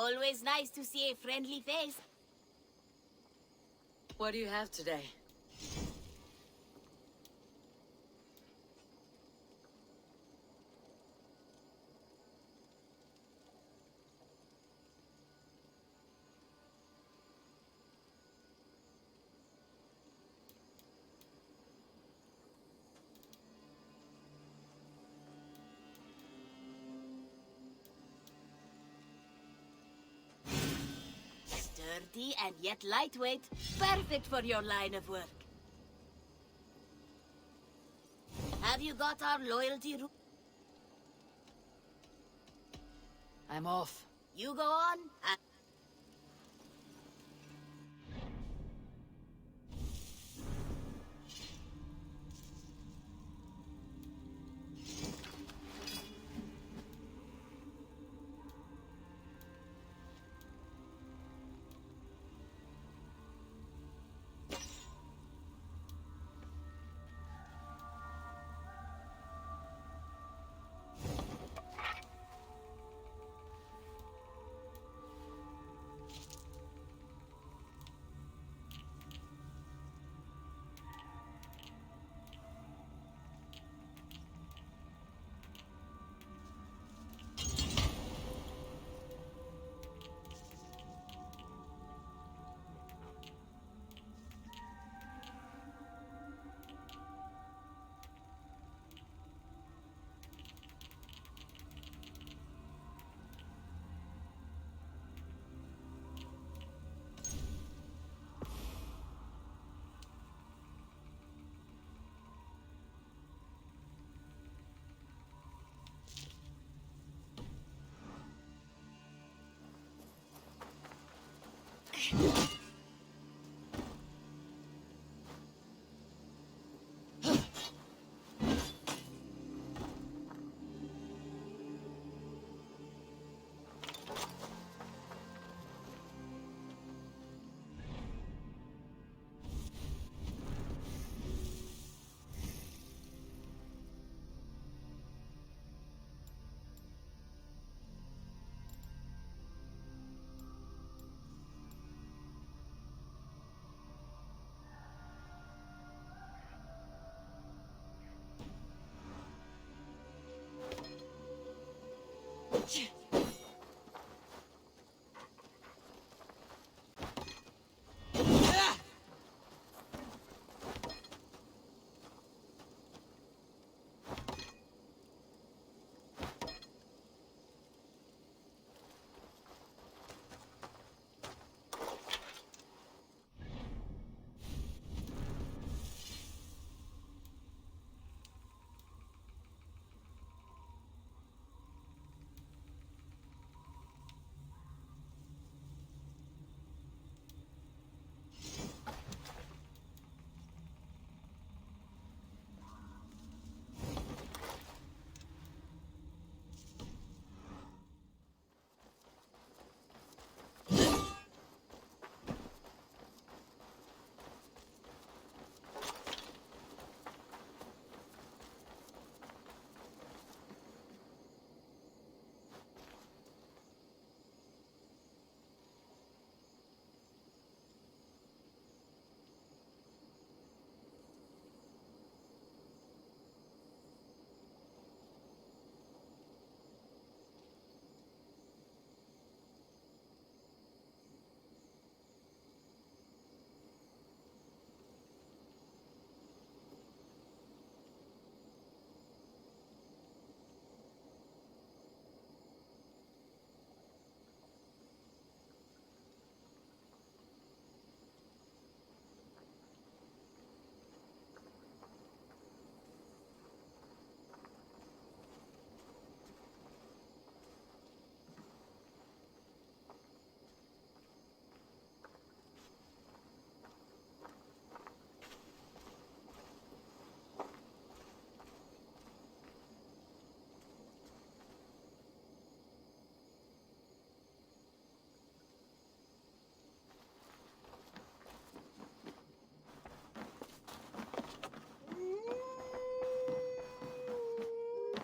Always nice to see a friendly face. What do you have today? Sturdy and yet lightweight. Perfect for your line of work. Have you got our loyalty room? I'm off. You go on.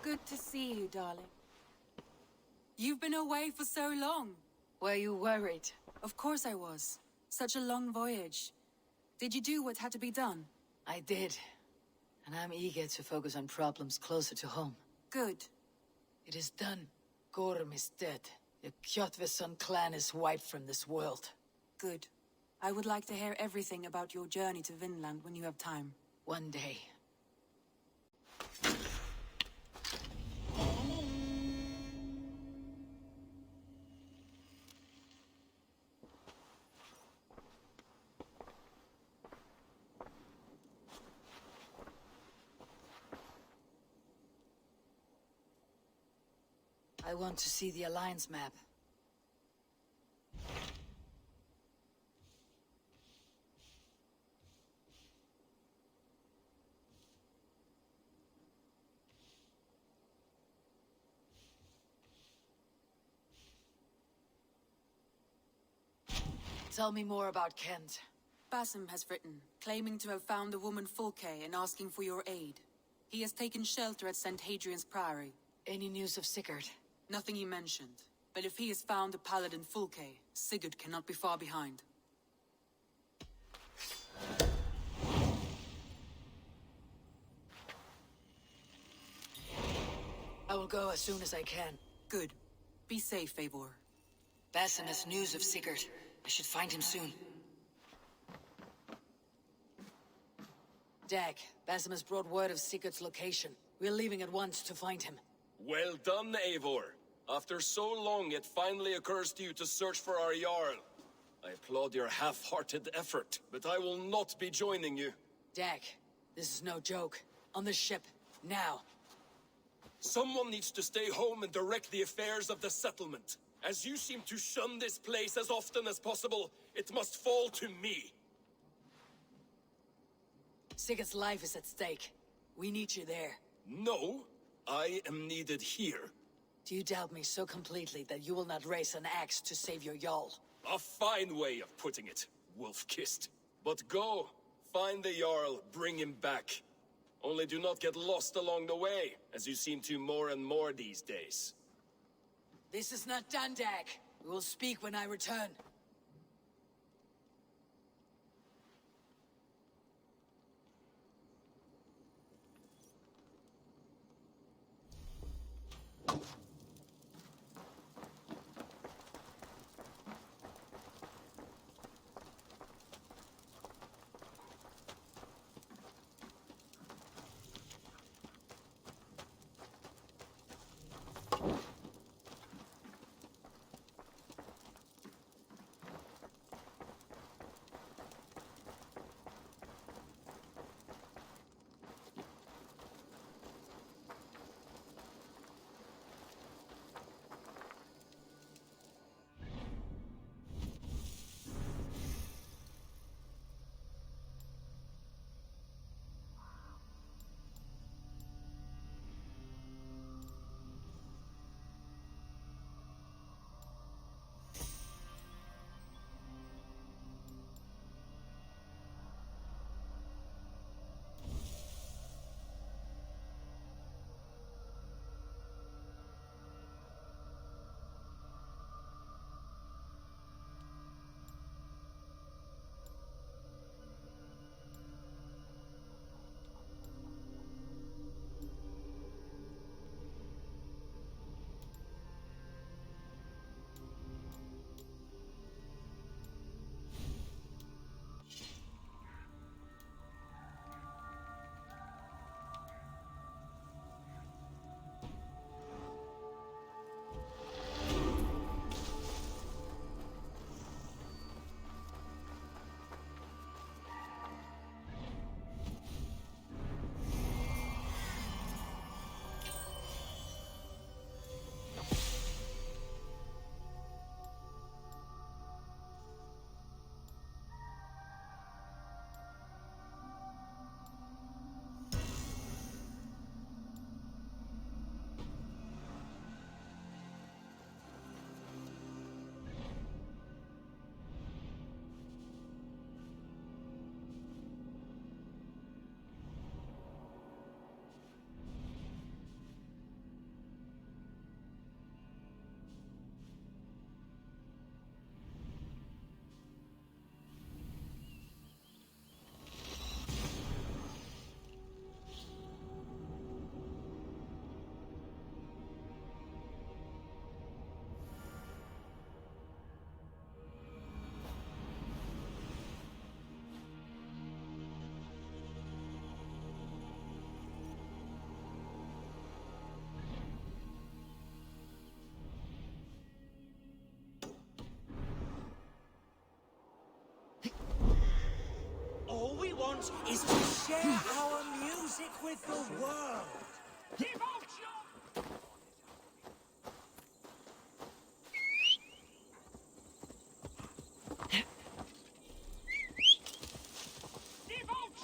Good to see you, darling. You've been away for so long. Were you worried? Of course I was. Such a long voyage. Did you do what had to be done? I did. And I'm eager to focus on problems closer to home. Good. It is done. Gorm is dead. The Kjotveson clan is wiped from this world. Good. I would like to hear everything about your journey to Vinland when you have time. One day. I want to see the Alliance map. Tell me more about Kent. Basim has written, claiming to have found the woman Fulke and asking for your aid. He has taken shelter at St. Hadrian's Priory. Any news of Sigurd? Nothing he mentioned. But if he has found the paladin Fulke, Sigurd cannot be far behind. I will go as soon as I can. Good. Be safe, Eivor. Basim has news of Sigurd. I should find him soon. Dag, Basim has brought word of Sigurd's location. We're leaving at once to find him. Well done, Eivor. After so long, it finally occurs to you to search for our Jarl. I applaud your half-hearted effort, but I will not be joining you. Dag, this is no joke. On the ship, now. Someone needs to stay home and direct the affairs of the settlement. As you seem to shun this place as often as possible, it must fall to me. Sigurd's life is at stake. We need you there. No, I am needed here. Do you doubt me so completely that you will not raise an axe to save your Jarl? A fine way of putting it, wolf-kissed. But go, find the Jarl, bring him back. Only do not get lost along the way, as you seem to more and more these days. This is not done, Dag. We will speak when I return. want is to share our music with the world. Devote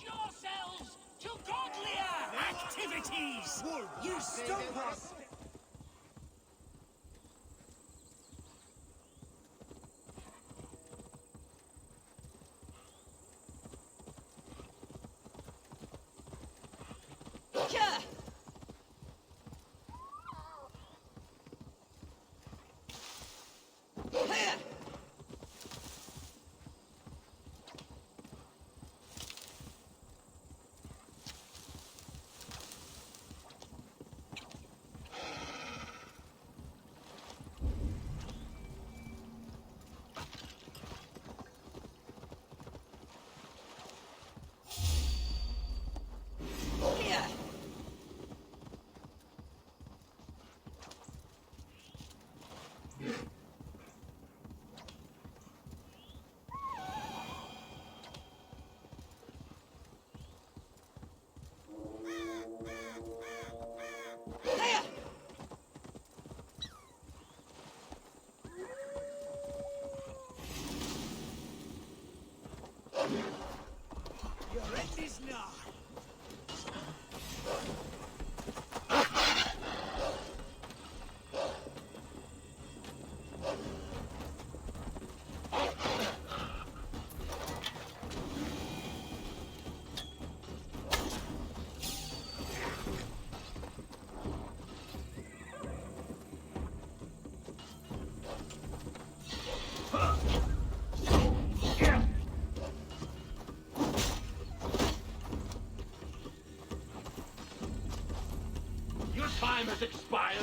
yourselves to godlier activities! You stop us! Your end is nigh. Your time has expired.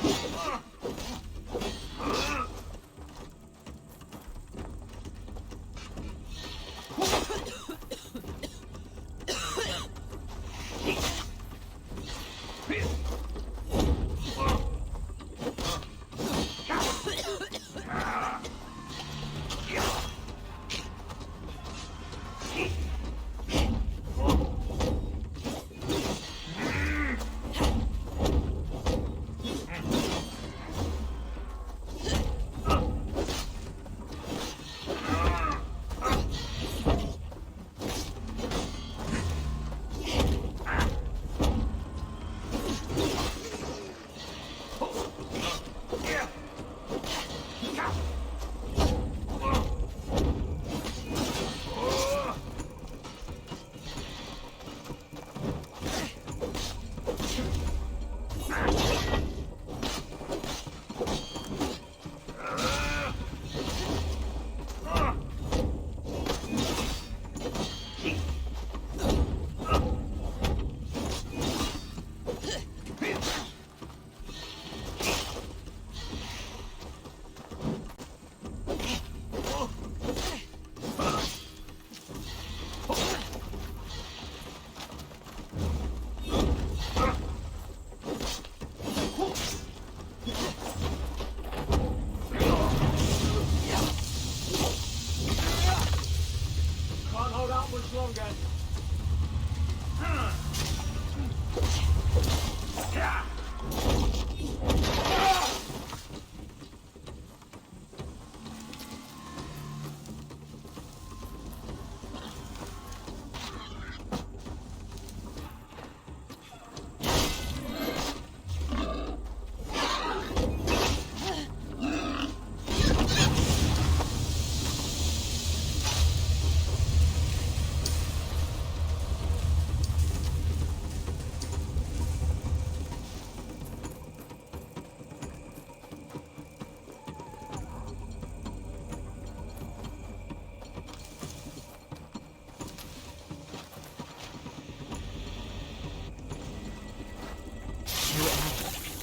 Can't hold out much longer.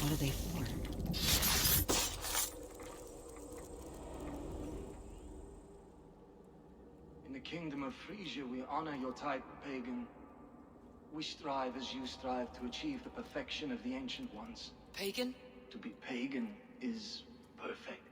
What are they for? In the kingdom of Frisia, we honor your type, pagan. We strive as you strive to achieve the perfection of the ancient ones. Pagan? To be pagan is perfect.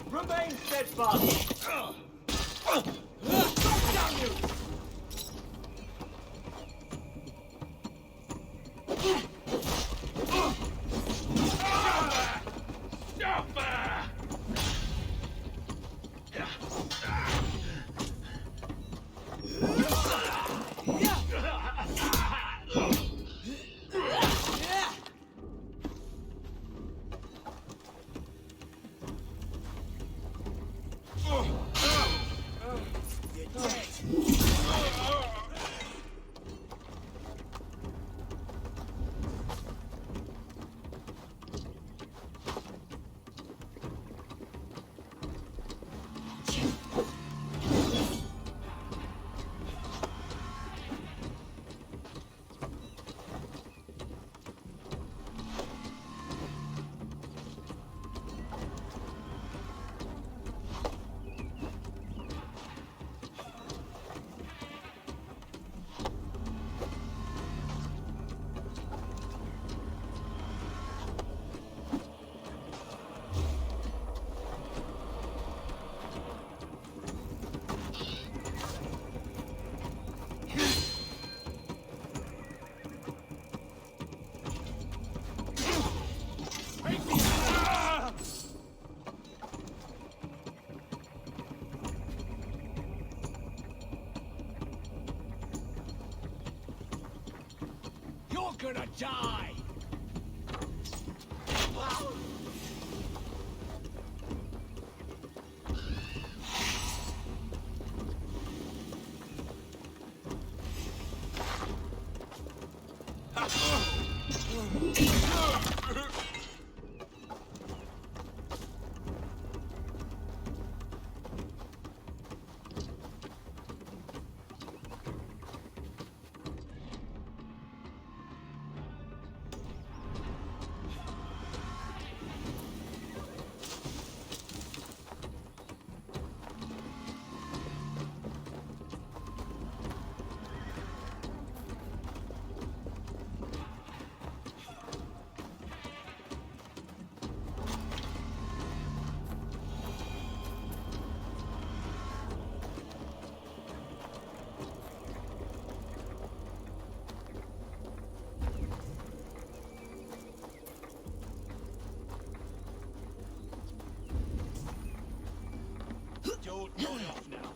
Remain steadfast! Drop down, you! You're gonna die! Don't go off now.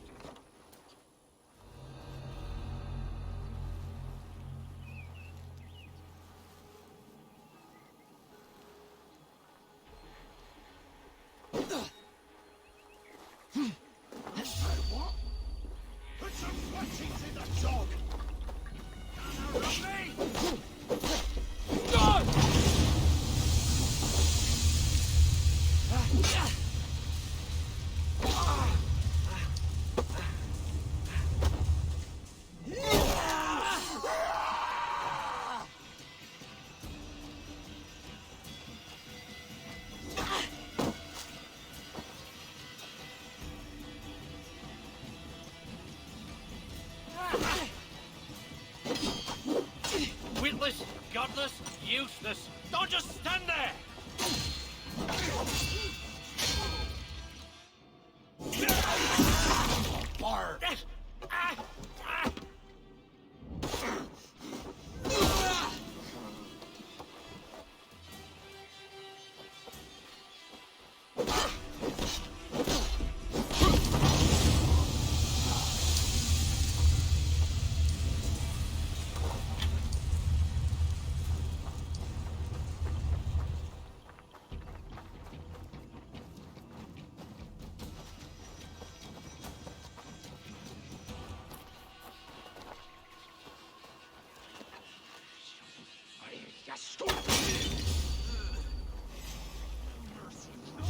What? Put some fletchings in the dog! Now run me! Witless, godless, useless. Don't just stand there! Bard!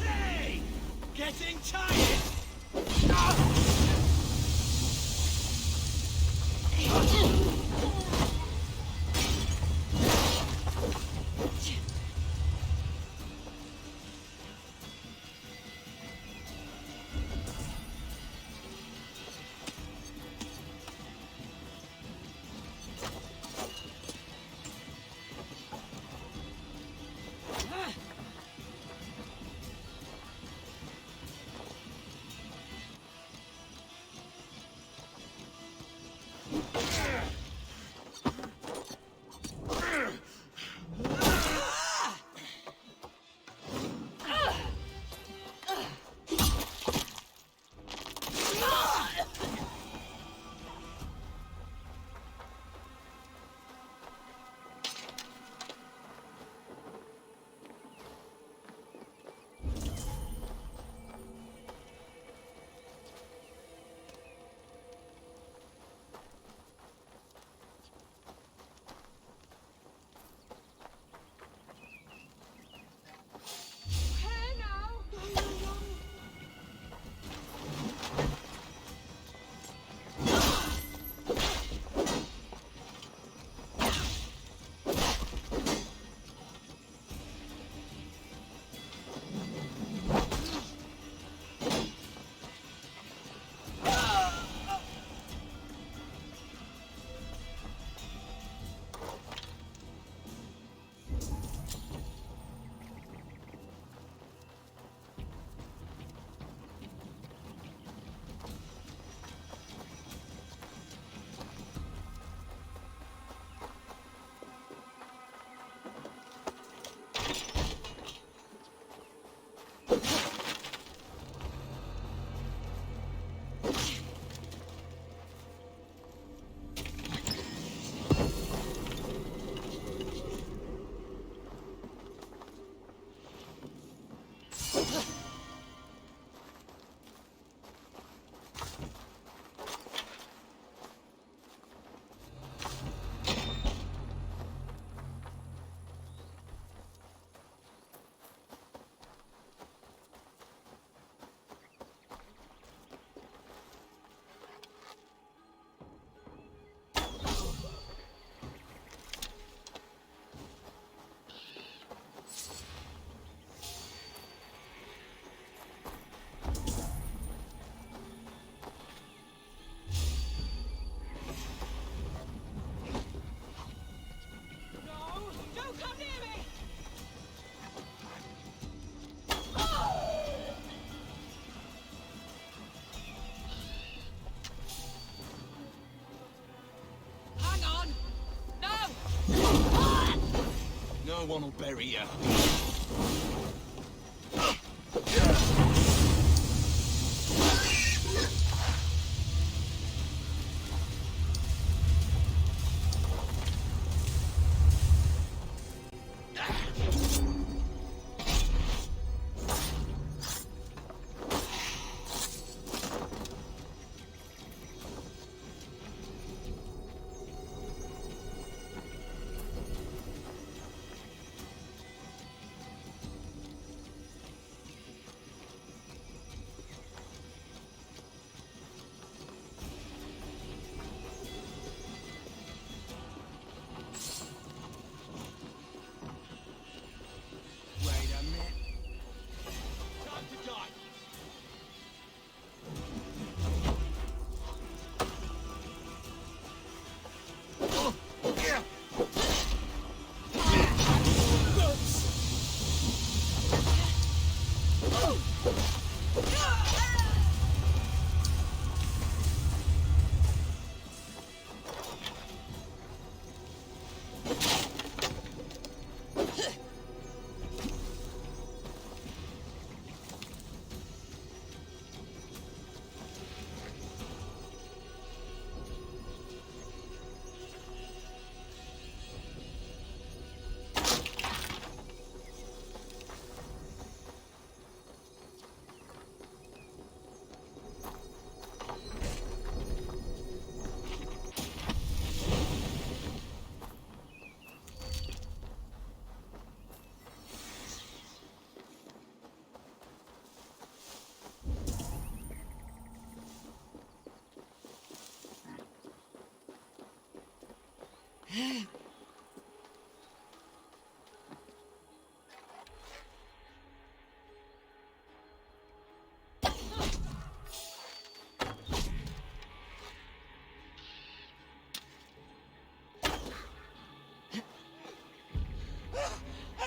Hey! Getting tired! No one will bury you.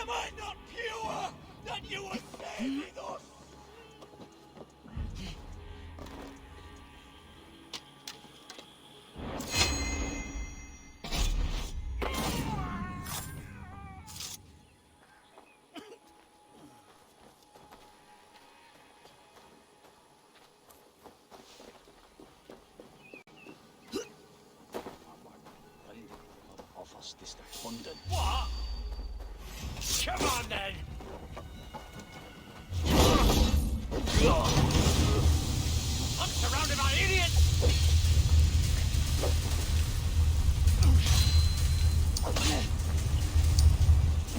Am I not pure that you are saving us? What? Come on then! I'm surrounded by idiots!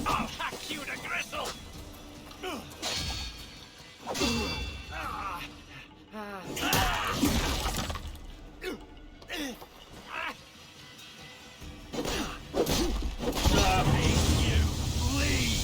I'll hack you to gristle! Make you bleed!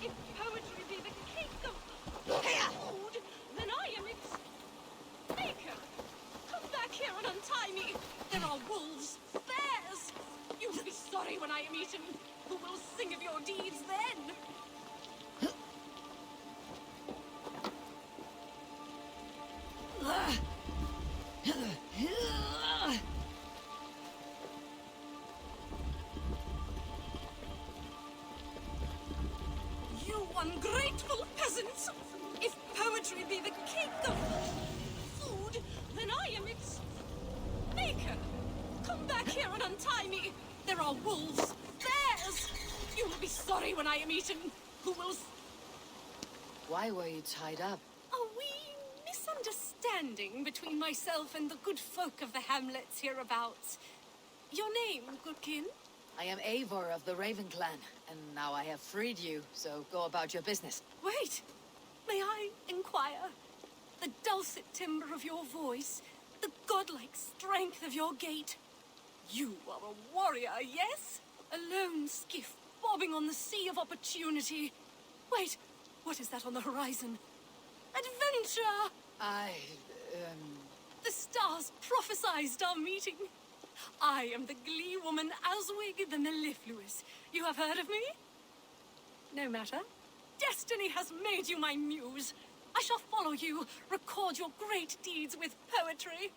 If poetry be the cake of food, then I am its maker. Come back here and untie me. There are wolves, bears. You will be sorry when I am eaten. Who will sing of your deeds then? You ungrateful peasants! If poetry be the cake of food, then I am its maker. Come back here and untie me. There are wolves, bears. You will be sorry when I am eaten. Who will... Why were you tied up? A wee misunderstanding between myself and the good folk of the hamlets hereabouts. Your name, goodkin? I am Eivor of the Raven Clan, and now I have freed you, so go about your business. Wait, may I inquire? The dulcet timbre of your voice, the godlike strength of your gait. You are a warrior, yes? A lone skiff bobbing on the sea of opportunity. Wait, what is that on the horizon? Adventure! The stars prophesized our meeting. I am the glee woman Aswig the Mellifluous. You have heard of me? No matter. Destiny has made you my muse. I shall follow you, record your great deeds with poetry.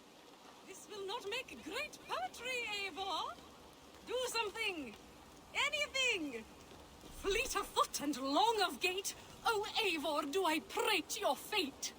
This will not make great poetry, Eivor. Do something. Anything. Fleet of foot and long of gait, O Eivor, do I prate your fate.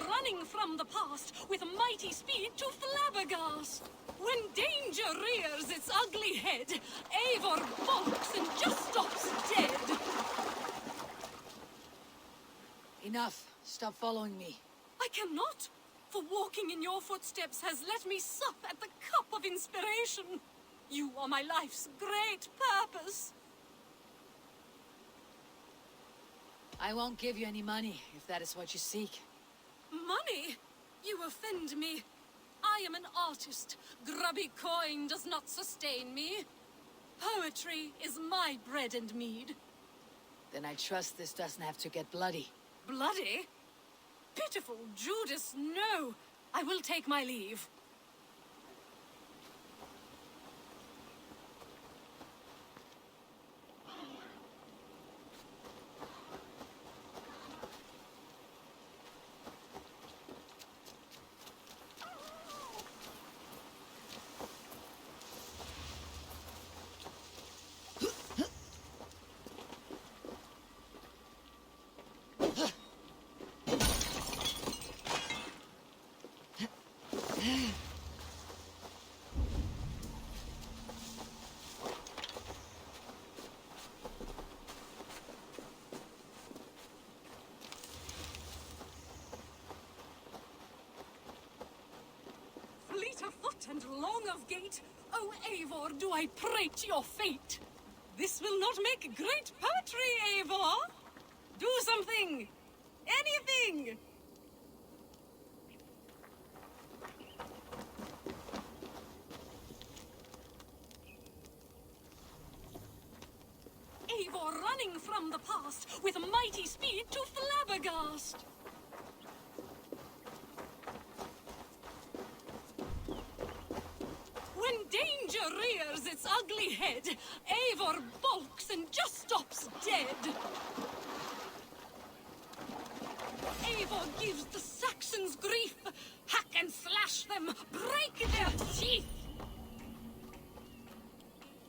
Running from the past with mighty speed to Flabbergast. When danger rears its ugly head, Eivor balks and just stops dead. Enough. Stop following me. I cannot, for walking in your footsteps has let me sup at the cup of inspiration. You are my life's great purpose. I won't give you any money, if that is what you seek. Money? You offend me. I am an artist. Grubby coin does not sustain me. Poetry is my bread and mead. Then I trust this doesn't have to get bloody. Bloody? Pitiful Judas, no. I will take my leave. Fleet of foot and long of gait, O Eivor, do I prate your fate. This will not make great poetry, Eivor. Do something. Anything. Eivor running from the past with mighty speed to Flabbergast. When danger rears its ugly head, Eivor balks and just stops dead. Eivor gives the Saxons grief. Hack and slash them, break their teeth.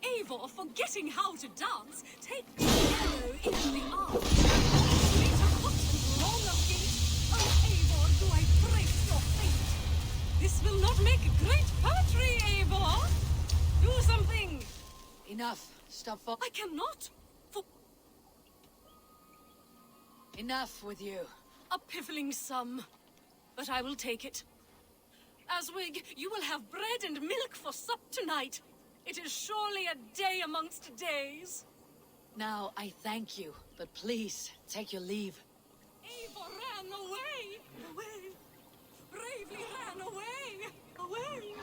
Eivor Eivor, forgetting how to dance, take the arrow in the arm. Fleet of foot and long of gait. Oh, Eivor, do I praise your fate? This will not make great poetry, Eivor. Do something. Enough. Stop. I cannot. For Enough with you. a piffling sum, but I will take it. Aswig, you will have bread and milk for sup tonight. It is surely a day amongst days. Now I thank you, but please take your leave. Eivor ran away! Away! Bravely ran away! Away!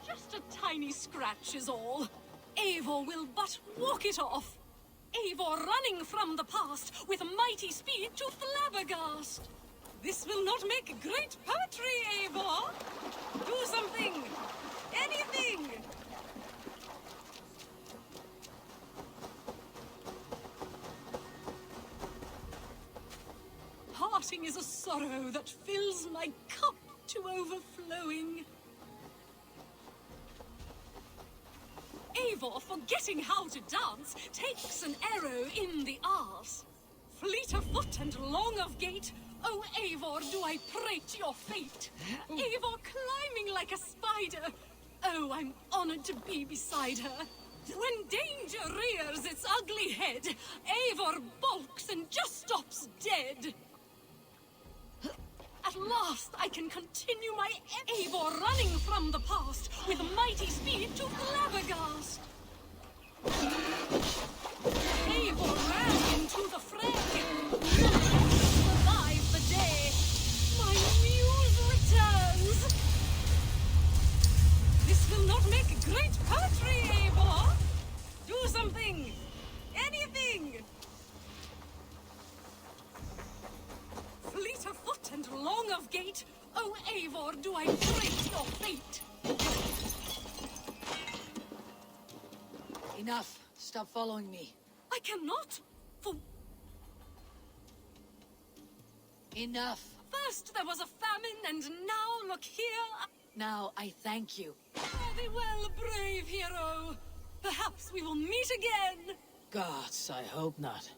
Just a tiny scratch is all. Eivor will but walk it off. Eivor running from the past with mighty speed to Flabbergast. This will not make great poetry, Eivor. Do something. Anything. Parting is a sorrow that fills my cup to overflowing. Eivor, forgetting how to dance, takes an arrow in the arse. Fleet of foot and long of gait, oh Eivor, do I prate your fate. Eivor climbing like a spider, oh, I'm honored to be beside her. When danger rears its ugly head, Eivor balks and just stops dead. At last, I can continue my Eivor running from the past with mighty speed to Flabbergast. Eivor ran into the fray. Survive the day. My muse returns. This will not make great poetry, Eivor. Do something. Anything. Fleet of foot and long of gait, oh Eivor, do I praise your fate? Enough. Stop following me. I cannot, for Enough. first there was a famine, and now look here. Now I thank you. Fare thee well, brave hero. Perhaps we will meet again. Gods, I hope not.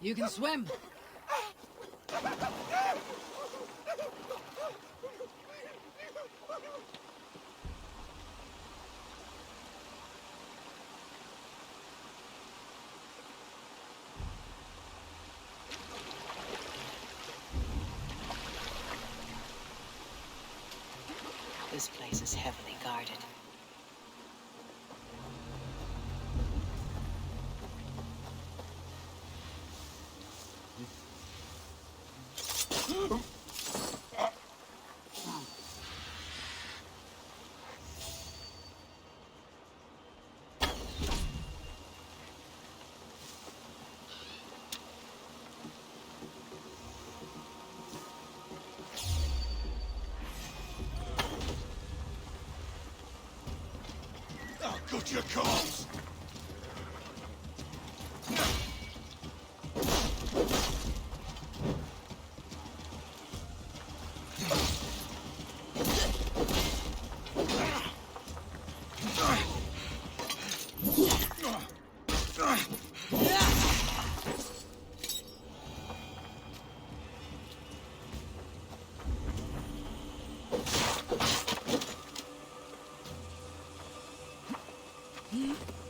You can swim. This place is heavily guarded. Got your calls! Hmm?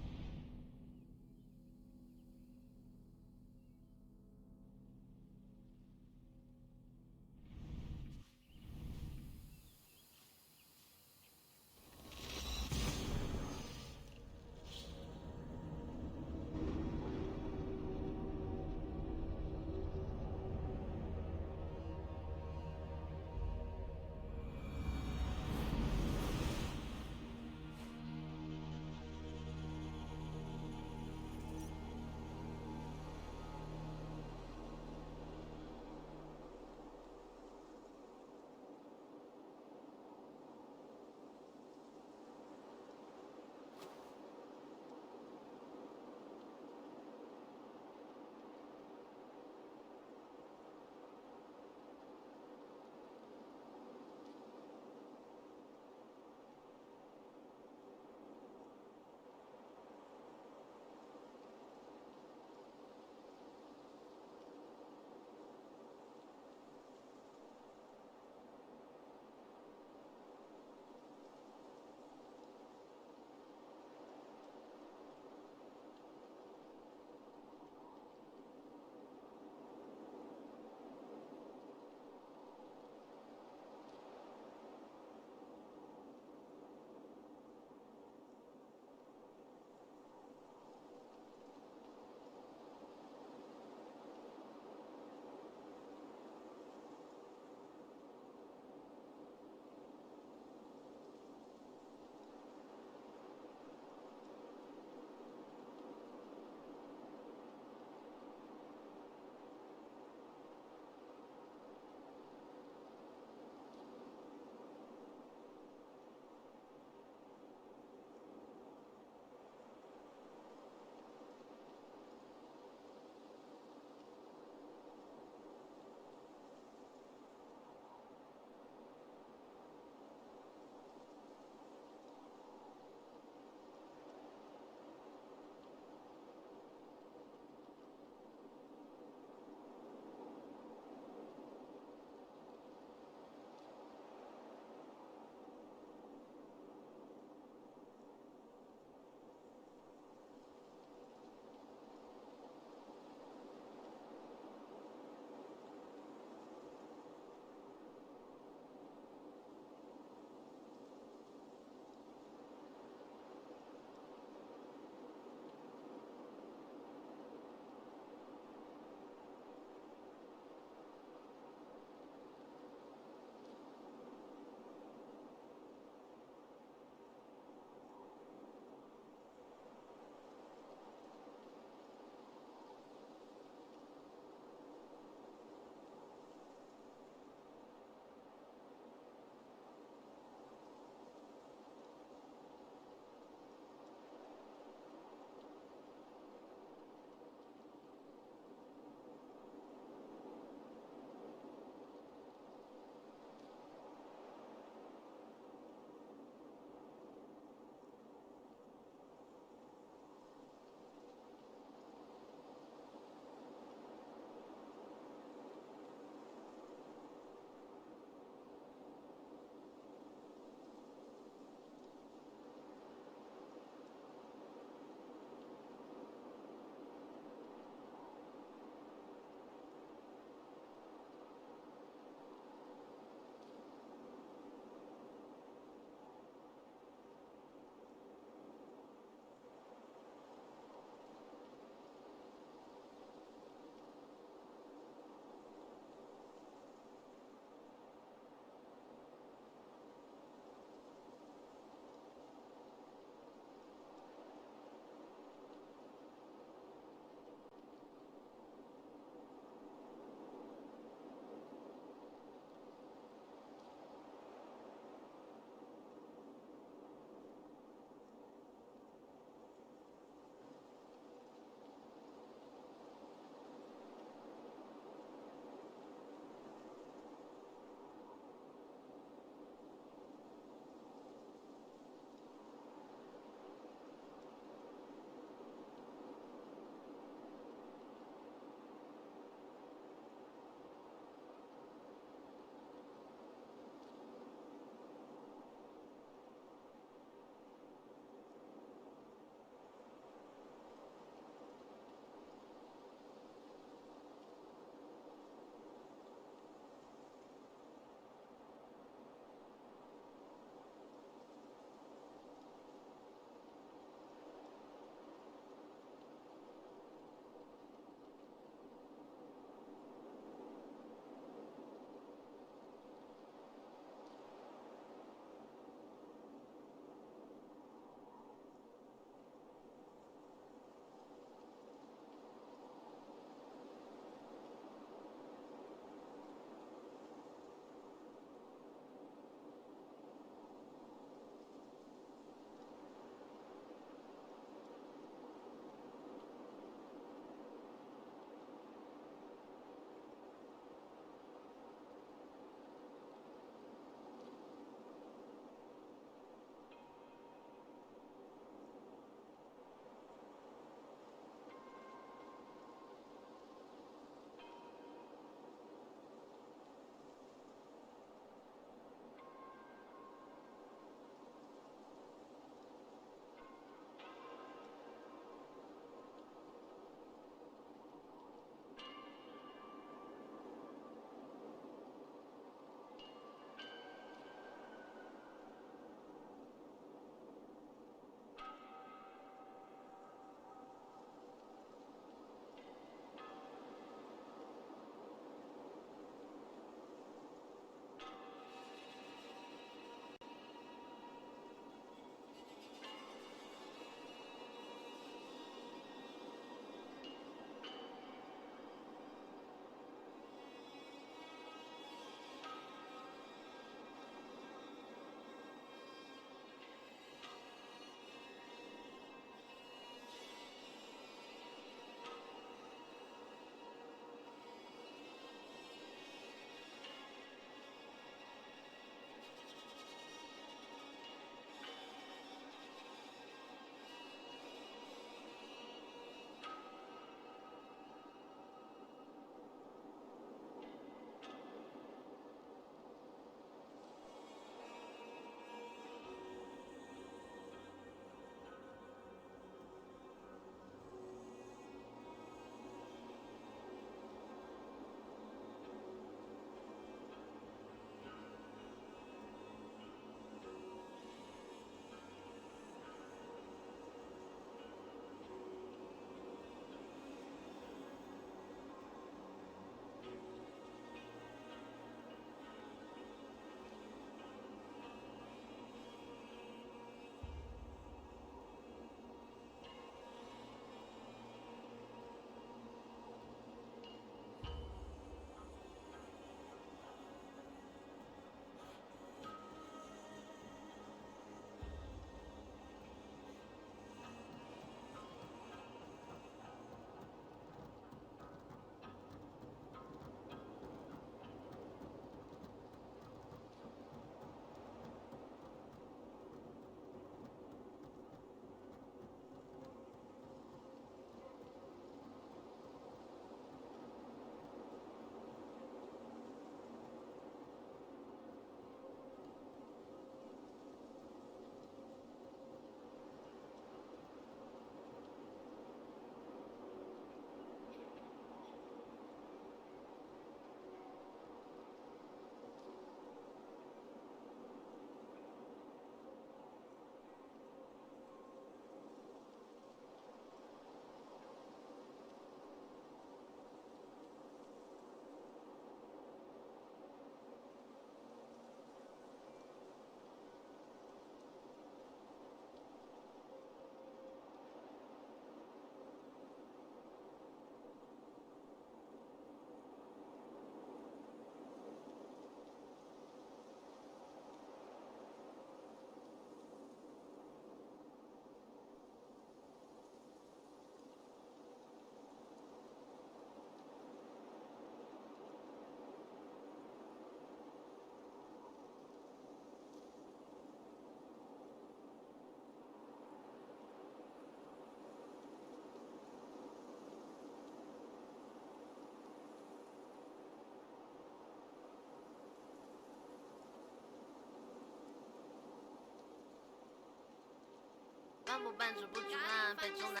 颁布办事不举案，被中南。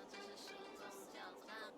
这是实宗教战。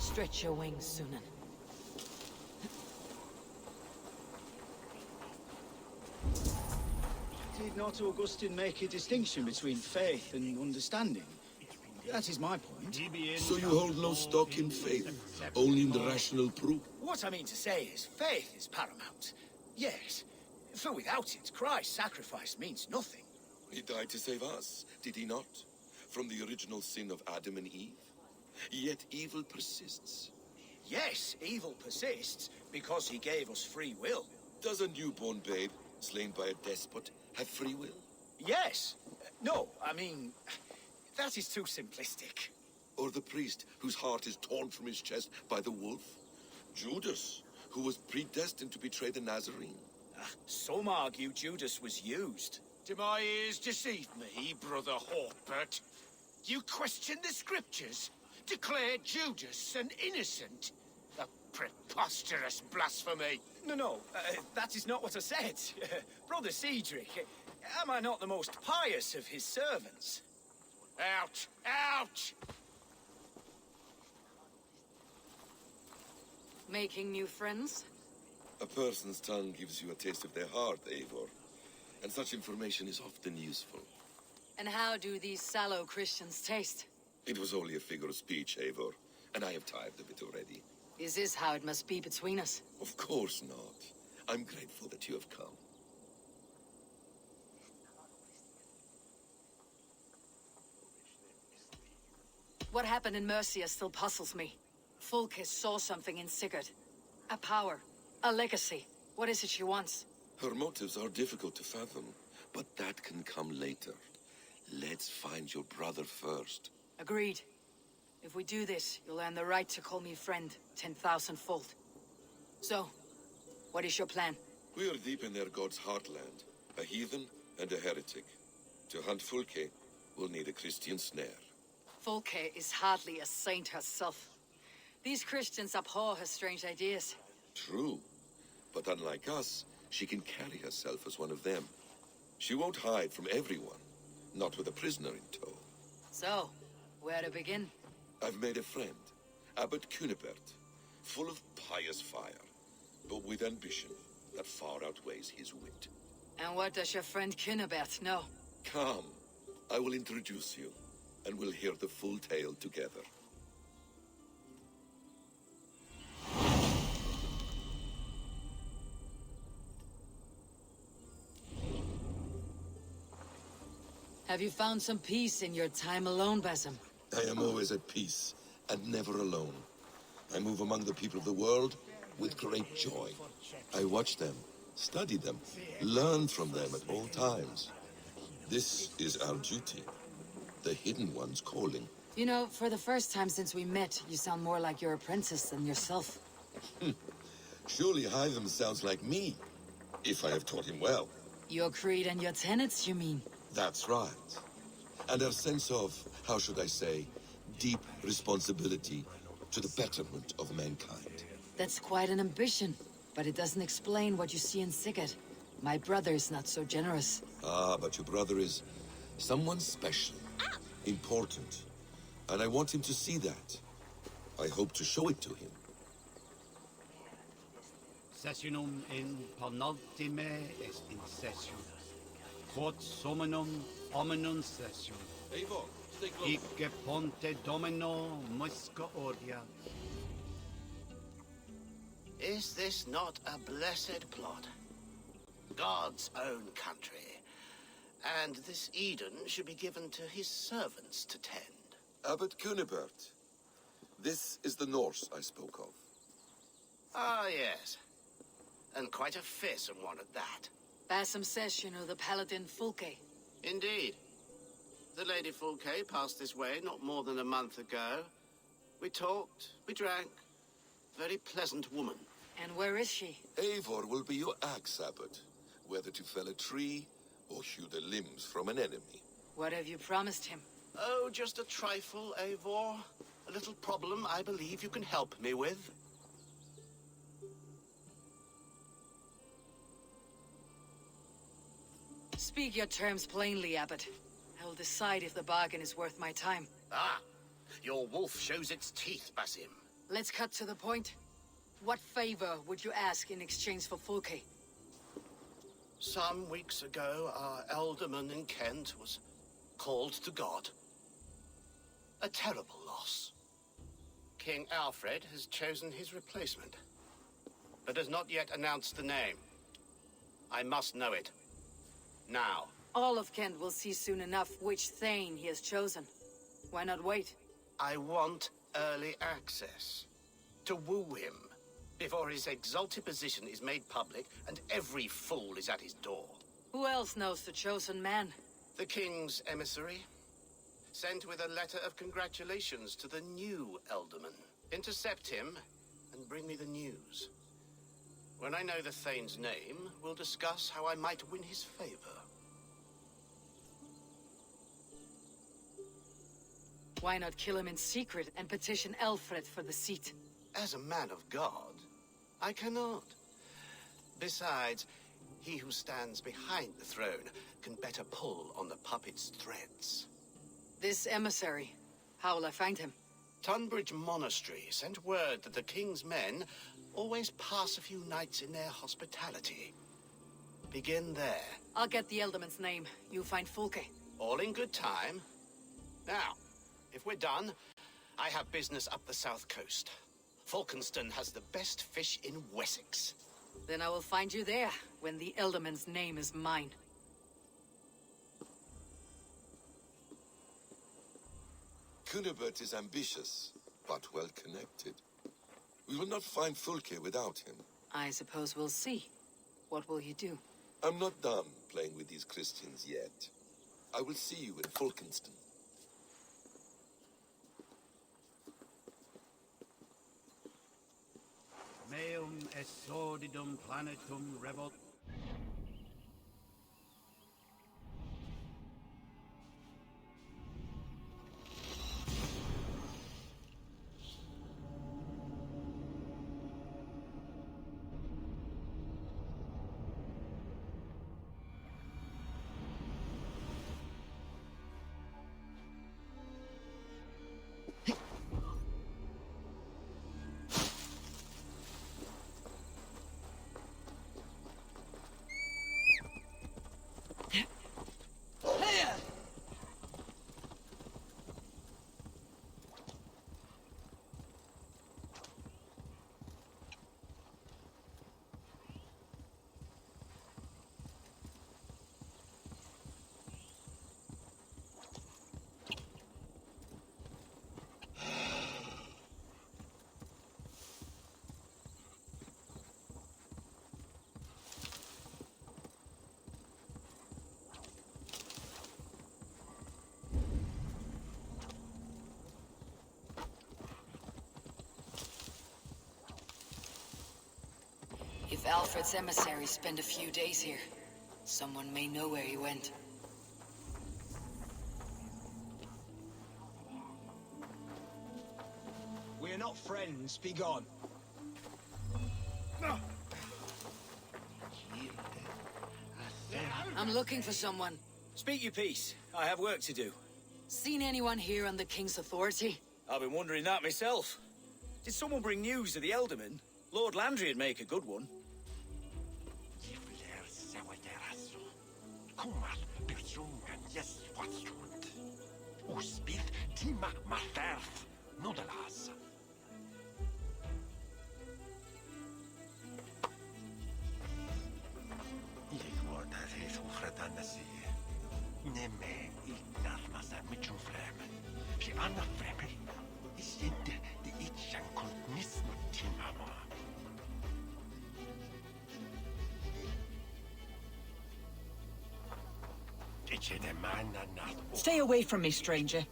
Stretch your wings, Sunan. Did not Augustine make a distinction between faith and understanding? That is my point. So you hold no stock in faith, only in the rational proof? What I mean to say is, faith is paramount. Yes, for without it, Christ's sacrifice means nothing. He died to save us, did he not? From the original sin of Adam and Eve? Yet evil persists. Yes, evil persists because he gave us free will. Does a newborn babe, slain by a despot, have free will? Yes. No, I mean, that is too simplistic. Or the priest whose heart is torn from his chest by the wolf? Judas, who was predestined to betray the Nazarene? Some argue Judas was used. Do my ears deceive me, Brother Hawkbert? You question the scriptures? Declare Judas an innocent? A preposterous blasphemy. No, that is not what I said. Brother Cedric, am I not the most pious of his servants? Out! Out! Making new friends? A person's tongue gives you a taste of their heart, Eivor. And such information is often useful. And how do these sallow Christians taste? It was only a figure of speech, Eivor, and I have tired of it already. Is this how it must be between us? Of course not. I'm grateful that you have come. What happened in Mercia still puzzles me. Fulke saw something in Sigurd. A power. A legacy. What is it she wants? Her motives are difficult to fathom, but that can come later. Let's find your brother first. Agreed. If we do this, you'll earn the right to call me friend 10,000-fold. So, what is your plan? We are deep in their god's heartland, a heathen and a heretic. To hunt Fulke, we'll need a Christian snare. Fulke is hardly a saint herself. These Christians abhor her strange ideas. True, but unlike us, she can carry herself as one of them. She won't hide from everyone, not with a prisoner in tow. So, where to begin? I've made a friend, Abbot Cunibert, full of pious fire, but with ambition that far outweighs his wit. And what does your friend Cunibert know? Come, I will introduce you, and we'll hear the full tale together. Have you found some peace in your time alone, Basim? I am always at peace, and never alone. I move among the people of the world with great joy. I watch them, study them, learn from them at all times. This is our duty, the Hidden One's calling. You know, for the first time since we met, you sound more like your apprentice than yourself. Surely Hytham sounds like me, if I have taught him well. Your creed and your tenets, you mean? That's right. And our sense of, how should I say, deep responsibility to the betterment of mankind. That's quite an ambition, but it doesn't explain what you see in Sigurd. My brother is not so generous. Ah, but your brother is someone special, important. And I want him to see that. I hope to show it to him. Sessionum in penultime est in session. Quod summum hominum session. Eivor, stay close. Icke ponte domino musca ordia. Is this not a blessed plot? God's own country. And this Eden should be given to his servants to tend. Abbot Cunibert. This is the Norse I spoke of. Ah, yes. And quite a fearsome one at that. Bassam Session of the Paladin Fulke. Indeed. The Lady Fulke passed this way not more than a month ago. We talked, we drank. Very pleasant woman. And where is she? Eivor will be your axe, Abbot. Whether to fell a tree or hew the limbs from an enemy. What have you promised him? Oh, just a trifle, Eivor. A little problem I believe you can help me with. Speak your terms plainly, Abbot. I will decide if the bargain is worth my time. Ah, your wolf shows its teeth, Basim. Let's cut to the point. What favor would you ask in exchange for Fulke? Some weeks ago, our alderman in Kent was called to God. A terrible loss. King Alfred has chosen his replacement, but has not yet announced the name. I must know it. Now. All of Kent will see soon enough which Thane he has chosen. Why not wait? I want early access. To woo him, before his exalted position is made public and every fool is at his door. Who else knows the chosen man? The king's emissary, sent with a letter of congratulations to the new alderman. Intercept him and bring me the news. When I know the Thane's name, we'll discuss how I might win his favor. Why not kill him in secret and petition Alfred for the seat? As a man of God, I cannot. Besides, he who stands behind the throne can better pull on the puppet's threads. This emissary, how will I find him? Tunbridge Monastery sent word that the king's men always pass a few nights in their hospitality. Begin there. I'll get the Elderman's name. You find Fulke. All in good time. Now, if we're done, I have business up the south coast. Falkenston has the best fish in Wessex. Then I will find you there, when the Elderman's name is mine. Cunibert is ambitious, but well connected. We will not find Fulke without him. I suppose we'll see. What will you do? I'm not done playing with these Christians yet. I will see you in Falkenston. Meum est sordidum planetum revot. If Alfred's emissaries spend a few days here, someone may know where he went. We're not friends. Be gone. I'm looking for someone. Speak your piece. I have work to do. Seen anyone here on the King's authority? I've been wondering that myself. Did someone bring news of the Elderman? Lord Landry'd make a good one. Stay away from me, stranger.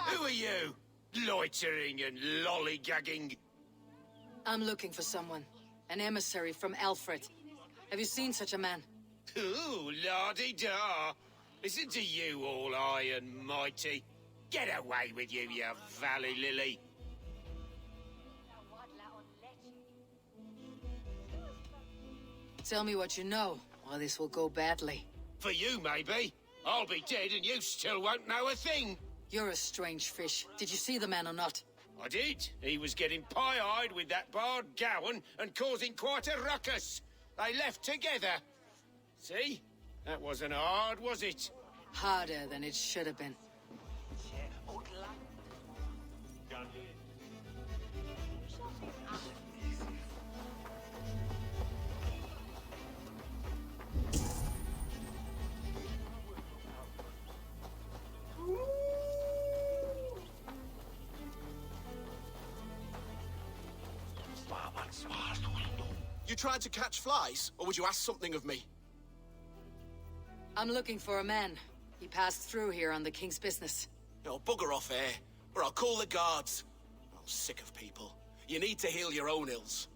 Who are you? Loitering and lollygagging. I'm looking for someone. An emissary from Alfred. Have you seen such a man? Ooh, la-di-da. Listen to you, all high and mighty. Get away with you, you valley lily. Tell me what you know, or this will go badly. For you, maybe. I'll be dead and you still won't know a thing. You're a strange fish. Did you see the man or not? I did. He was getting pie-eyed with that bard Gowan and causing quite a ruckus. They left together. See? That wasn't hard, was it? Harder than it should have been. You tried to catch flies, or would you ask something of me? I'm looking for a man. He passed through here on the king's business. No, bugger off here, or I'll call the guards. I'm sick of people. You need to heal your own ills.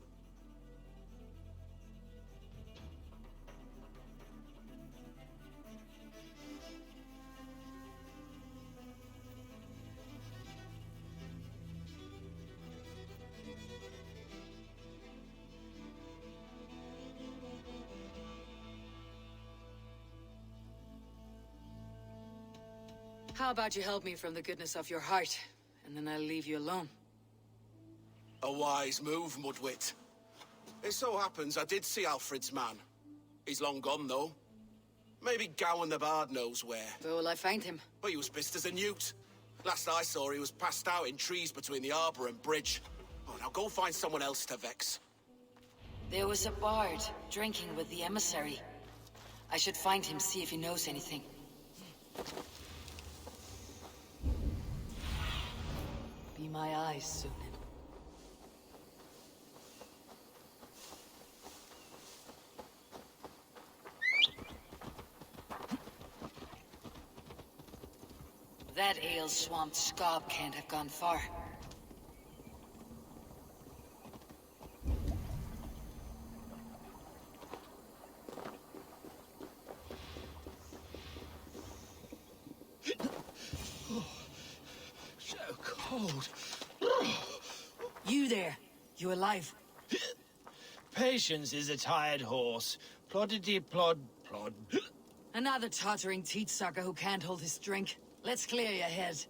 How about you help me from the goodness of your heart, and then I'll leave you alone. A wise move, Mudwit. It so happens I did see Alfred's man. He's long gone, though. Maybe Gowan the Bard knows where. Where will I find him? But he was pissed as a newt. Last I saw, he was passed out in trees between the arbor and bridge. Oh, now go find someone else to vex. There was a bard drinking with the emissary. I should find him, see if he knows anything. Be my eyes, Sunan. That ale-swamped scob can't have gone far. So cold. You there. You alive? Patience is a tired horse. Ploddity plod plod. Another tottering teat-sucker who can't hold his drink. Let's clear your head.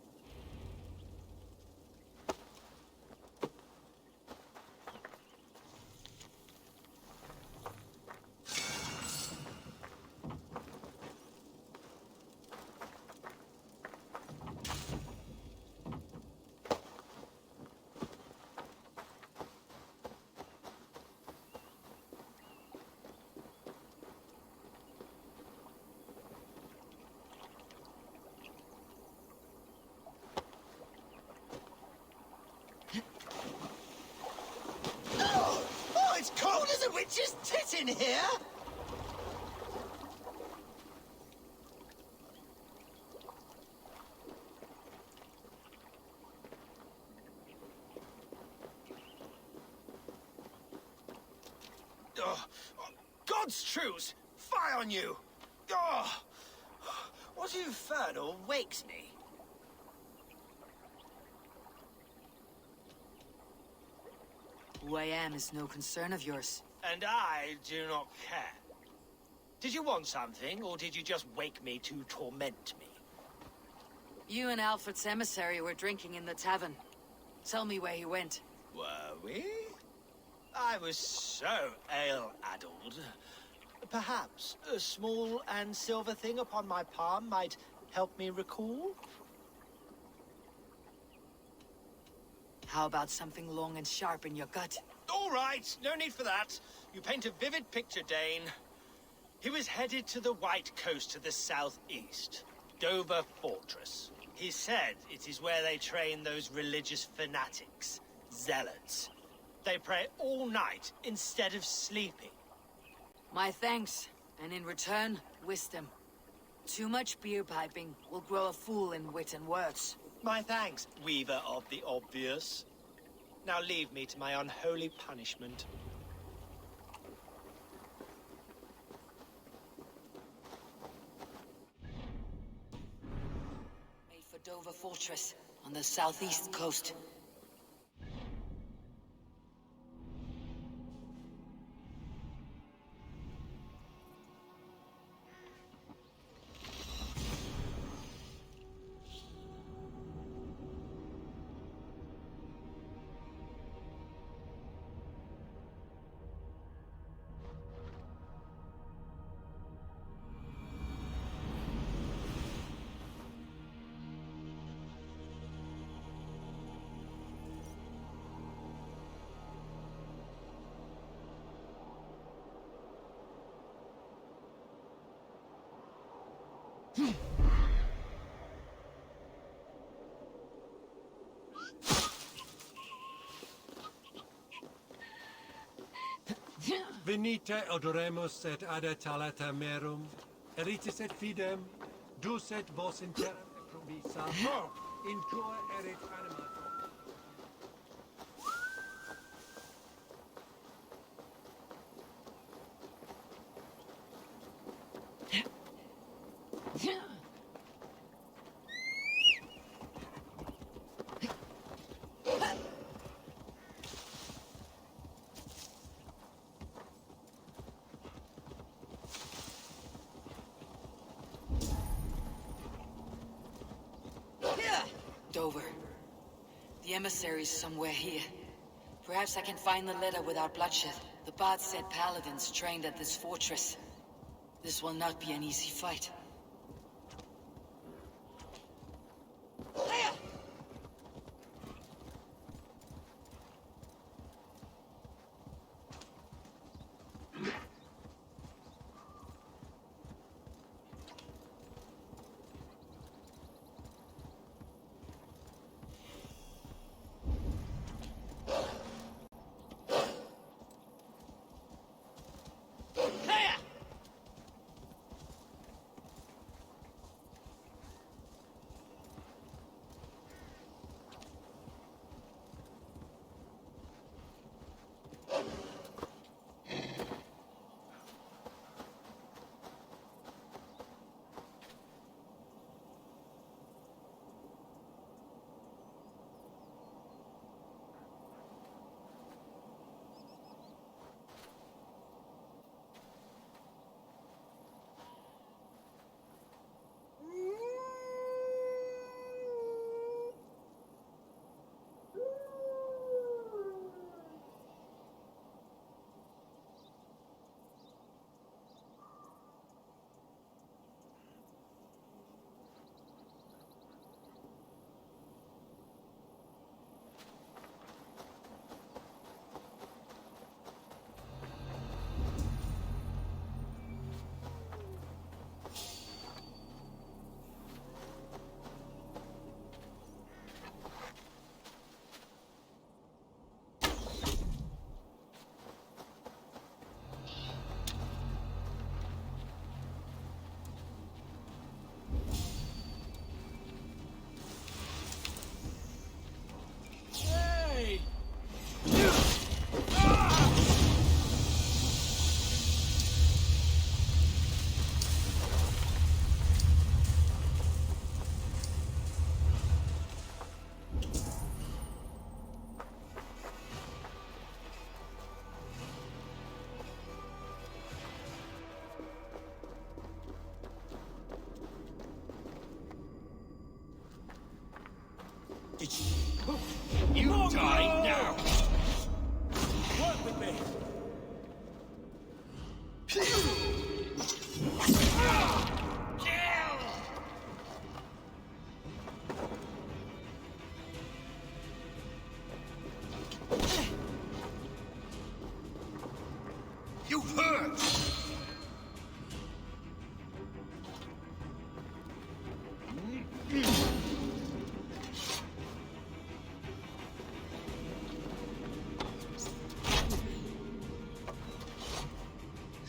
in here? Oh, God's truce! Fie on you! Oh, what infernal wakes me? Who I am is no concern of yours. And I do not care. Did you want something, or did you just wake me to torment me? You and Alfred's emissary were drinking in the tavern. Tell me where he went. Were we? I was so ale-addled. Perhaps a small and silver thing upon my palm might help me recall? How about something long and sharp in your gut? All right, no need for that. You paint a vivid picture, Dane. He was headed to the White Coast to the southeast, Dover Fortress. He said it is where they train those religious fanatics, zealots. They pray all night instead of sleeping. My thanks, and in return, wisdom. Too much beer piping will grow a fool in wit and words. My thanks, weaver of the obvious. Now leave me to my unholy punishment. Made for Dover Fortress, on the southeast coast. Venite odoremus et ad talata merum, eritis et fidem, dus et vos in terram promissa, in tua erit anima. Dover. The emissary's somewhere here. Perhaps I can find the letter without bloodshed. The bard said paladins trained at this fortress. This will not be an easy fight. You die now! Work with me! You hurt!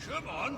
Come on!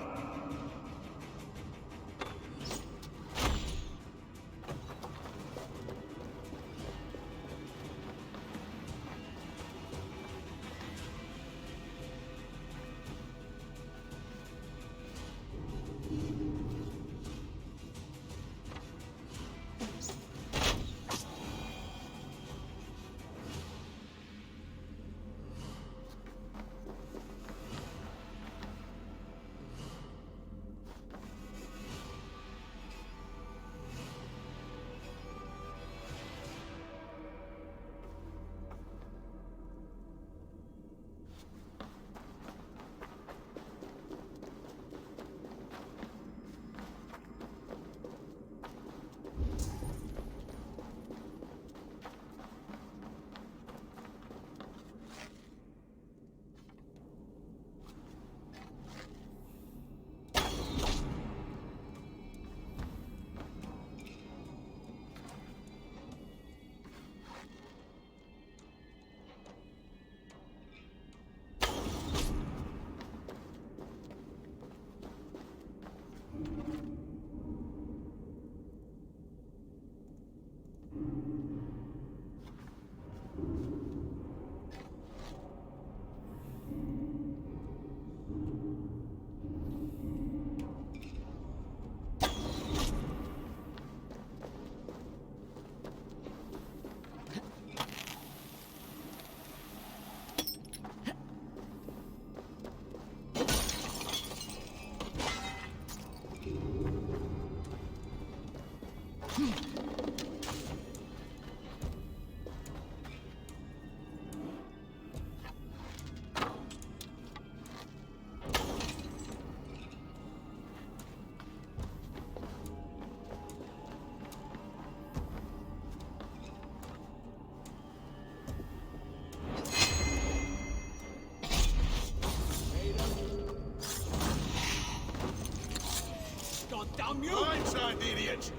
Damn you! Blindside, idiot!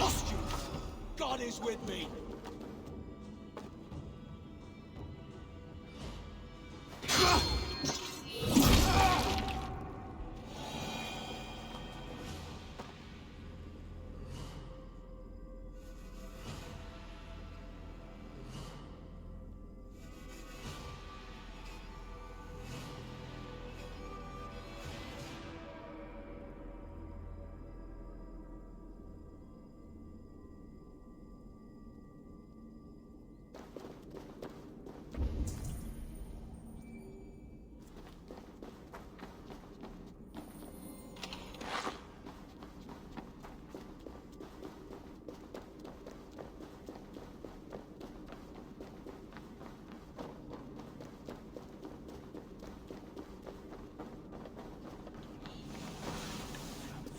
Lost you! God is with me!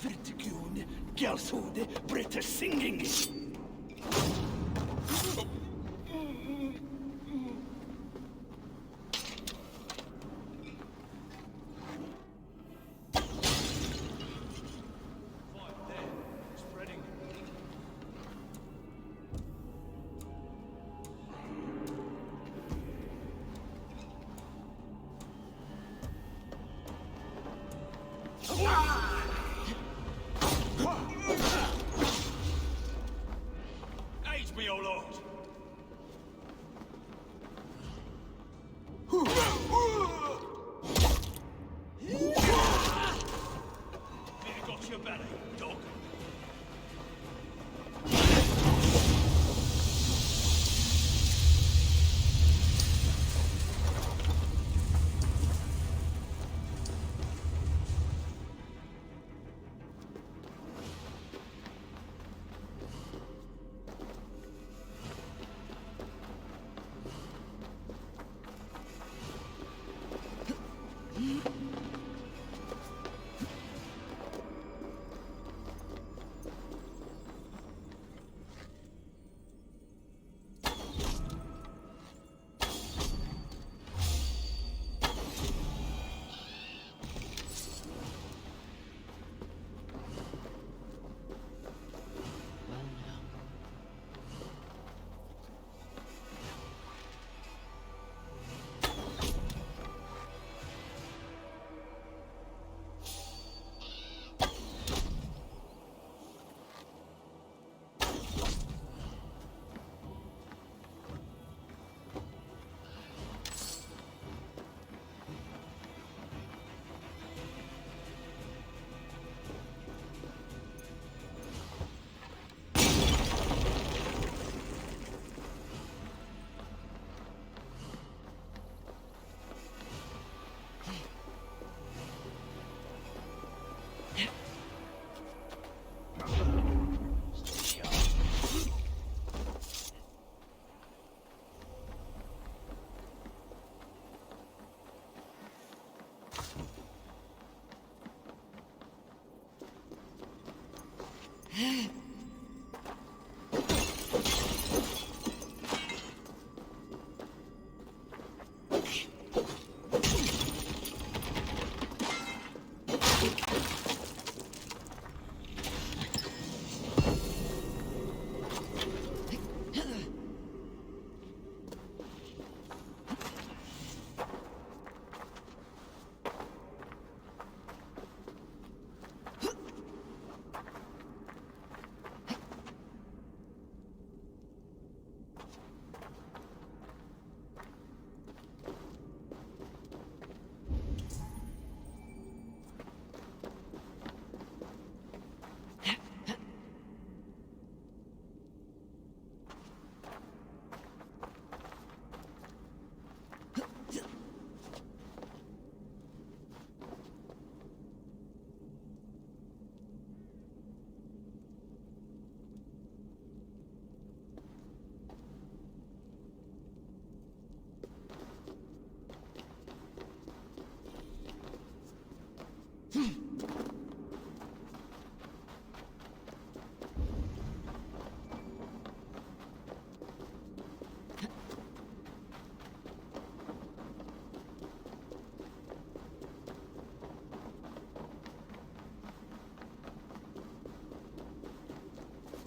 Vertigun, Gelsode, British singing. Aid me, O Lord! Near got your belly, dog.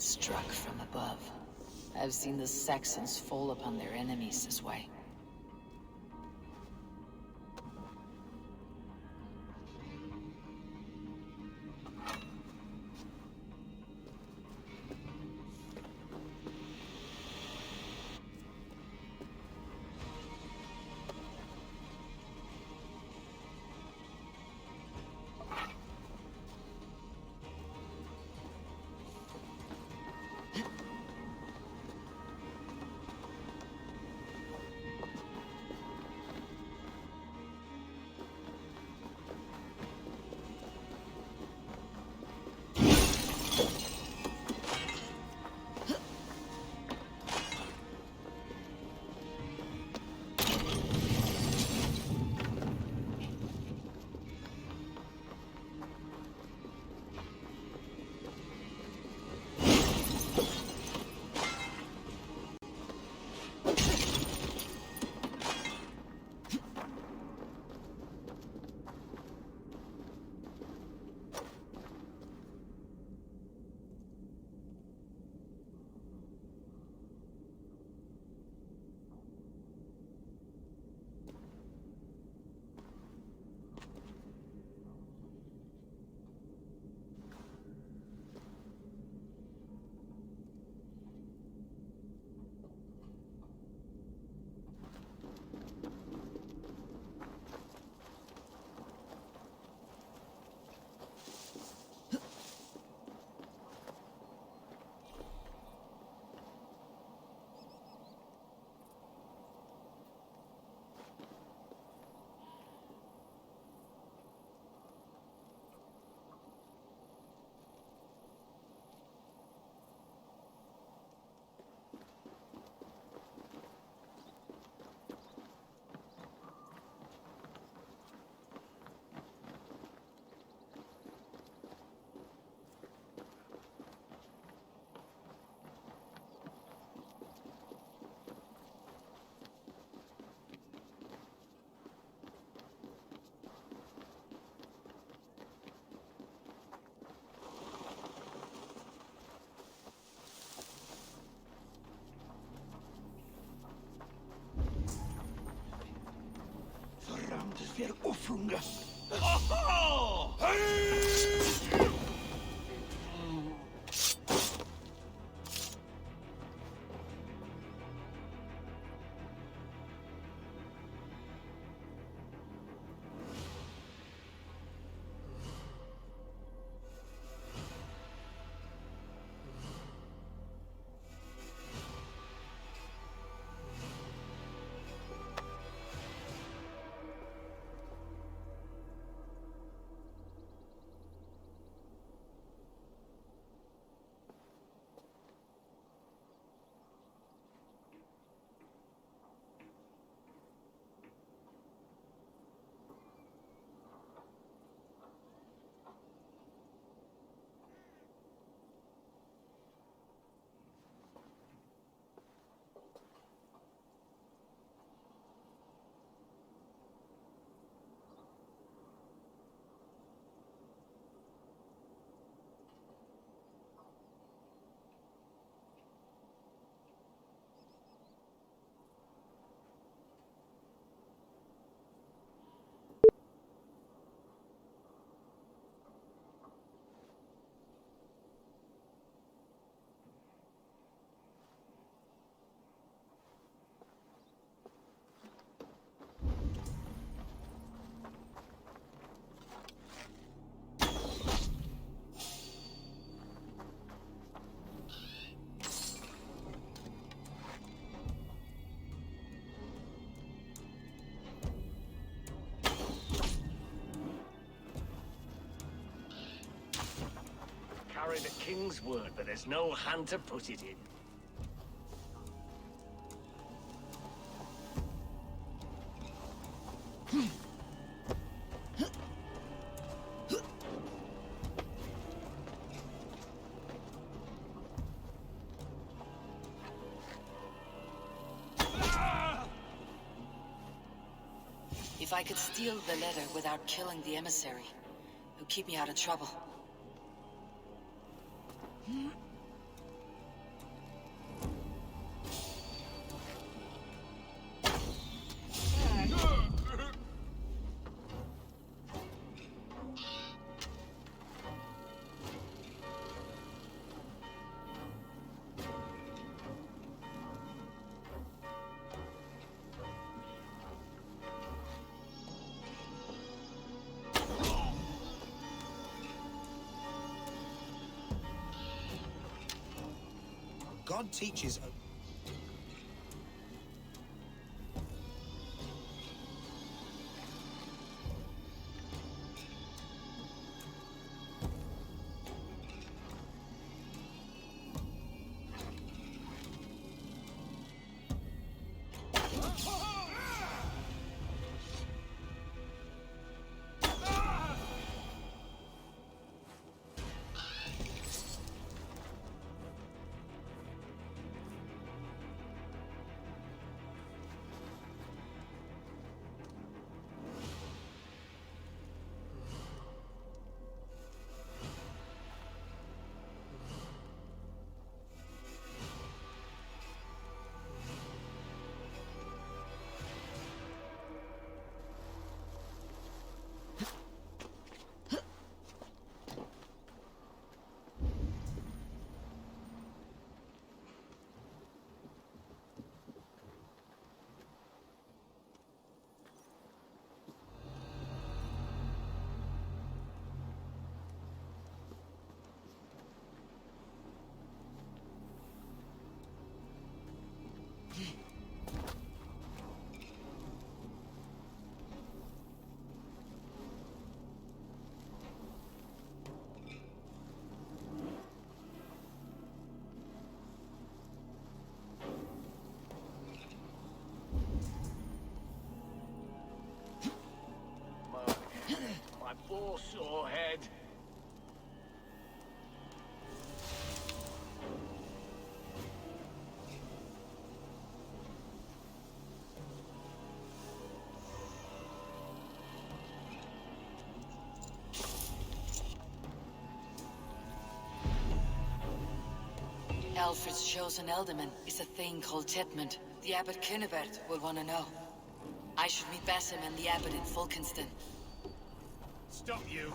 Struck from above. I've seen the Saxons fall upon their enemies this way. Ver Offrunge. Aha! carry the king's word, but there's no hand to put it in. If I could steal the letter without killing the emissary, it would keep me out of trouble. God teaches... My poor sore head. Alfred's chosen alderman is a thing called Tetmund. The abbot Cynibert will want to know. I should meet Basim and the abbot in Fulkenston. Stop you.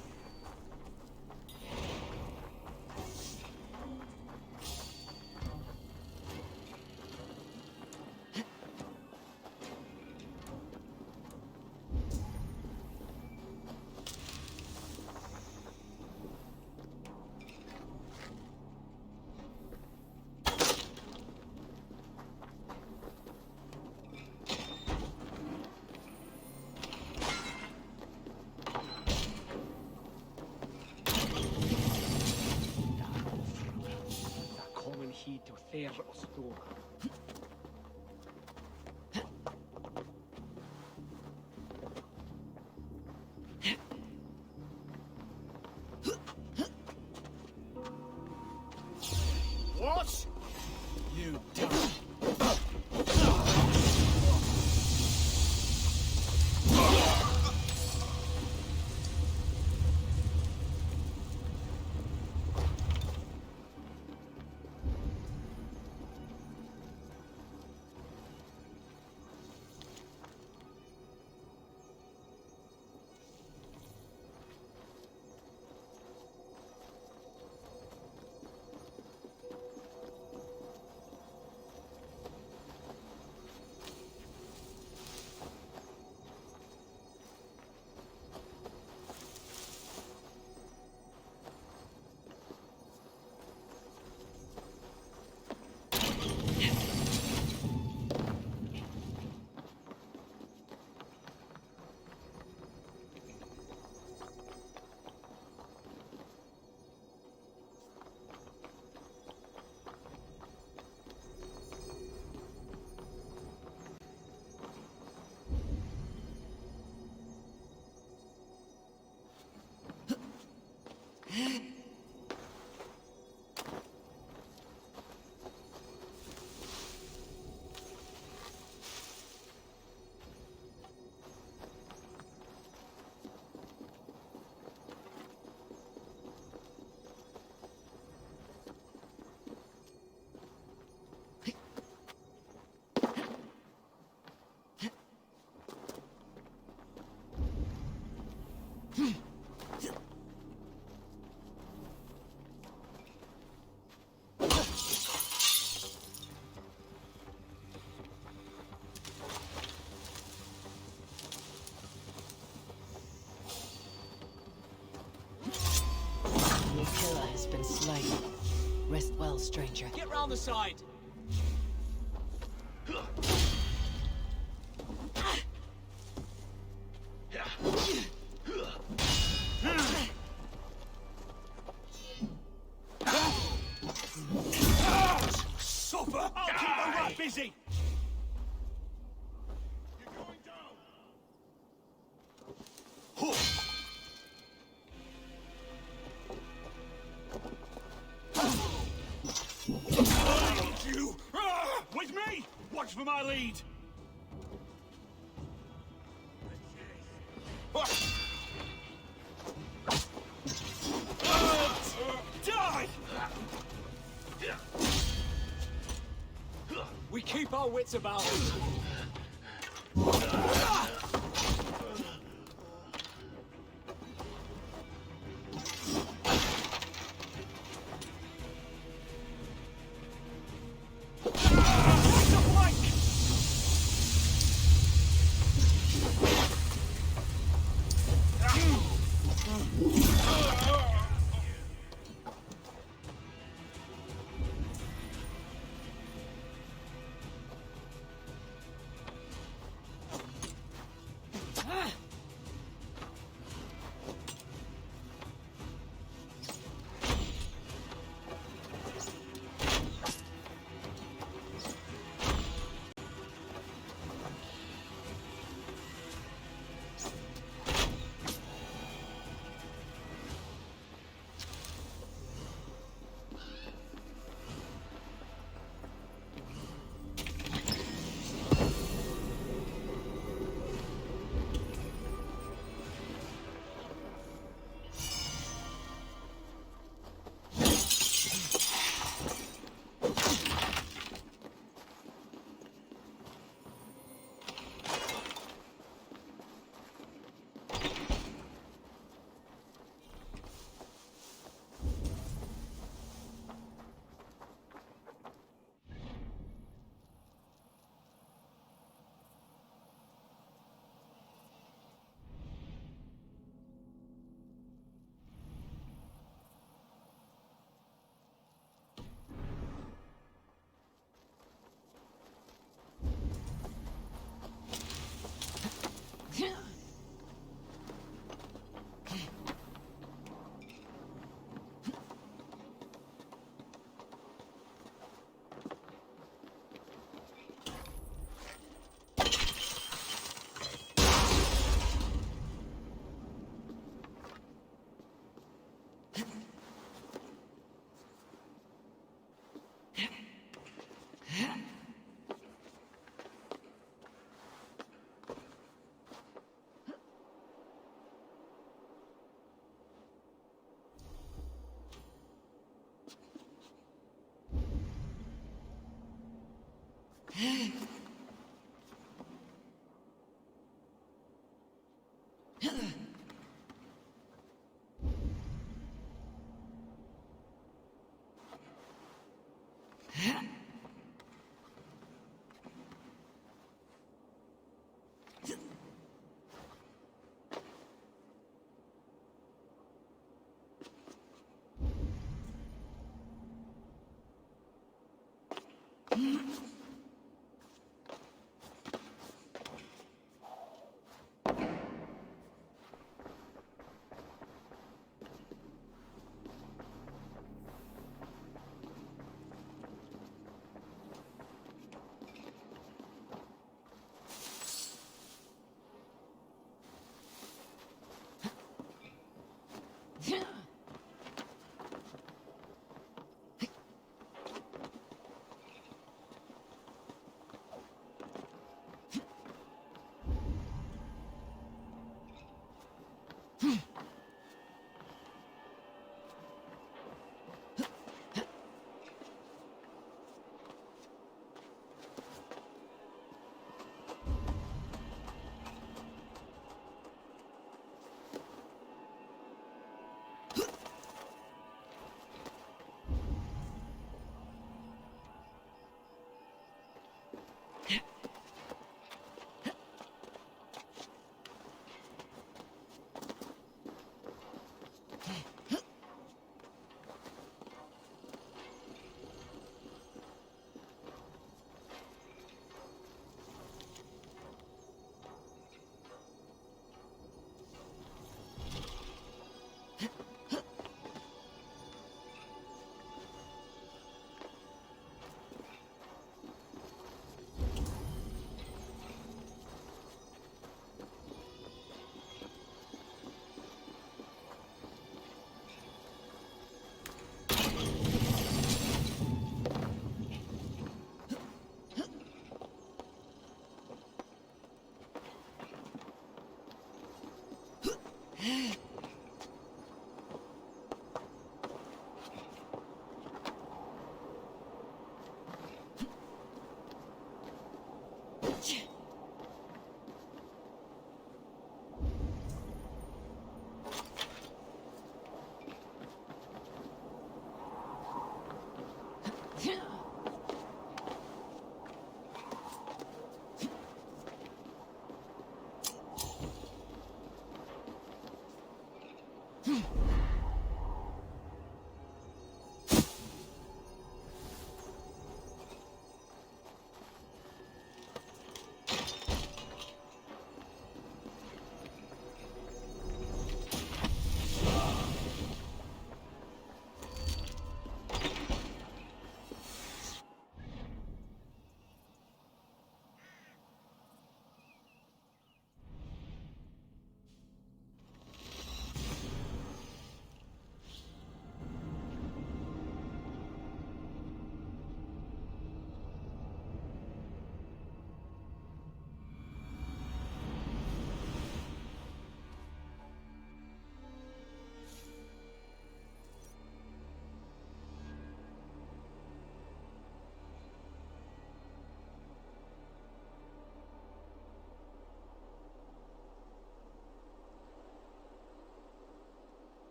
What? You dumb... Your killer has been slain. Rest well, stranger. Get round the side! Supper! I'll keep the rat busy! You! With me! Watch for my lead! Die! We keep our wits about us.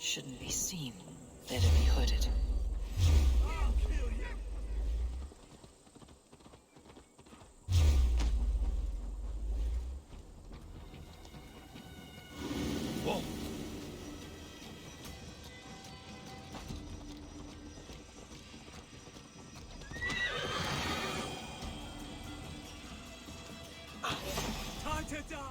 Shouldn't be seen. Better be hooded. Whoa. Time to die!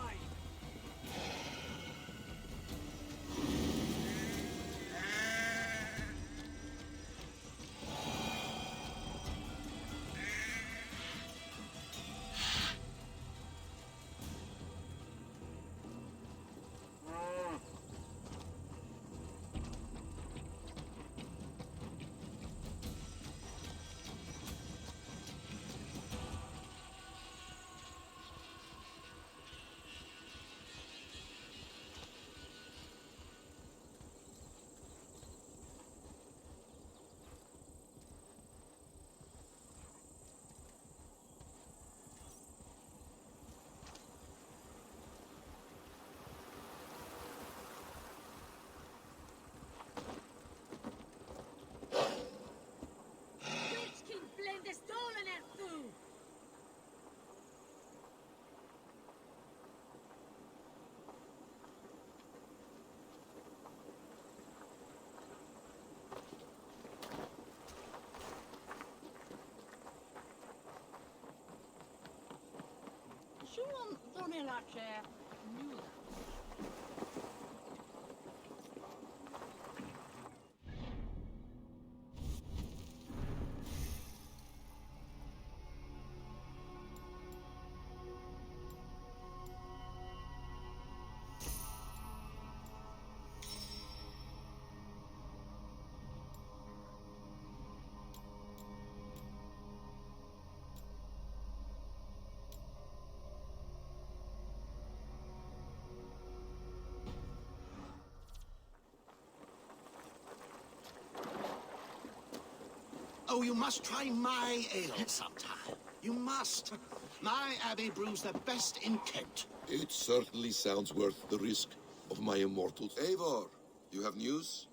Oh, you must try my ale sometime. You must. My abbey brews the best in Kent. It certainly sounds worth the risk of my immortals. Eivor, you have news?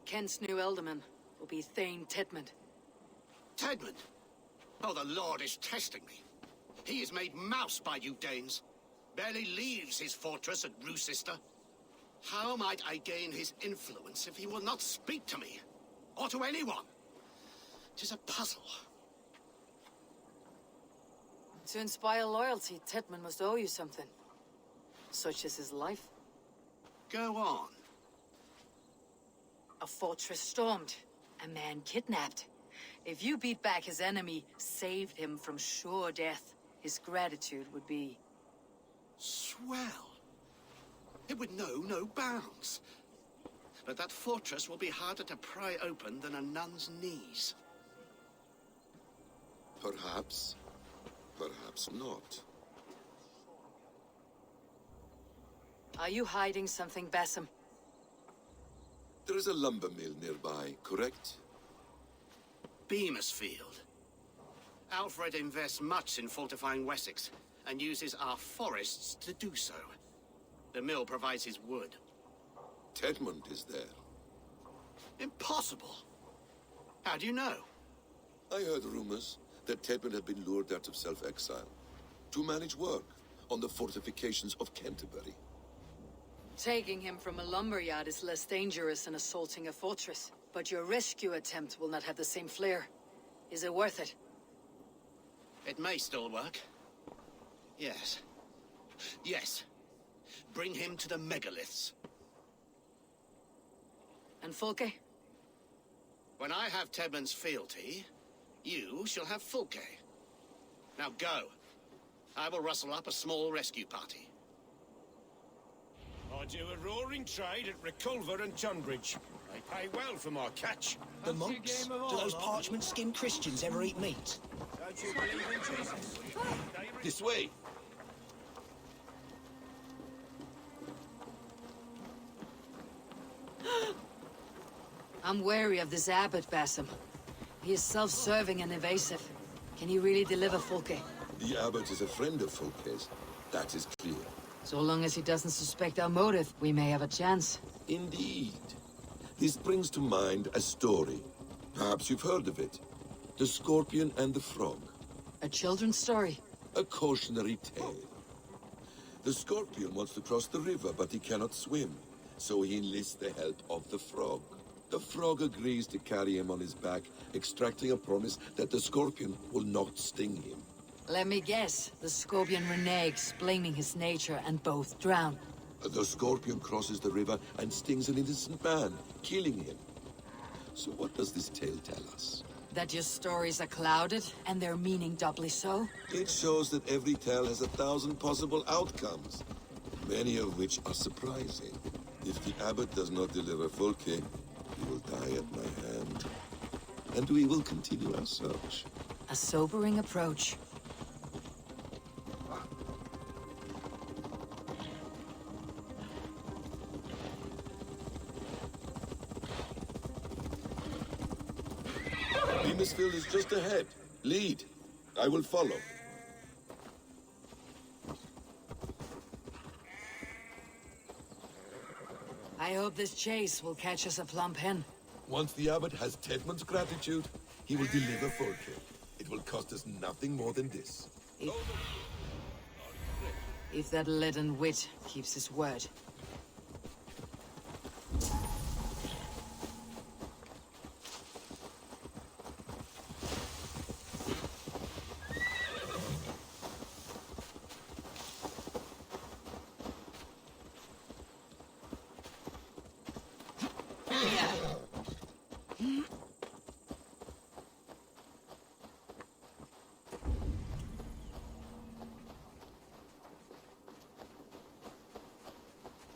Kent's new ealdorman will be Thane Tedmund. Tedmund? Oh, the Lord is testing me. He is made mouse by you Danes. Barely leaves his fortress at Roosister. How might I gain his influence if he will not speak to me? Or to anyone? 'Tis a puzzle. To inspire loyalty, Tedmund must owe you something. Such as his life. Go on. A fortress stormed. A man kidnapped. If you beat back his enemy, saved him from sure death, his gratitude would be... Swell. It would know no bounds. But that fortress will be harder to pry open than a nun's knees. Perhaps. Perhaps not. Are you hiding something, Bassam? There is a lumber mill nearby, correct? Beamisfield. Alfred invests much in fortifying Wessex, and uses our forests to do so. The mill provides his wood. Tedmund is there. Impossible. How do you know? I heard rumors that Tedmund had been lured out of self-exile to manage work on the fortifications of Canterbury. Taking him from a lumberyard is less dangerous than assaulting a fortress. But your rescue attempt will not have the same flair. Is it worth it? It may still work. Yes. Yes. Bring him to the megaliths. And Fulke? When I have Tedmund's fealty, you shall have Fulke. Now go. I will rustle up a small rescue party. I do a roaring trade at Reculver and Tunbridge. They pay well for my catch. The monks? Do those parchment-skinned Christians ever eat meat? Don't you believe in Jesus? This way! I'm wary of this abbot, Bassam. He is self-serving and evasive. Can he really deliver Fulke? The abbot is a friend of Fulke's. That is clear. So long as he doesn't suspect our motive, we may have a chance. Indeed. This brings to mind a story. Perhaps you've heard of it. The Scorpion and the Frog. A children's story? A cautionary tale. The Scorpion wants to cross the river, but he cannot swim. So he enlists the help of the Frog. The Frog agrees to carry him on his back, extracting a promise that the Scorpion will not sting him. Let me guess. The Scorpion reneges, blaming his nature, and both drown. The Scorpion crosses the river and stings an innocent man, killing him. So what does this tale tell us? That your stories are clouded, and their meaning doubly so? It shows that every tale has 1,000 possible outcomes, many of which are surprising. If the abbot does not deliver Folke, he will die at my hand. And we will continue our search. A sobering approach. Beamisfield is just ahead. Lead. I will follow. I hope this chase will catch us a plump hen. Once the abbot has Tedmund's gratitude, he will deliver Folke. It will cost us nothing more than this. If that leaden wit keeps his word.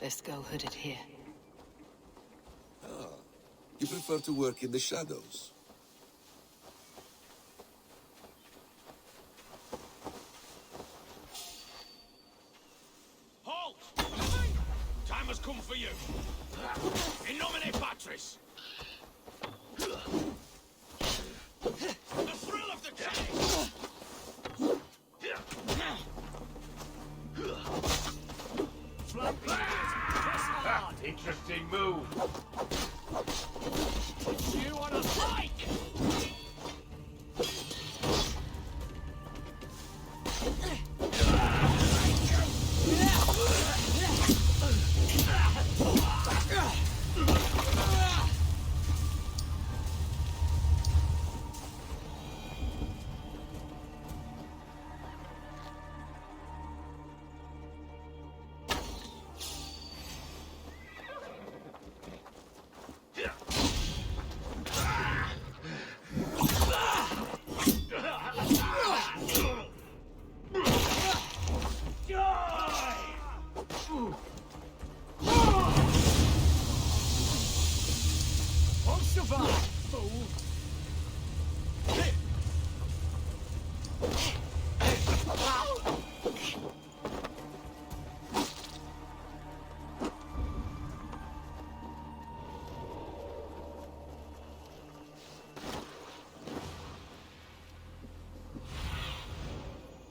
Best go hooded here. Ah, you prefer to work in the shadows. Halt! Time has come for you. In nomine Patris. The thrill of the chase. Interesting move. You want to strike?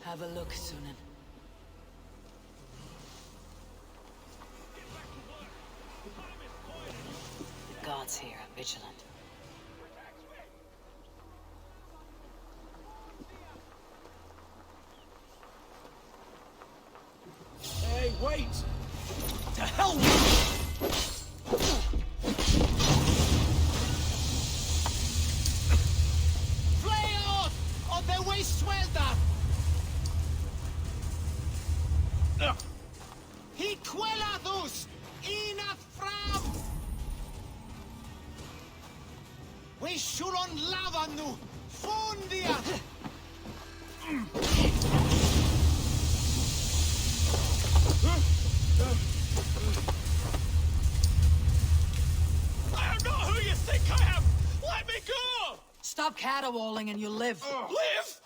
Have a look, Sunan. The guards here are vigilant. Hey, wait! To hell with you! Fly out of the way swelter! Hiquelathus inat fram! We should on lavanu fundia! I am not who you think I am! Let me go! Stop caterwauling and you'll live. Live?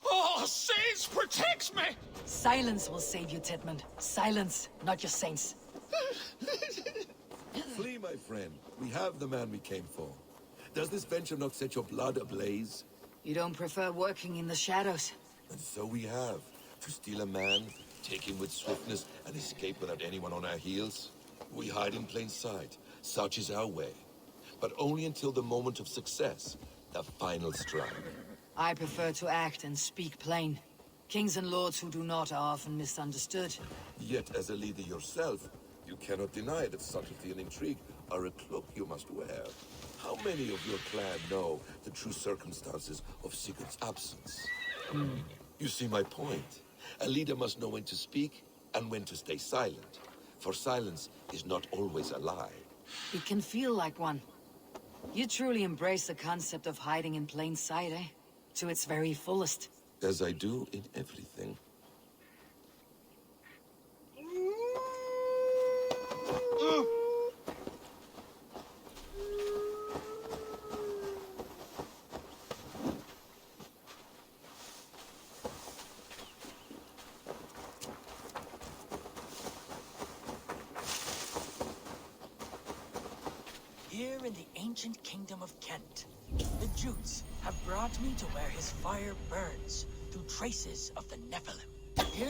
Oh, saints protects me! Silence will save you, Tedmund. Silence, not your saints. Flee, my friend. We have the man we came for. Does this venture not set your blood ablaze? You don't prefer working in the shadows? And so we have. To steal a man, take him with swiftness, and escape without anyone on our heels. We hide in plain sight. Such is our way. But only until the moment of success, the final strike. I prefer to act and speak plain. Kings and lords who do not are often misunderstood. Yet, as a leader yourself, you cannot deny that subtlety and intrigue are a cloak you must wear. How many of your clan know the true circumstances of Sigurd's absence? You see my point. A leader must know when to speak and when to stay silent. For silence is not always a lie. It can feel like one. You truly embrace the concept of hiding in plain sight, eh? To its very fullest. As I do in everything. Here in the ancient kingdom of Kent, the Jutes have brought me to where his fire burns through traces of the Nephilim. Here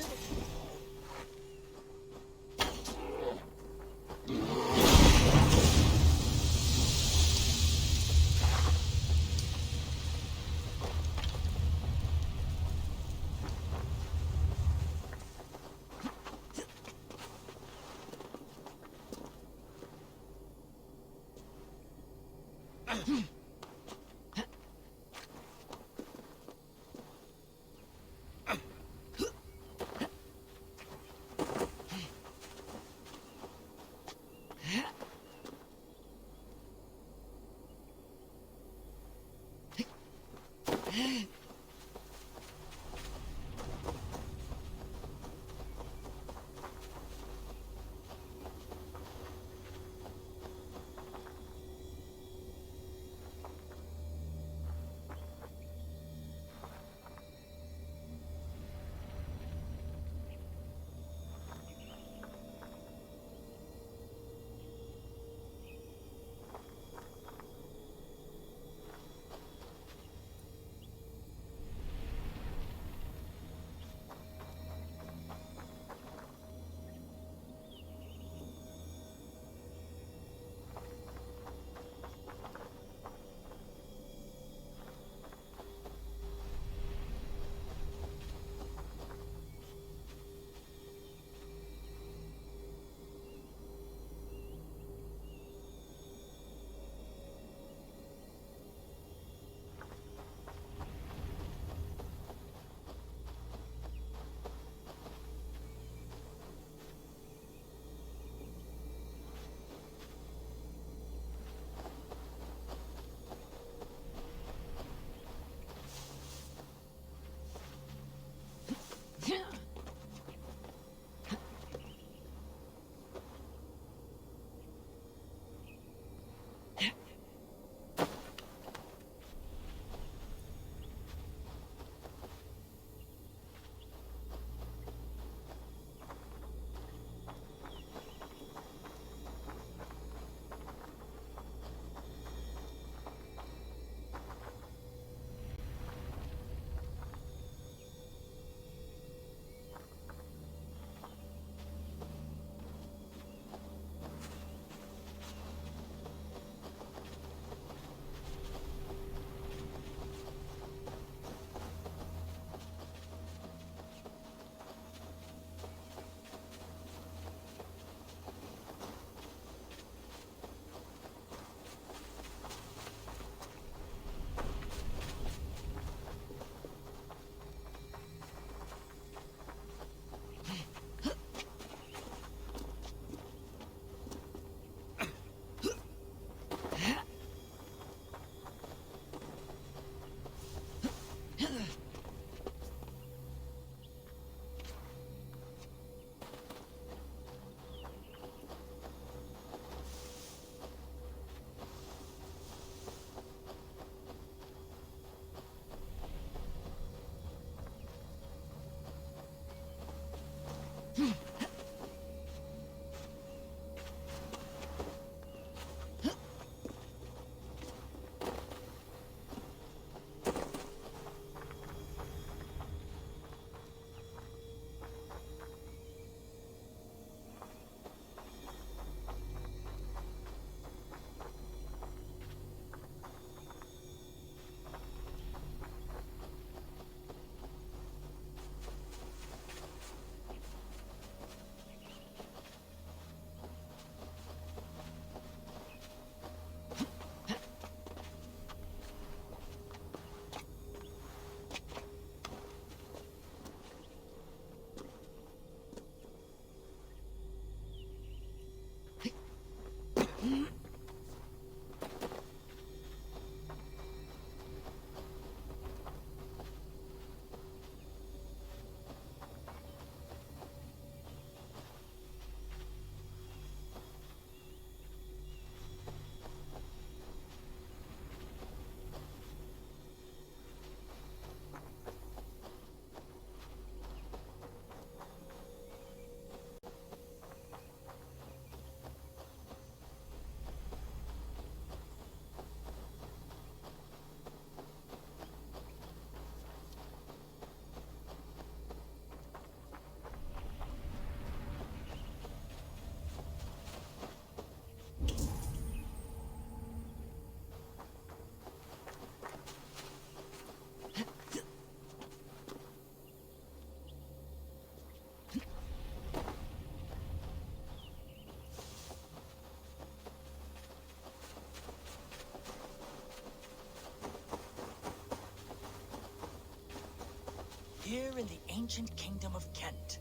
Here in the ancient kingdom of Kent,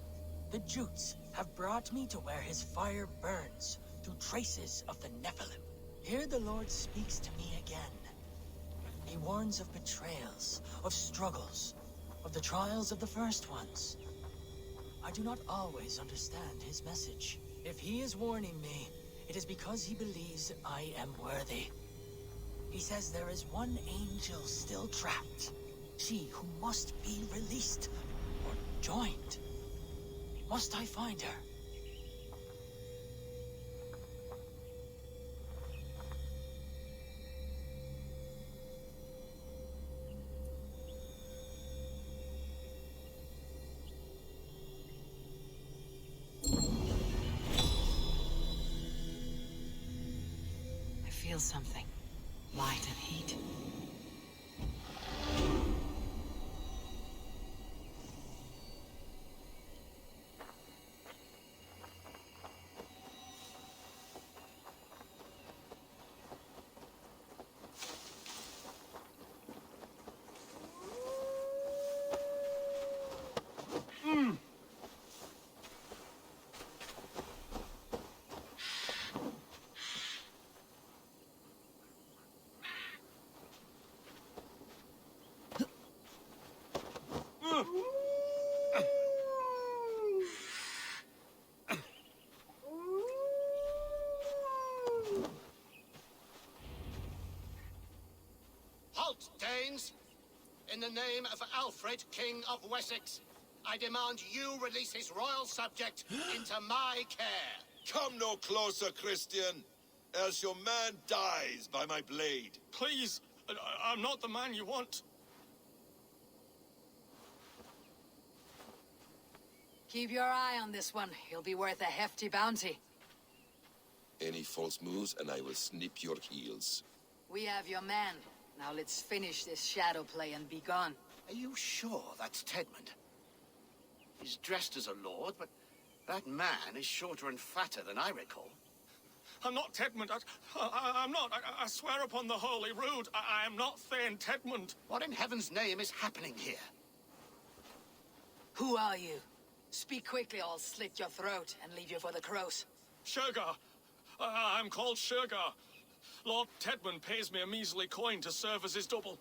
the Jutes have brought me to where his fire burns through traces of the Nephilim. Here the Lord speaks to me again. He warns of betrayals, of struggles, of the trials of the first ones. I do not always understand his message. If he is warning me, it is because he believes I am worthy. He says there is one angel still trapped. She who must be released or joined. Must I find her? I feel something. Light and heat. Halt, Danes! In the name of Alfred, King of Wessex, I demand you release his royal subject into my care. Come no closer, Christian, else your man dies by my blade. Please, I'm not the man you want. Keep your eye on this one. He'll be worth a hefty bounty. Any false moves, and I will snip your heels. We have your man. Now let's finish this shadow play and be gone. Are you sure that's Tedmund? He's dressed as a lord, but that man is shorter and fatter than I recall. I'm not Tedmund. I'm not. I swear upon the Holy Rood, I am not Thane Tedmund. What in heaven's name is happening here? Who are you? Speak quickly, or I'll slit your throat and leave you for the crows. Shergar. I'm called Shergar. Lord Tedmund pays me a measly coin to serve as his double.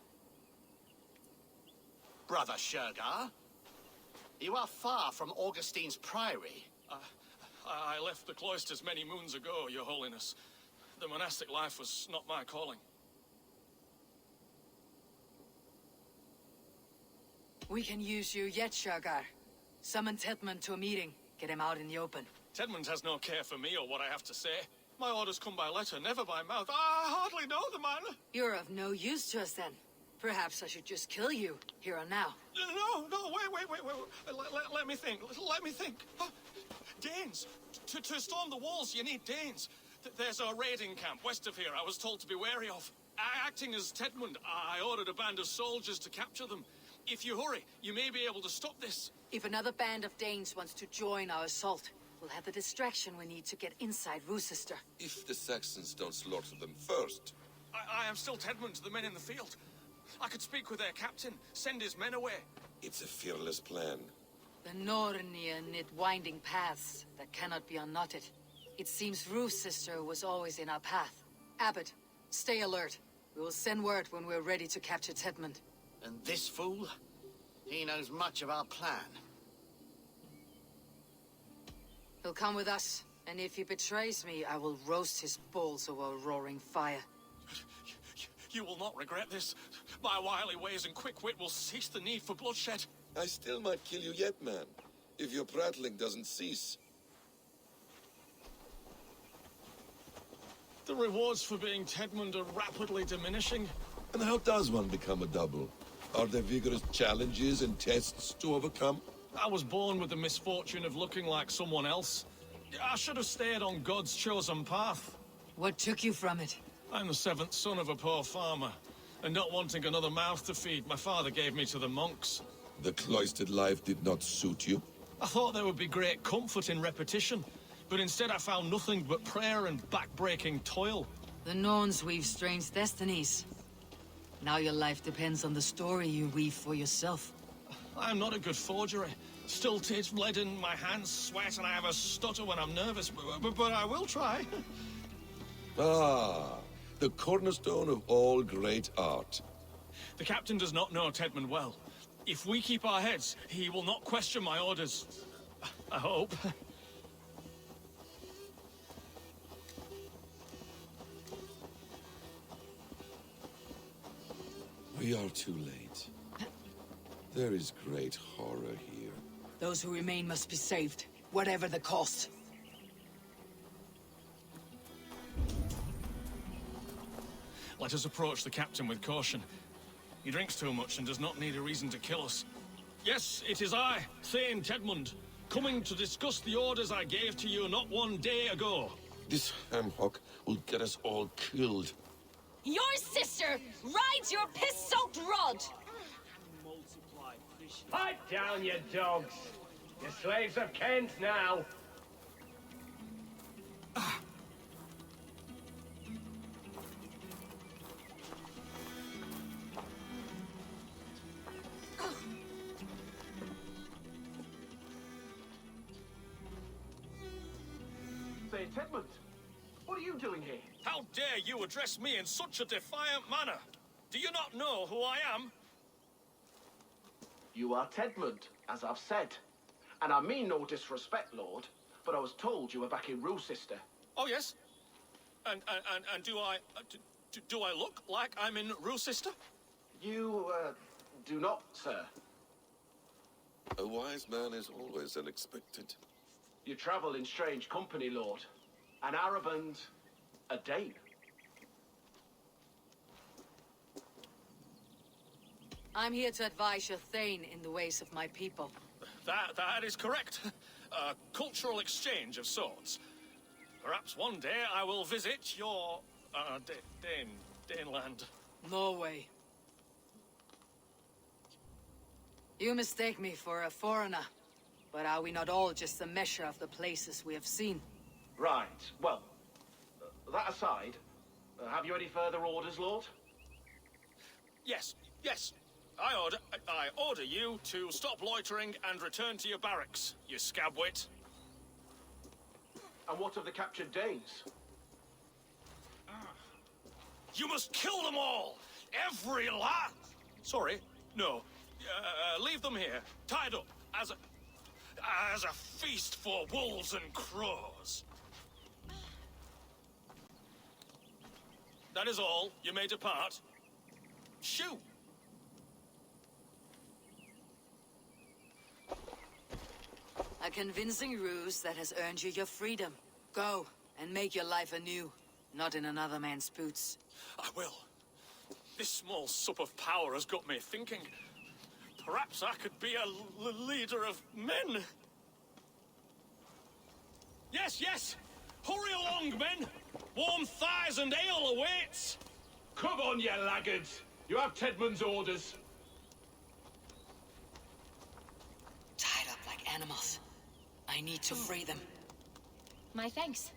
Brother Shergar, you are far from Augustine's priory. I left the cloisters many moons ago, Your Holiness. The monastic life was not my calling. We can use you yet, Shergar. Summon Tedmund to a meeting. Get him out in the open. Tedmund has no care for me or what I have to say. My orders come by letter, never by mouth. I hardly know the man. You're of no use to us then. Perhaps I should just kill you, here and now. No, wait. Let me think. Let me think. Danes. To storm the walls, you need Danes. There's a raiding camp west of here I was told to be wary of. Acting as Tedmund, I ordered a band of soldiers to capture them. If you hurry, you may be able to stop this. If another band of Danes wants to join our assault, we'll have the distraction we need to get inside Rochester. If the Saxons don't slaughter them first. I am still Tedmund to the men in the field. I could speak with their captain, send his men away. It's a fearless plan. The Nornir knit winding paths that cannot be unknotted. It seems Rochester was always in our path. Abbot, stay alert. We will send word when we're ready to capture Tedmund. And this fool? He knows much of our plan. He'll come with us, and if he betrays me, I will roast his balls over a roaring fire. You will not regret this. My wily ways and quick wit will cease the need for bloodshed. I still might kill you yet, man, if your prattling doesn't cease. The rewards for being Tedmund are rapidly diminishing. And how does one become a double? Are there vigorous challenges and tests to overcome? I was born with the misfortune of looking like someone else. I should have stayed on God's chosen path. What took you from it? I'm the seventh son of a poor farmer, and not wanting another mouth to feed, my father gave me to the monks. The cloistered life did not suit you? I thought there would be great comfort in repetition, but instead I found nothing but prayer and back-breaking toil. The Norns weave strange destinies. Now your life depends on the story you weave for yourself. I am not a good forgery. Stilted, leaden, my hands sweat, and I have a stutter when I'm nervous, but I will try. Ah, the cornerstone of all great art. The captain does not know Tedmund well. If we keep our heads, he will not question my orders. I hope. We are too late. There is great horror here. Those who remain must be saved, whatever the cost. Let us approach the captain with caution. He drinks too much and does not need a reason to kill us. Yes, it is I, Thane Tedmund, coming to discuss the orders I gave to you not 1 day ago. This hamhock will get us all killed. Your sister rides your piss-soaked rod! Pipe down, you dogs! You're slaves of Kent now! Say, Tedmund, what are you doing here? How dare you address me in such a defiant manner? Do you not know who I am? You are Tedmund, as I've said. And I mean no disrespect, Lord, but I was told you were back in Rochester. Oh, yes? And do I look like I'm in Rochester? You, do not, sir. A wise man is always unexpected. You travel in strange company, Lord. An Arab and a Dane. I'm here to advise your Thane in the ways of my people. That is correct. A cultural exchange of sorts. Perhaps one day I will visit your, Daneland. Norway. You mistake me for a foreigner. But are we not all just a measure of the places we have seen? Right. Well, that aside, have you any further orders, Lord? Yes. I order you to stop loitering and return to your barracks, you scabwit. And what of the captured Danes? You must kill them all! Every last! Sorry, no. Leave them here, tied up, as a feast for wolves and crows. That is all. You may depart. Shoot! A convincing ruse that has earned you your freedom. Go, and make your life anew, not in another man's boots. I will. This small sup of power has got me thinking. Perhaps I could be a leader of men. Yes! Hurry along, men! Warm thighs and ale awaits! Come on, you laggards! You have Tedmund's orders. Tied up like animals. I need to free them. My thanks.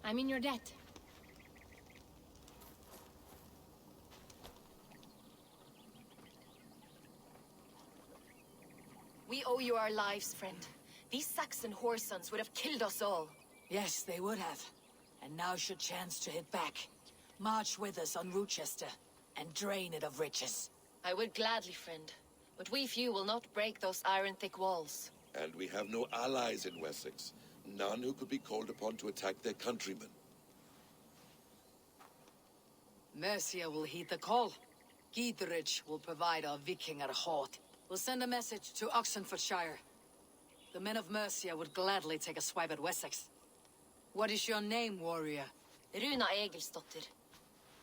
I'm in your debt. We owe you our lives, friend. These Saxon whoresons would have killed us all. Yes, they would have. And now should chance to hit back. March with us on Rochester, and drain it of riches. I would gladly, friend. But we few will not break those iron-thick walls. And we have no allies in Wessex. None who could be called upon to attack their countrymen. Mercia will heed the call. Gidrich will provide our Vikinger Hort. We'll send a message to Oxenfordshire. The men of Mercia would gladly take a swipe at Wessex. What is your name, warrior? Runa Egilsdotter.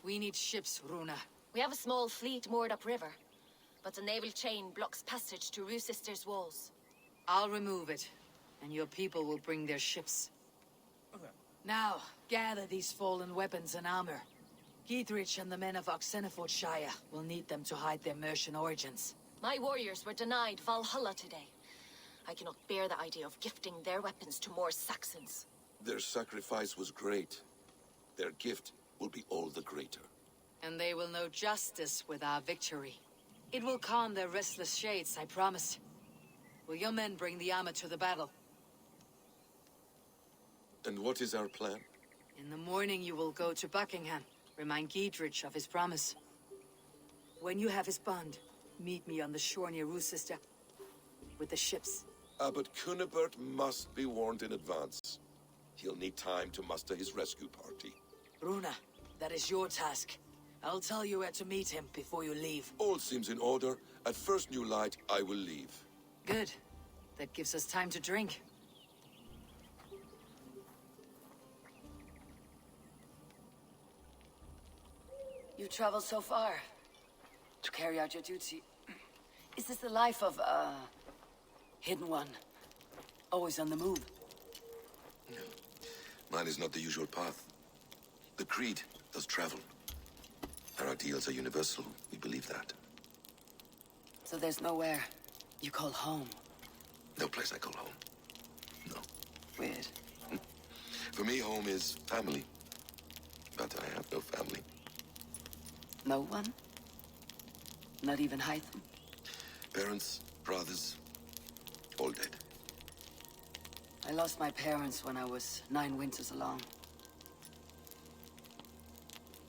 We need ships, Runa. We have a small fleet moored upriver, but the naval chain blocks passage to Rochester's walls. I'll remove it, and your people will bring their ships. Now, gather these fallen weapons and armor. Gidrich and the men of Oxenfordshire will need them to hide their Mercian origins. My warriors were denied Valhalla today. I cannot bear the idea of gifting their weapons to more Saxons. Their sacrifice was great. Their gift will be all the greater. And they will know justice with our victory. It will calm their restless shades, I promise. Will your men bring the armor to the battle? And what is our plan? In the morning you will go to Buckingham. Remind Giedrich of his promise. When you have his bond, meet me on the shore near Rochester with the ships. Abbot Cunibert must be warned in advance. He'll need time to muster his rescue party. Runa, that is your task. I'll tell you where to meet him before you leave. All seems in order. At first new light, I will leave. Good. That gives us time to drink. You've traveled so far to carry out your duty. Is this the life of a hidden one? Always on the move? No. Mine is not the usual path. The Creed does travel. Our ideals are universal. We believe that. So there's nowhere you call home? No place I call home. No. Weird. For me, home is family. But I have no family. No one? Not even Hytham? Parents, brothers, all dead. I lost my parents when I was 9 winters along.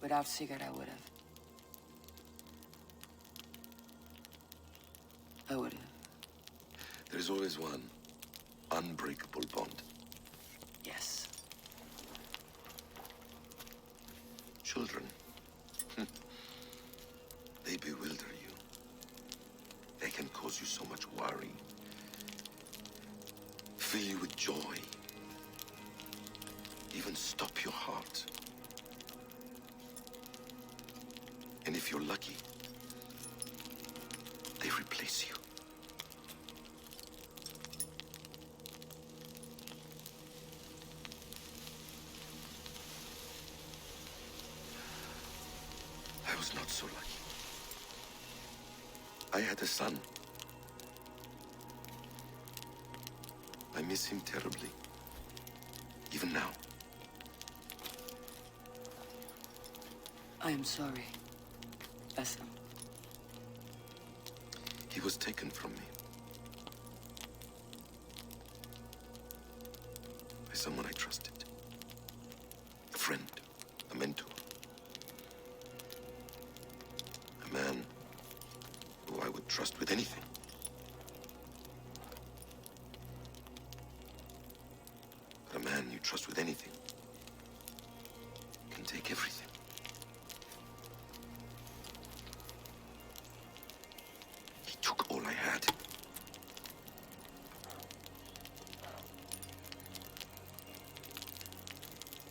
Without Sigurd, I would have. I would have. There is always one unbreakable bond. Yes. Children. They bewilder you. They can cause you so much worry. Fill you with joy. Even stop your heart. And if you're lucky, they replace you. I was not so lucky. I had a son. I miss him terribly. Even now. I am sorry, Essam. He was taken from me. By someone I trusted. A friend, a mentor. A man who I would trust with anything. But a man you trust with anything can take everything. He took all I had.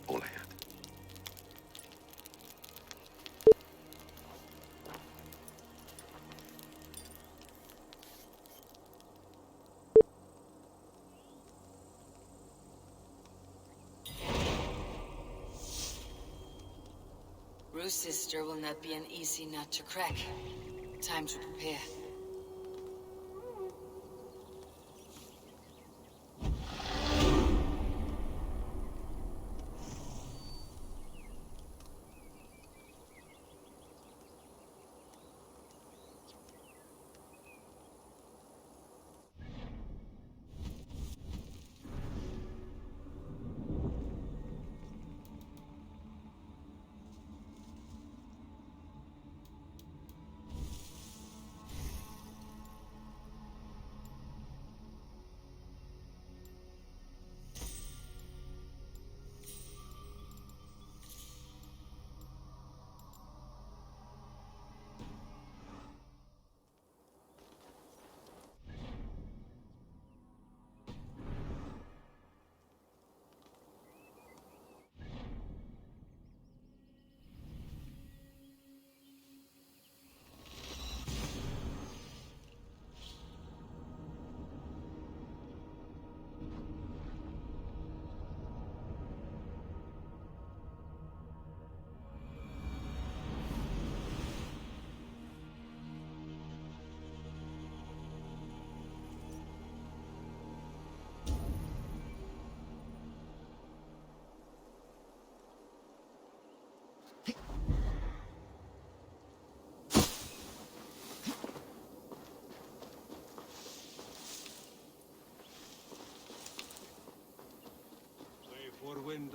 All I had. Ruth's sister will not be an easy nut to crack. Time to prepare.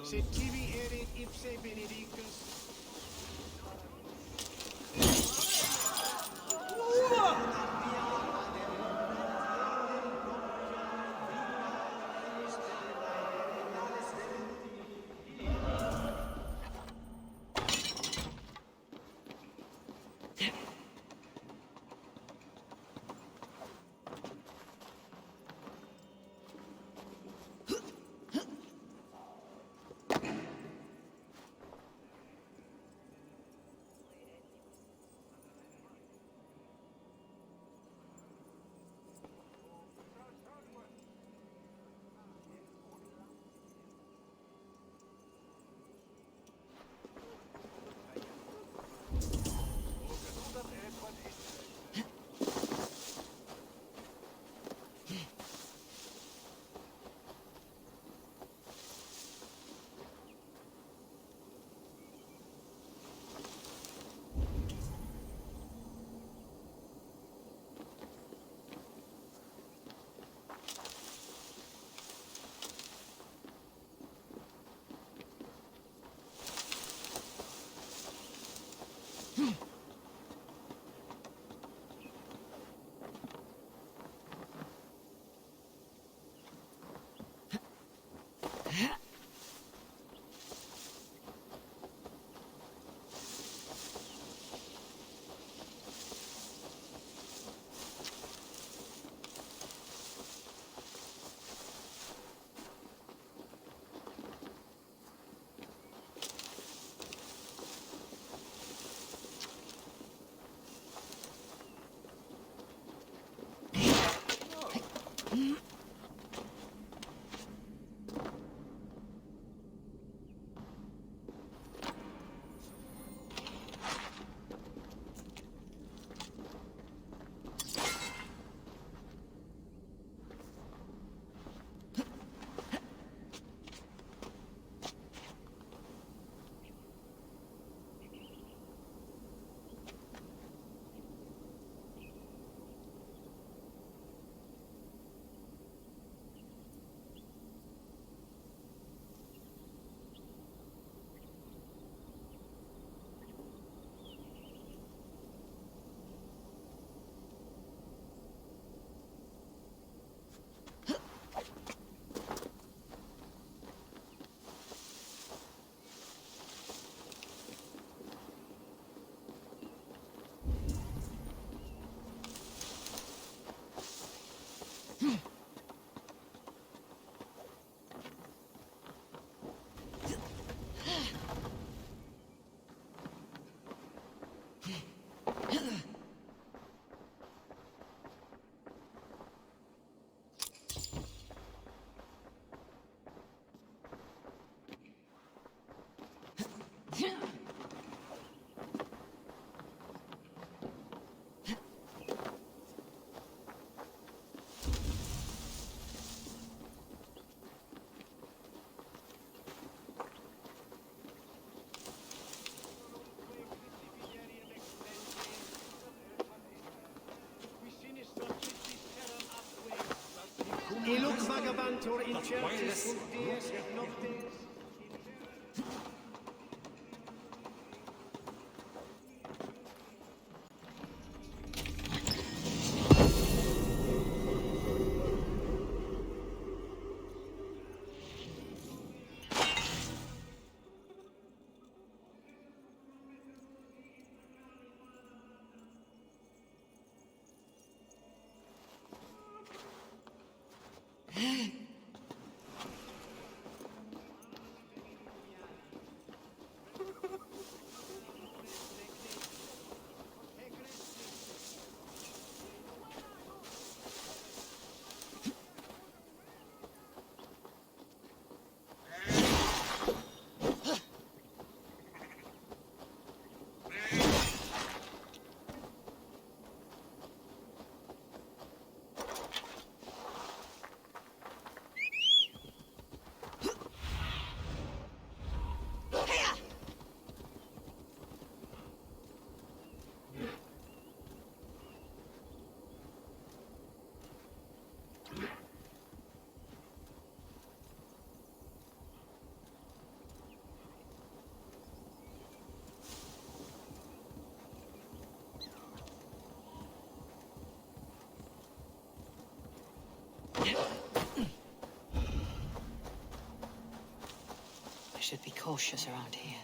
Se tibi erit ipse benedictus. Ilux vagabantur incertis ut dies et noctes. should be cautious around here.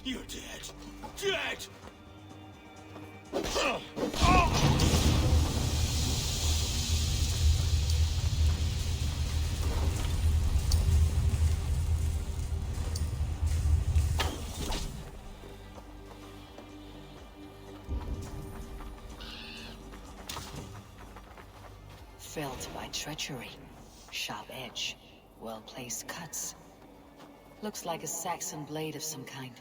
You're dead. Dead! Felt by treachery. Sharp edge. Well-placed cuts. Looks like a Saxon blade of some kind.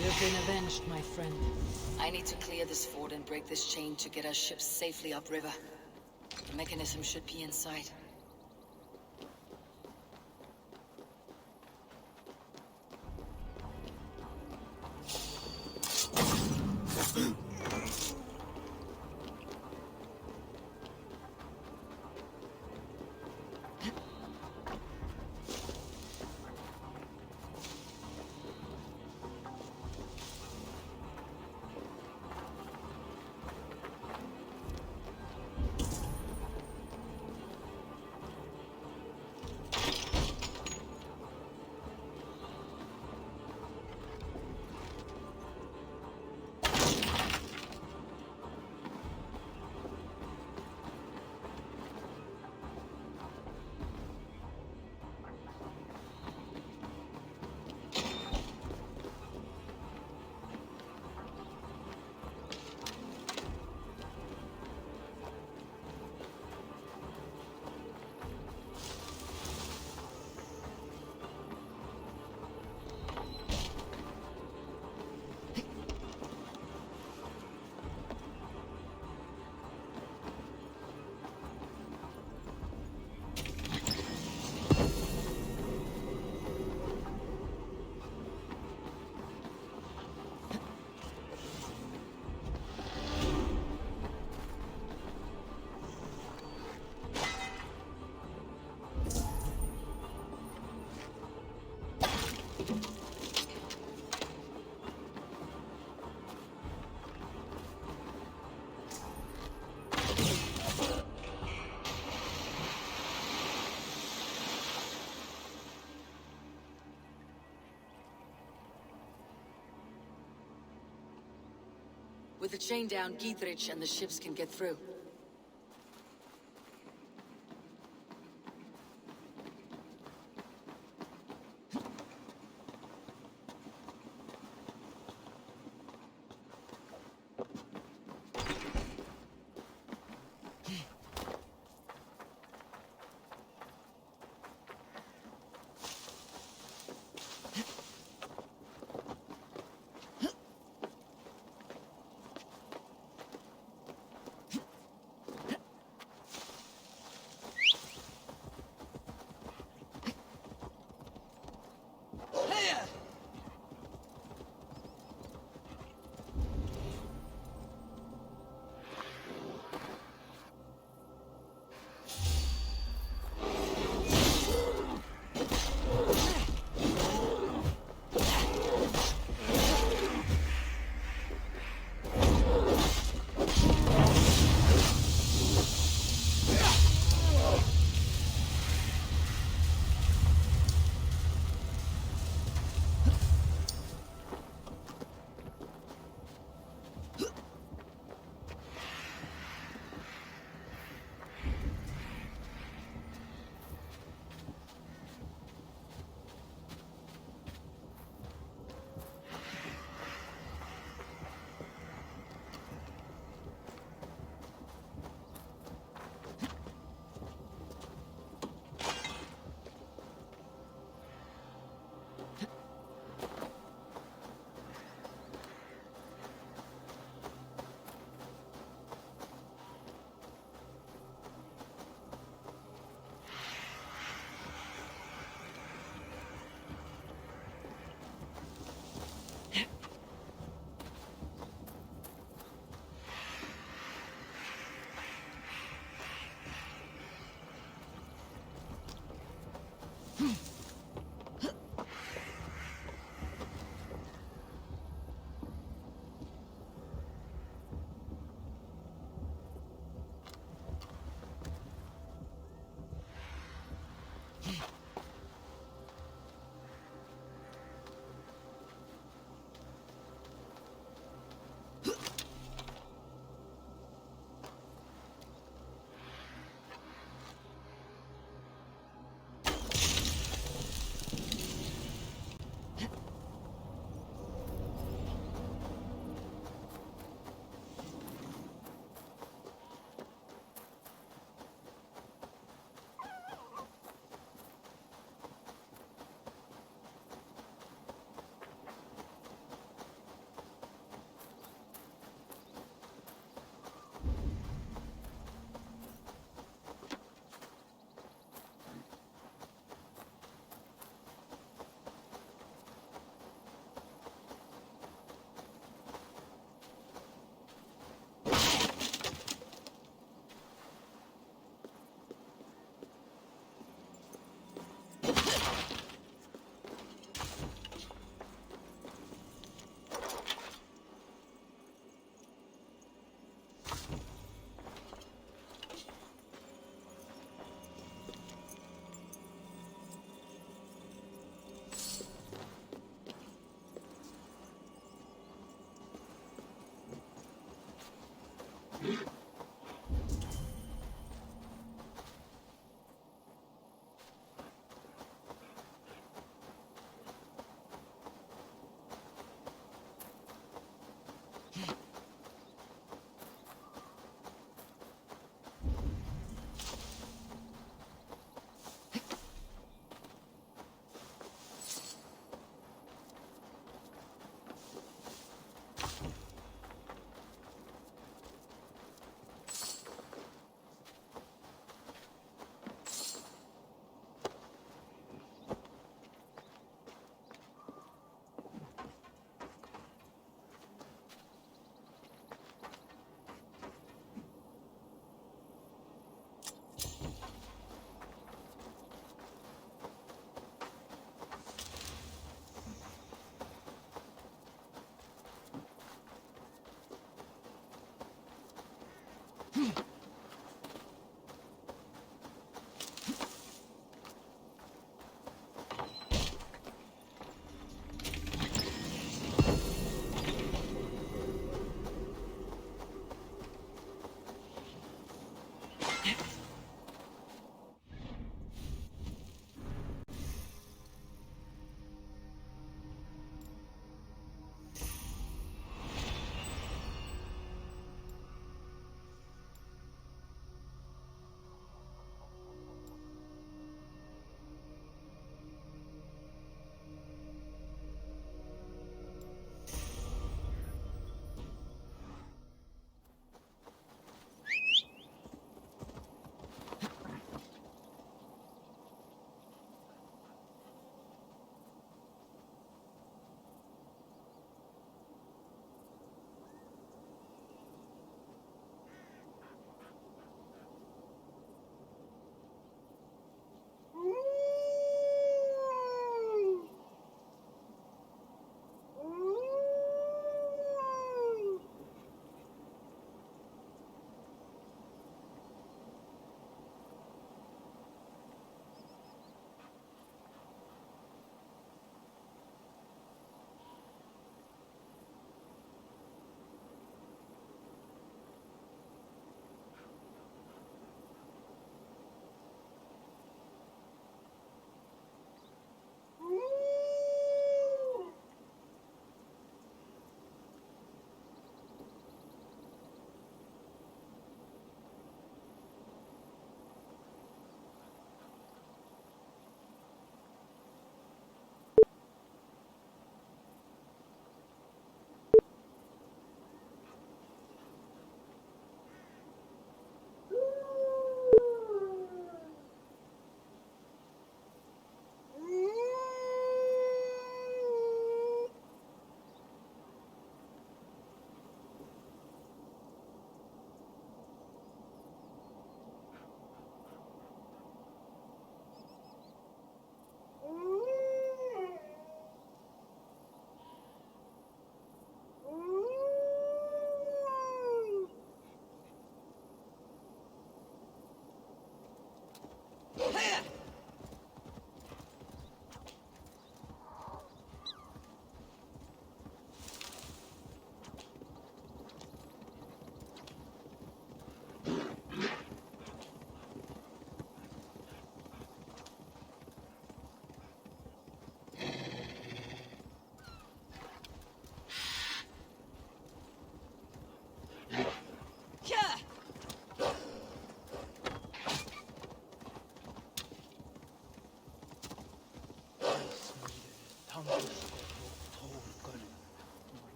You've been avenged, my friend. I need to clear this fort and break this chain to get our ships safely upriver. The mechanism should be inside. With the chain down, Gietrich and the ships can get through.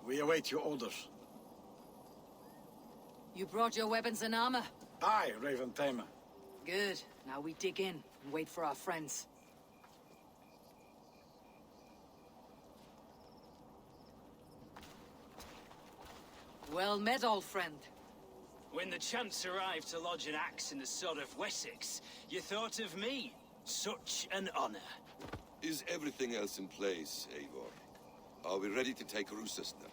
We await your orders. You brought your weapons and armor? Aye, Raven Tamer. Good. Now we dig in and wait for our friends. Well met, old friend. When the chance arrived to lodge an axe in the sod of Wessex, you thought of me. Such an honor. Is everything else in place, Eivor? Are we ready to take Rochester?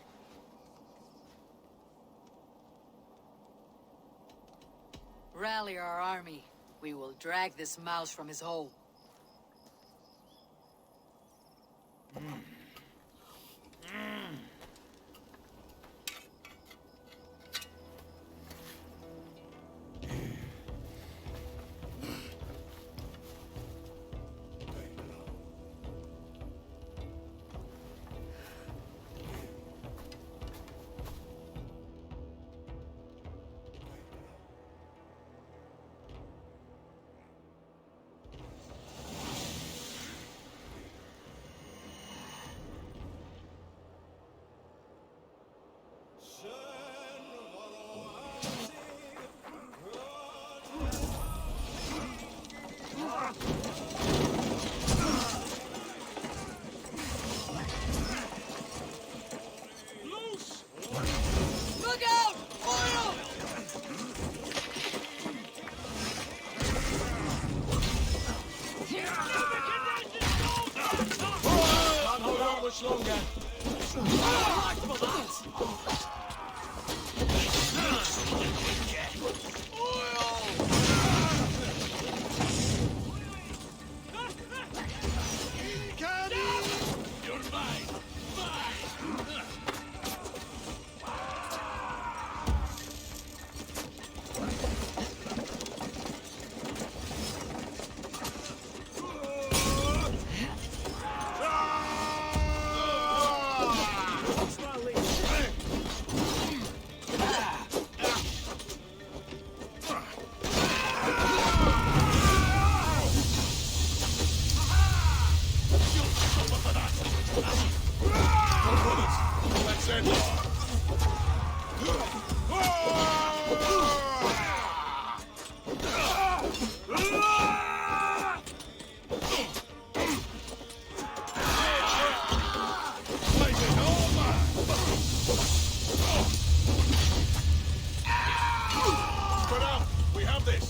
Rally our army. We will drag this mouse from his hole. Look out! Oil! Can't hold out much longer. You're mine! Let's end it. Spread out. We have this.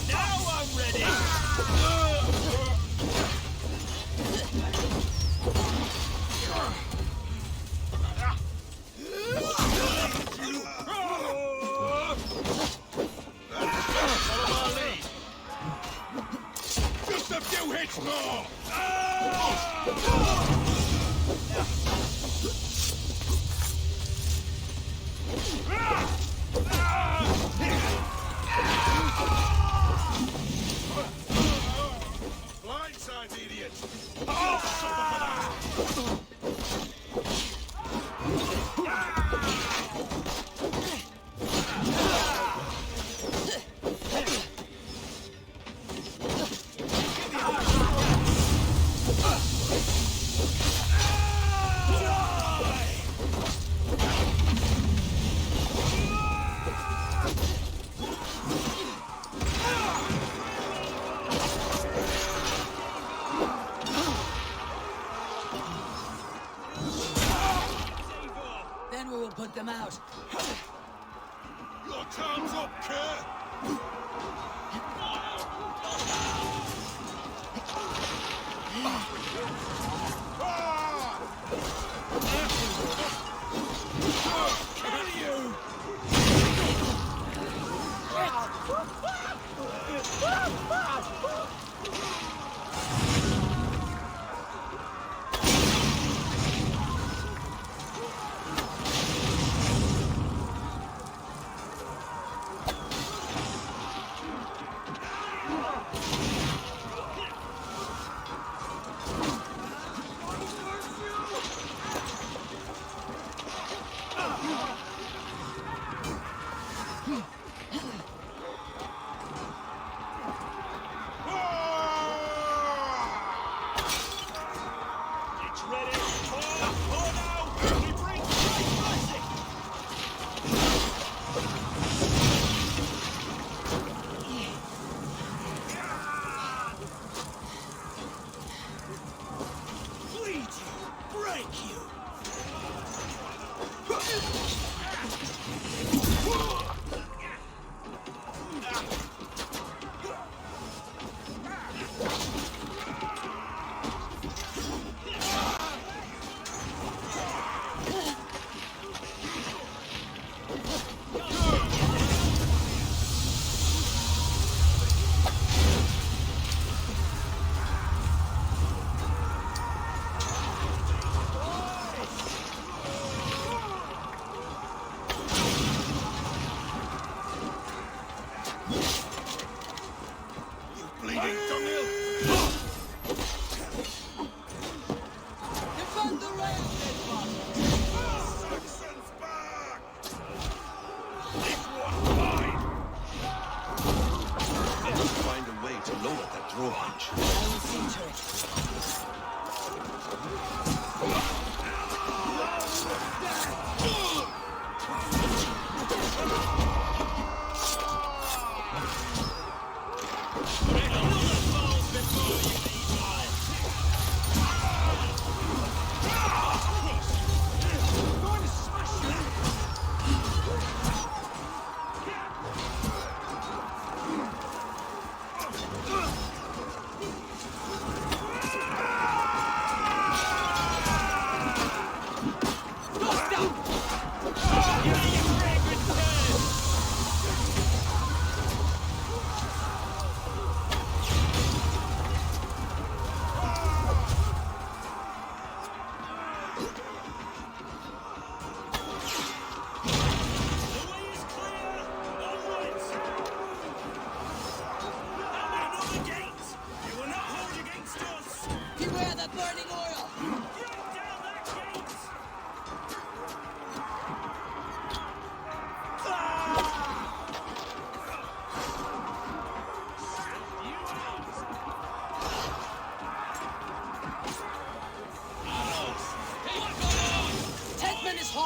Now I'm ready! Just a few hits more. Blindside, idiot! Oh, suffer for that! Then we will put them out. Your time's up, Kerr! Kill you!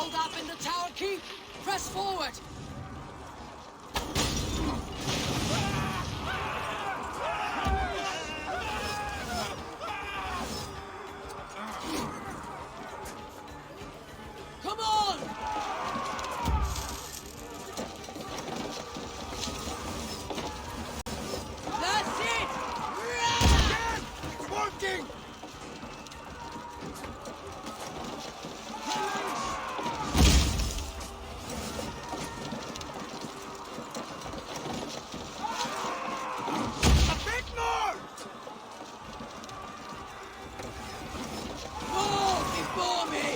Hold up in the tower keep! Press forward! Come on! That's it! Again! It's working! A bit more! More before me!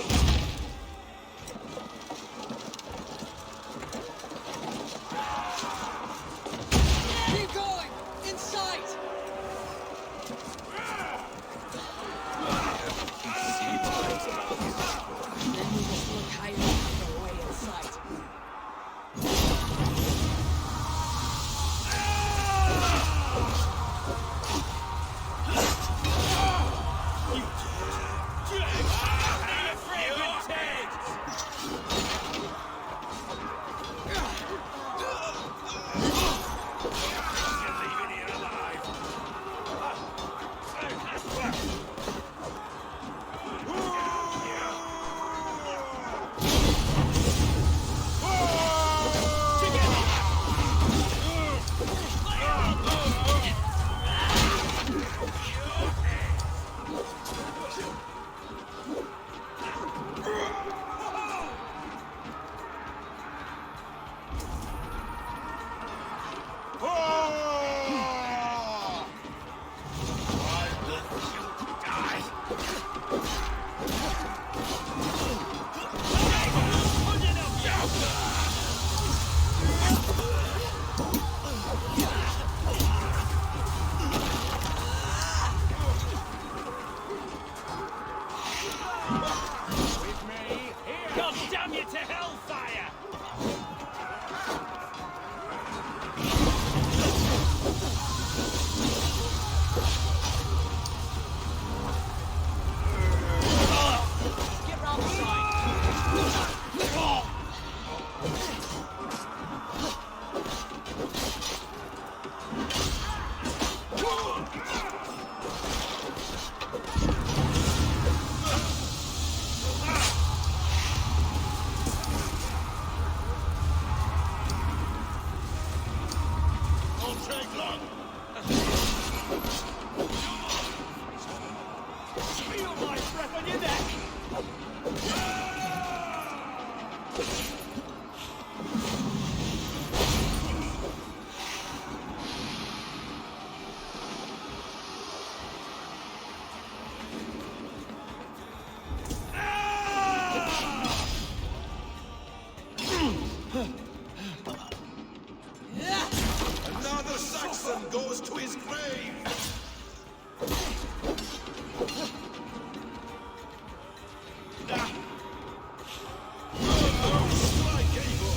Keep going! In sight! Then we just look higher up the way in sight. God damn you to hellfire! Get round the side! Won't take long. Feel my breath on your neck! Another Saxon goes to his grave! Strike able!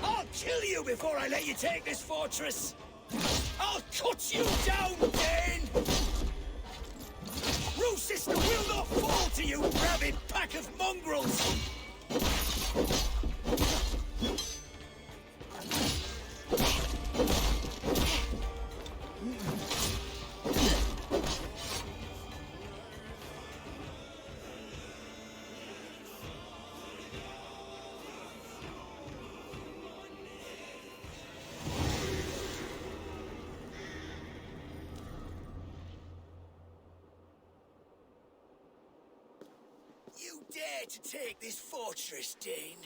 I'll kill you before I let you take this fortress! I'll cut you down, Dane! Rue Sister will not fall to you, rabid pack of mongrels! You dare to take this fortress, Dane?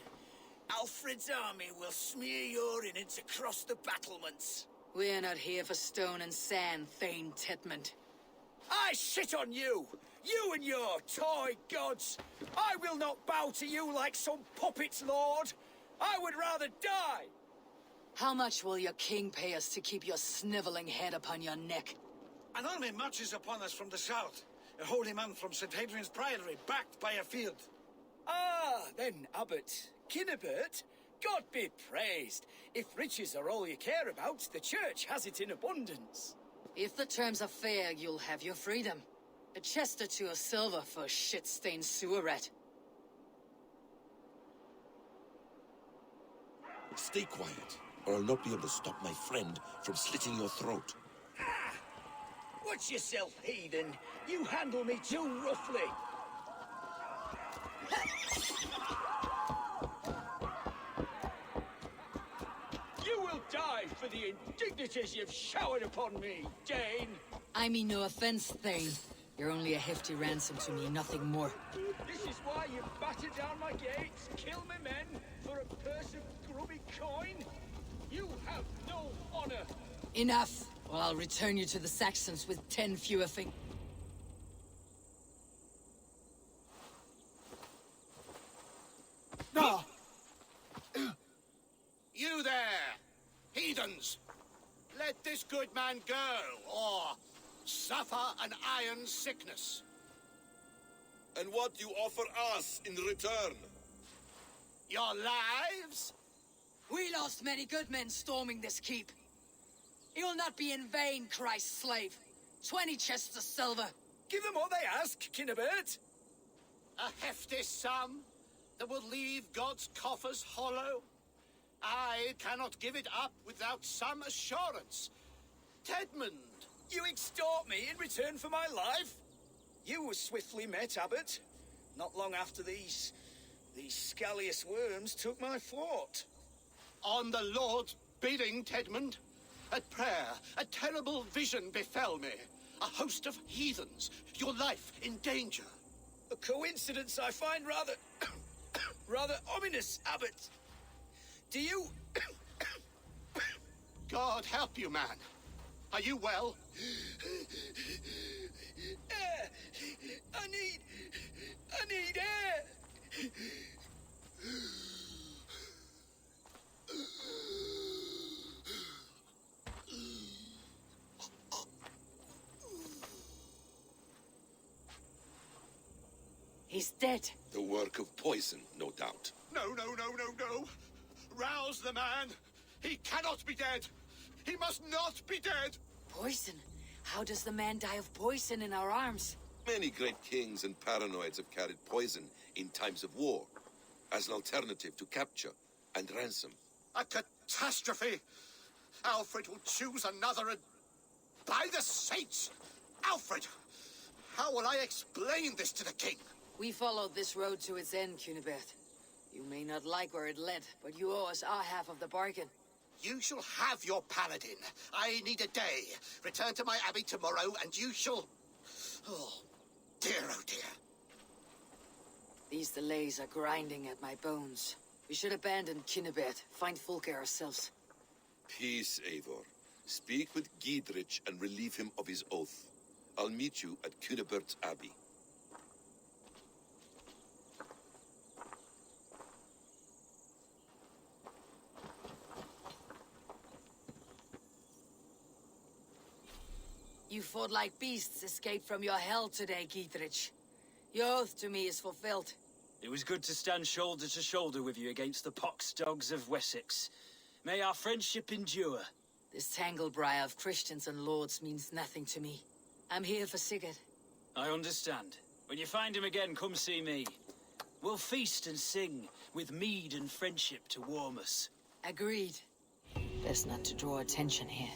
Alfred's army will smear your innards across the battlements. We're not here for stone and sand, Thane Tedmund. I shit on you! You and your toy gods! I will not bow to you like some puppet's lord! I would rather die! How much will your king pay us to keep your sniveling head upon your neck? An army marches upon us from the south. A holy man from St. Hadrian's Priory, backed by a field. Ah, then, Abbot, Kinnebert, God be praised. If riches are all you care about, the church has it in abundance. If the terms are fair, you'll have your freedom. A chest or two of silver for a shit-stained sewer rat. Stay quiet, or I'll not be able to stop my friend from slitting your throat. Watch yourself, heathen. You handle me too roughly. You will die for the indignities you've showered upon me, Dane. I mean no offense, Thane. You're only a hefty ransom to me, nothing more. This is why you batter down my gates, kill my men, for a purse of grubby coin? You have no honor. Enough, or I'll return you to the Saxons with 10 fewer fingers. No! You there, heathens! Let this good man go, or suffer an iron sickness. And what you offer us in return? Your lives? We lost many good men storming this keep. It will not be in vain, Christ's slave. 20 chests of silver. Give them all they ask, Kinnebert. A hefty sum that will leave God's coffers hollow? I cannot give it up without some assurance. Tedmund! You extort me in return for my life? You were swiftly met, Abbot. Not long after these scallious worms took my fort. On the Lord's bidding, Tedmund. At prayer, a terrible vision befell me. A host of heathens, your life in danger. A coincidence I find rather... rather ominous, Abbot. Do you... God help you, man. Are you well? Air! I need air! He's dead. The work of poison, no doubt. No. Rouse the man. He cannot be dead. He must not be dead. Poison? How does the man die of poison in our arms? Many great kings and paranoids have carried poison in times of war, as an alternative to capture and ransom. A catastrophe. Alfred will choose another and... By the saints! Alfred! How will I explain this to the king? We followed this road to its end, Cunibert. You may not like where it led, but you owe us our half of the bargain. You shall have your paladin. I need a day. Return to my abbey tomorrow, and you shall... Oh dear. These delays are grinding at my bones. We should abandon Cunibert, find Fulke ourselves. Peace, Eivor. Speak with Giedrich and relieve him of his oath. I'll meet you at Cunibert's Abbey. You fought like beasts escaped from your hell today, Giedrich. Your oath to me is fulfilled. It was good to stand shoulder to shoulder with you against the pox dogs of Wessex. May our friendship endure. This tanglebriar of Christians and lords means nothing to me. I'm here for Sigurd. I understand. When you find him again, come see me. We'll feast and sing, with mead and friendship to warm us. Agreed. Best not to draw attention here.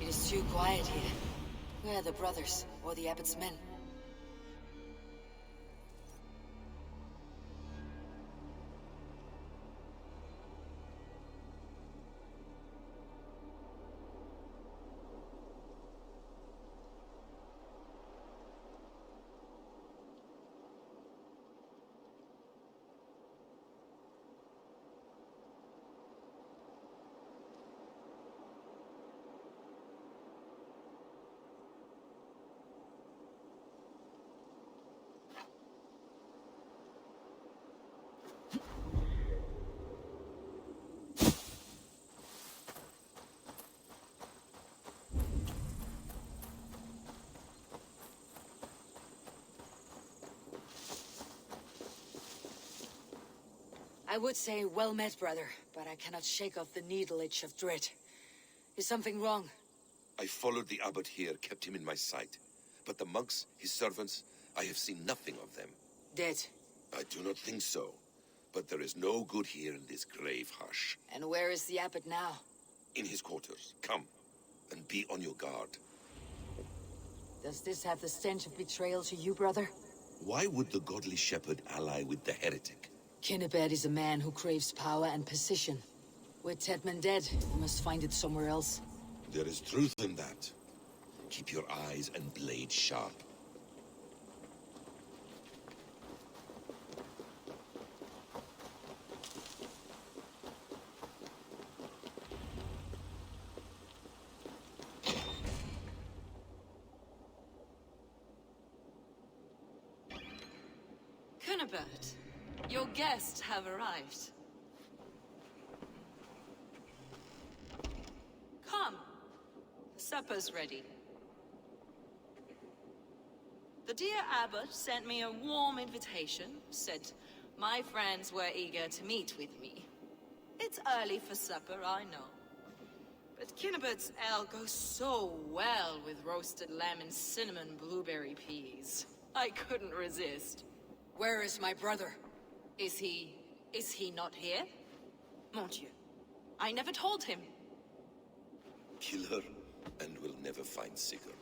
It is too quiet here. Where are the brothers, or the abbot's men? I would say well met, brother, but I cannot shake off the needle itch of dread. Is something wrong? I followed the abbot here, kept him in my sight. But the monks, his servants, I have seen nothing of them. Dead? I do not think so. But there is no good here in this grave hush. And where is the abbot now? In his quarters. Come, and be on your guard. Does this have the stench of betrayal to you, brother? Why would the godly shepherd ally with the heretic? Kinnebad is a man who craves power and position. With Tedman dead, you must find it somewhere else. There is truth in that. Keep your eyes and blade sharp. Cunibert, your guests have arrived. Come. Supper's ready. The dear abbot sent me a warm invitation, said my friends were eager to meet with me. It's early for supper, I know. But Kinnibert's ale goes so well with roasted lamb and cinnamon blueberry peas. I couldn't resist. Where is my brother? Is he not here? Mon Dieu. I never told him. Kill her, and we'll never find Sigurd.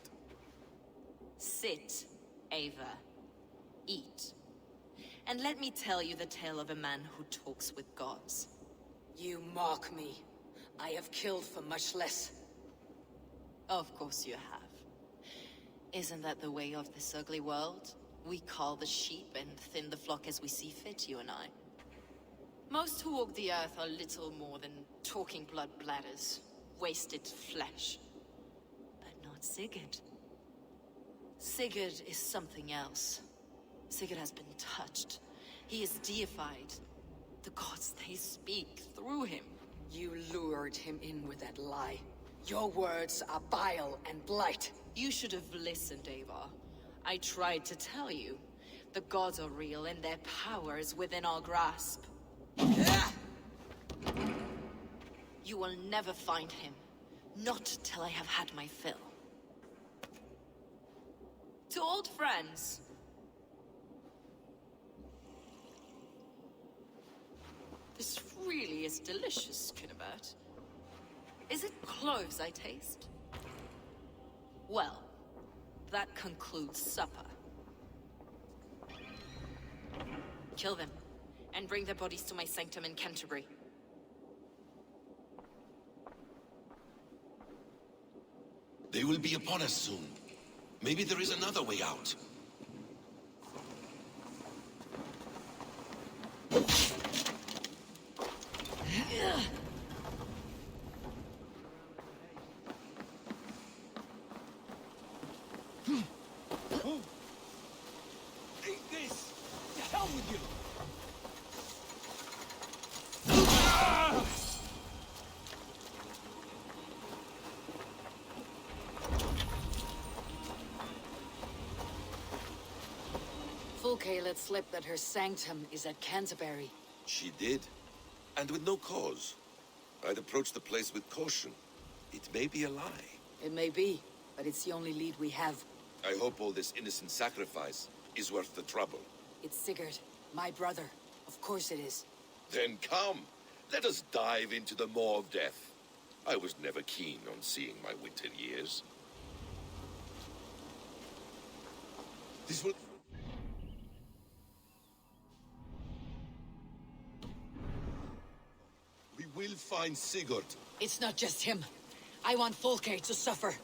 Sit, Ava. Eat. And let me tell you the tale of a man who talks with gods. You mock me. I have killed for much less. Of course you have. Isn't that the way of this ugly world? We cull the sheep and thin the flock as we see fit, you and I. Most who walk the earth are little more than talking blood bladders, wasted flesh. But not Sigurd. Sigurd is something else. Sigurd has been touched. He is deified. The gods, they speak through him. You lured him in with that lie. Your words are bile and blight. You should have listened, Ava. I tried to tell you. The gods are real and their power is within our grasp. You will never find him. Not till I have had my fill. To old friends. This really is delicious, Kinnebert. Is it cloves I taste? Well, that concludes supper. Kill them, and bring their bodies to my sanctum in Canterbury. They will be upon us soon. Maybe there is another way out. Eat this! To hell with you! Fulke let slip that her sanctum is at Canterbury. She did, and with no cause. I'd approach the place with caution. It may be a lie. It may be, but it's the only lead we have. I hope all this innocent sacrifice is worth the trouble. It's Sigurd, my brother. Of course it is. Then come, let us dive into the maw of death. I was never keen on seeing my winter years. This will... We will find Sigurd. It's not just him. I want Fulke to suffer.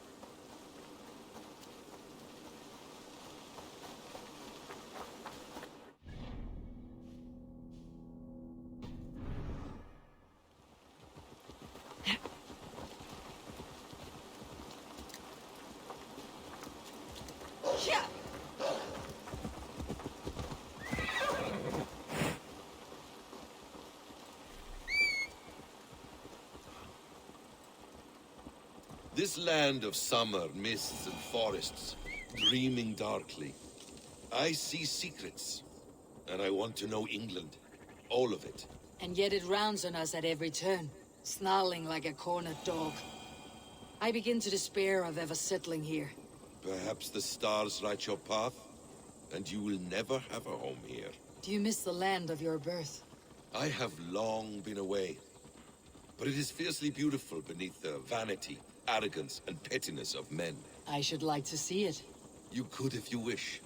This land of summer, mists and forests, dreaming darkly. I see secrets, and I want to know England. All of it. And yet it rounds on us at every turn, snarling like a cornered dog. I begin to despair of ever settling here. Perhaps the stars write your path, and you will never have a home here. Do you miss the land of your birth? I have long been away, but it is fiercely beautiful beneath the vanity, arrogance, and pettiness of men. I should like to see it. You could if you wish.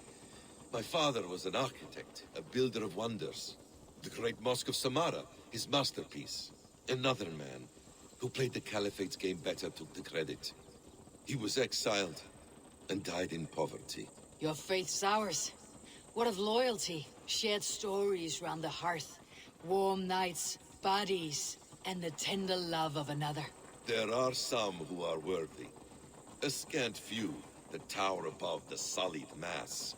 My father was an architect, a builder of wonders. The great Mosque of Samarra, his masterpiece. Another man, who played the Caliphate's game better, took the credit. He was exiled, and died in poverty. Your faith's ours. What of loyalty? Shared stories round the hearth. Warm nights, bodies, and the tender love of another. There are some who are worthy. A scant few that tower above the sullied mass.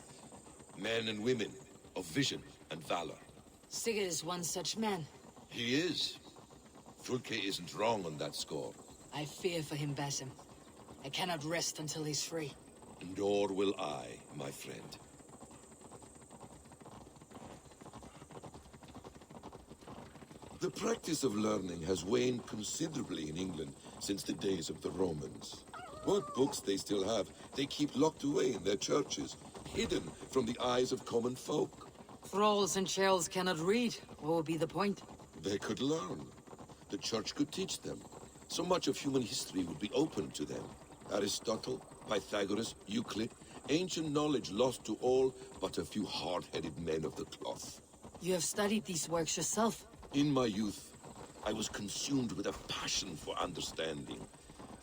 Men and women of vision and valor. Sigurd is one such man. He is. Fulke isn't wrong on that score. I fear for him, Basim. I cannot rest until he's free. Nor will I, my friend. The practice of learning has waned considerably in England since the days of the Romans. What books they still have, they keep locked away in their churches, hidden from the eyes of common folk. Thralls and churls cannot read. What would be the point? They could learn. The church could teach them. So much of human history would be open to them. Aristotle, Pythagoras, Euclid, ancient knowledge lost to all but a few hard-headed men of the cloth. You have studied these works yourself? In my youth, I was consumed with a passion for understanding.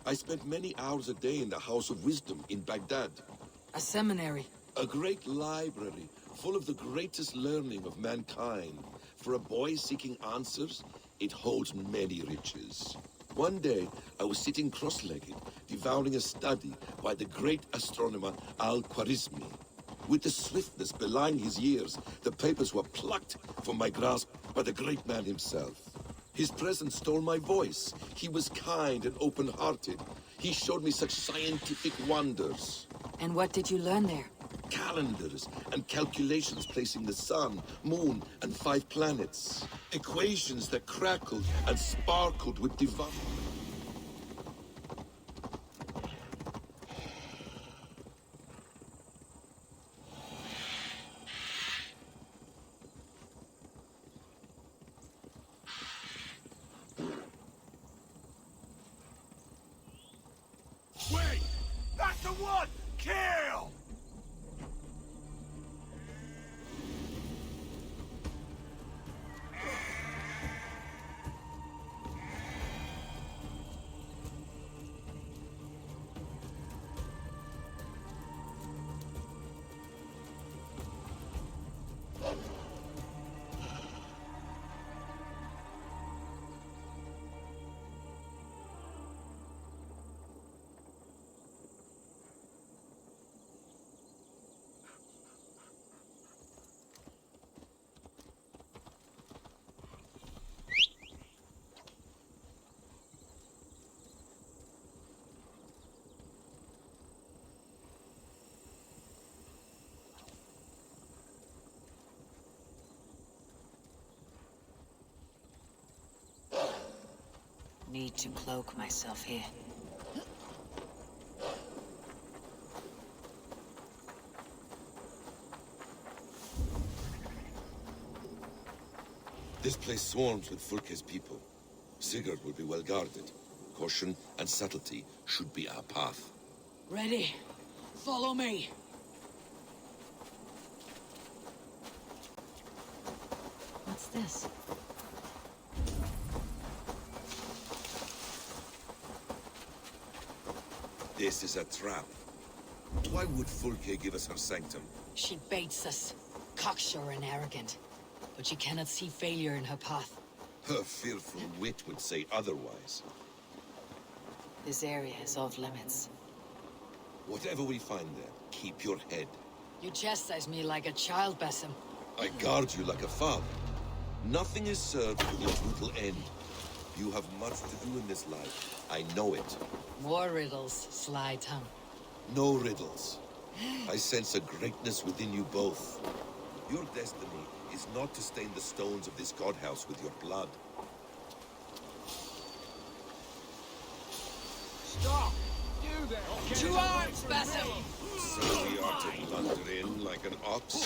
I spent many hours a day in the House of Wisdom in Baghdad. A seminary? A great library, full of the greatest learning of mankind. For a boy seeking answers, it holds many riches. One day, I was sitting cross-legged, devouring a study by the great astronomer Al-Khwarizmi. With the swiftness belying his years, the papers were plucked from my grasp by the great man himself. His presence stole my voice. He was kind and open-hearted. He showed me such scientific wonders. And what did you learn there? Calendars and calculations placing the sun, moon, and 5 planets. Equations that crackled and sparkled with divine... Wait! That's the one! Kill! Need to cloak myself here. This place swarms with Fulke's people. Sigurd will be well guarded. Caution and subtlety should be our path. Ready. Follow me. What's this? This is a trap. Why would Fulke give us her sanctum? She baits us. Cocksure and arrogant. But she cannot see failure in her path. Her fearful wit would say otherwise. This area is off limits. Whatever we find there, keep your head. You chastise me like a child, Basim. I guard you like a father. Nothing is served to the brutal end. You have much to do in this life. I know it. More riddles, sly tongue. No riddles. I sense a greatness within you both. Your destiny is not to stain the stones of this godhouse with your blood. Stop! You there! To arms, Basim! So we are to blunder in like an ox?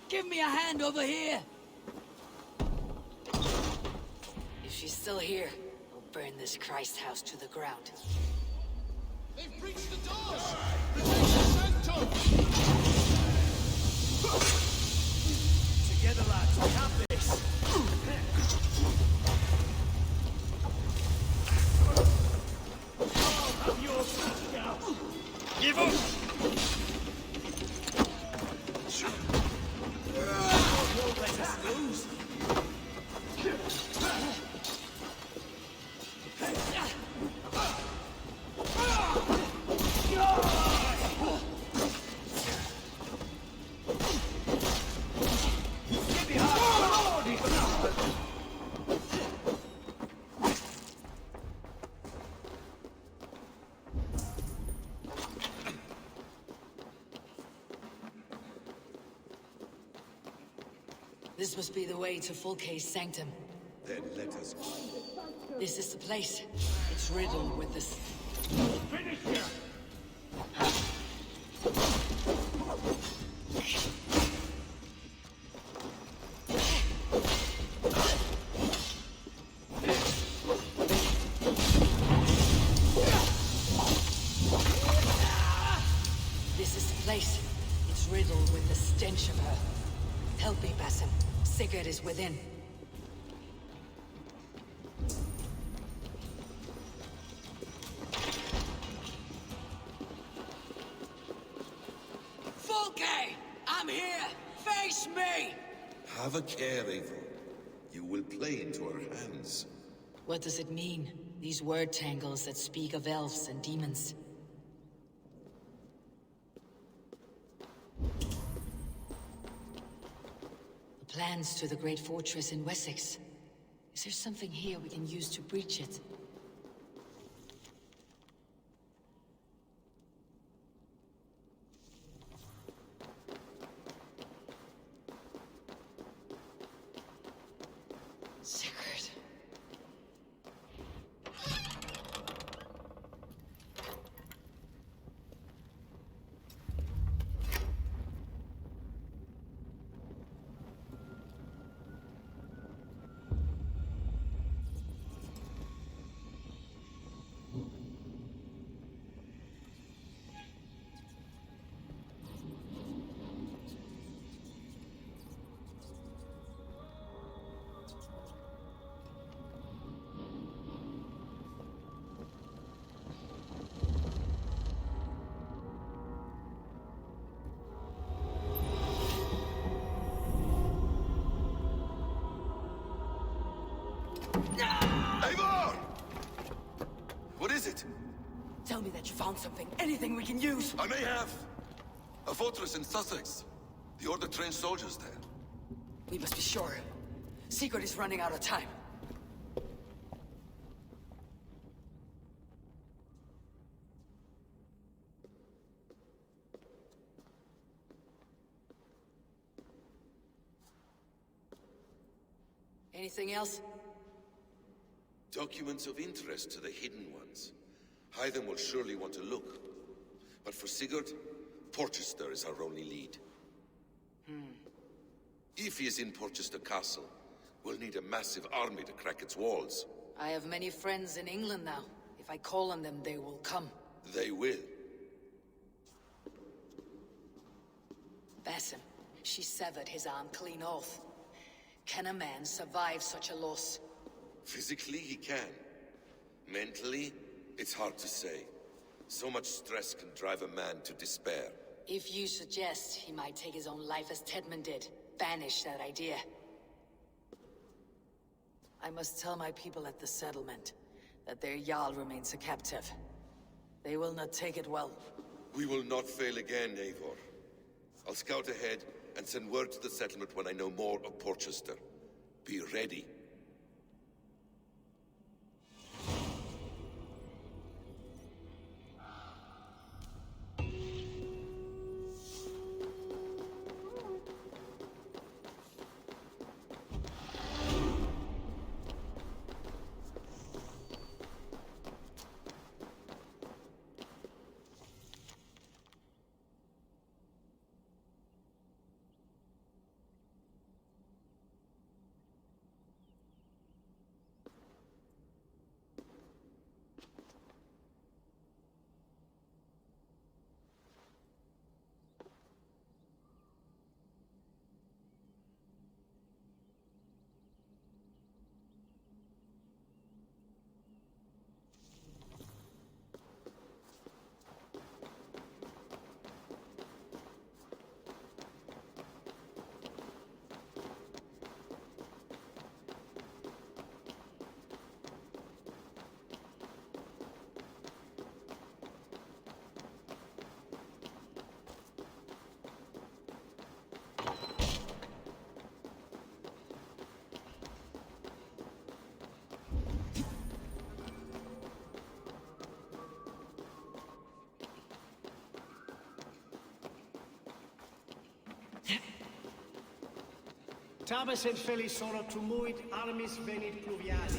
Give me a hand over here! If she's still here, we'll burn this Christ house to the ground. They've breached the doors! Protect the sanctum! Together, lads, we have this! I'll have your fist now! Give up! Won't let us lose! This must be the way to Fulke's sanctum. Then let us go. This is the place. It's riddled with this. Finish here! This is the place. It's riddled with the stench of her. Help me, Basim. Sigurd is within. Fulke! I'm here! Face me! Have a care, Eivor. You will play into our hands. What does it mean? These word tangles that speak of elves and demons. The plans to the great fortress in Wessex. Is there something here we can use to breach it? Sigurd. Eivor! What is it? Tell me that you found something. Anything we can use. I may have. A fortress in Sussex. The Order trained soldiers there. We must be sure. Sigurd is running out of time. Anything else? Documents of interest to the hidden ones. Hythen will surely want to look. But for Sigurd, Porchester is our only lead. If he is in Porchester Castle, we'll need a massive army to crack its walls. I have many friends in England now. If I call on them, they will come. They will. Basim, she severed his arm clean off. Can a man survive such a loss? Physically, he can. Mentally, it's hard to say. So much stress can drive a man to despair. If you suggest he might take his own life as Tedmund did, banish that idea. I must tell my people at the settlement that their Jarl remains a captive. They will not take it well. We will not fail again, Eivor. I'll scout ahead and send word to the settlement when I know more of Porchester. Be ready. Tabes et felisora tumuit armis venit pluviali.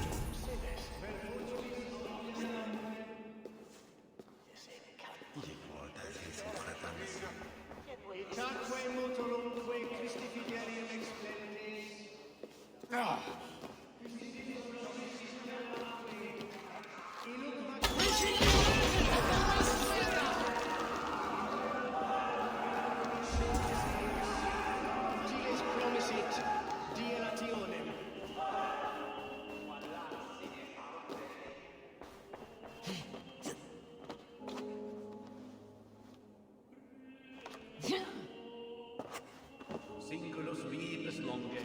Itaque motorumque Christi fidelium explendis. Singulos vibes longe,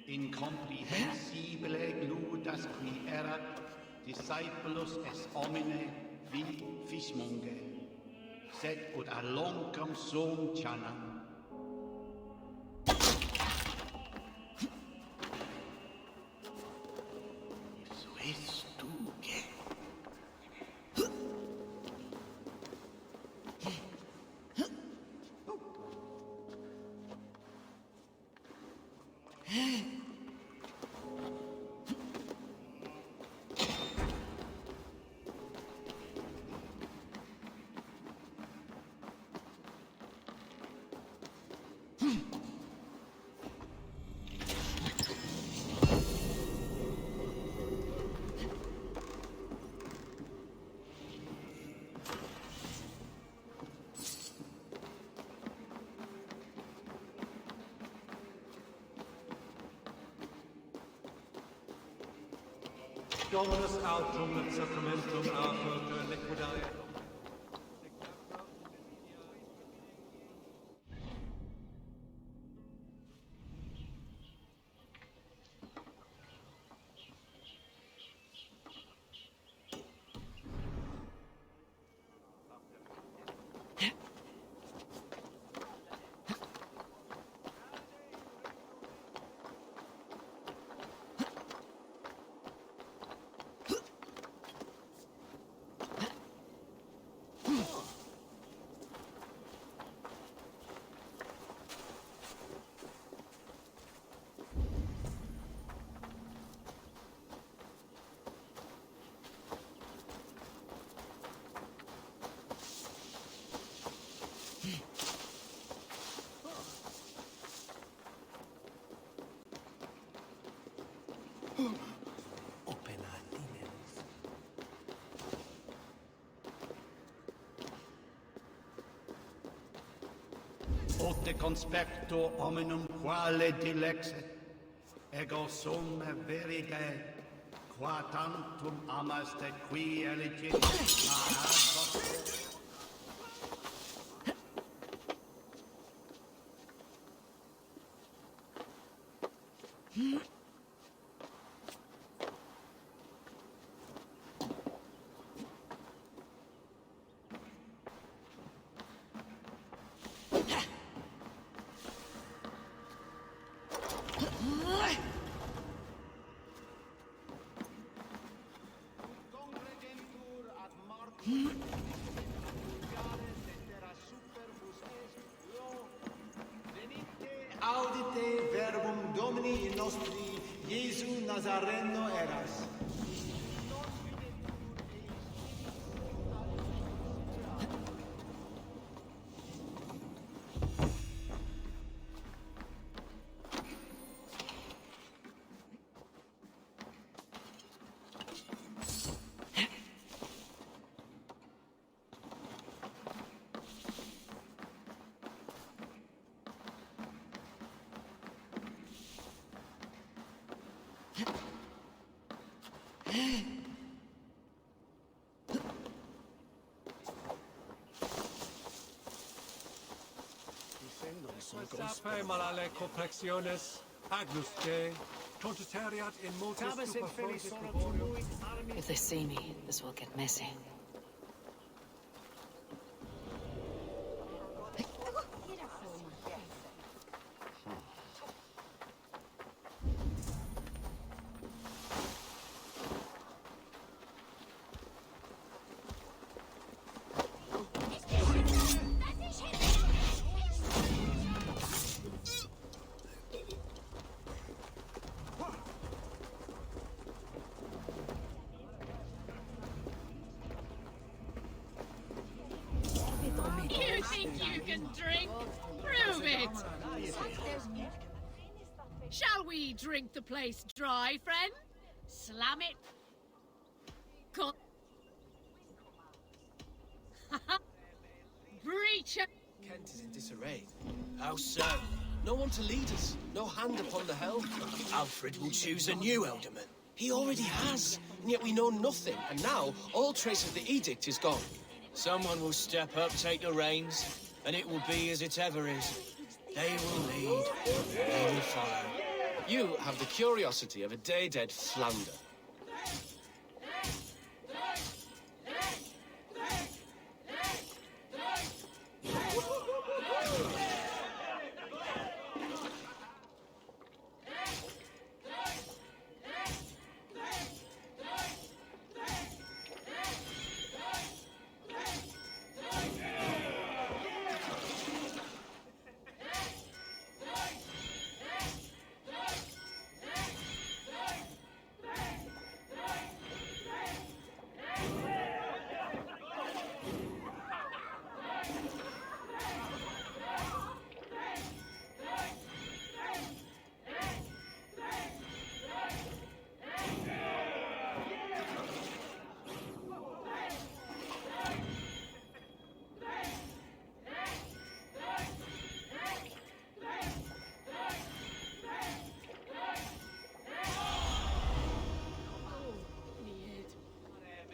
incomprehensibile gludas qui erat, discipulos es homine vi fismonge, sed ut a longum sum chanam. Dominus autum et sacramentum apultur liquidae. Pote conspecto hominum quale dilexet, ego sum veritae, qua tantum amaste qui eligit, audite verbum Domini nostri, Iesu Nazareno eras. Sape malale complexiones, agnus Dei, contuteriat in multis superfluis laborium. If they see me, this will get messy. You think you can drink? Prove it! Shall we drink the place dry, friend? Slam it. Breacher! Kent is in disarray. How so? No one to lead us. No hand upon the helm. Alfred will choose a new Elderman. He already has, and yet we know nothing. And now, all trace of the edict is gone. Someone will step up, take the reins, and it will be as it ever is. They will lead, they will follow. You have the curiosity of a day-dead Flounder.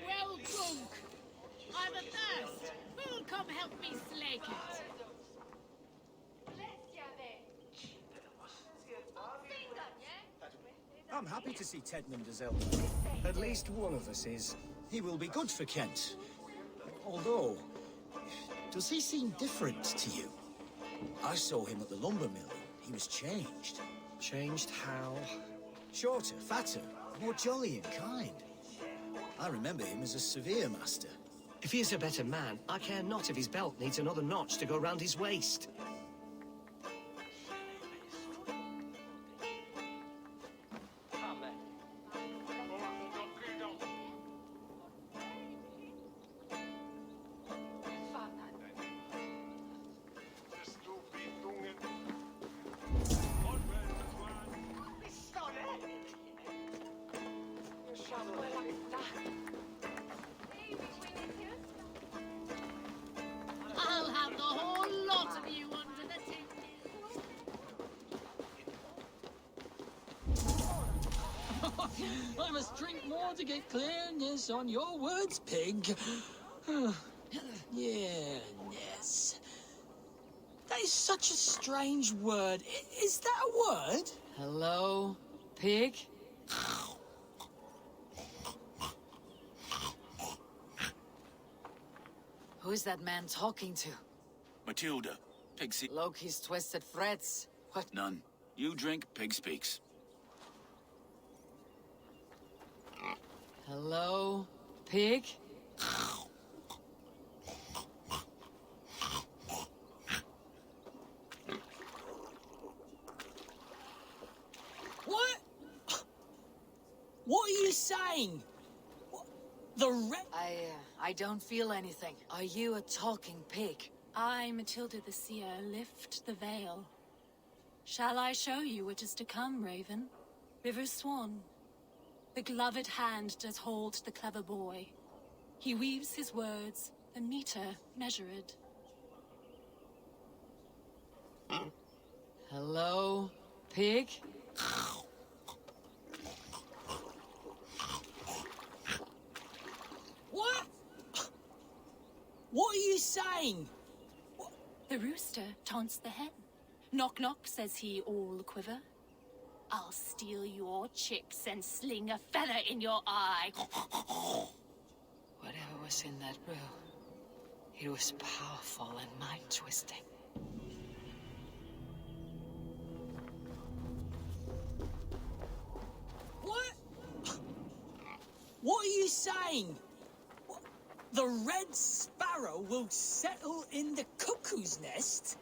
Well drunk! I'm athirst! Who'll come help me slake it? I'm happy to see Tedmund as elder. At least one of us is. He will be good for Kent. Although, does he seem different to you? I saw him at the lumber mill. He was changed. Changed how? Shorter, fatter, more jolly and kind. I remember him as a severe master. If he is a better man, I care not if his belt needs another notch to go round his waist. I'll have the whole lot of you under I must drink more to get clearness on your words, pig. Yeah-ness. That is such a strange word. Is that a word? Hello, pig? Who is that man talking to? Matilda, pig see. Loki's twisted threads. What? None. You drink, pig speaks. Hello, pig? What? What are you saying? The red... I don't feel anything. Are you a talking pig? I, Matilda the Seer, lift the veil. Shall I show you what is to come, Raven? River Swan. The gloved hand does hold the clever boy. He weaves his words, a meter measured. Hello, pig? What? What are you saying? The rooster taunts the hen. Knock knock, says he, all quiver. I'll steal your chicks and sling a feather in your eye. Whatever was in that brew, it was powerful and mind-twisting. What? What are you saying? The red sparrow will settle in the cuckoo's nest?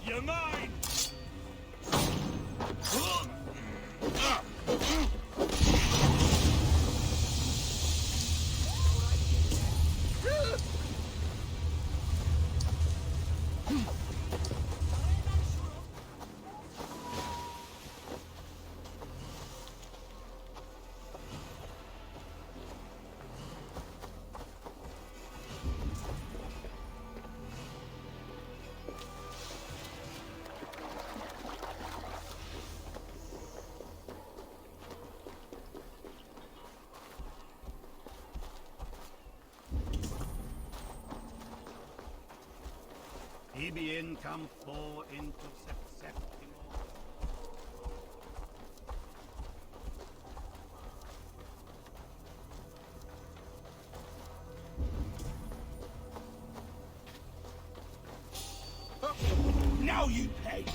You're mine! Ibien campo into septimo. Now you pay!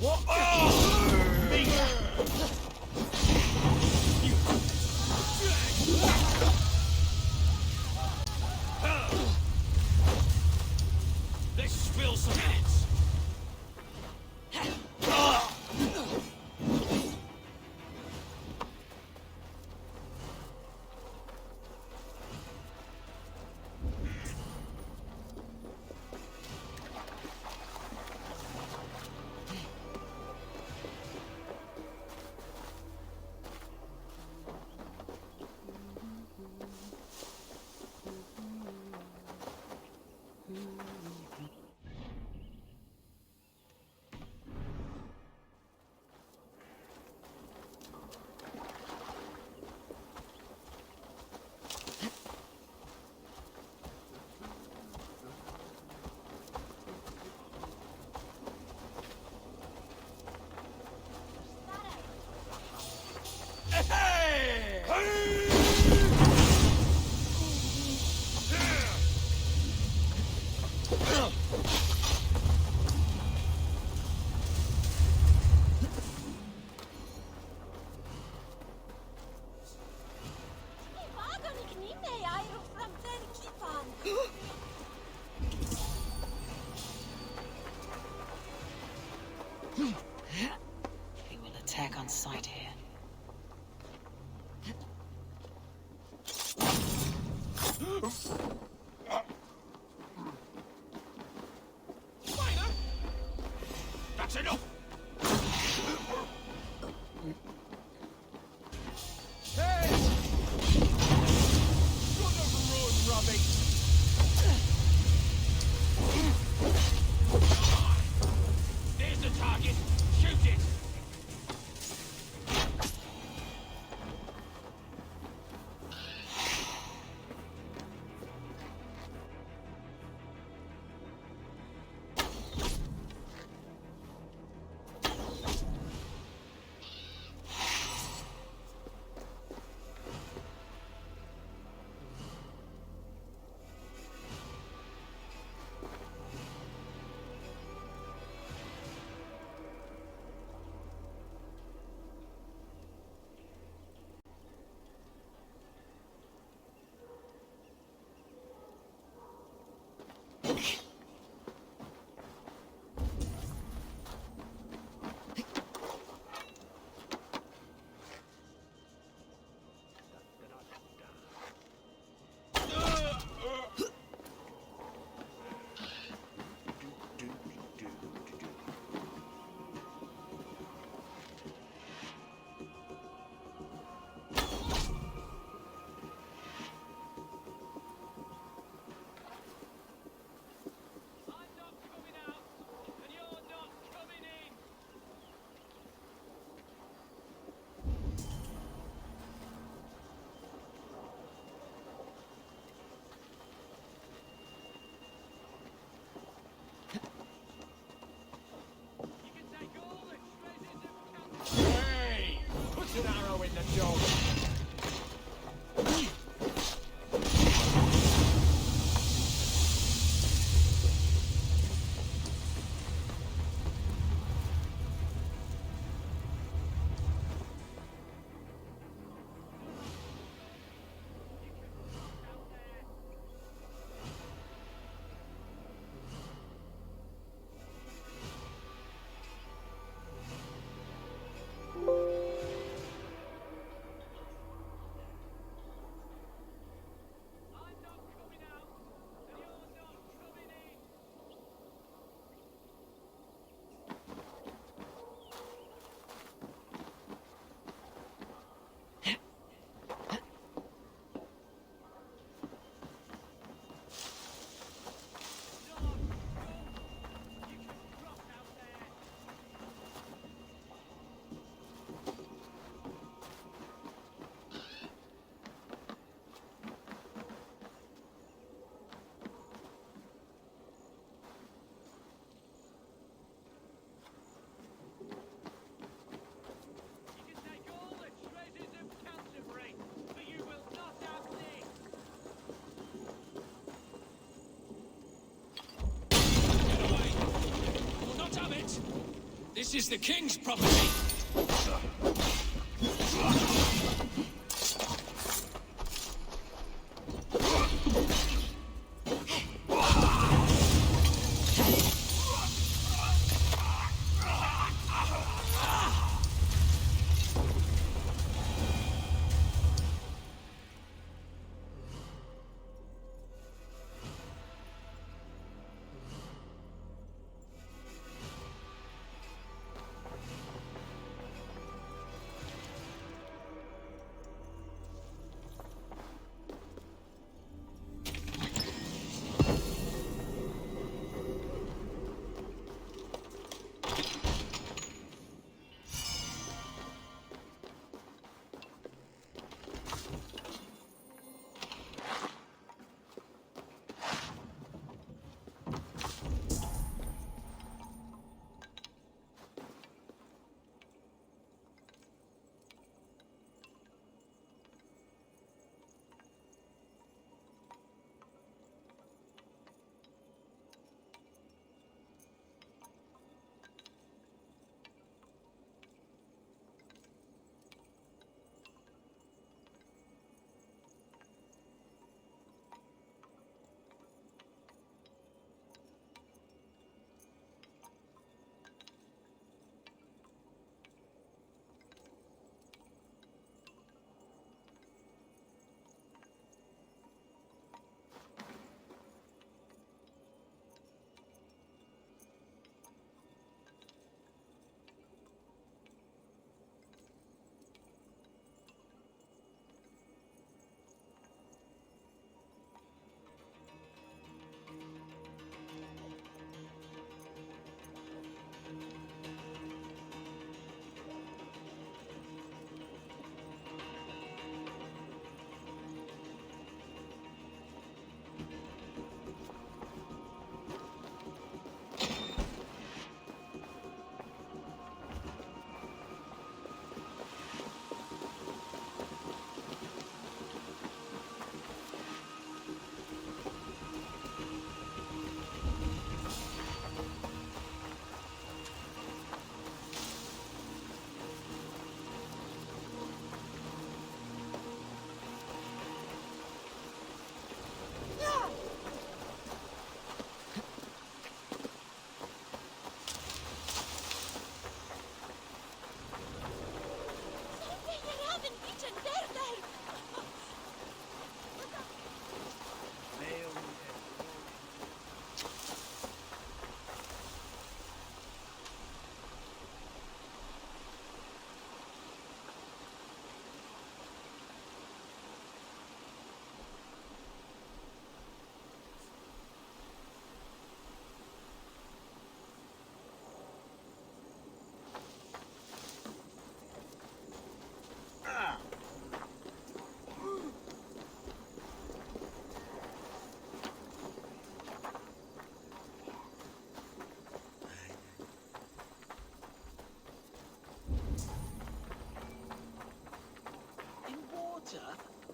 Let's spill some minutes. They will attack on sight here. That's enough! Hey! Son of run, Robbie! There's the target! Shoot it! This is the king's property.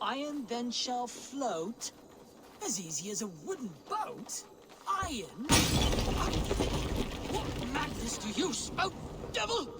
Iron then shall float. As easy as a wooden boat. Iron? What madness do you spout, devil?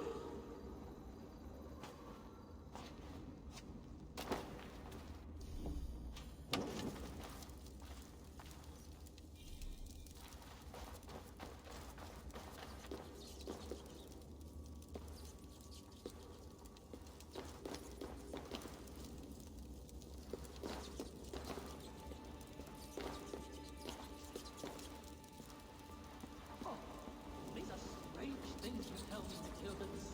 These are strange things you tell me, Matilda.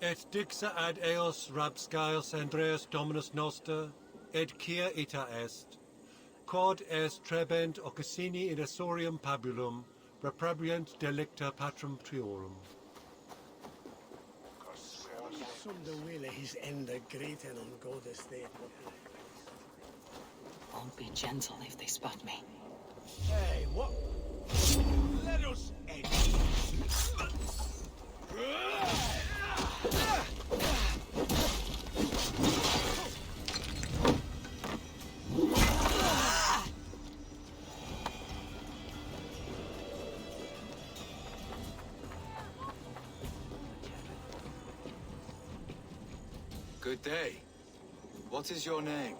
Et dixa ad eos rabscaios Andreas Dominus Noster, et quia ita est, quod est trebent occasini in Asorium pabulum, reprobriant delicta patrum triorum. Som de willen his ende greater on God estate. Won't be gentle if they spot me. Hey, what? Let us end. Good day. What is your name?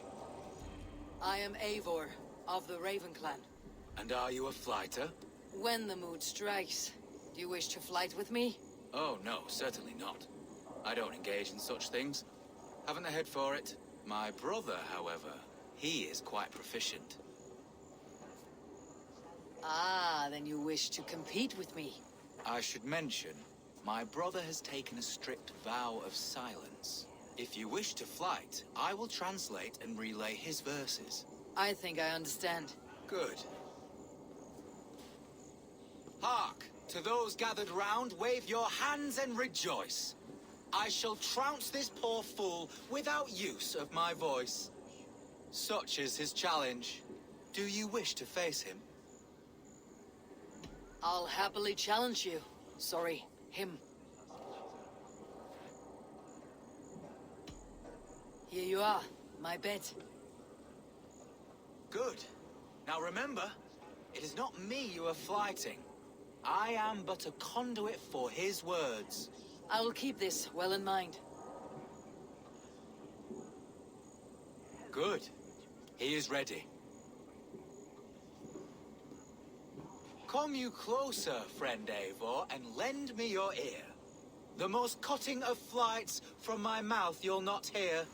I am Eivor, of the Raven Clan. And are you a flighter? When the mood strikes. Do you wish to flight with me? Oh, no, certainly not. I don't engage in such things. Haven't the head for it. My brother, however, he is quite proficient. Ah, then you wish to compete with me. I should mention, my brother has taken a strict vow of silence. If you wish to flight, I will translate and relay his verses. I think I understand. Good. Hark! To those gathered round, wave your hands and rejoice. I shall trounce this poor fool without use of my voice. Such is his challenge. Do you wish to face him? I'll happily challenge you. Sorry, him. Here you are, my bet. Good. Now remember, it is not me you are flighting. I am but a conduit for his words. I will keep this well in mind. Good. He is ready. Come you closer, friend Eivor, and lend me your ear. The most cutting of flights from my mouth you'll not hear.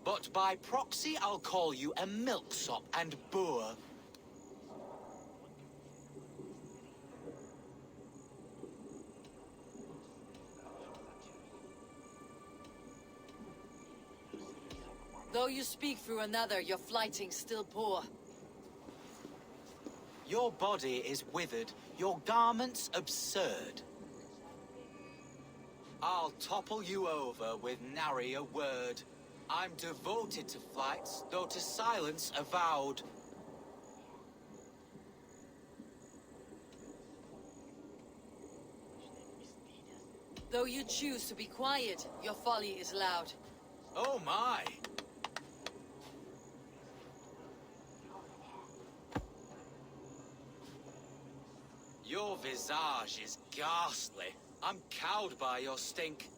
But by proxy I'll call you a milksop and boor. Though you speak through another, your flighting's still poor. Your body is withered, your garments absurd. I'll topple you over with nary a word. I'm devoted to flights, though to silence avowed. Though you choose to be quiet, your folly is loud. Oh my! Your visage is ghastly. I'm cowed by your stink.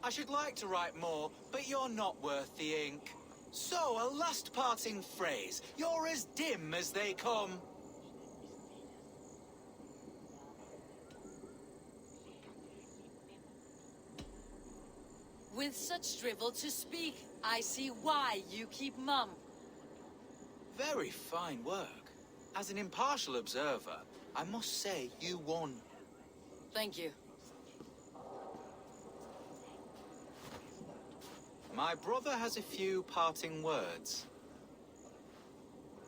I should like to write more, but you're not worth the ink. So, a last parting phrase. You're as dim as they come. With such drivel to speak, I see why you keep mum. Very fine work. As an impartial observer, I must say you won. Thank you. My brother has a few parting words.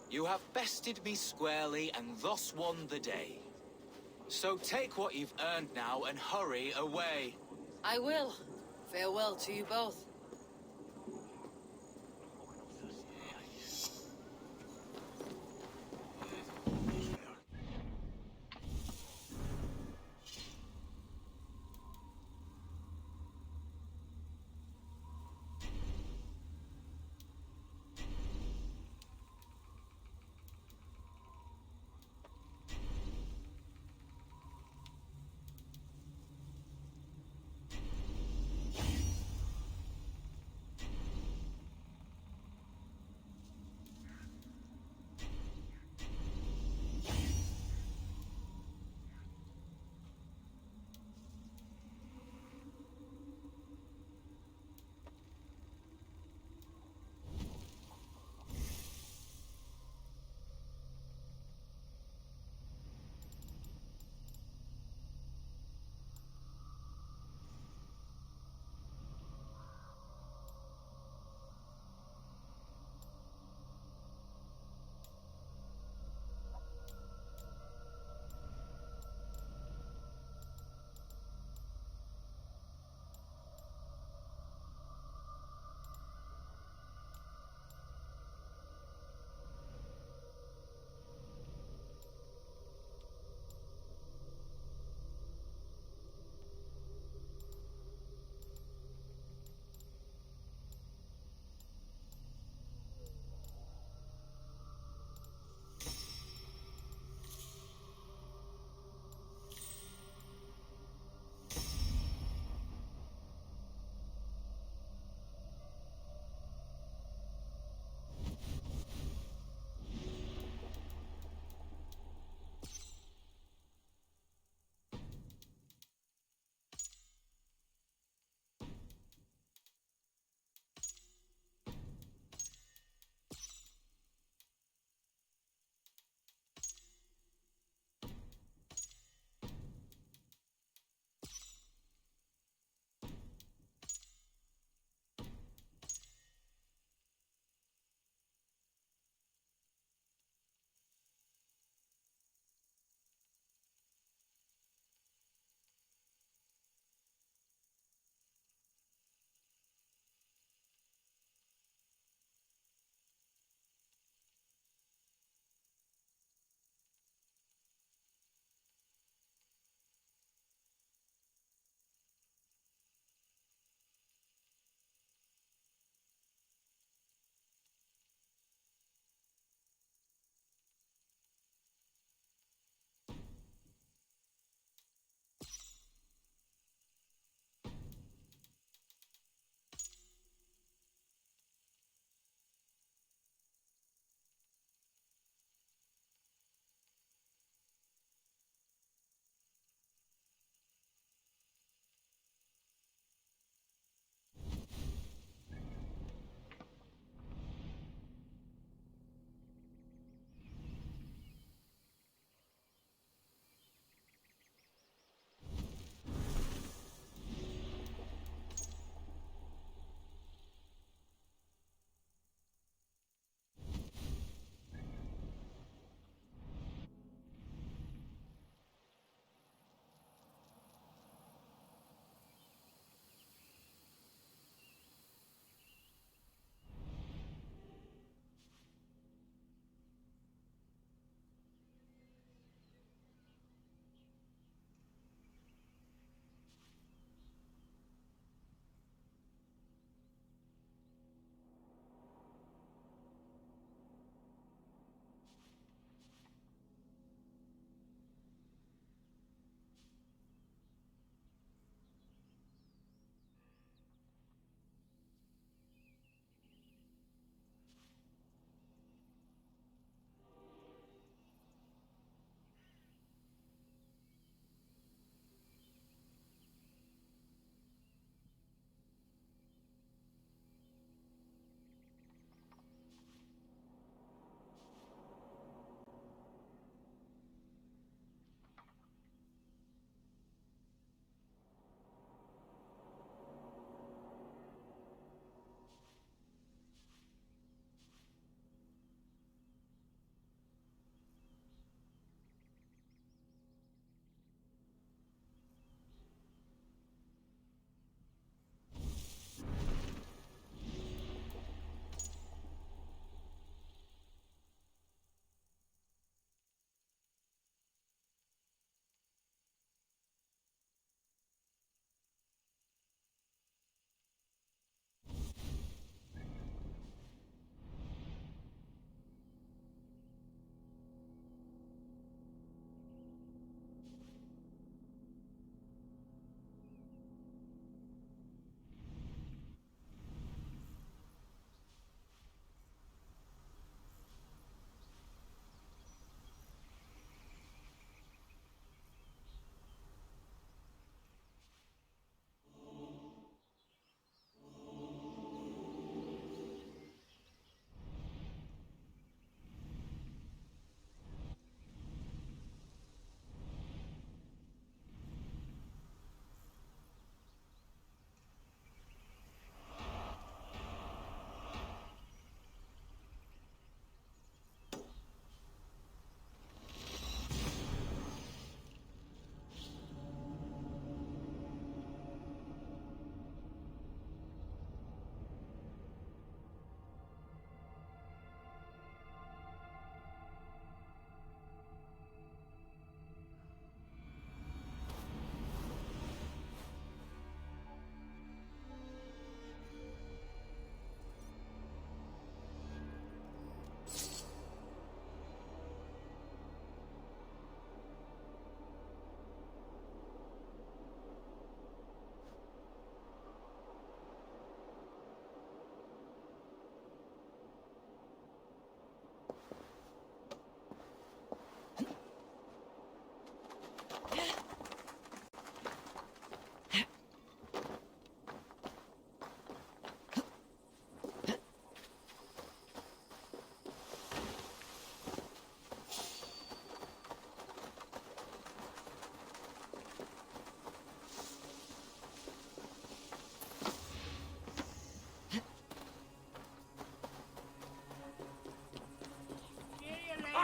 You have bested me squarely and thus won the day. So take what you've earned now and hurry away. I will. Farewell to you both.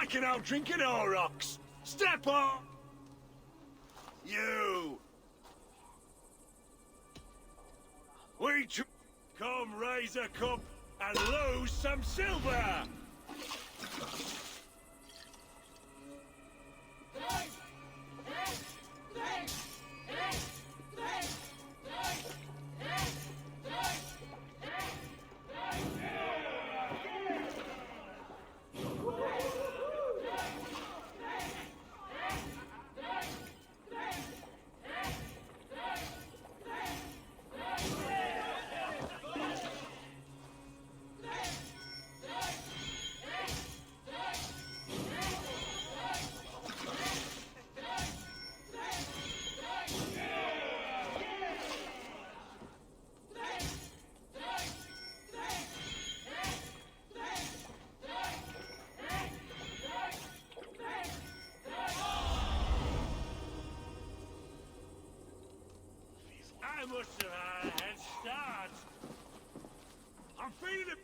taking out drinking our rocks. Step up! You! Come raise a cup and lose some silver! I must have had a head start. I'm feeling it.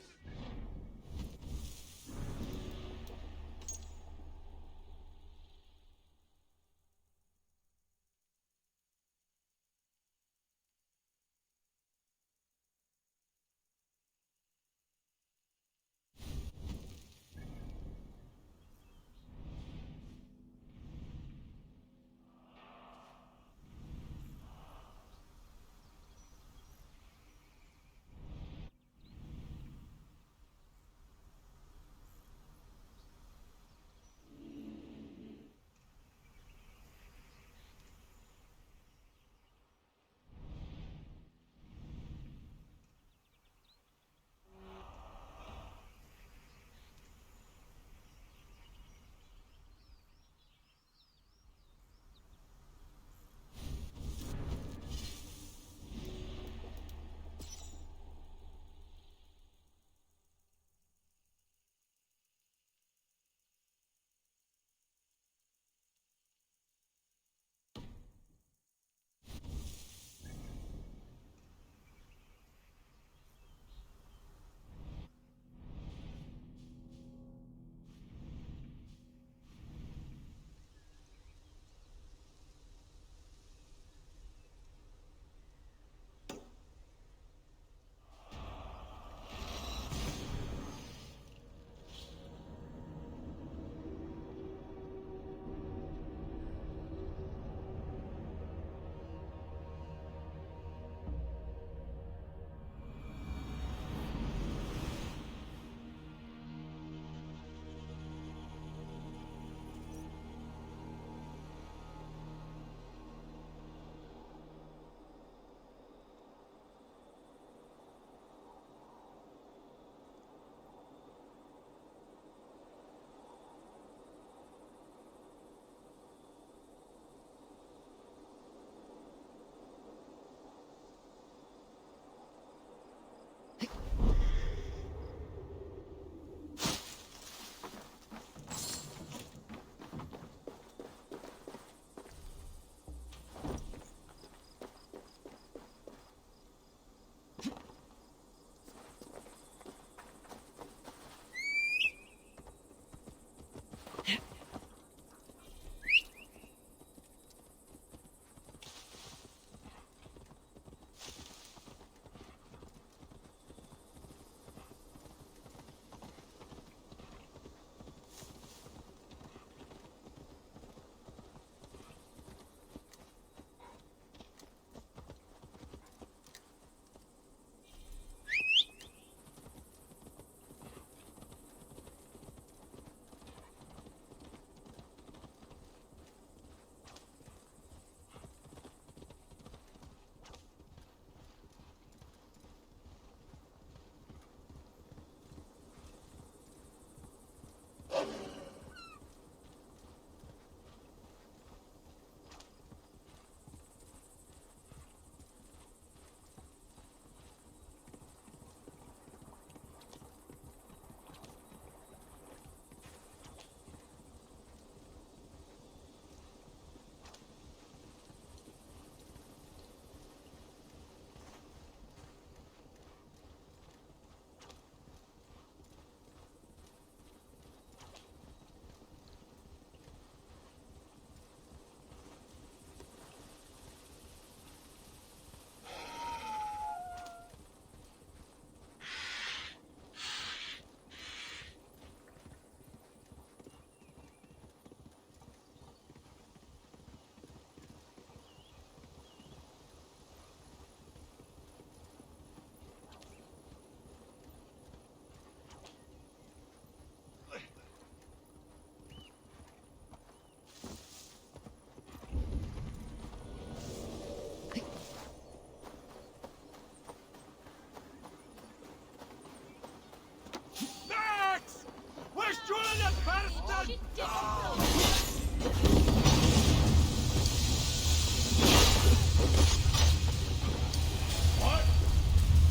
What?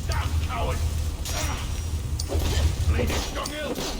Damn coward! Bleeding dunghill!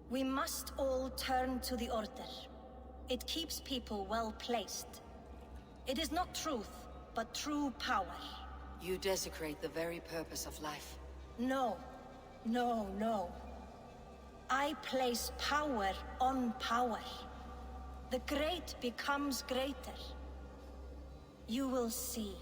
We must all turn to the Order. It keeps people well placed. It is not truth, but true power. You desecrate the very purpose of life. No. No, no. I place power on power. The great becomes greater. You will see.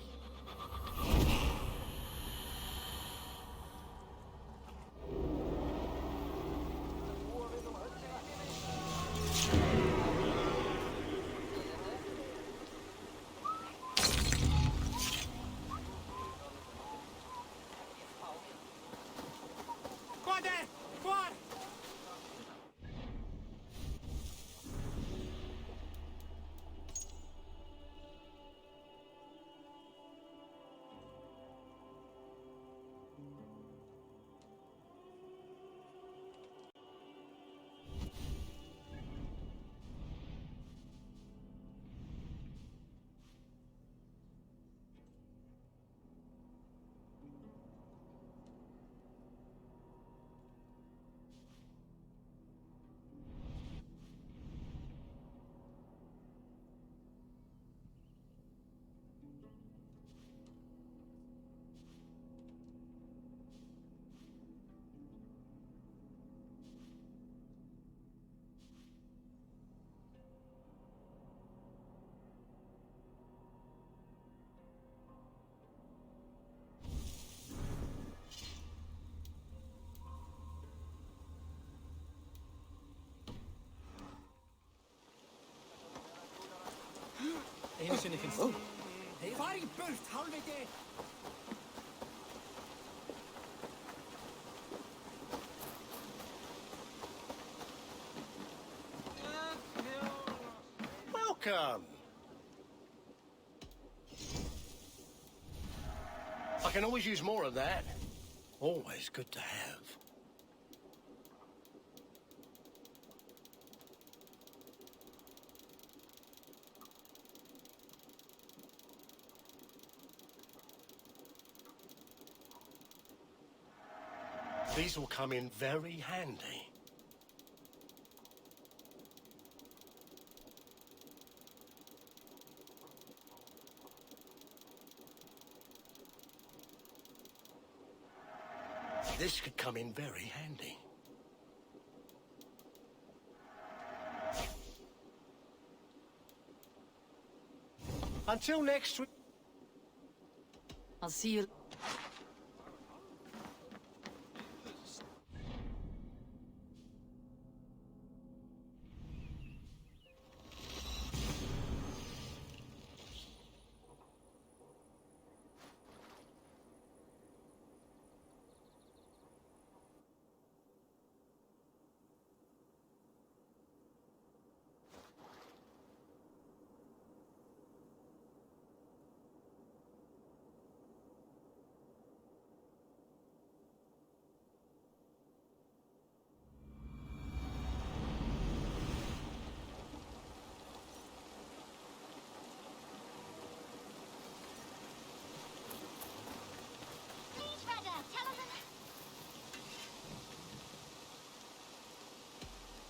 Eneste jeg kan se. Det var i bøft, halvete! Welcome. I can always use more of that. Always good to have. These will come in very handy. This could come in very handy. Until next week. I'll see you.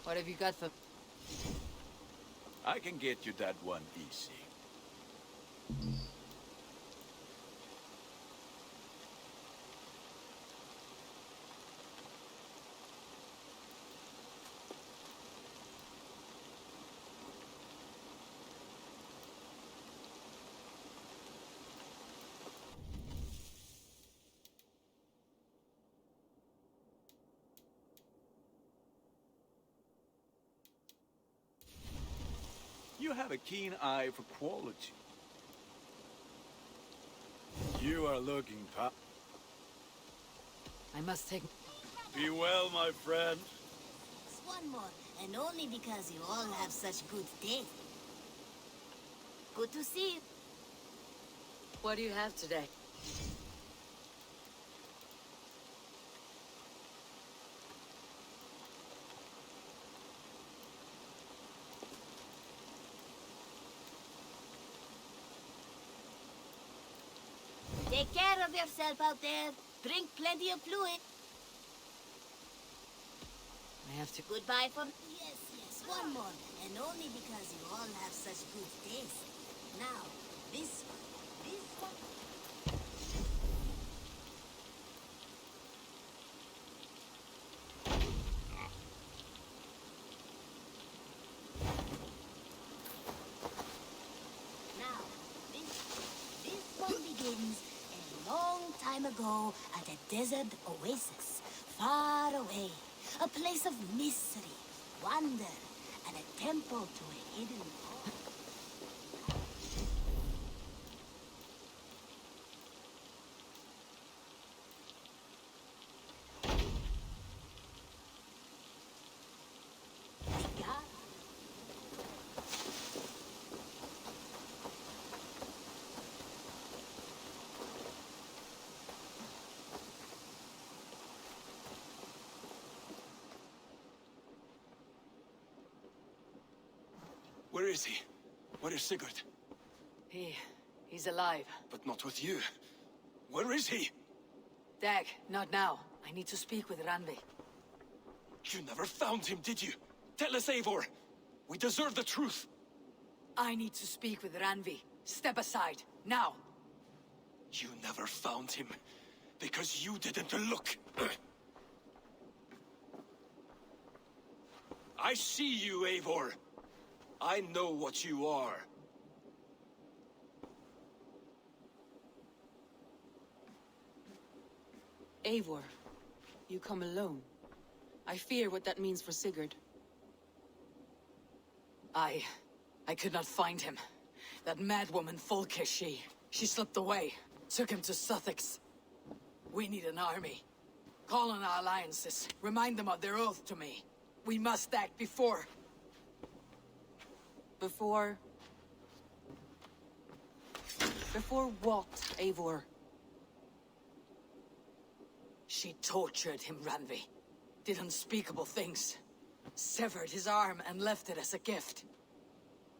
What have you got for... I can get you that one easy. You have a keen eye for quality. You are looking I must take... Be well, my friend. One more, and only because you all have such good taste. Good to see you. What do you have today? Take care of yourself out there. Drink plenty of fluid. I have to... Goodbye from... Yes, one more. And only because you all have such good taste. Now, this one. Now, this one begins a long time ago at a desert oasis, far away. A place of mystery, wonder, and a temple to a hidden god. Where is he? Where is Sigurd? He's alive. But not with you. Where is he? Dag, not now. I need to speak with Randvi. You never found him, did you? Tell us, Eivor. We deserve the truth. I need to speak with Randvi. Step aside, now. You never found him because you didn't look. I see you, Eivor. I know what you are. Eivor, you come alone. I fear what that means for Sigurd. I could not find him. That madwoman Folkish, she slipped away. Took him to Sussex. We need an army. Call on our alliances. Remind them of their oath to me. We must act before... Before what, Eivor? She tortured him, Randvi. Did unspeakable things. Severed his arm and left it as a gift.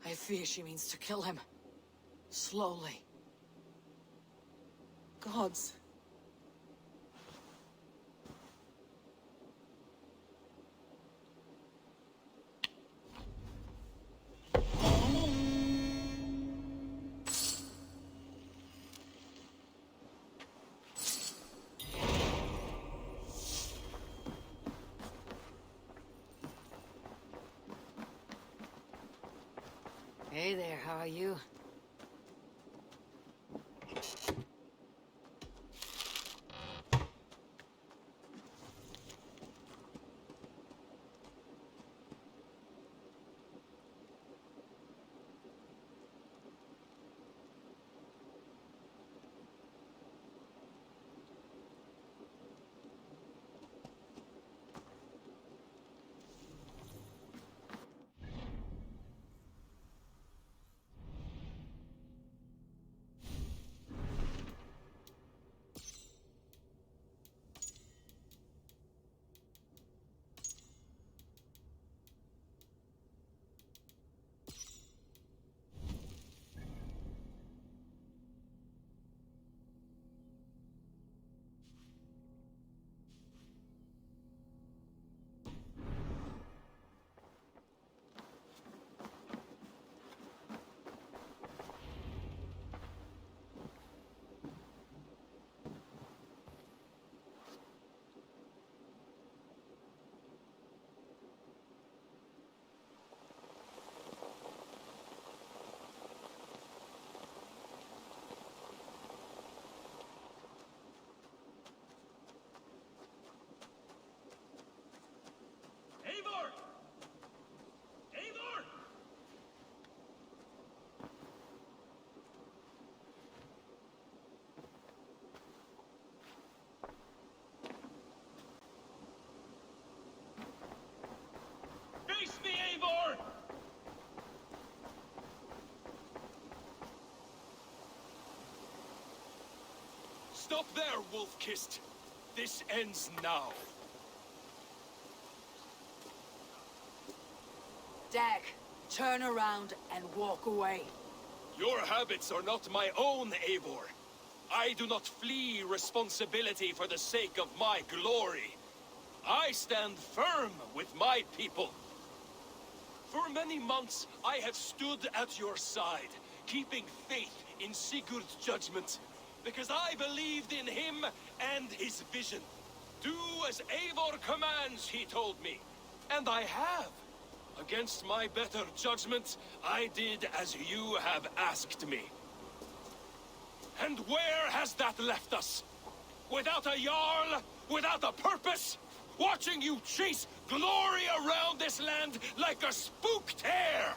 I fear she means to kill him. Slowly. Gods. Hey there, how are you? Eivor! Eivor! Face me, Eivor! Stop there, Wolf-Kissed. This ends now. Dag, turn around and walk away. Your habits are not my own, Eivor. I do not flee responsibility for the sake of my glory. I stand firm with my people. For many months, I have stood at your side, keeping faith in Sigurd's judgment, because I believed in him and his vision. Do as Eivor commands, he told me, and I have. Against my better judgment, I did as you have asked me. And where has that left us? Without a Jarl? Without a purpose? Watching you chase glory around this land like a spooked hare!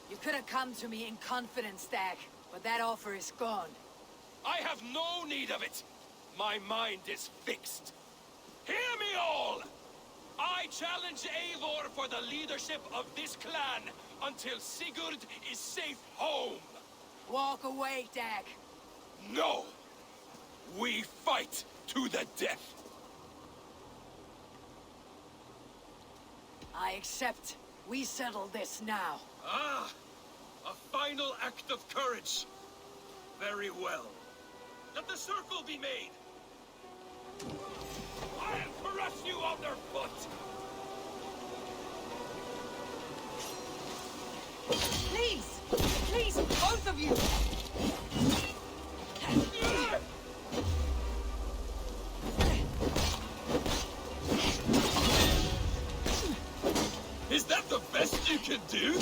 You could have come to me in confidence, Dag, but that offer is gone. I have no need of it. My mind is fixed. Hear me all! I challenge Eivor for the leadership of this clan until Sigurd is safe home. Walk away, Dag. No! We fight to the death. I accept. We settle this now. Ah! A final act of courage. Very well. Let the circle be made. I'll crush you underfoot! Please! Please, both of you! Is that the best you can do?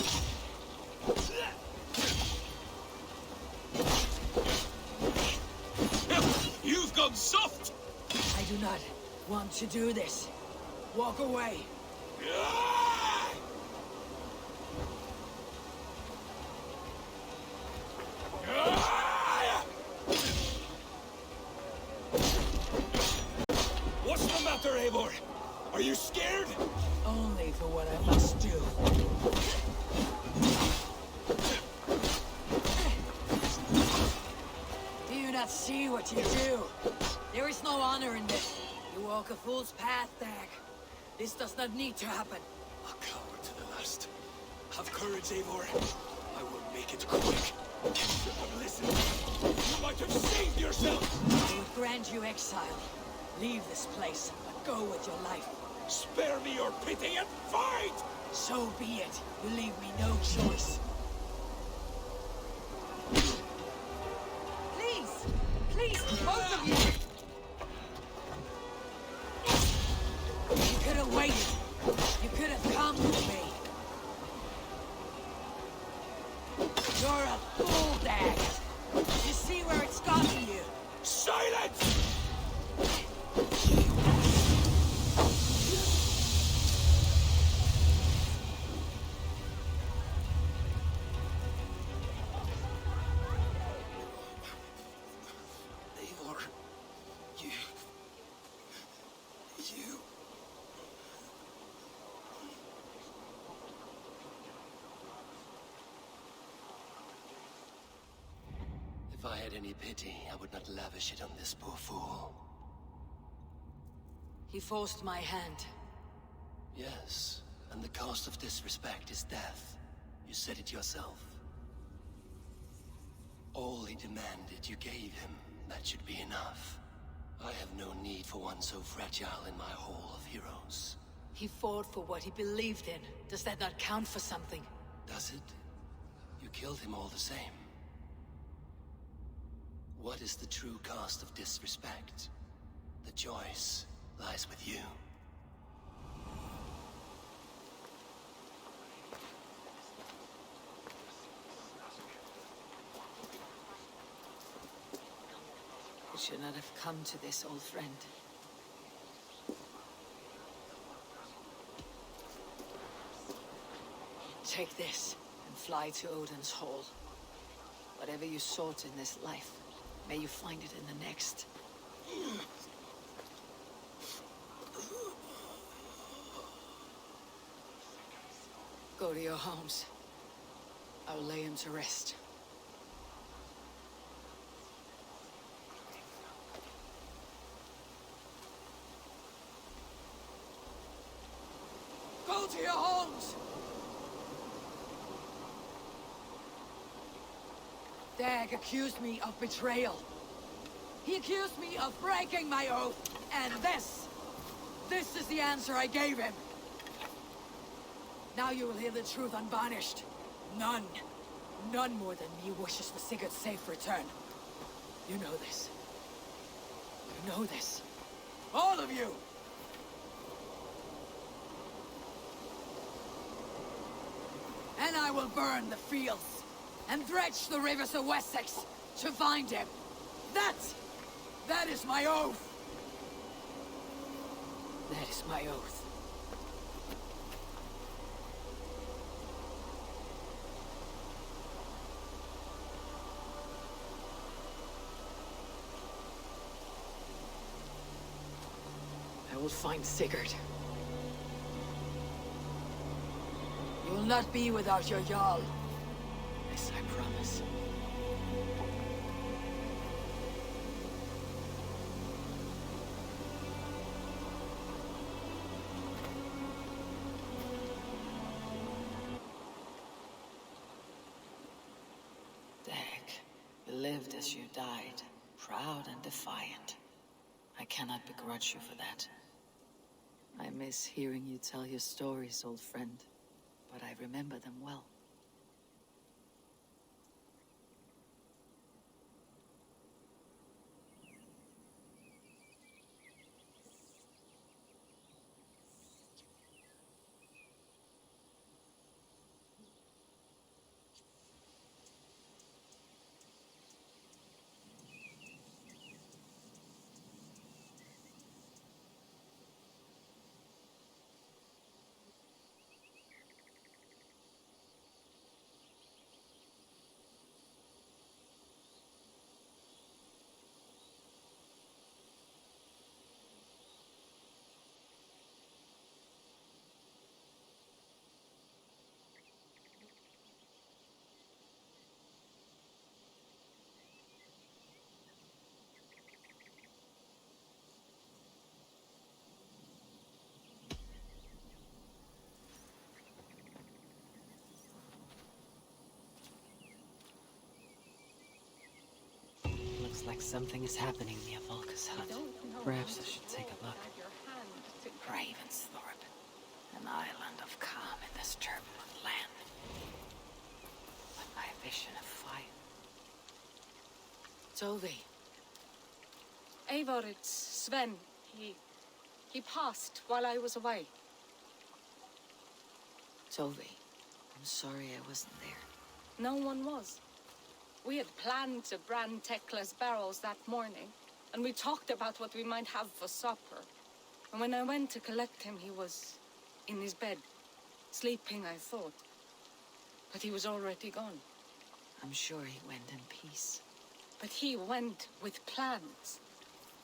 You've gone soft! I do not want to do this. Walk away. what you do. There is no honor in this. You walk a fool's path, Dag. This does not need to happen. A coward to the last. Have courage, Eivor. I will make it quick. But listen, you might have saved yourself! I would grant you exile. Leave this place, but go with your life. Spare me your pity and fight! So be it. You leave me no choice. Please, both of you! You could have waited. You could have come with me. You're a fool, Dag. You see where it's gotten you? Silence! If I had any pity, I would not lavish it on this poor fool. He forced my hand. Yes, and the cost of disrespect is death. You said it yourself. All he demanded, you gave him. That should be enough. I have no need for one so fragile in my hall of heroes. He fought for what he believed in. Does that not count for something? Does it? You killed him all the same. What is the true cost of disrespect? The choice lies with you. It should not have come to this, old friend. Take this and fly to Odin's Hall. Whatever you sought in this life, may you find it in the next. Go to your homes. I will lay him to rest. Go to your homes! Dag accused me of betrayal. He accused me of breaking my oath, and this is the answer I gave him. Now you will hear the truth unvarnished. None more than me wishes the Sigurd's safe return. You know this. You know this. All of you! And I will burn the fields and dredge the rivers of Wessex to find him. That is my oath. That is my oath. I will find Sigurd. You will not be without your Jarl. This I promise. Dag, you lived as you died, proud and defiant. I cannot begrudge you for that. I miss hearing you tell your stories, old friend, but I remember them well. like something is happening near Volka's hut. Perhaps I should take a look. Ravensthorpe, an island of calm in this turbulent land. But my vision of fire. Tove. Eivor, it's Sven. He passed while I was away. Tove, I'm sorry I wasn't there. No one was. We had planned to brand Tekla's barrels that morning, and we talked about what we might have for supper. And when I went to collect him, he was in his bed, sleeping, I thought. But he was already gone. I'm sure he went in peace. But he went with plans.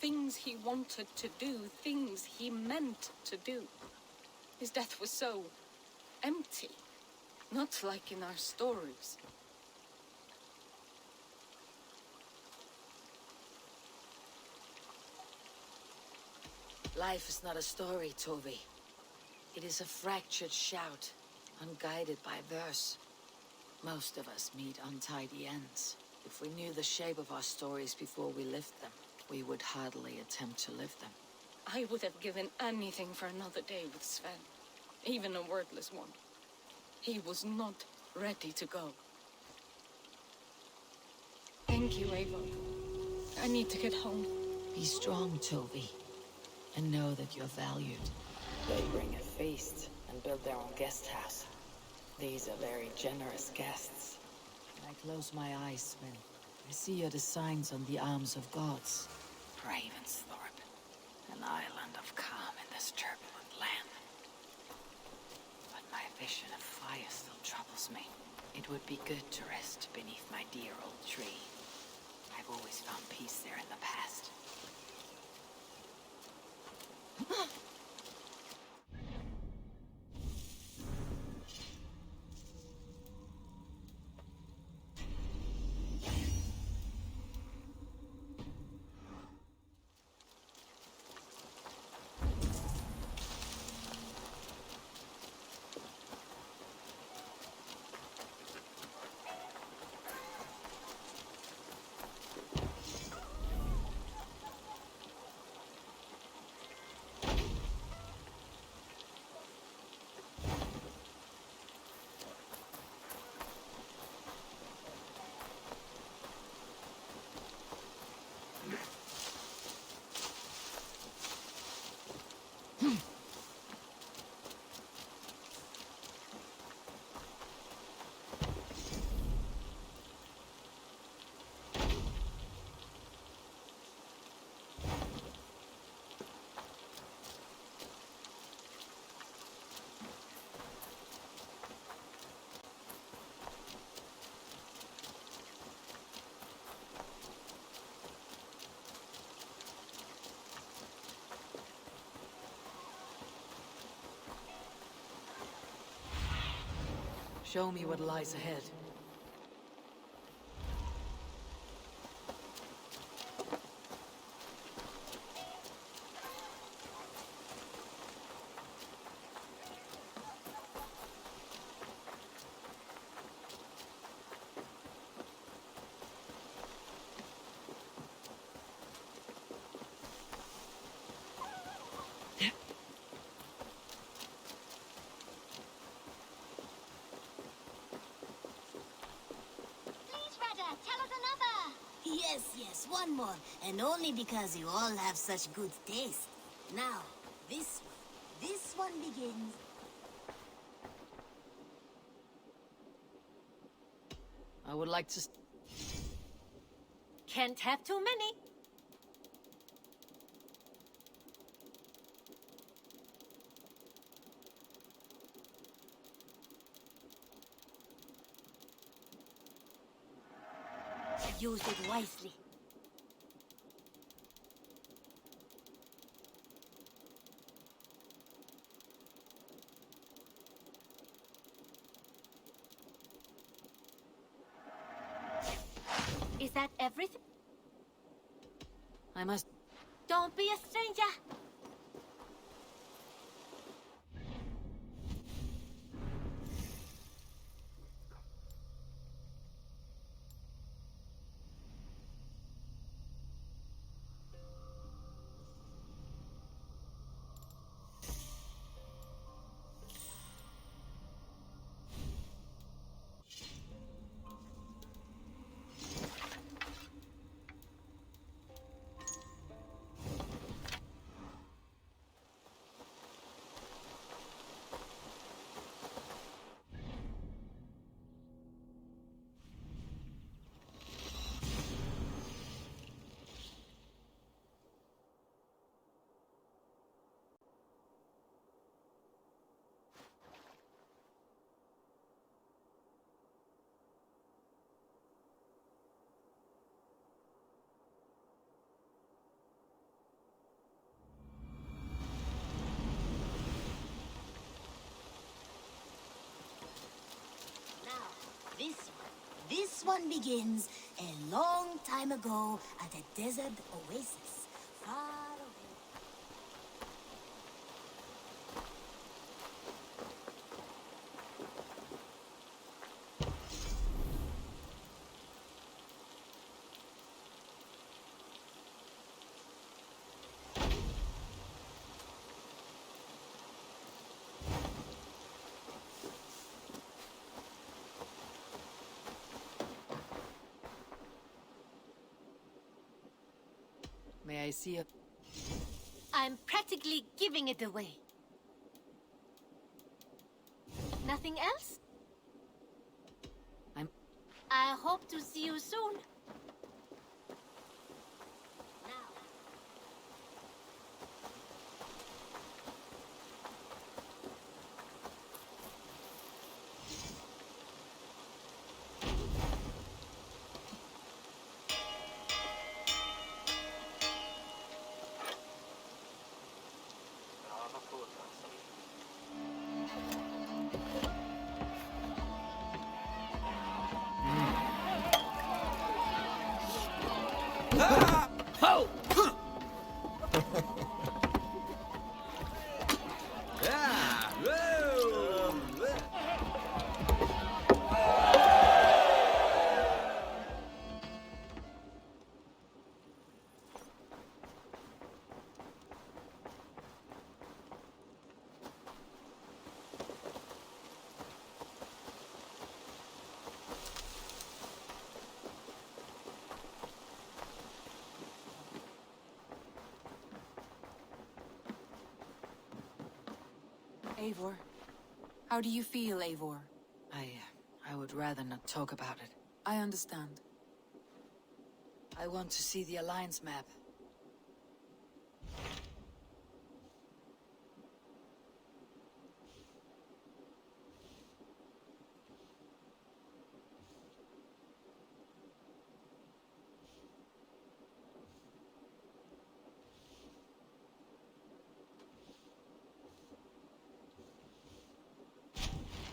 Things he wanted to do, things he meant to do. His death was so empty, not like in our stories. Life is not a story, Tove. It is a fractured shout, unguided by verse. Most of us meet untidy ends. If we knew the shape of our stories before we lived them, we would hardly attempt to live them. I would have given anything for another day with Sven, even a wordless one. He was not ready to go. Thank you, Eivor. I need to get home. Be strong, Tove, and know that you're valued. They bring a feast and build their own guest house. These are very generous guests. When I close my eyes, Sven, I see are the signs on the arms of gods. Ravensthorpe, an island of calm in this turbulent land. But my vision of fire still troubles me. It would be good to rest beneath my dear old tree. I've always found peace there in the past. Show me what lies ahead. Yes, one more. And only because you all have such good taste. Now, this one begins. I would like to... Can't have too many. Use it wisely. Is that everything? I must... Don't be a stranger. This one begins a long time ago at a desert oasis, far away. May I see it? I'm practically giving it away. Nothing else? I hope to see you soon. Eivor. How do you feel, Eivor? I would rather not talk about it. I understand. I want to see the Alliance map.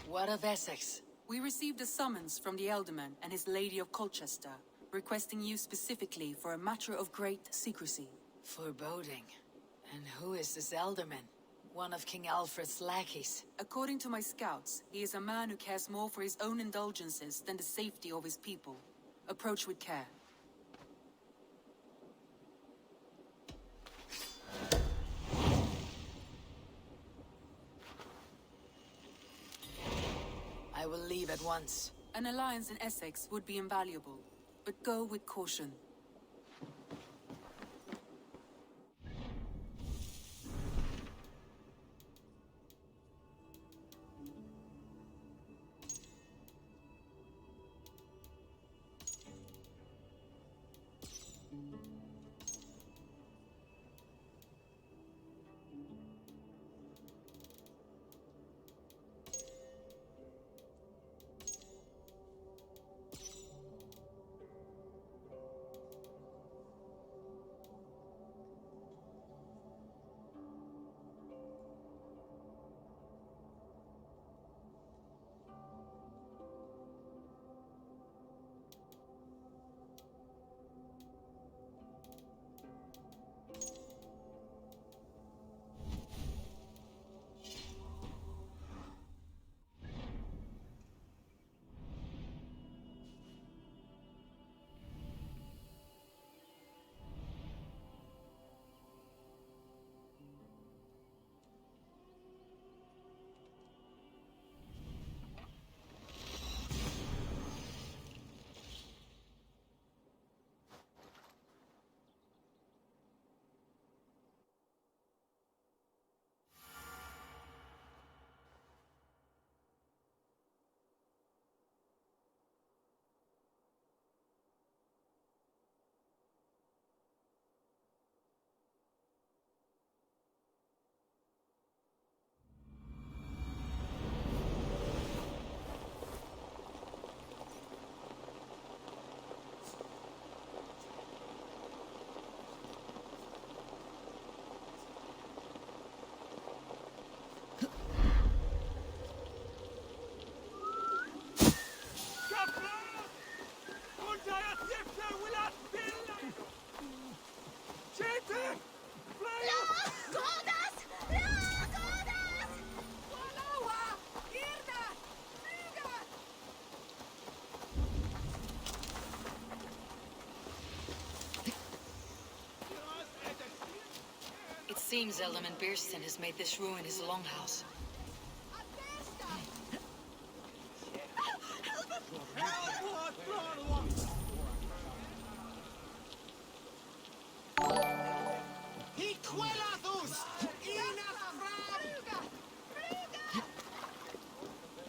What of Essex? We received a summons from the Elderman and his Lady of Colchester, requesting you specifically for a matter of great secrecy. Foreboding. And who is this Elderman? One of King Alfred's lackeys. According to my scouts, he is a man who cares more for his own indulgences than the safety of his people. Approach with care. I will leave at once. An alliance in Essex would be invaluable, but go with caution. seems Alderman Beerston has made this ruin his longhouse.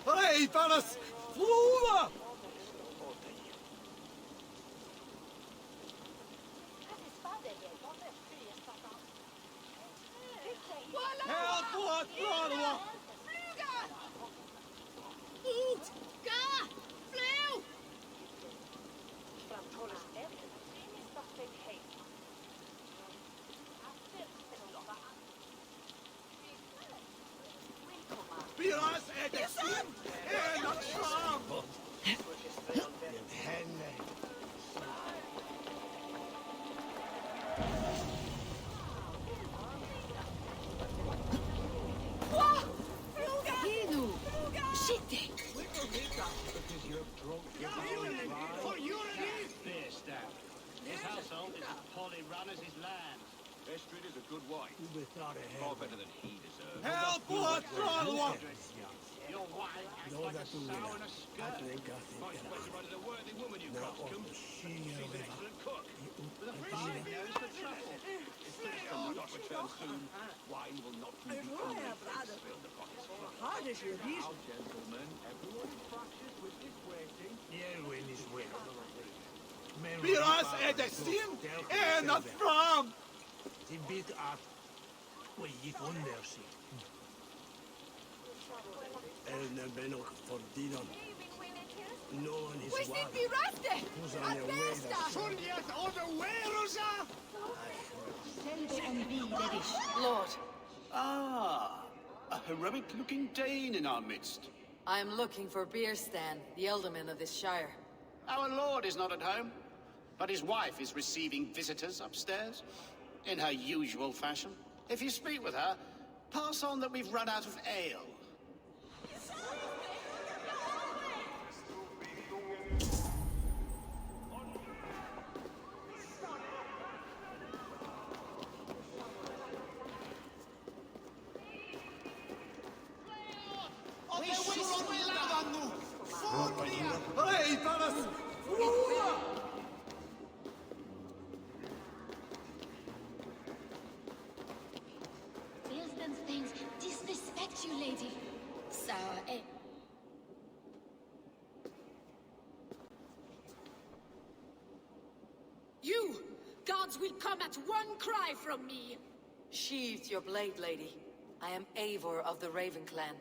Hey, fellas! Fluga! Help! What? Fluga! Ut! Ga! Flew! Biras är det synd! En att fram! Hinu! Sitte! Fair stab. This household is as poorly run as his land. Estrid is a good wife. Far better than he deserves. Help! What? Fluga! Your wife acts like a sow in a skirt. Vice President is a worthy woman, you coxcomb. She's an excellent cook. With a fishing nose for truffle. If Thurston will not return soon, wine will not be the only thing spilled upon his floor. Now, gentlemen, everyone practice with this waiting. Biras är det synd! En att fram! Sin bit att we gick under sig. Eller benok för dinan. No one is Where's wild. the Birafte? Who's on their way? Surliet overweerusa! Lord, Ah, a heroic-looking Dane in our midst. I am looking for Beerstan, the alderman of this shire. Our lord is not at home, but his wife is receiving visitors upstairs, in her usual fashion. If you speak with her, pass on that we've run out of ale. Hey, fellas! Fluga! Beerston's things disrespect you, lady. Sour, eh? You! Gods will come at one cry from me! Sheathe your blade, lady. I am Eivor of the Raven clan,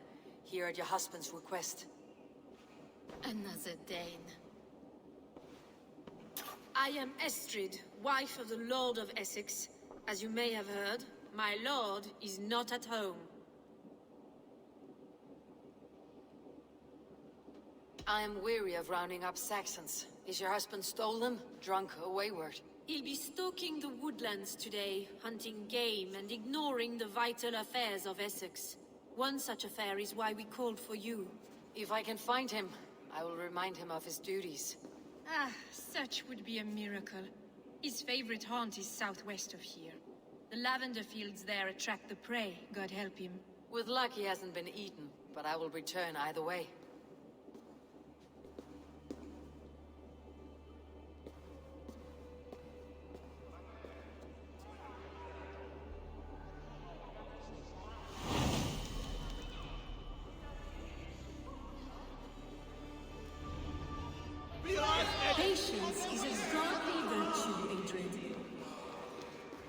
here at your husband's request. Another Dane. I am Estrid, wife of the Lord of Essex. As you may have heard, my lord is not at home. I am weary of rounding up Saxons. Is your husband stolen, drunk, or wayward? He'll be stalking the woodlands today, hunting game and ignoring the vital affairs of Essex. One such affair is why we called for you. If I can find him, I will remind him of his duties. Ah, such would be a miracle. His favorite haunt is southwest of here. The lavender fields there attract the prey, God help him. With luck, he hasn't been eaten, but I will return either way. Patience is a godly virtue, Adrian.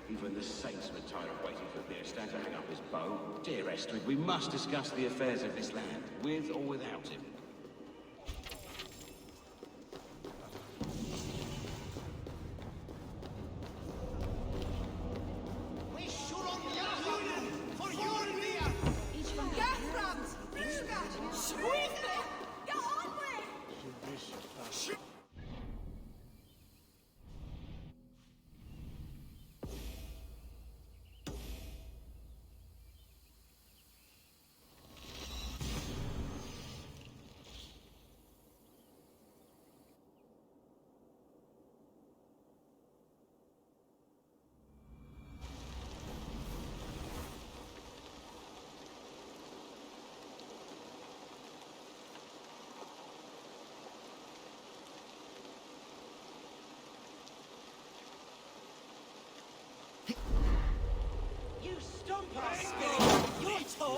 Even the saints were tired of waiting for Beerstan to hang up his bow. Dear Estrid, we must discuss the affairs of this land, with or without him.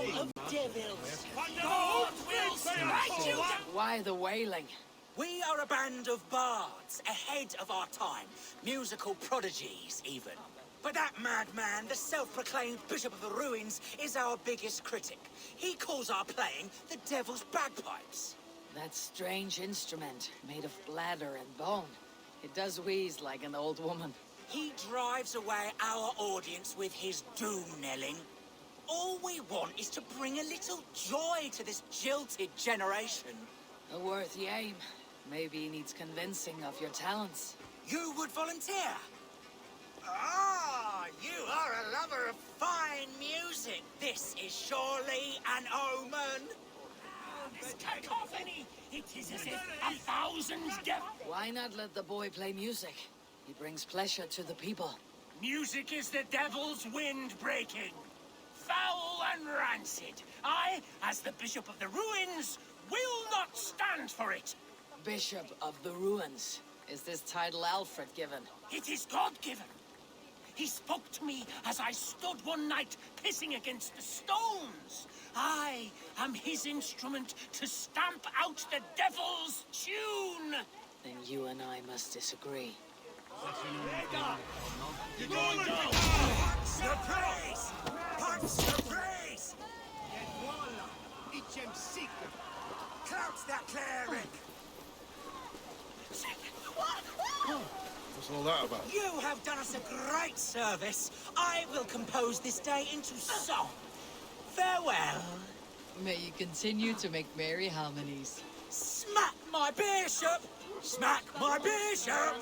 of devils. The Lord will smite you down. Why the wailing? We are a band of bards, ahead of our time. Musical prodigies, even. But that madman, the self-proclaimed Bishop of the Ruins, is our biggest critic. He calls our playing the Devil's Bagpipes. That strange instrument, made of bladder and bone. It does wheeze like an old woman. He drives away our audience with his doom-knelling. All we want is to bring a little joy to this jilted generation. A worthy aim. Maybe he needs convincing of your talents. You would volunteer? Ah, you are a lover of fine music. This is surely an omen. This cacophony, it is as if 1,000 devils... Why not let the boy play music? He brings pleasure to the people. Music is the devil's wind breaking. Foul and rancid. I, as the Bishop of the Ruins, will not stand for it. Bishop of the Ruins. Is this title Alfred given? It is God-given. He spoke to me as I stood one night pissing against the stones. I am his instrument to stamp out the devil's tune. Then you and I must disagree. You're going down! Punch the praise! Punch the praise! Clouds that cleric! What's all that about? You have done us a great service. I will compose this day into song. Farewell. May you continue to make merry harmonies. Smack my bishop! Smack my bishop!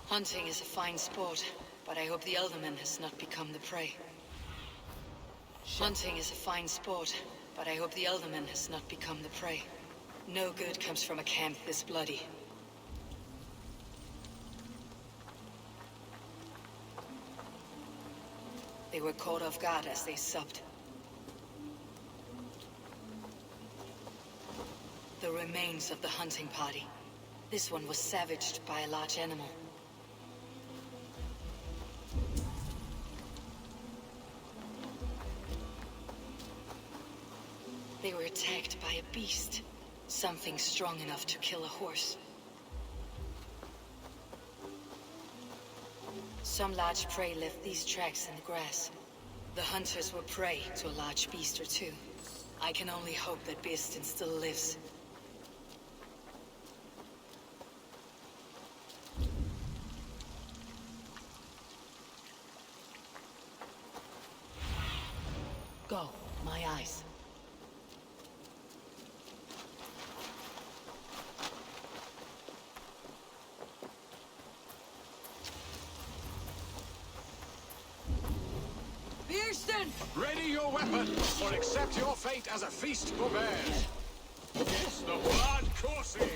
Hunting is a fine sport, but I hope the Elderman has not become the prey. Hunting is a fine sport, but I hope the Elderman has not become the prey. No good comes from a camp this bloody. They were caught off guard as they supped. The remains of the hunting party. This one was savaged by a large animal. They were attacked by a beast. Something strong enough to kill a horse. Some large prey left these tracks in the grass. The hunters were prey to a large beast or two. I can only hope that Beastin still lives. Go, my eyes. Ready your weapon, or accept your fate as a feast for bears. It's the blood coursing.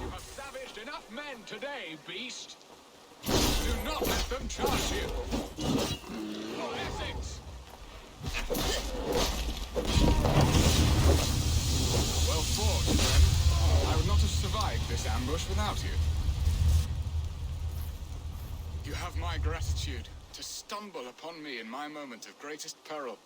You have savaged enough men today, beast. Do not let them charge you. For Essex! Well fought, friend. I would not have survived this ambush without you. You have my gratitude to stumble upon me in my moment of greatest peril.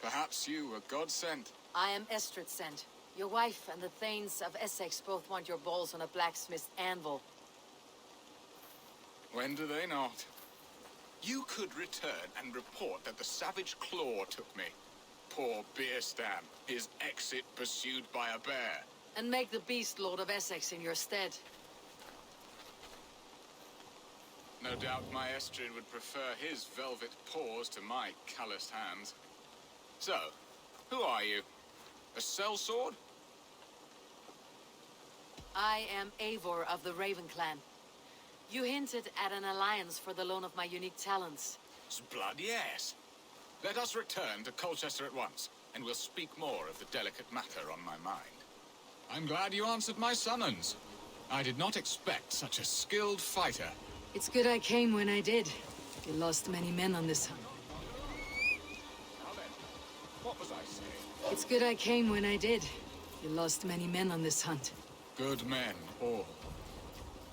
Perhaps you were God sent. I am Estrid sent. Your wife and the Thanes of Essex both want your balls on a blacksmith's anvil. When do they not? You could return and report that the savage claw took me. Poor Beerstan, his exit pursued by a bear. And make the beast Lord of Essex in your stead. No doubt my Estrid would prefer his velvet paws to my calloused hands. So, who are you? A sellsword? I am Eivor of the Raven Clan. You hinted at an alliance for the loan of my unique talents. Blood, yes. Let us return to Colchester at once, and we'll speak more of the delicate matter on my mind. I'm glad you answered my summons. I did not expect such a skilled fighter. It's good I came when I did. You lost many men on this hunt. Now then, what was I saying? It's good I came when I did. You lost many men on this hunt. Good men, all.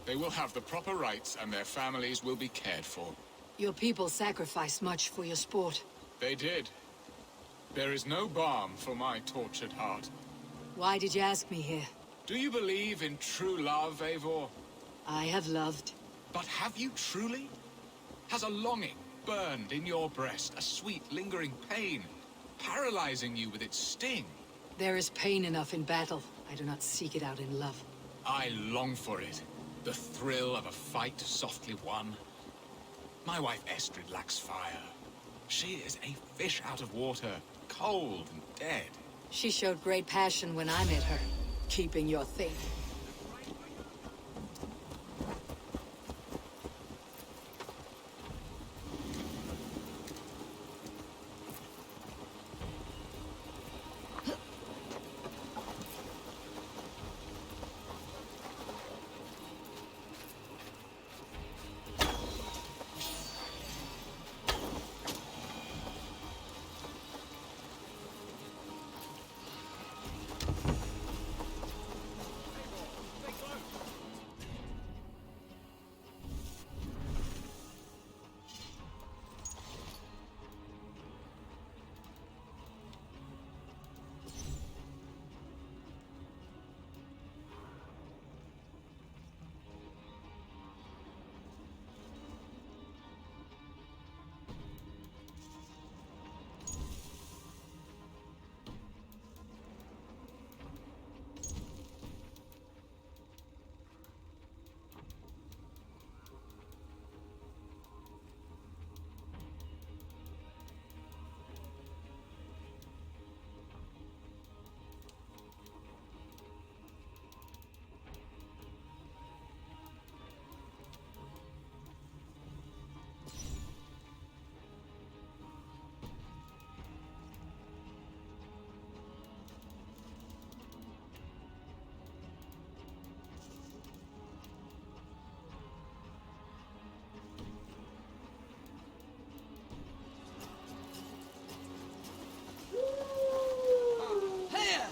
They will have the proper rights, and their families will be cared for. Your people sacrificed much for your sport. They did. There is no balm for my tortured heart. Why did you ask me here? Do you believe in true love, Eivor? I have loved. But have you truly? Has a longing burned in your breast, a sweet, lingering pain, paralyzing you with its sting? There is pain enough in battle. I do not seek it out in love. I long for it. The thrill of a fight softly won. My wife Estrid lacks fire. She is a fish out of water, cold and dead. She showed great passion when I met her. Keeping your thing.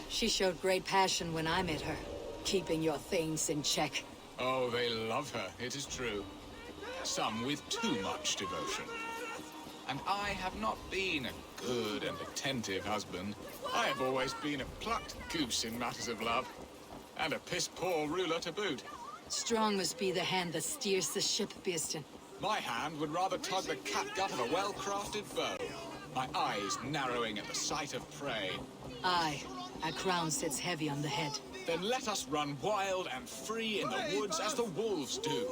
She showed great passion when I met her. Keeping your things in check. Oh, they love her, it is true. Some with too much devotion. And I have not been a good and attentive husband. I have always been a plucked goose in matters of love. And a piss-poor ruler to boot. Strong must be the hand that steers the ship, Beeston. My hand would rather tug the catgut of a well-crafted bow. My eyes narrowing at the sight of prey. Aye, a crown sits heavy on the head. Then let us run wild and free in the woods as the wolves do.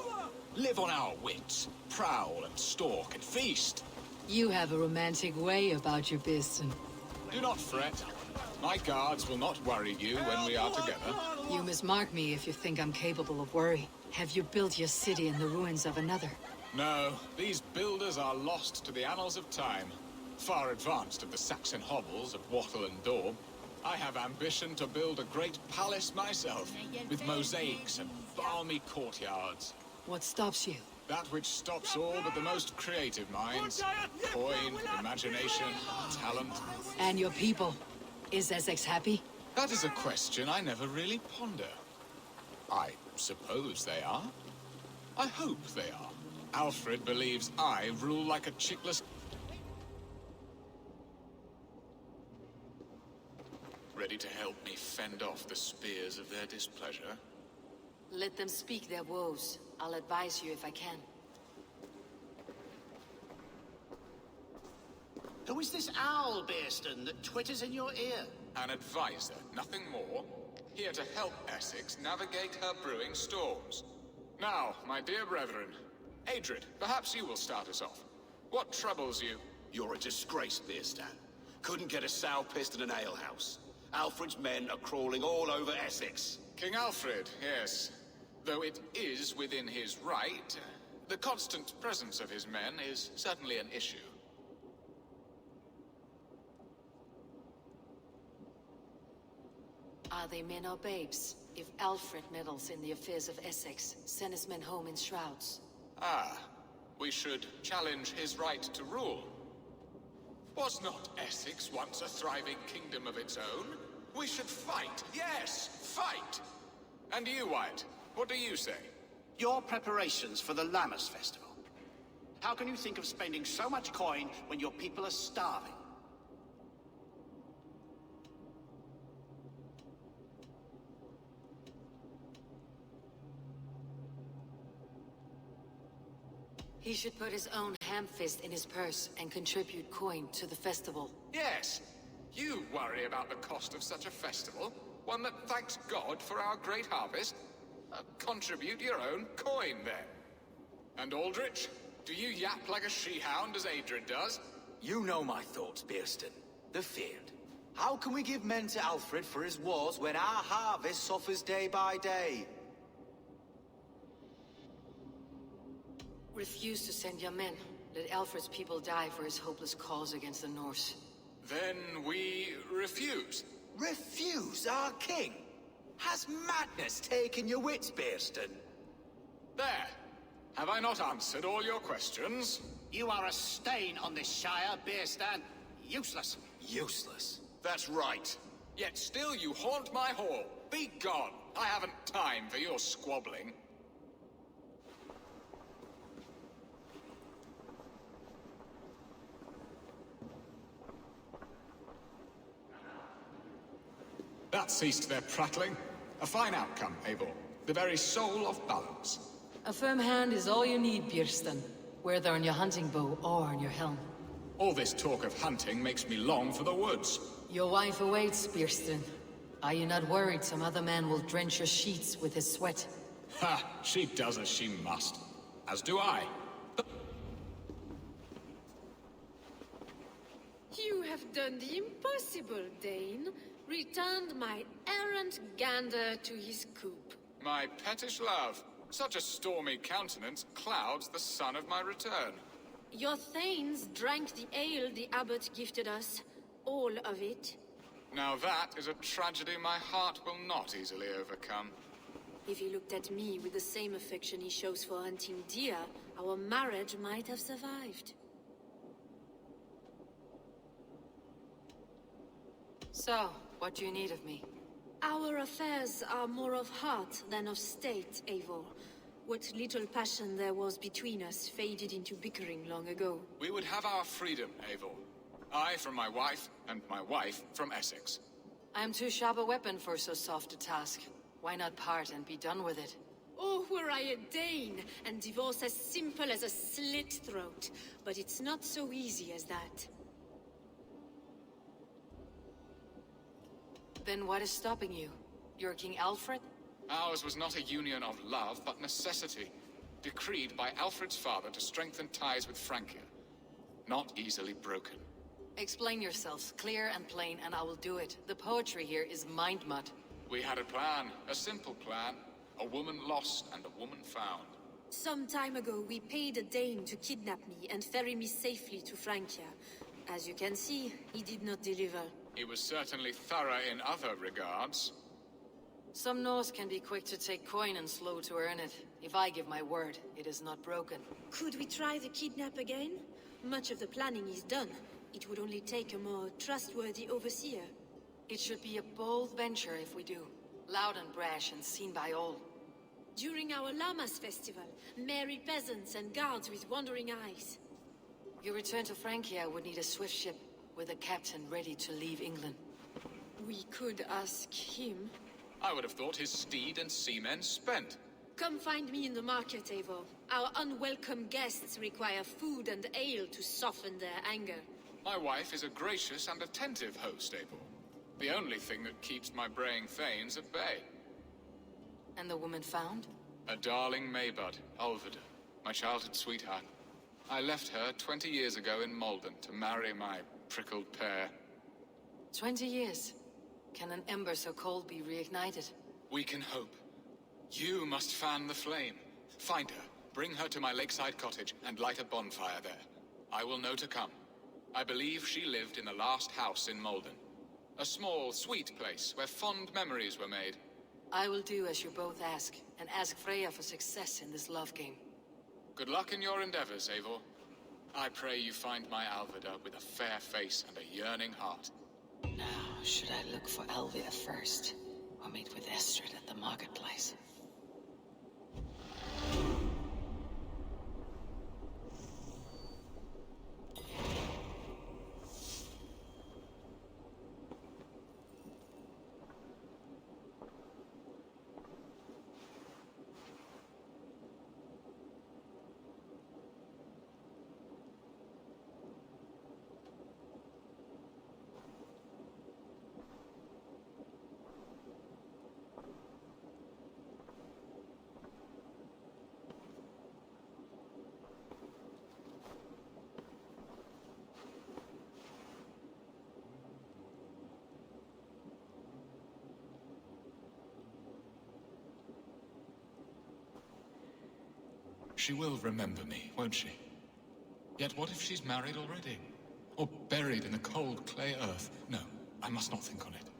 Live on our wits, prowl and stalk and feast. You have a romantic way about you, Beeston. Do not fret. My guards will not worry you when we are together. You must mark me if you think I'm capable of worry. Have you built your city in the ruins of another? No, these builders are lost to the annals of time. Far advanced of the Saxon hovels of Wattle and Daub. I have ambition to build a great palace myself, with mosaics and balmy courtyards. What stops you? That which stops all but the most creative minds. Coin, imagination, talent. And your people? Is Essex happy? That is a question I never really ponder. I suppose they are. I hope they are. Alfred believes I rule like a chickless... Ready to help me fend off the spears of their displeasure? Let them speak their woes. I'll advise you if I can. Who is this owl, Beeston, that twitters in your ear? An advisor, nothing more. Here to help Essex navigate her brewing storms. Now, my dear brethren, Adrid, perhaps you will start us off. What troubles you? You're a disgrace, Beerstan. Couldn't get a sow pissed in an alehouse. Alfred's men are crawling all over Essex. King Alfred, yes. Though it is within his right, the constant presence of his men is certainly an issue. Are they men or babes? If Alfred meddles in the affairs of Essex, send his men home in shrouds. Ah, we should challenge his right to rule. Was not Essex once a thriving kingdom of its own? We should fight, yes, fight! And you, Wyatt, what do you say? Your preparations for the Lammas festival. How can you think of spending so much coin when your people are starving? He should put his own ham-fist in his purse and contribute coin to the festival. Yes, you worry about the cost of such a festival, one that thanks God for our great harvest. Contribute your own coin, then. And Aldrich, do you yap like a she-hound as Adrid does? You know my thoughts, Beerstan. The field. How can we give men to Alfred for his wars when our harvest suffers day by day? Refuse to send your men. Let Alfred's people die for his hopeless cause against the Norse. Then we refuse. Refuse our king? Has madness taken your wits, Beerstan? There. Have I not answered all your questions? You are a stain on this shire, Beerstan. Useless. Useless? That's right. Yet still you haunt my hall. Be gone. I haven't time for your squabbling. That ceased their prattling. A fine outcome, Eivor. The very soul of balance. A firm hand is all you need, Beerstan. Whether on your hunting bow or on your helm. All this talk of hunting makes me long for the woods. Your wife awaits, Beerstan. Are you not worried some other man will drench your sheets with his sweat? Ha! She does as she must. As do I. You have done the impossible, Dane. Returned my errant gander to his coop. My pettish love. Such a stormy countenance clouds the sun of my return. Your thanes drank the ale the abbot gifted us. All of it. Now that is a tragedy my heart will not easily overcome. If he looked at me with the same affection he shows for hunting deer, our marriage might have survived. So, what do you need of me? Our affairs are more of heart than of state, Eivor. What little passion there was between us faded into bickering long ago. We would have our freedom, Eivor. I from my wife, and my wife from Essex. I am too sharp a weapon for so soft a task. Why not part and be done with it? Oh, were I a Dane, and divorce as simple as a slit throat. But it's not so easy as that. Then what is stopping you? You're King Alfred? Ours was not a union of love, but necessity. Decreed by Alfred's father to strengthen ties with Francia. Not easily broken. Explain yourselves, clear and plain, and I will do it. The poetry here is mind mud. We had a plan, a simple plan. A woman lost and a woman found. Some time ago, we paid a Dane to kidnap me and ferry me safely to Francia. As you can see, he did not deliver. He was certainly thorough in other regards. Some Norse can be quick to take coin and slow to earn it. If I give my word, it is not broken. Could we try the kidnap again? Much of the planning is done. It would only take a more trustworthy overseer. It should be a bold venture if we do. Loud and brash and seen by all. During our Lammas festival, merry peasants and guards with wandering eyes. Your return to Francia would need a swift ship with a captain ready to leave England. We could ask him. I would have thought his steed and seamen spent. Come find me in the market, Eivor. Our unwelcome guests require food and ale to soften their anger. My wife is a gracious and attentive host, Eivor. The only thing that keeps my braying thanes at bay. And the woman found? A darling Maybud, Ulvida. My childhood sweetheart. I left her 20 years ago in Malden to marry my prickled pear. 20 years. Can an ember so cold be reignited? We can hope. You must fan the flame. Find her, bring her to my lakeside cottage, and light a bonfire there. I will know to come. I believe she lived in the last house in Malden. A small, sweet place where fond memories were made. I will do as you both ask, and ask Freya for success in this love game. Good luck in your endeavors, Eivor. I pray you find my Alvida with a fair face and a yearning heart. Now, should I look for Alvida first, or meet with Estrid at the marketplace? She will remember me, won't she? Yet what if she's married already? Or buried in the cold clay earth? No, I must not think on it.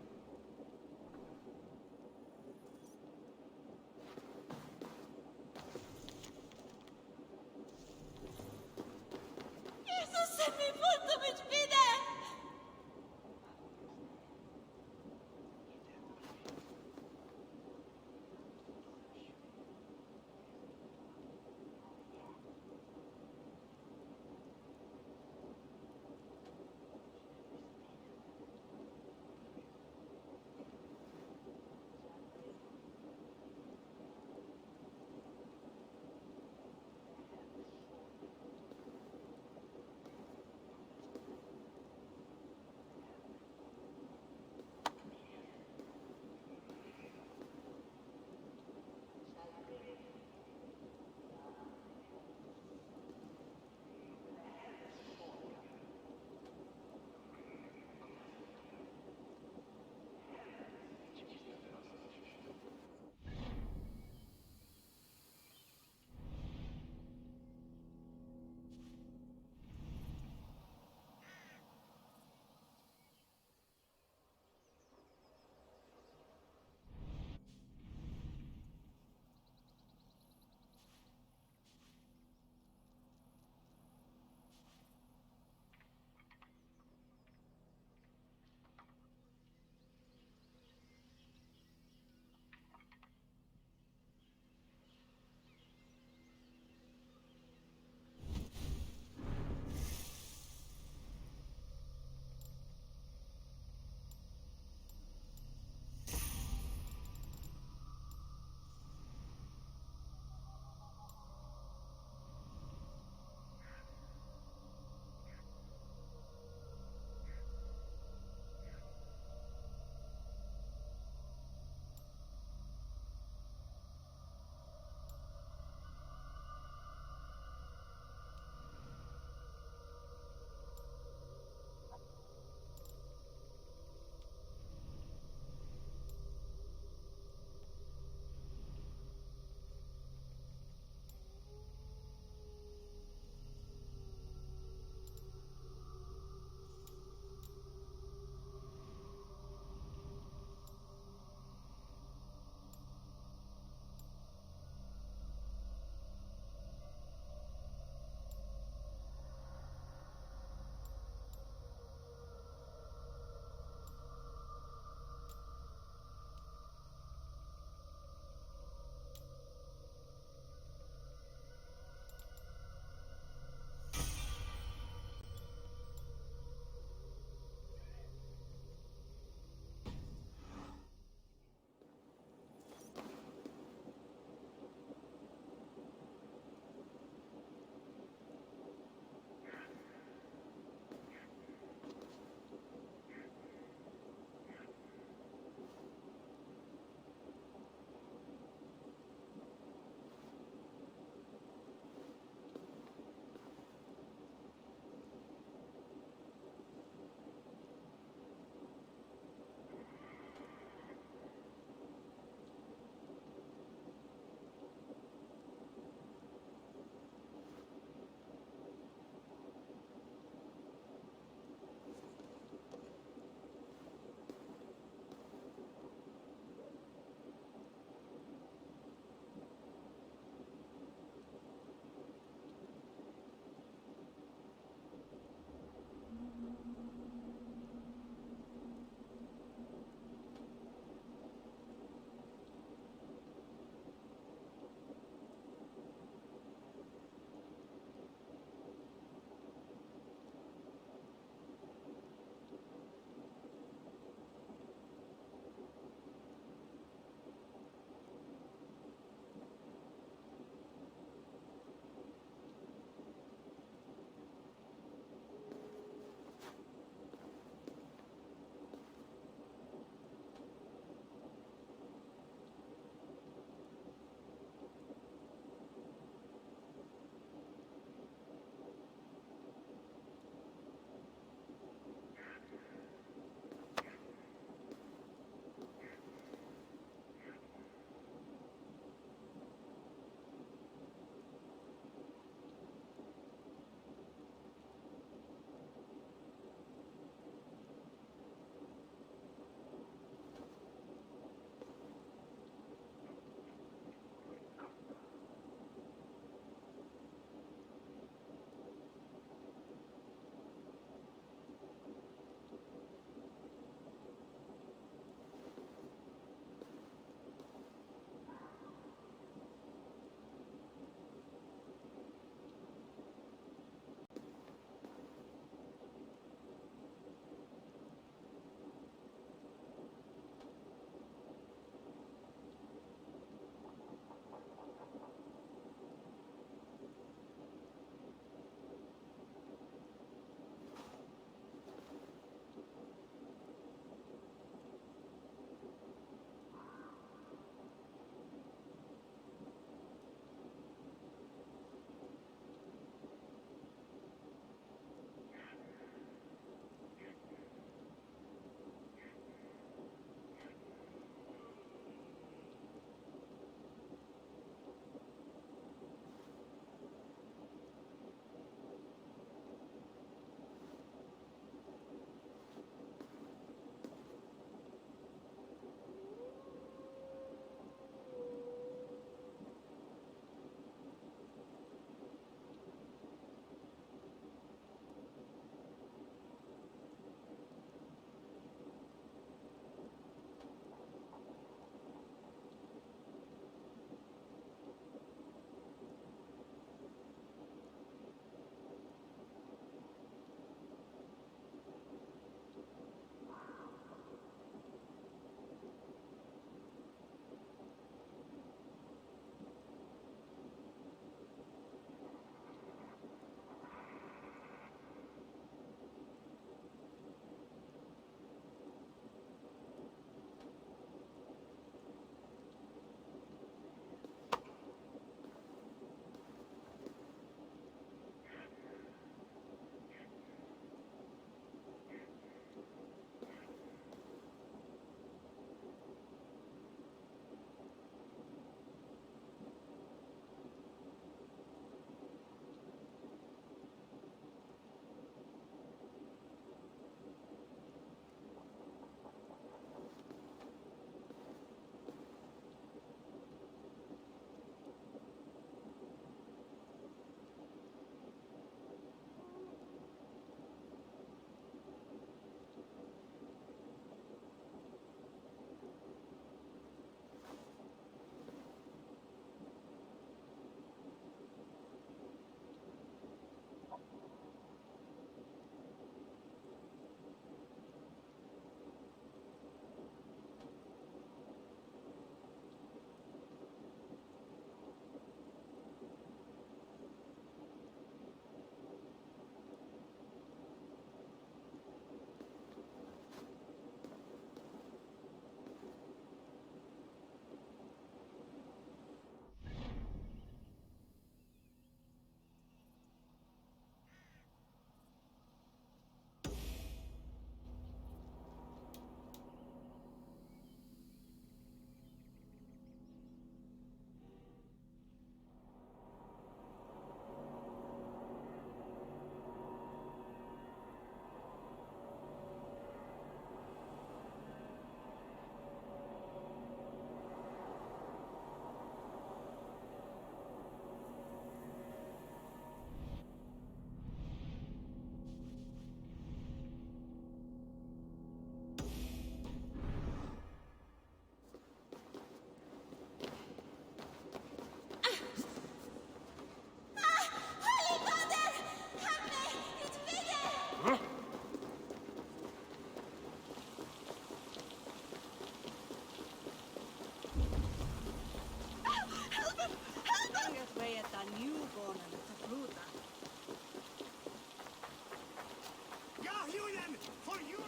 Women, for you.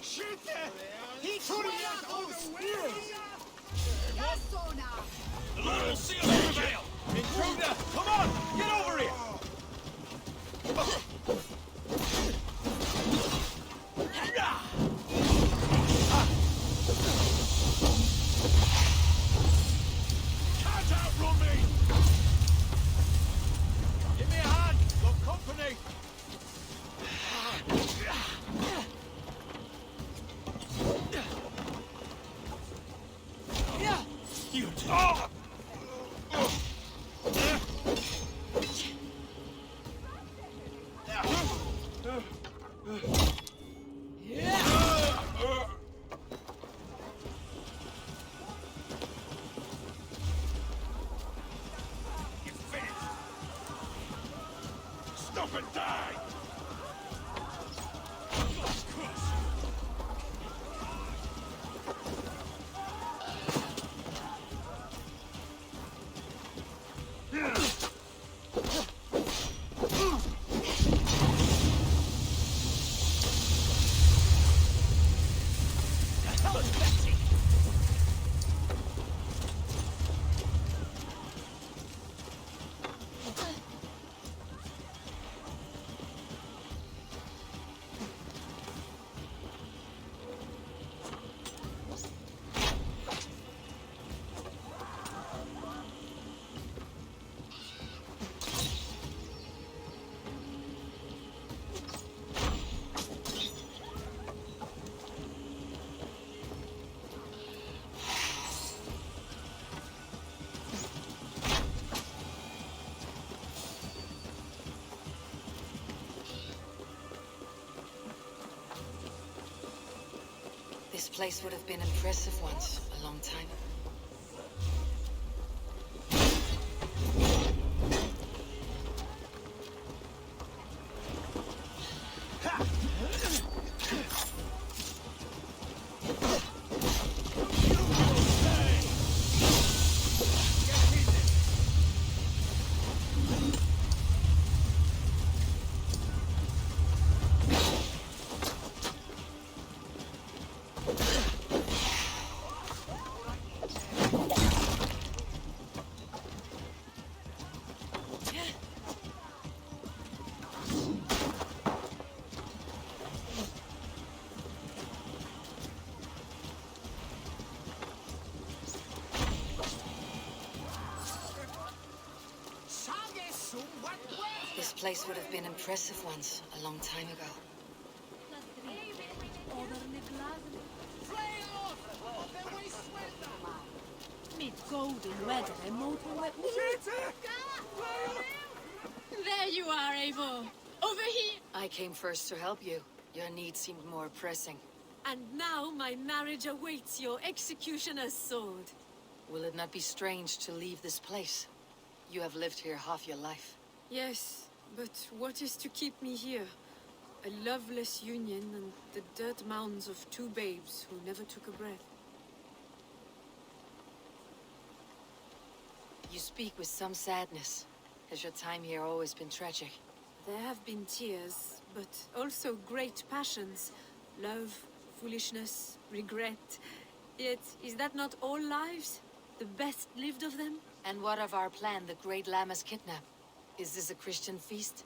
Shit! He tried all the way. The Lord will seal the prevail! Intruder! Come on! Get over here! Can't outrun me! Give me a hand! Got company! You dog! Stop and die! This place would have been impressive once, a long time ago. This place would have been impressive once, a long time ago. Mid golden weather, immortal wet. There you are, Eivor. Over here. I came first to help you. Your need seemed more pressing. And now my marriage awaits your executioner's sword. Will it not be strange to leave this place? You have lived here half your life. Yes, but what is to keep me here? A loveless union and the dirt mounds of two babes who never took a breath. You speak with some sadness. Has your time here always been tragic? There have been tears, but also great passions. Love, foolishness, regret. Yet, is that not all lives? The best lived of them? And what of our plan, the Great Lammas kidnap? Is this a Christian feast?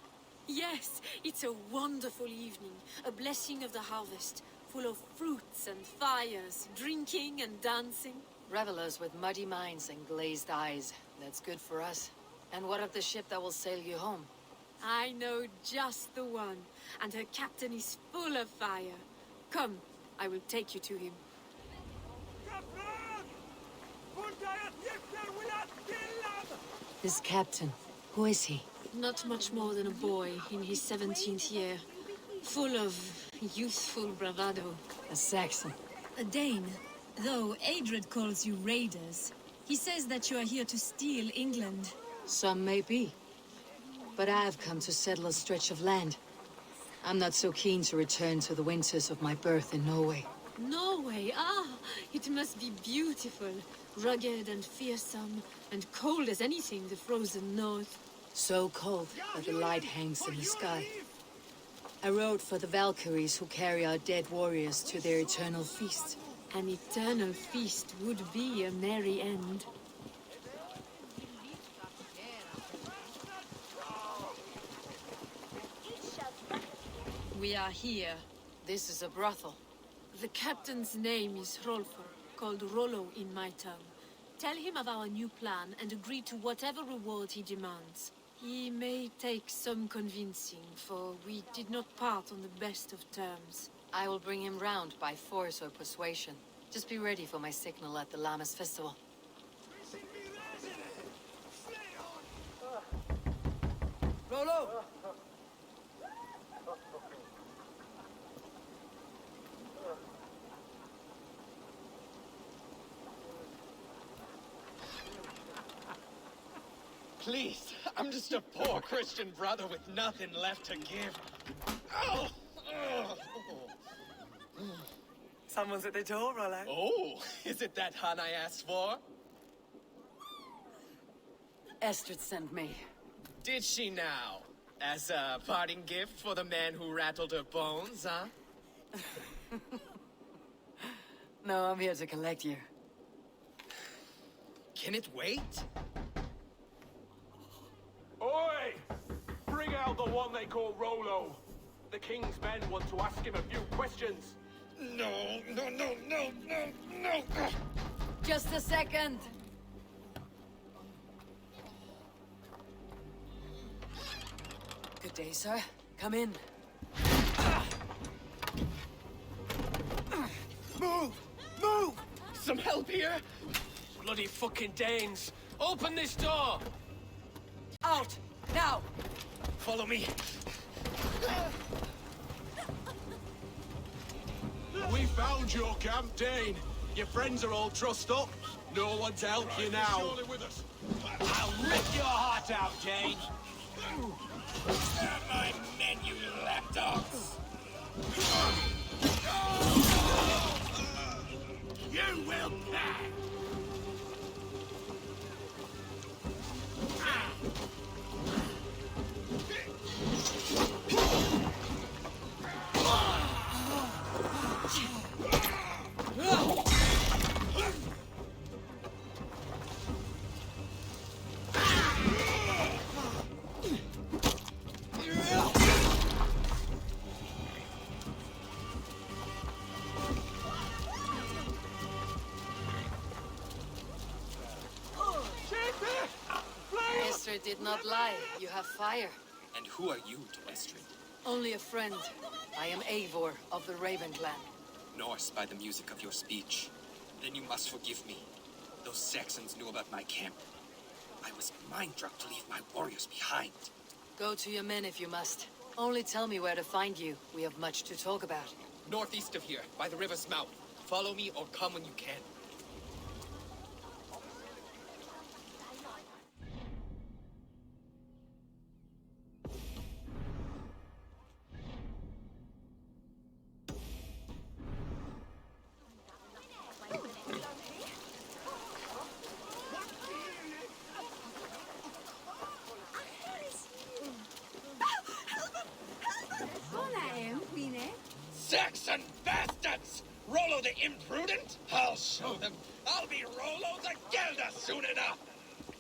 Yes, it's a wonderful evening. A blessing of the harvest, full of fruits and fires, drinking and dancing. Revelers with muddy minds and glazed eyes. That's good for us. And what of the ship that will sail you home? I know just the one, and her captain is full of fire. Come, I will take you to him. This captain, who is he? Not much more than a boy in his 17th year. Full of youthful bravado. A Saxon. A Dane. Though Adred calls you raiders. He says that you are here to steal England. Some may be. But I have come to settle a stretch of land. I'm not so keen to return to the winters of my birth in Norway. Norway, it must be beautiful. Rugged and fearsome, and cold as anything the frozen north. So cold that the light hangs in the sky. I rode for the Valkyries who carry our dead warriors to their eternal feast. An eternal feast would be a merry end. We are here. This is a brothel. The captain's name is Rolfo, called Rollo in my tongue. Tell him of our new plan and agree to whatever reward he demands. He may take some convincing, for we did not part on the best of terms. I will bring him round by force or persuasion. Just be ready for my signal at the Lammas festival. Rollo! Please, I'm just a poor Christian brother with nothing left to give. Oh! Someone's at the door, Rollo. Oh, is it that hun I asked for? Estrid sent me. Did she now? As a parting gift for the man who rattled her bones, huh? No, I'm here to collect you. Can it wait? Oi! Bring out the one they call Rollo. The king's men want to ask him a few questions. No. Just a second. Good day, sir. Come in. Move! Some help here? Bloody fucking Danes! Open this door! Out! Now! Follow me. We found your camp, Dane. Your friends are all trussed up. No one to help you now. I'll rip your heart out, Dane. My men, you lapdogs. You will pay. Estrid did not lie. You have fire. And who are you to Estrid? Only a friend. I am Eivor of the Raven clan. Norse by the music of your speech. Then you must forgive me. Those Saxons knew about my camp. I was mind-drugged to leave my warriors behind. Go to your men if you must. Only tell me where to find you. We have much to talk about. Northeast of here, by the river's mouth. Follow me or come when you can. Saxon bastards! Rollo the imprudent? I'll show them. I'll be Rollo the Gelder soon enough!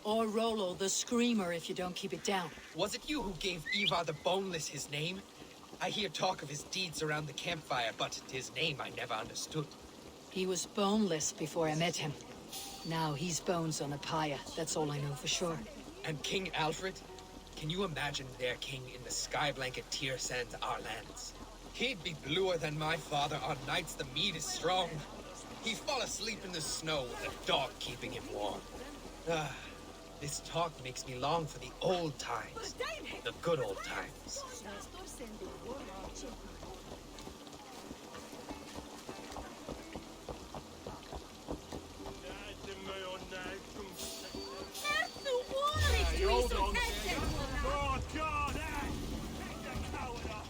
Or Rollo the Screamer if you don't keep it down. Was it you who gave Ivar the Boneless his name? I hear talk of his deeds around the campfire, but his name I never understood. He was boneless before I met him. Now he's bones on a pyre. That's all I know for sure. And King Alfred? Can you imagine their king in the sky blanket tier sands our lands? He'd be bluer than my father on nights the mead is strong. He'd fall asleep in the snow with a dog keeping him warm. This talk makes me long for the old times. The good old times. Hold on. Oh, God, Take the coward off.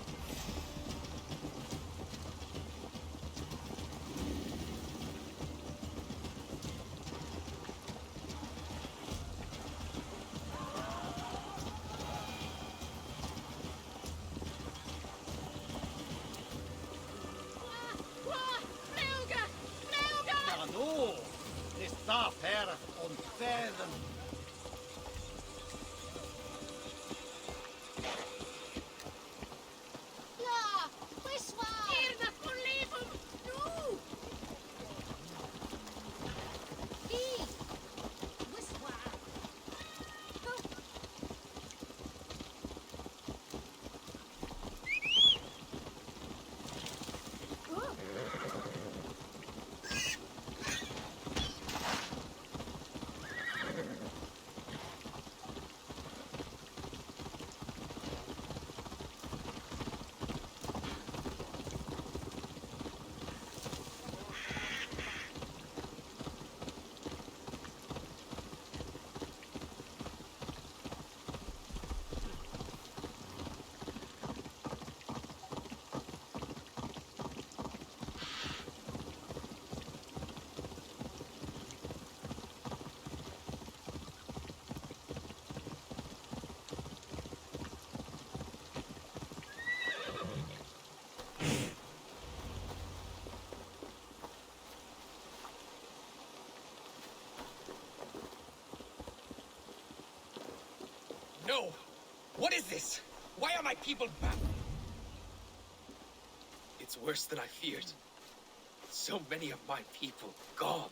What is this? Why are my people back? It's worse than I feared. So many of my people gone.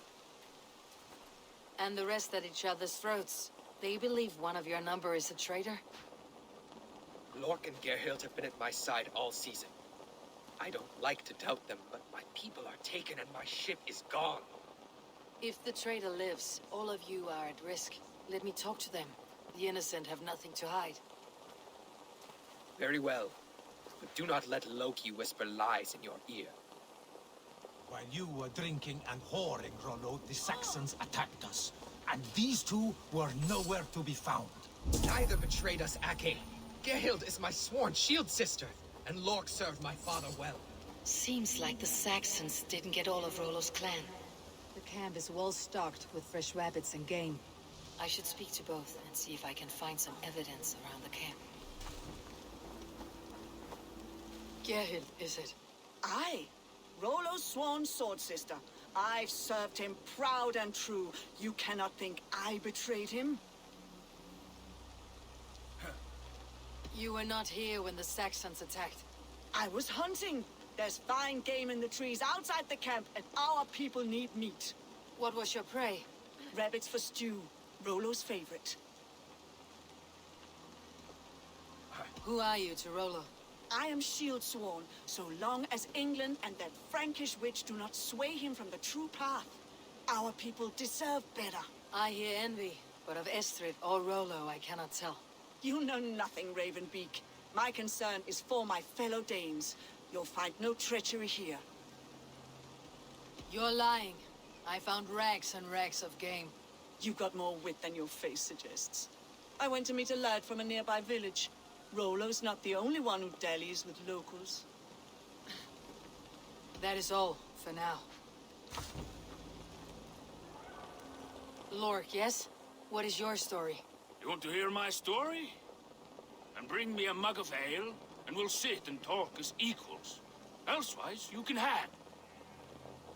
And the rest at each other's throats. They believe one of your number is a traitor? Lork and Gerhild have been at my side all season. I don't like to doubt them, but my people are taken and my ship is gone. If the traitor lives, all of you are at risk. Let me talk to them. The innocent have nothing to hide. Very well. But do not let Loki whisper lies in your ear. While you were drinking and whoring, Rollo, the Saxons attacked us. And these two were nowhere to be found. Neither betrayed us, Ake. Gerhild is my sworn shield sister, and Lork served my father well. Seems like the Saxons didn't get all of Rollo's clan. The camp is well stocked with fresh rabbits and game. I should speak to both and see if I can find some evidence around the camp. Gerhild, is it? Aye. Rollo's sworn sword sister. I've served him proud and true. You cannot think I betrayed him? You were not here when the Saxons attacked. I was hunting. There's fine game in the trees outside the camp, and our people need meat. What was your prey? Rabbits for stew. Rollo's favorite. Who are you to Rollo? I am shield sworn, so long as England and that Frankish witch do not sway him from the true path. Our people deserve better. I hear envy, but of Estrid or Rollo I cannot tell. You know nothing, Ravenbeak. My concern is for my fellow Danes. You'll find no treachery here. You're lying. I found rags and rags of game. You've got more wit than your face suggests. I went to meet a lad from a nearby village. Rollo's not the only one who dallies with locals. That is all, for now. Lork, yes? What is your story? You want to hear my story? And bring me a mug of ale, and we'll sit and talk as equals. Elsewise, you can hang.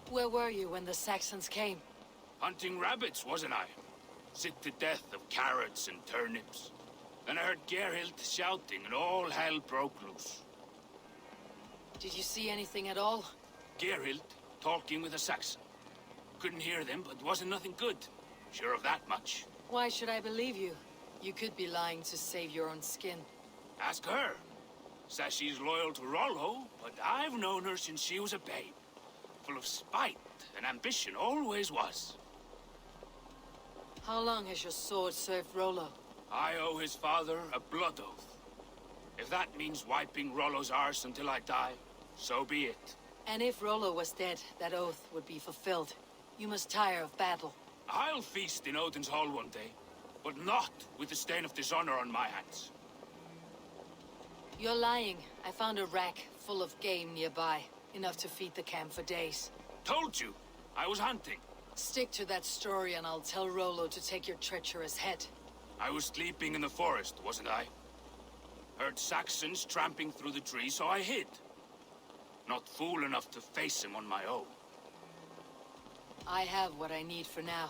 Where were you when the Saxons came? Hunting rabbits, wasn't I? Sick to death of carrots and turnips. Then I heard Gerhild shouting, and all hell broke loose. Did you see anything at all? Gerhild talking with a Saxon. Couldn't hear them, but wasn't nothing good. Sure of that much. Why should I believe you? You could be lying to save your own skin. Ask her. Says she's loyal to Rollo, but I've known her since she was a babe. Full of spite and ambition, always was. How long has your sword served Rollo? I owe his father a blood oath. If that means wiping Rollo's arse until I die, so be it. And if Rollo was dead, that oath would be fulfilled. You must tire of battle. I'll feast in Odin's hall one day, but not with the stain of dishonor on my hands. You're lying. I found a rack full of game nearby. Enough to feed the camp for days. Told you, I was hunting. Stick to that story and I'll tell Rollo to take your treacherous head. I was sleeping in the forest, wasn't I? Heard Saxons tramping through the trees, so I hid. Not fool enough to face him on my own. I have what I need for now.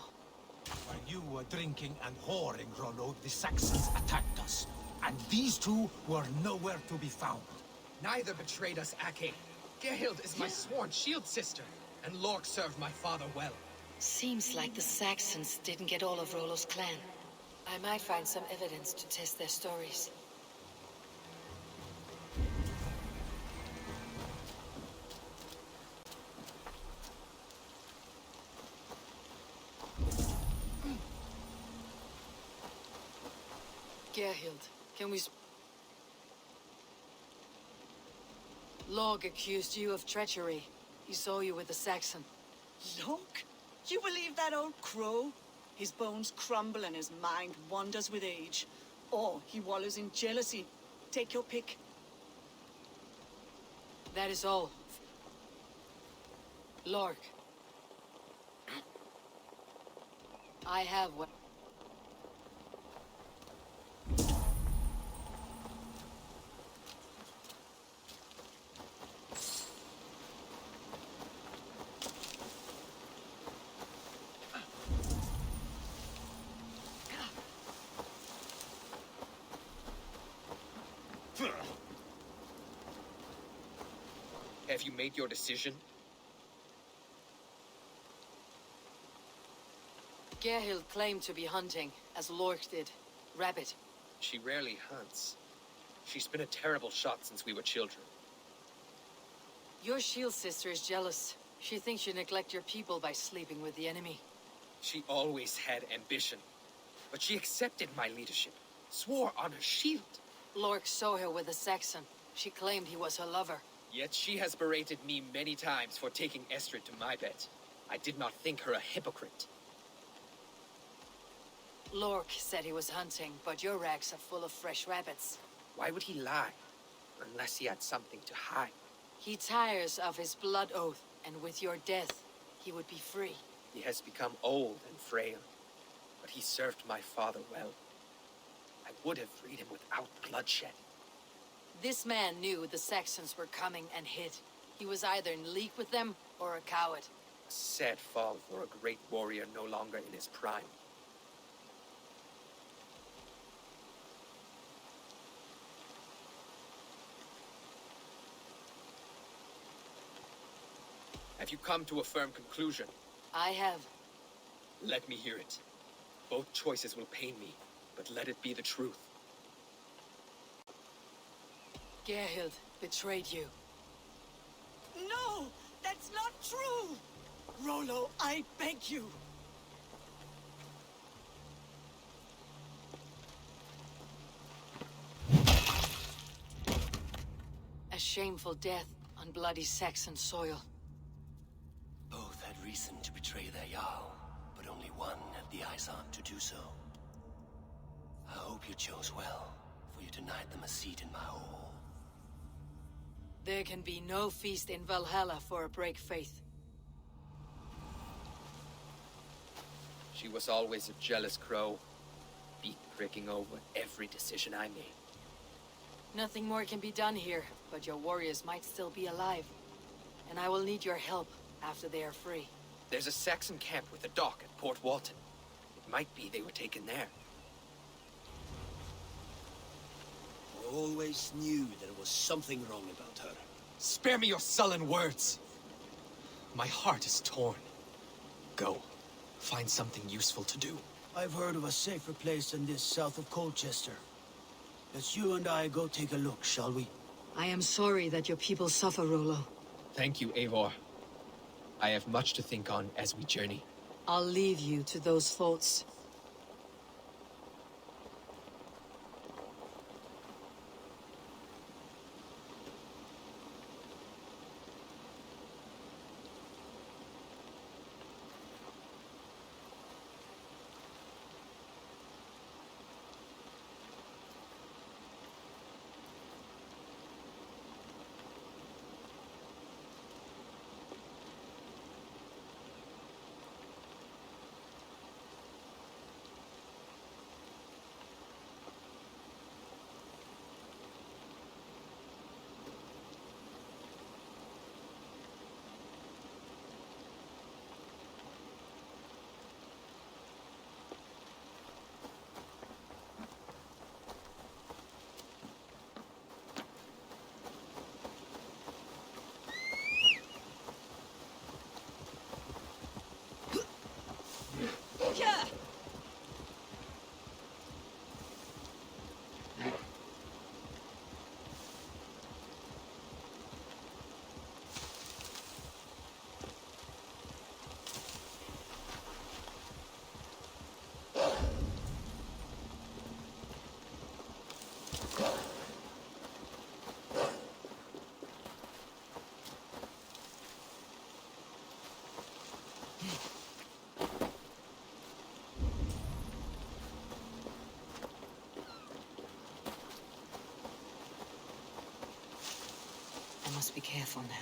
While you were drinking and whoring, Rollo, the Saxons attacked us. And these two were nowhere to be found. Neither betrayed us, Ake. Gerhild is my sworn shield sister, and Lork served my father well. Seems like the Saxons didn't get all of Rollo's clan. I might find some evidence to test their stories. Gerhild, can we... Lork accused you of treachery. He saw you with the Saxon. Lork? You believe that old crow? His bones crumble and his mind wanders with age. Or he wallows in jealousy. Take your pick. That is all. Lork. I have what... Have you made your decision? Gerhild claimed to be hunting, as Lork did. Rabbit. She rarely hunts. She's been a terrible shot since we were children. Your shield sister is jealous. She thinks you neglect your people by sleeping with the enemy. She always had ambition. But she accepted my leadership. Swore on her shield. Lork saw her with a Saxon. She claimed he was her lover. Yet she has berated me many times for taking Estrid to my bed. I did not think her a hypocrite. Lork said he was hunting, but your racks are full of fresh rabbits. Why would he lie? Unless he had something to hide. He tires of his blood oath, and with your death, he would be free. He has become old and frail, but he served my father well. I would have freed him without bloodshed. This man knew the Saxons were coming and hid. He was either in league with them or a coward. A sad fall for a great warrior no longer in his prime. Have you come to a firm conclusion? I have. Let me hear it. Both choices will pain me, but let it be the truth. Gerhild betrayed you. No! That's not true! Rollo, I beg you! A shameful death on bloody Saxon soil. Both had reason to betray their Jarl, but only one had the Izard to do so. I hope you chose well, for you denied them a seat in my hall. There can be no feast in Valhalla for a break faith. She was always a jealous crow, beak pricking over every decision I made. Nothing more can be done here, but your warriors might still be alive. And I will need your help after they are free. There's a Saxon camp with a dock at Port Walton. It might be they were taken there. I always knew there was something wrong about her. Spare me your sullen words! My heart is torn. Go. Find something useful to do. I've heard of a safer place than this south of Colchester. Let's you and I go take a look, shall we? I am sorry that your people suffer, Rollo. Thank you, Eivor. I have much to think on as we journey. I'll leave you to those thoughts. I must be careful now.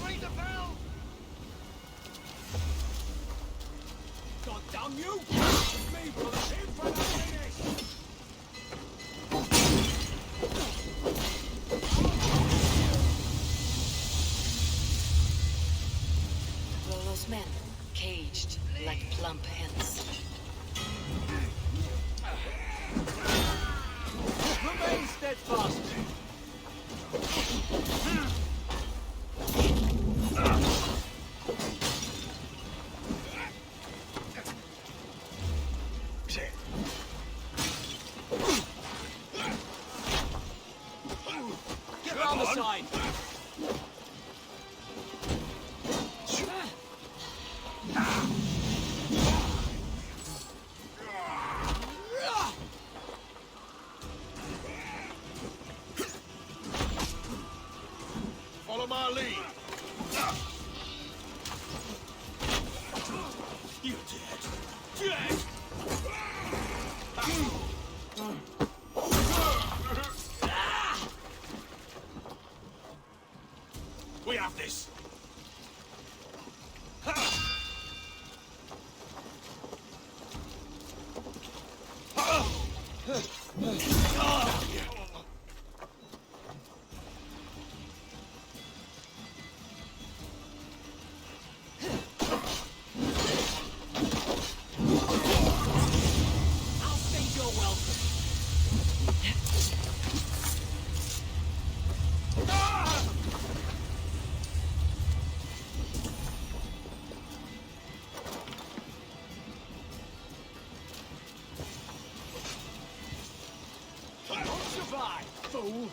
Ring the bell! God damn you! Me for the shame for the finish! down the side! Follow my lead. You're dead. Dead! We have this. I'll save your welcome. Don't survive, fool!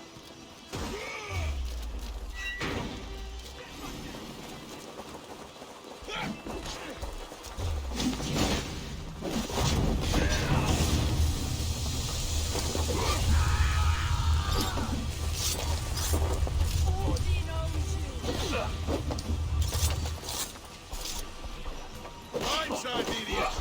Blindside, idiot.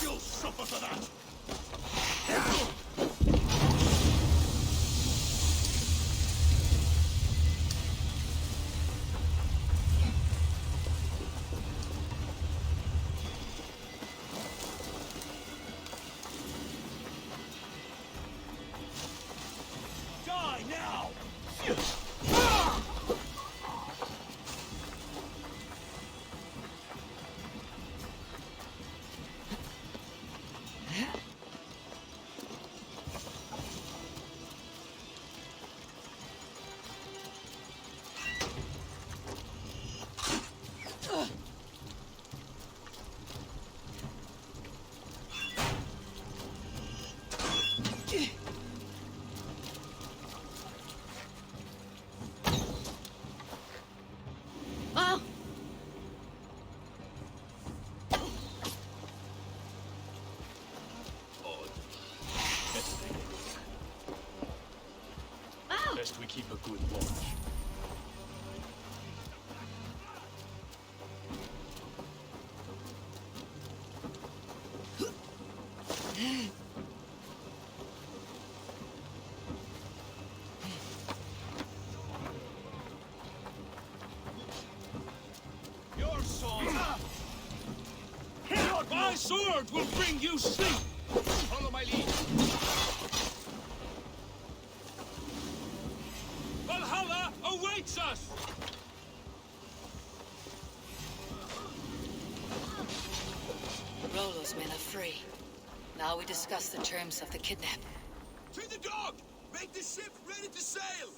You'll suffer for that. Die now! Best we keep a good watch. Your sword. My sword will bring you sleep! Follow my lead. Valhalla awaits us! Rollo's men are free. Now we discuss the terms of the kidnap. To the dog! Make the ship ready to sail!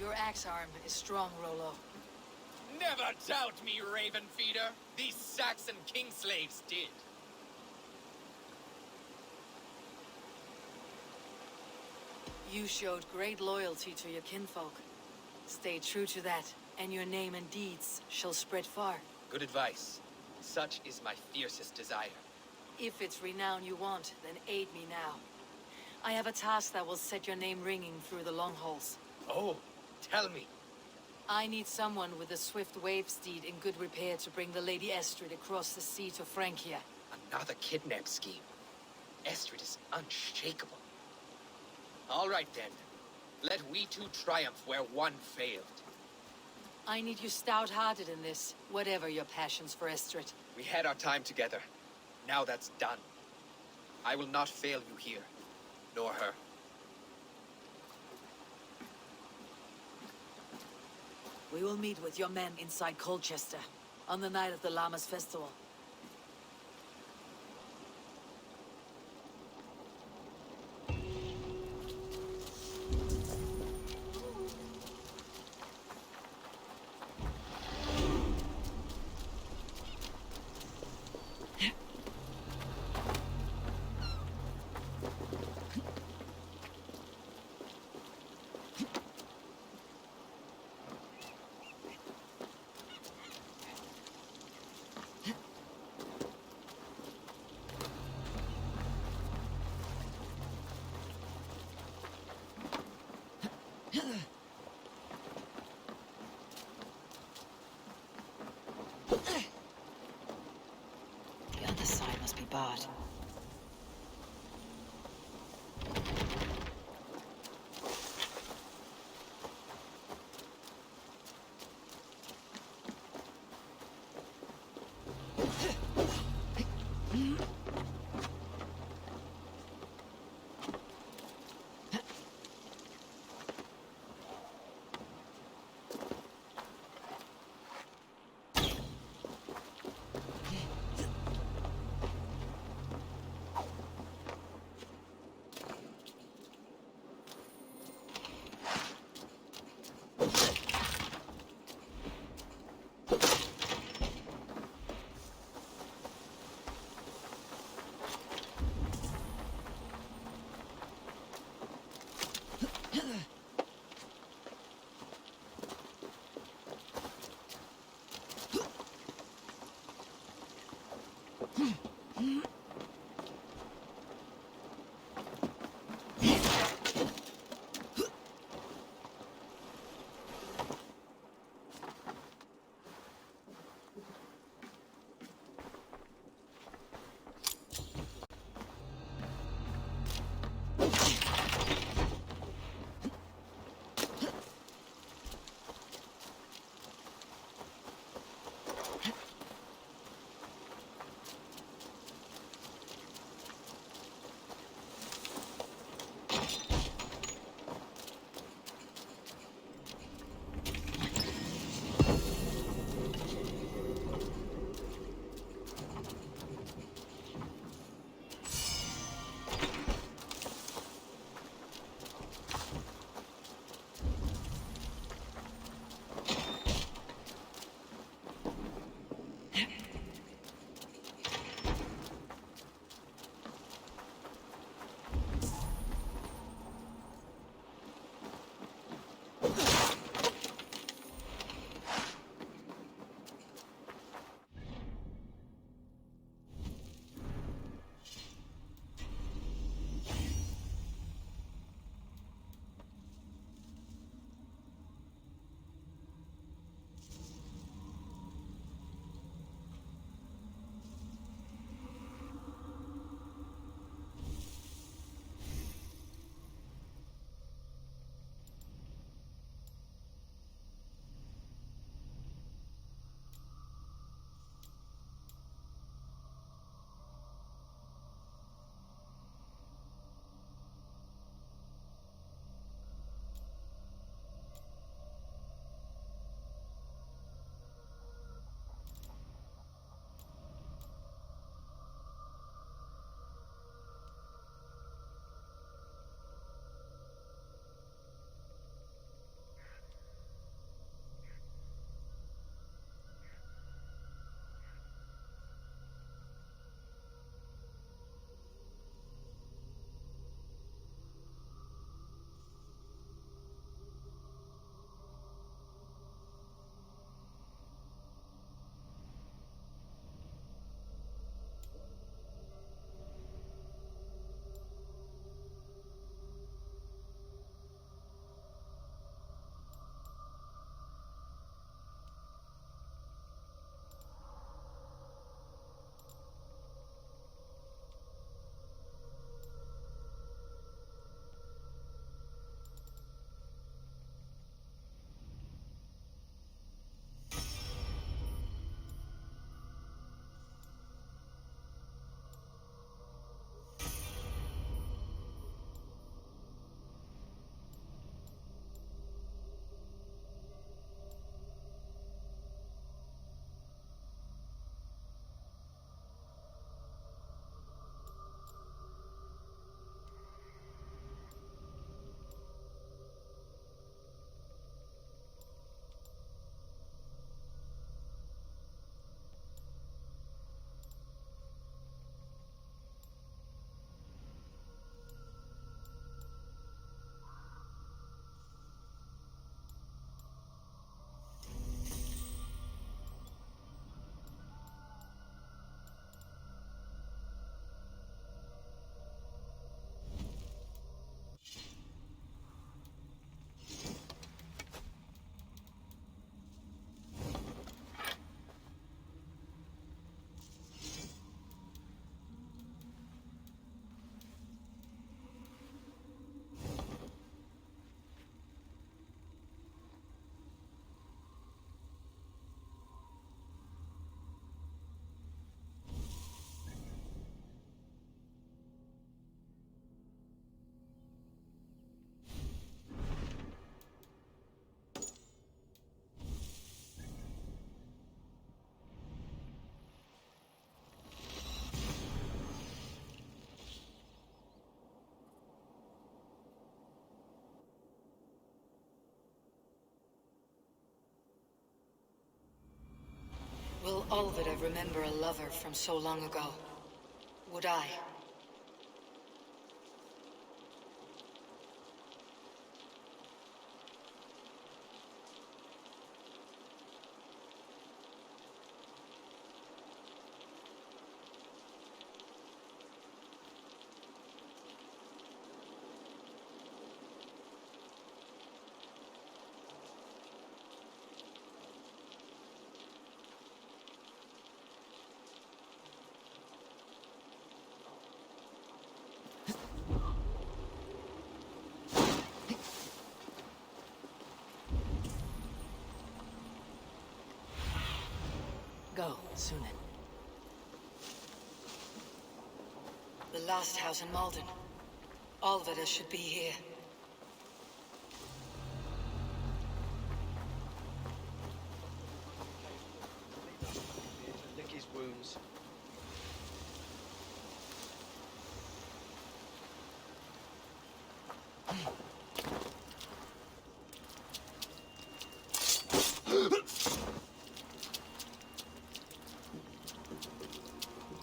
Your axe arm is strong, Rollo. Never doubt me, Raven Feeder. These Saxon king slaves did. You showed great loyalty to your kinfolk. Stay true to that, and your name and deeds shall spread far. Good advice. Such is my fiercest desire. If it's renown you want, then aid me now. I have a task that will set your name ringing through the long halls. Oh, tell me. I need someone with a swift wave steed in good repair to bring the Lady Estrid across the sea to Francia. Another kidnap scheme. Estrid is unshakable. All right, then. Let we two triumph where one failed. I need you stout-hearted in this, whatever your passions for Estrid. We had our time together. Now that's done. I will not fail you here, nor her. We will meet with your men inside Colchester, on the night of the Llamas Festival. bard. All that I remember a lover from so long ago. Would I? Go, Sunan. The last house in Malden. Alvida should be here. Lick his wounds.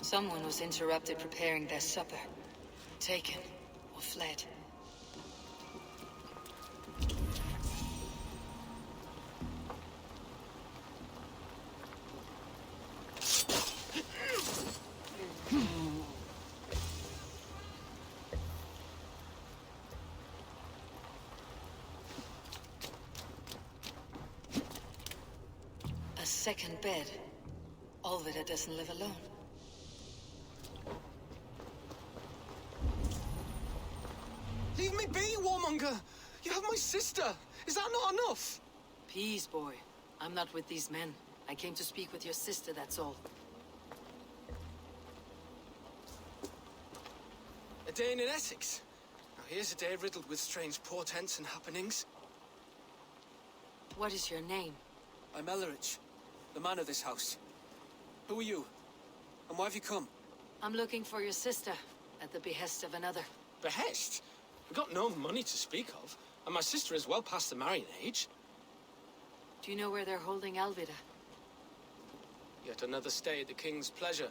Someone was interrupted preparing their supper. Taken or fled. A second bed. Alvida doesn't live alone. Leave me be, warmonger! You have my sister! Is that not enough? Peace, boy. I'm not with these men. I came to speak with your sister, that's all. A day in Essex. Now here's a day riddled with strange portents and happenings. What is your name? I'm Ellerich, the man of this house. Who are you? And why have you come? I'm looking for your sister, at the behest of another. Behest? We've got no money to speak of, and my sister is well past the marrying age. Do you know where they're holding Alvida? Yet another stay at the King's pleasure.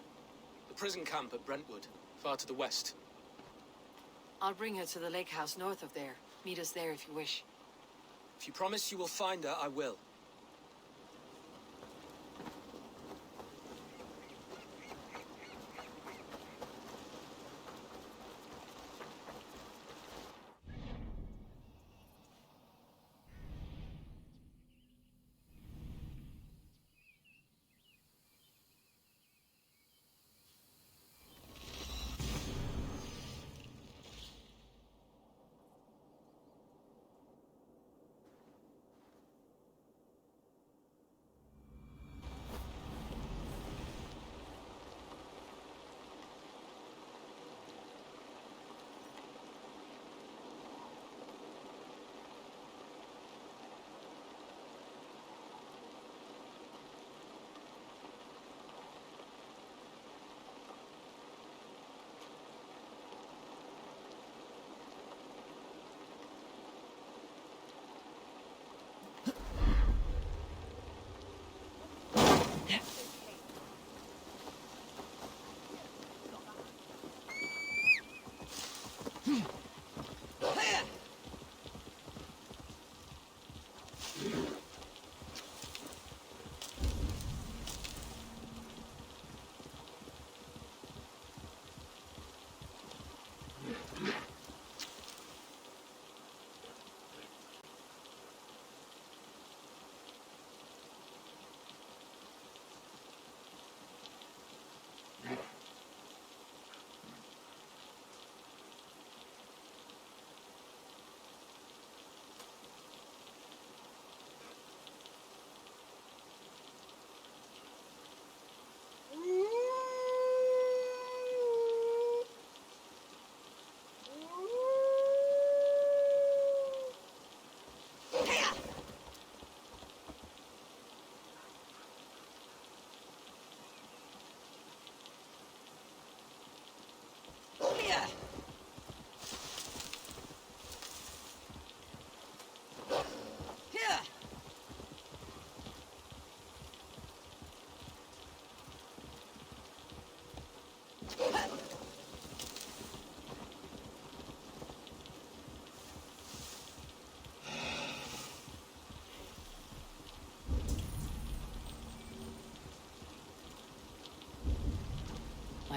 The prison camp at Brentwood, far to the west. I'll bring her to the lake house north of there. Meet us there if you wish. If you promise you will find her, I will.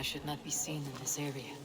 should not be seen in this area.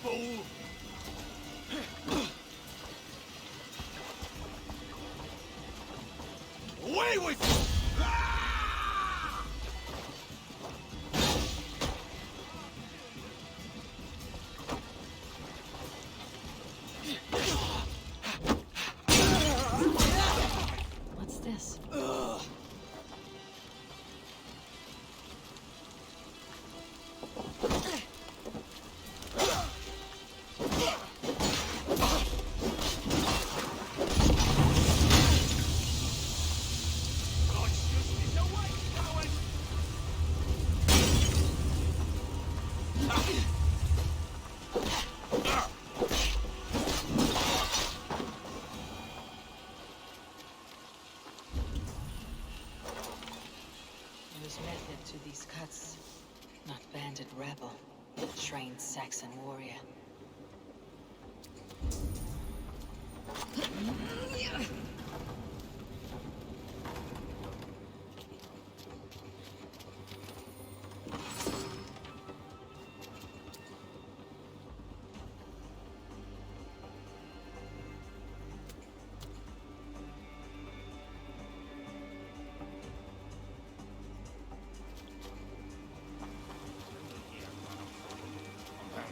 fool! Away with you! trained Saxon warrior.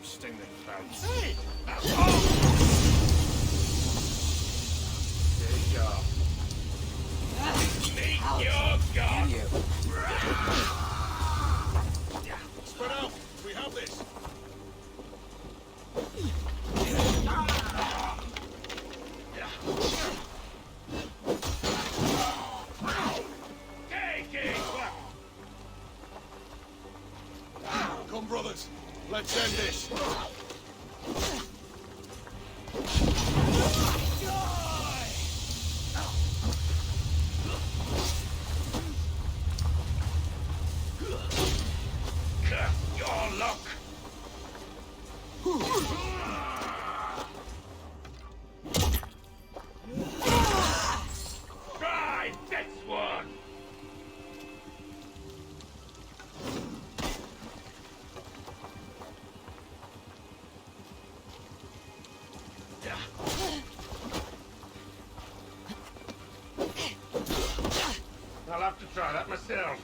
Sting the crowds. Hey! There you go. Meet your god! Spread out! We have this! Come, brothers! Let's end this! Your luck! Try this one! I'll have to try that myself.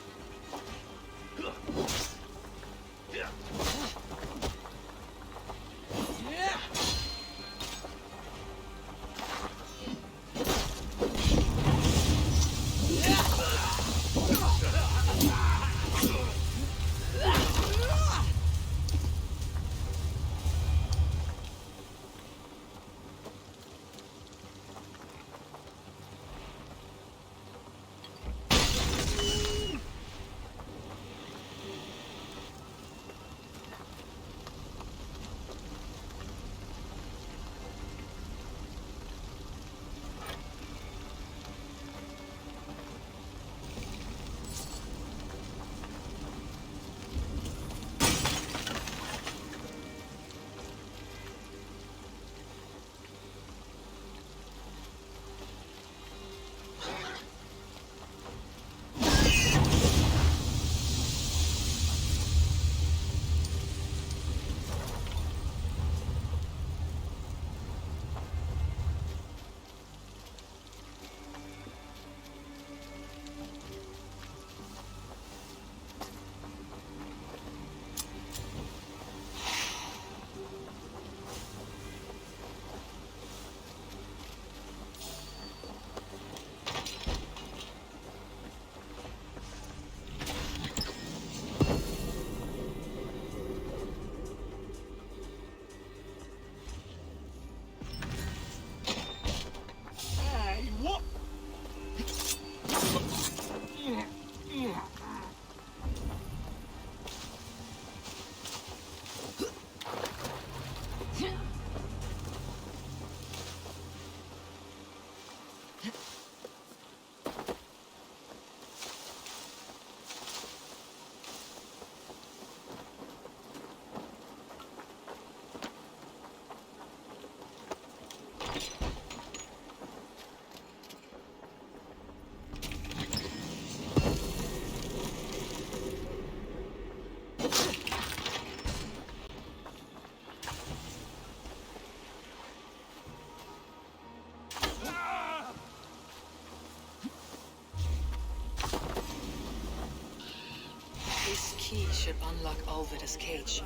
This key should unlock Alvida's cage.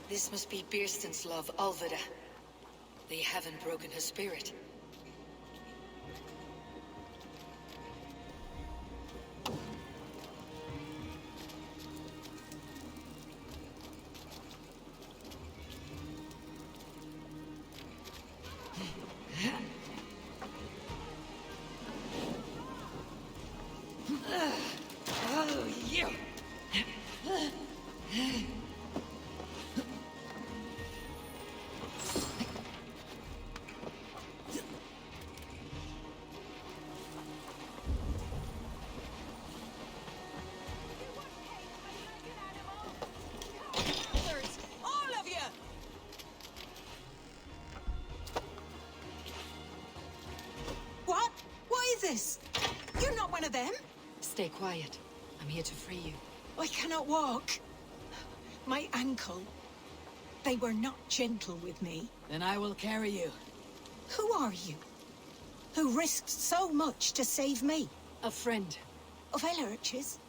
This must be Birsten's love, Alvida. They haven't broken her spirit. goodness! You're not one of them? Stay quiet. I'm here to free you. I cannot walk. My ankle. They were not gentle with me. Then I will carry you. Who are you? Who risked so much to save me? A friend. Of Elrich's?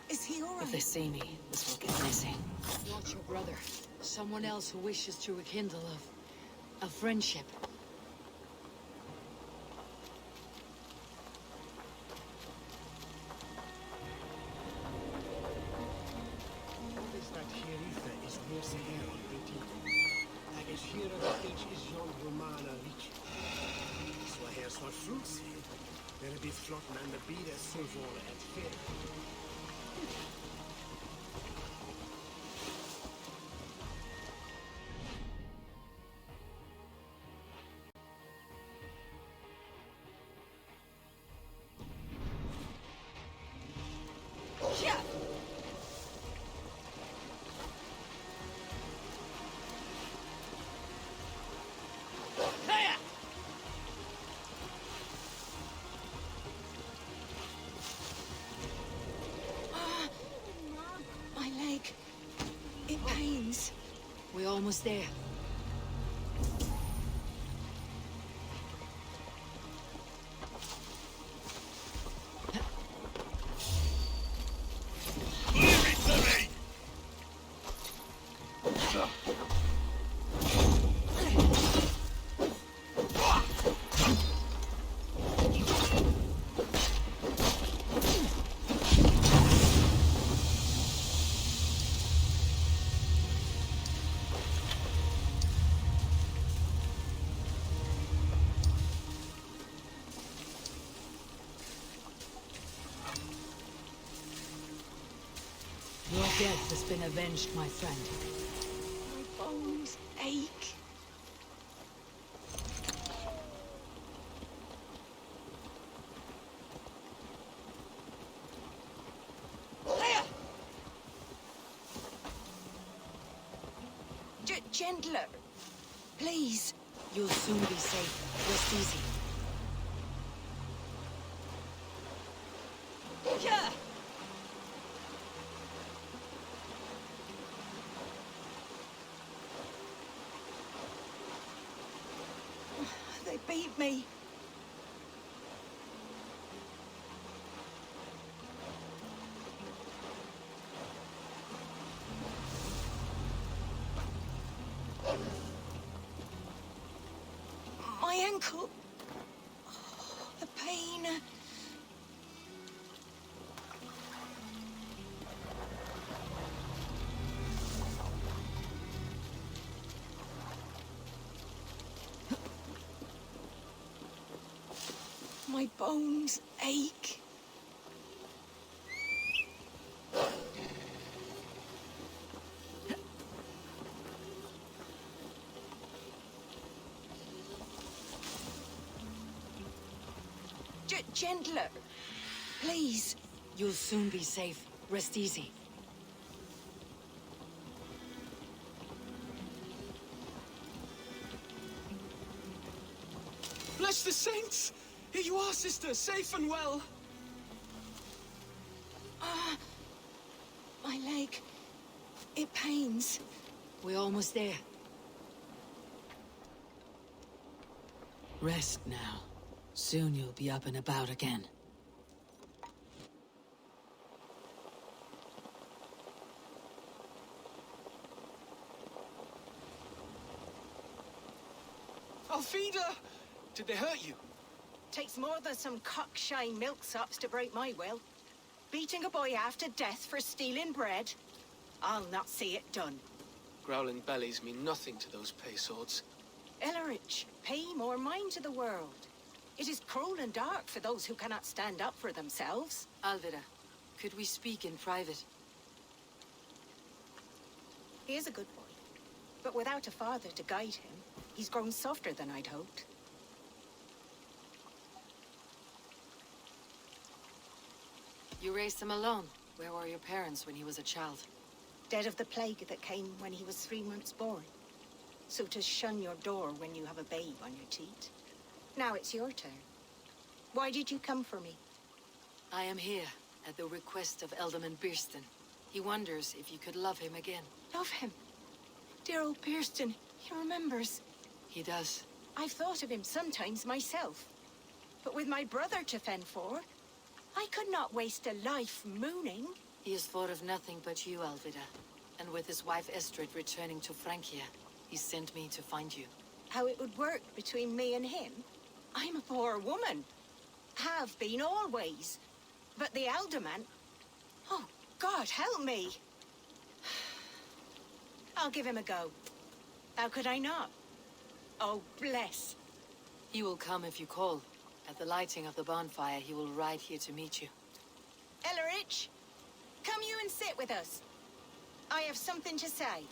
Is he all right? If they see me, this will get messy. Not your brother. Someone else who wishes to rekindle a friendship. Is that Sherifa is near Sahara on the team. That is here at the beach is Jean Romana Rich. So here's what fruits here. There'll be flotten and the beat as silver and fair. We're almost there. Your death has been avenged, my friend. My bones ache. Gentler, please. You'll soon be safe. Rest easy. Yeah. They beat me. My ankle. Oh, the pain. My bones ache. Gentler, please. You'll soon be safe. Rest easy. Bless the saints! Here you are, sister, safe and well. My leg. It pains. We're almost there. Rest now. Soon you'll be up and about again. Alfida! Did they hurt you? Takes more than some cockshy milksops to break my will. Beating a boy half to death for stealing bread? I'll not see it done. Growling bellies mean nothing to those pay swords. Ellerich, pay more mind to the world. It is cruel and dark for those who cannot stand up for themselves. Alvida, could we speak in private? He is a good boy, but without a father to guide him, he's grown softer than I'd hoped. You raised him alone. Where were your parents when he was a child? Dead of the plague that came when he was 3 months born. So to shun your door when you have a babe on your teat. Now it's your turn. Why did you come for me? I am here at the request of Alderman Birston. He wonders if you could love him again. Love him? Dear old Birston, he remembers. He does. I've thought of him sometimes myself. But with my brother to fend for, I could not waste a life mooning. He has thought of nothing but you, Alvida. And with his wife Estrid returning to Francia, he sent me to find you. How it would work between me and him? I'm a poor woman. Have been always. But the alderman... Oh, God, help me! I'll give him a go. How could I not? Oh, bless. He will come if you call. At the lighting of the bonfire, he will ride here to meet you. Ellerich, come you and sit with us. I have something to say.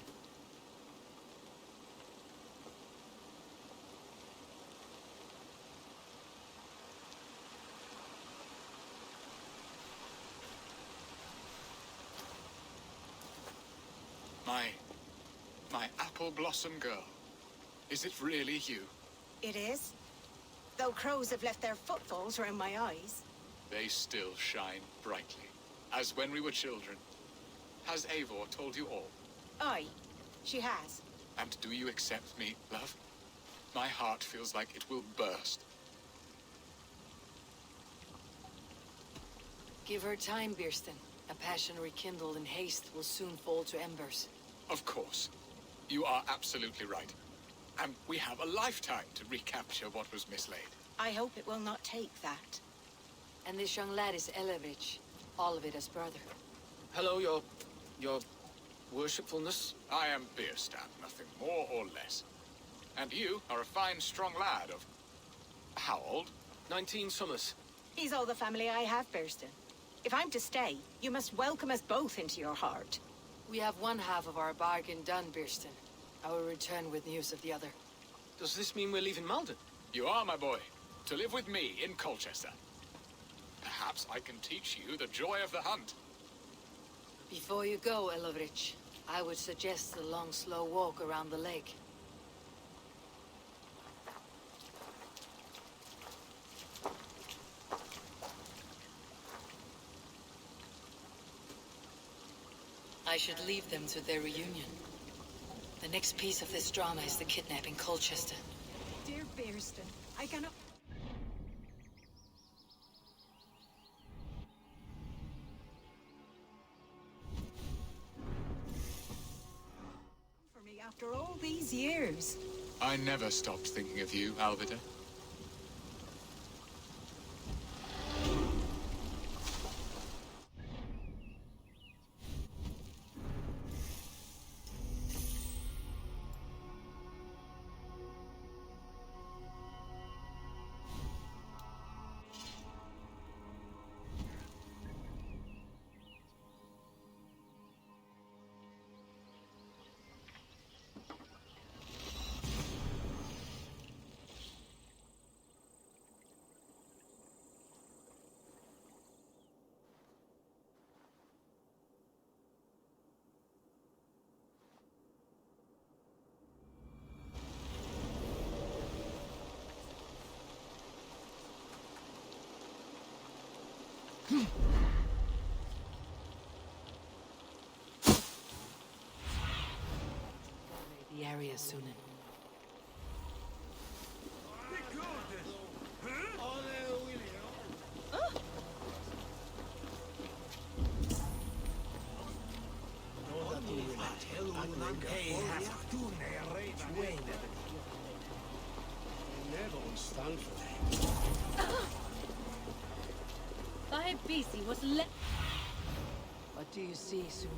My apple blossom girl. Is it really you? It is. Though crows have left their footfalls around my eyes. They still shine brightly, as when we were children. Has Eivor told you all? Aye, she has. And do you accept me, love? My heart feels like it will burst. Give her time, Birston. A passion rekindled in haste will soon fall to embers. Of course. You are absolutely right. And we have a lifetime to recapture what was mislaid. I hope it will not take that. And this young lad is Elevich, Olvida's brother. Hello, your worshipfulness. I am Birstan, nothing more or less. And you are a fine, strong lad of... how old? 19 summers. He's all the family I have, Birston. If I'm to stay, you must welcome us both into your heart. We have one half of our bargain done, Birston. I will return with news of the other. Does this mean we're leaving Malden? You are, my boy, to live with me in Colchester. Perhaps I can teach you the joy of the hunt. Before you go, Elovrich, I would suggest a long, slow walk around the lake. I should leave them to their reunion. The next piece of this drama is the kidnap in Colchester. Dear Birston, I cannot... For me after all these years. I never stopped thinking of you, Alvida. The area soon. Busy was le... What do you see, Sunan?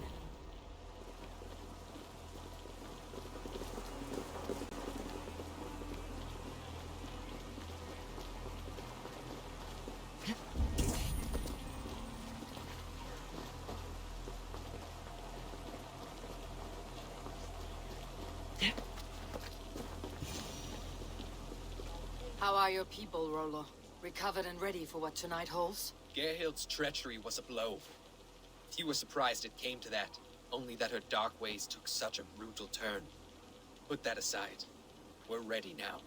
How are your people, Rollo? Recovered and ready for what tonight holds? Gerhild's treachery was a blow. Few were surprised it came to that, only that her dark ways took such a brutal turn. Put that aside. We're ready now.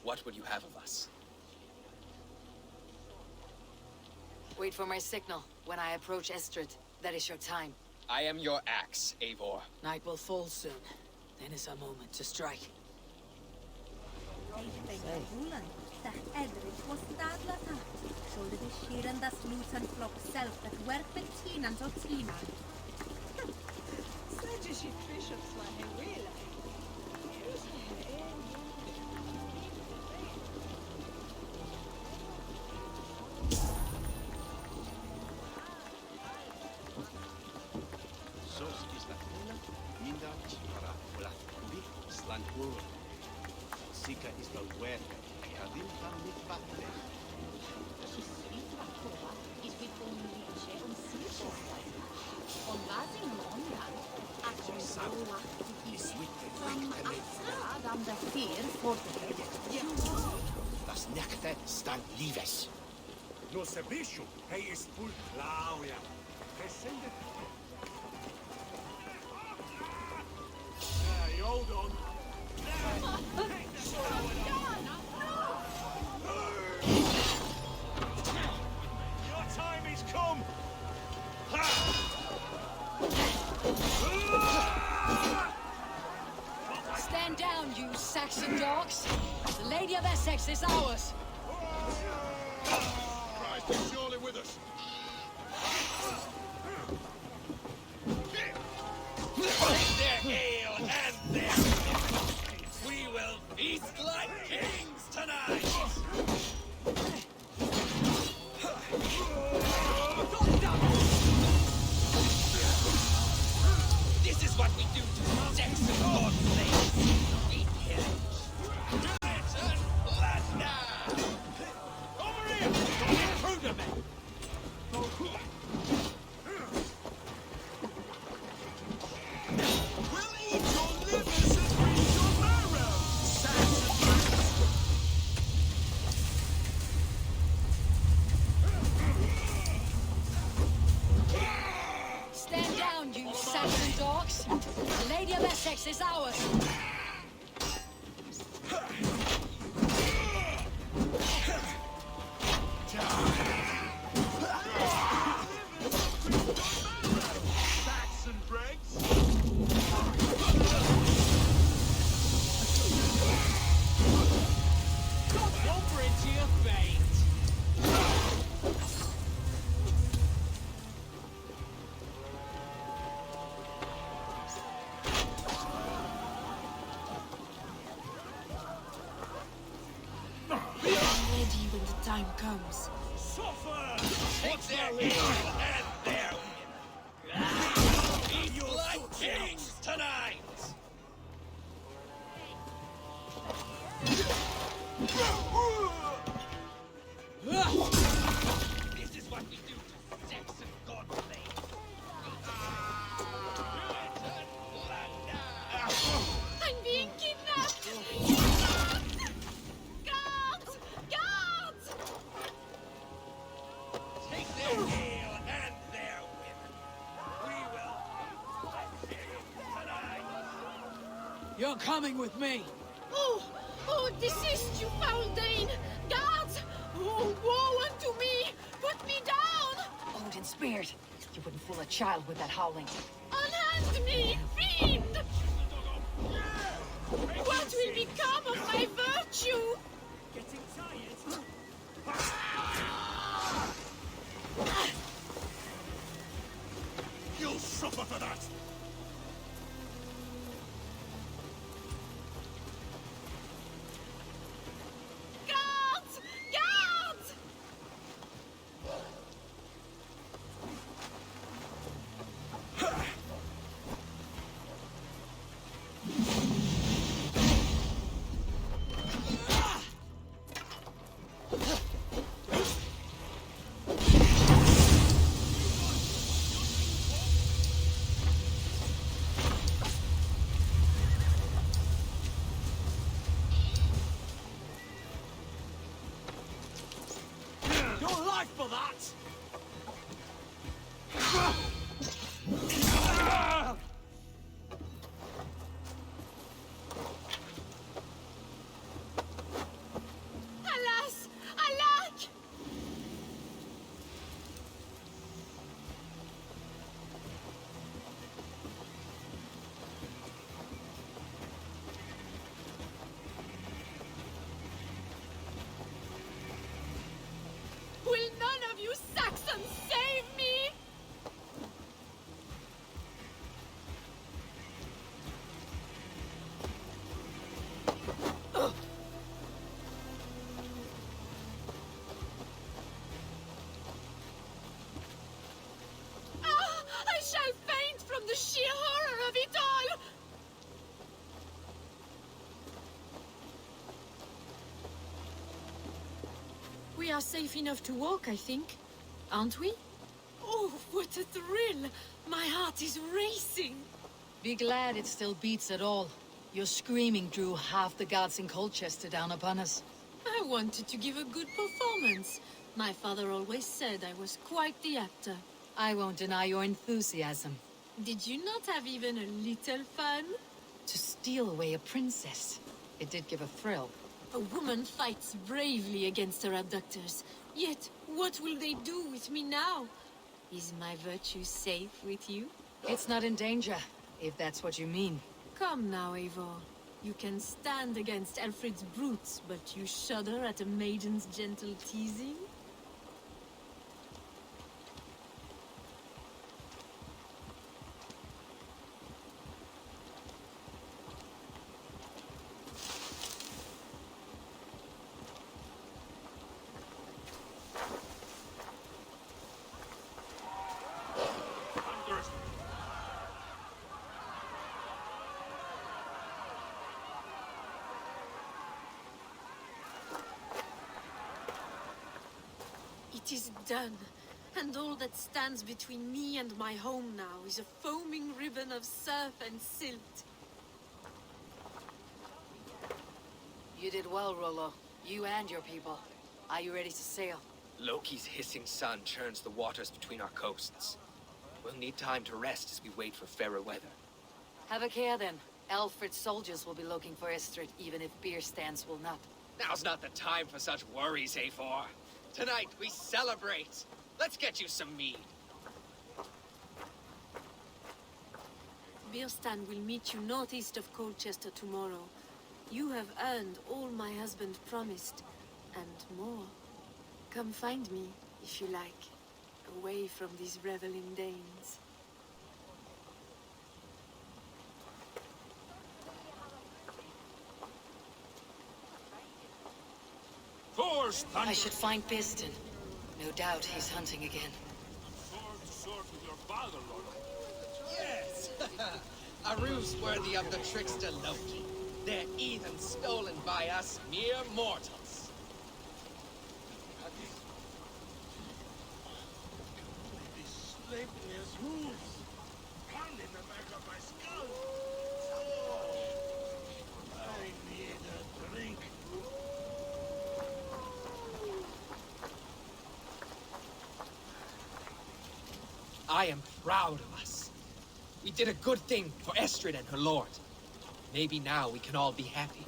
What would you have of us? Wait for my signal. When I approach Estrid, that is your time. I am your axe, Eivor. Night will fall soon. Then is our moment to strike. Sika is the where I have been with Batle. Das Nächte stand Lives. No sabisho, hey is full Claudia. Presende. Hey, hold on. Your time is come. Stand down, you Saxon dogs. The Lady of Essex is ours. Christ is surely with us. Take their ale and their... We will feast like kings tonight! This is what we do to Saxon god slaves. We kill. Over here! Don't intrude me! We'll eat your livers and drink your marrow! Stand down, you Saxon dogs. The Lady of Essex is ours. Saxon dregs! Don't bridge your fate! Be ready when the time comes. Suffer! Take their ale and their... Eat like kings tonight! This is what we do to Saxon god slaves. I'm being kidnapped! Guards! Guards! Take their ale and their women. We will tonight. You're coming with me. Oh, desist, you foul Dane! Guards! Oh, woe unto me! Put me down! Odin spared. You wouldn't fool a child with that howling. Unhand me, fiend! What will become of my virtue? Getting tired? You'll suffer for that! Guards! Guards! Your life for that! Alas! Alack! we are safe enough to walk, I think. Aren't we? Oh, what a thrill! My heart is racing! Be glad it still beats at all. Your screaming drew half the guards in Colchester down upon us. I wanted to give a good performance. My father always said I was quite the actor. I won't deny your enthusiasm. Did you not have even a little fun? To steal away a princess. It did give a thrill. A woman fights bravely against her abductors. Yet, what will they do with me now? Is my virtue safe with you? It's not in danger, if that's what you mean. Come now, Eivor. You can stand against Alfred's brutes, but you shudder at a maiden's gentle teasing? It is done, and all that stands between me and my home now is a foaming ribbon of surf and silt. You did well, Rollo. You and your people. Are you ready to sail? Loki's hissing sun churns the waters between our coasts. We'll need time to rest as we wait for fairer weather. Have a care then. Alfred's soldiers will be looking for Estrid, even if beer stands will not. Now's not the time for such worries, Eivor. Tonight, we celebrate. Let's get you some mead. Birstan will meet you northeast of Colchester tomorrow. You have earned all my husband promised, and more. Come find me, if you like, away from these reveling Danes. I should find Birstan. No doubt he's hunting again. Sword with your father, Rollo. Yes! A ruse worthy of the trickster Loki. They're even stolen by us mere mortals. This slippery as hooves. Hand in the back of my skull. I need a drink. I am proud of us. We did a good thing for Estrid and her lord. Maybe now we can all be happy.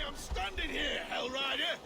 I'm standing here, Hellrider!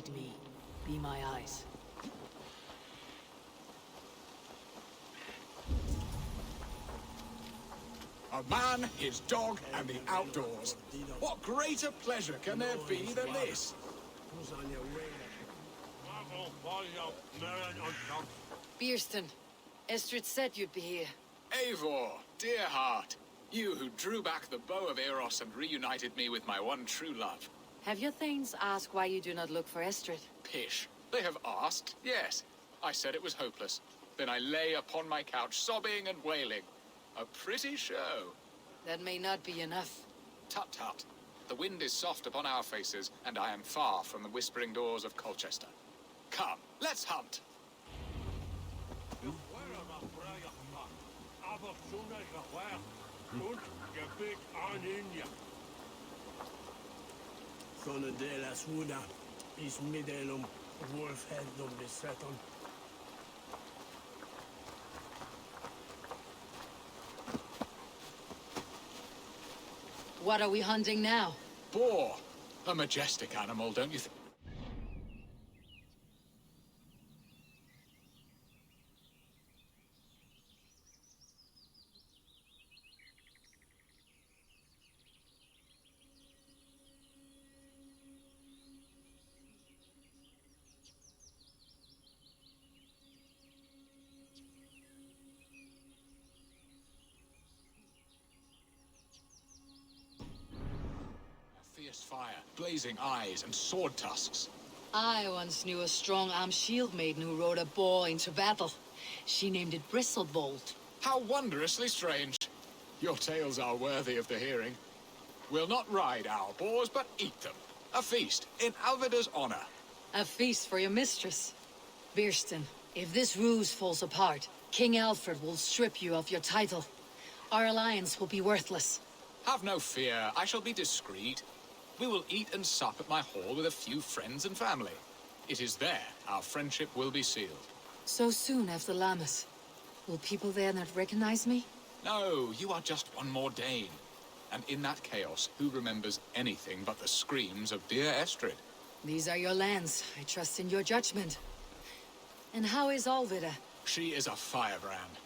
lead me. Be my eyes. A man, his dog, and the outdoors. What greater pleasure can there be than this? Bierston, Estrid said you'd be here. Eivor, dear heart. You who drew back the bow of Eros and reunited me with my one true love. Have your thanes asked why you do not look for Estrid? Pish. They have asked, yes. I said it was hopeless. Then I lay upon my couch, sobbing and wailing. A pretty show. That may not be enough. Tut tut. The wind is soft upon our faces, and I am far from the whispering doors of Colchester. Come, let's hunt. Sonne de la Suda, is middelum, wolfhead dom beseton. What are we hunting now? Boar. A majestic animal, don't you think? Fire, blazing eyes, and sword tusks. I once knew a strong-armed shield maiden who rode a boar into battle. She named it Bristlebolt. How wondrously strange. Your tales are worthy of the hearing. We'll not ride our boars, but eat them. A feast, in Alvida's honor. A feast for your mistress. Bierston, if this ruse falls apart, King Alfred will strip you of your title. Our alliance will be worthless. Have no fear, I shall be discreet. We will eat and sup at my hall with a few friends and family. It is there our friendship will be sealed. So soon after Lammas. Will people there not recognize me? No, you are just one more Dane. And in that chaos, who remembers anything but the screams of dear Estrid? These are your lands. I trust in your judgment. And how is Alvida? She is a firebrand.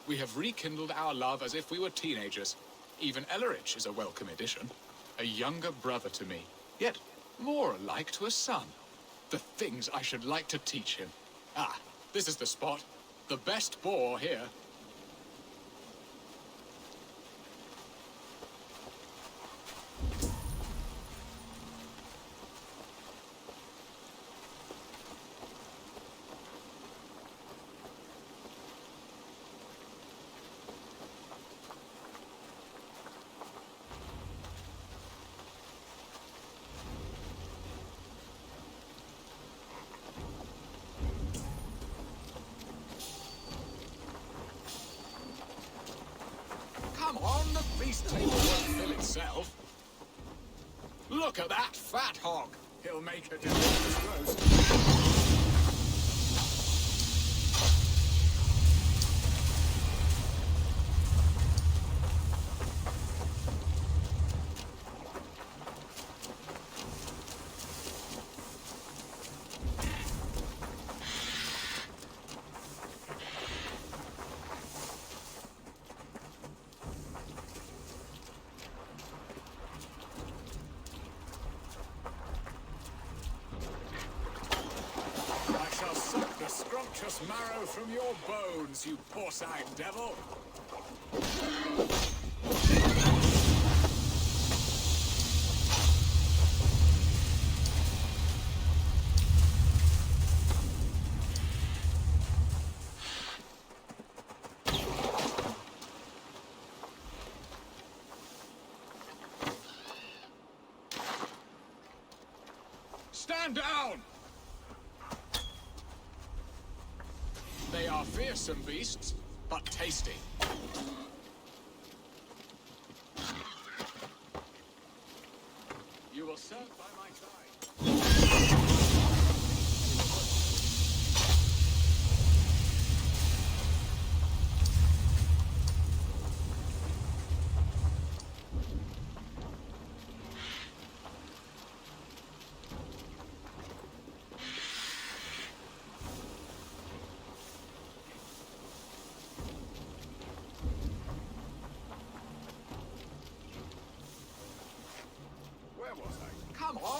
We have rekindled our love as if we were teenagers. Even Ellerich is a welcome addition. A younger brother to me, yet more alike to a son. The things I should like to teach him. Ah, this is the spot. The best boar here. The feast table won't fill itself. Look at that fat hog. He'll make a delicious roast. Scrumptious marrow from your bones, you porcine devil! Stand down! They are fearsome beasts, but tasty. You will serve by my side.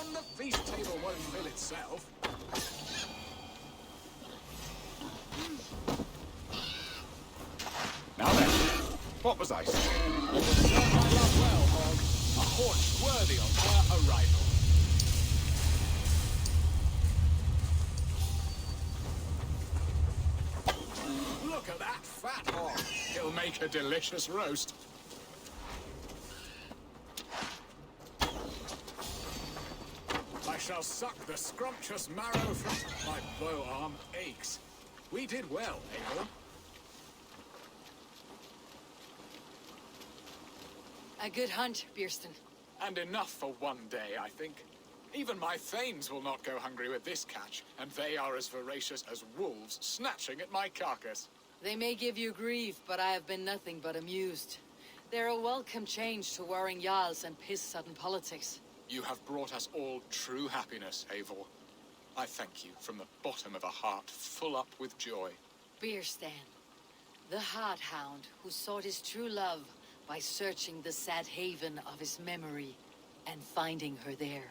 on, the feast table won't fill itself. Now then, what was I saying? You will serve my love well, Hog. A haunch worthy of her arrival. Look at that fat hog. He'll make a delicious roast. I shall suck the scrumptious marrow from my bow arm aches. We did well, Abel. A good hunt, Beerston. And enough for one day, I think. Even my thanes will not go hungry with this catch, and they are as voracious as wolves snatching at my carcass. They may give you grief, but I have been nothing but amused. They're a welcome change to warring Jarls and piss-sudden politics. You have brought us all true happiness, Eivor. I thank you from the bottom of a heart full up with joy. Beerstan, the Heart Hound who sought his true love by searching the sad haven of his memory and finding her there.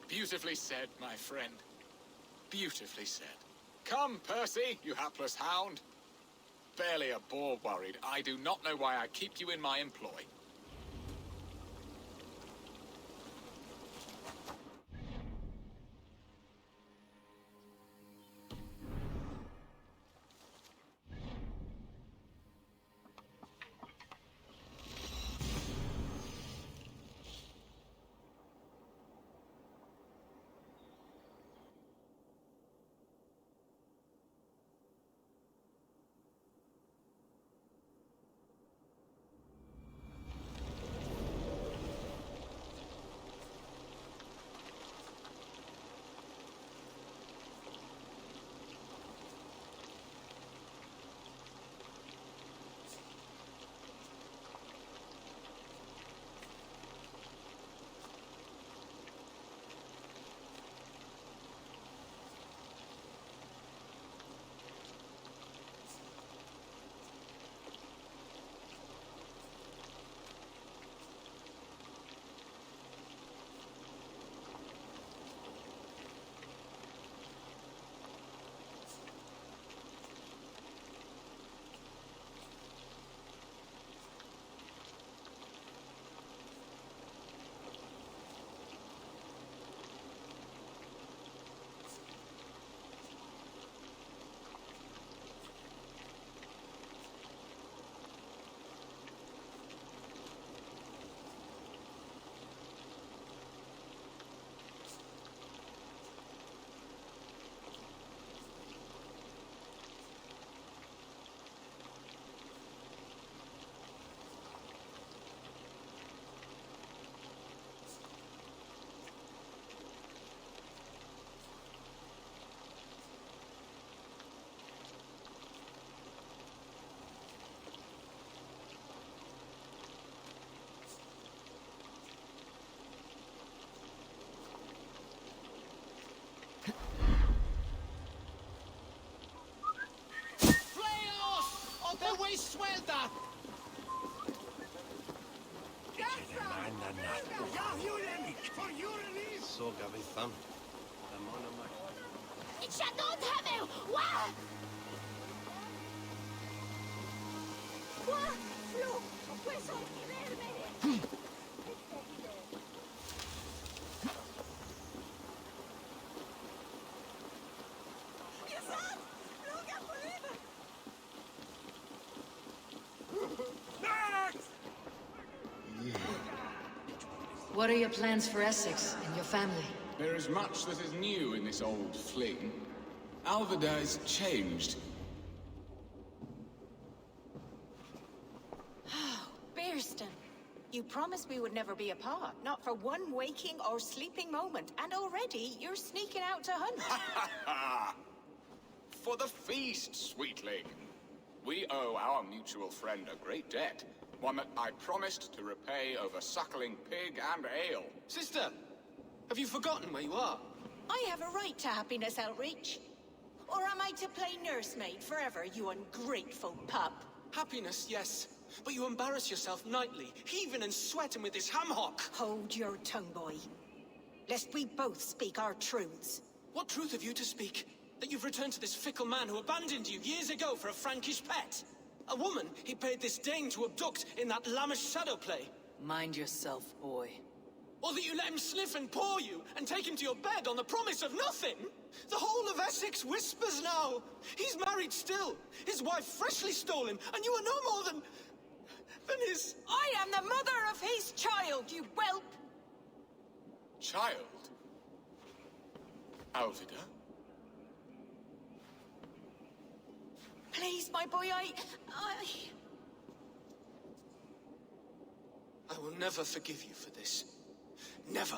Beautifully said, my friend. Beautifully said. Come, Percy, you hapless hound. Barely a boar worried. I do not know why I keep you in my employ. Suelta! Så gavisan. Shadow Hammer! Wow! Quoi? Flo, puoi sorprendermi? What are your plans for Essex and your family? There is much that is new in this old fling. Alvida is changed. Beerston, you promised we would never be apart, not for one waking or sleeping moment, and already you're sneaking out to hunt. For the feast, sweetling. We owe our mutual friend a great debt. One that I promised to repay over suckling pig and ale. Sister, have you forgotten where you are? I have a right to happiness outreach. Or am I to play nursemaid forever, you ungrateful pup? Happiness, yes. But you embarrass yourself nightly, heaving and sweating with this ham hock. Hold your tongue, boy. lest we both speak our truths. What truth have you to speak? That you've returned to this fickle man who abandoned you years ago for a Frankish pet? A woman he paid this Dane to abduct in that lammish shadow play? Mind yourself, boy. Or that you let him sniff and paw you, and take him to your bed on the promise of nothing? The whole of Essex whispers now. He's married still, his wife freshly stolen, and you are no more than his... I am the mother of his child, you whelp! Child? Alvida? Please, my boy, I will never forgive you for this. Never.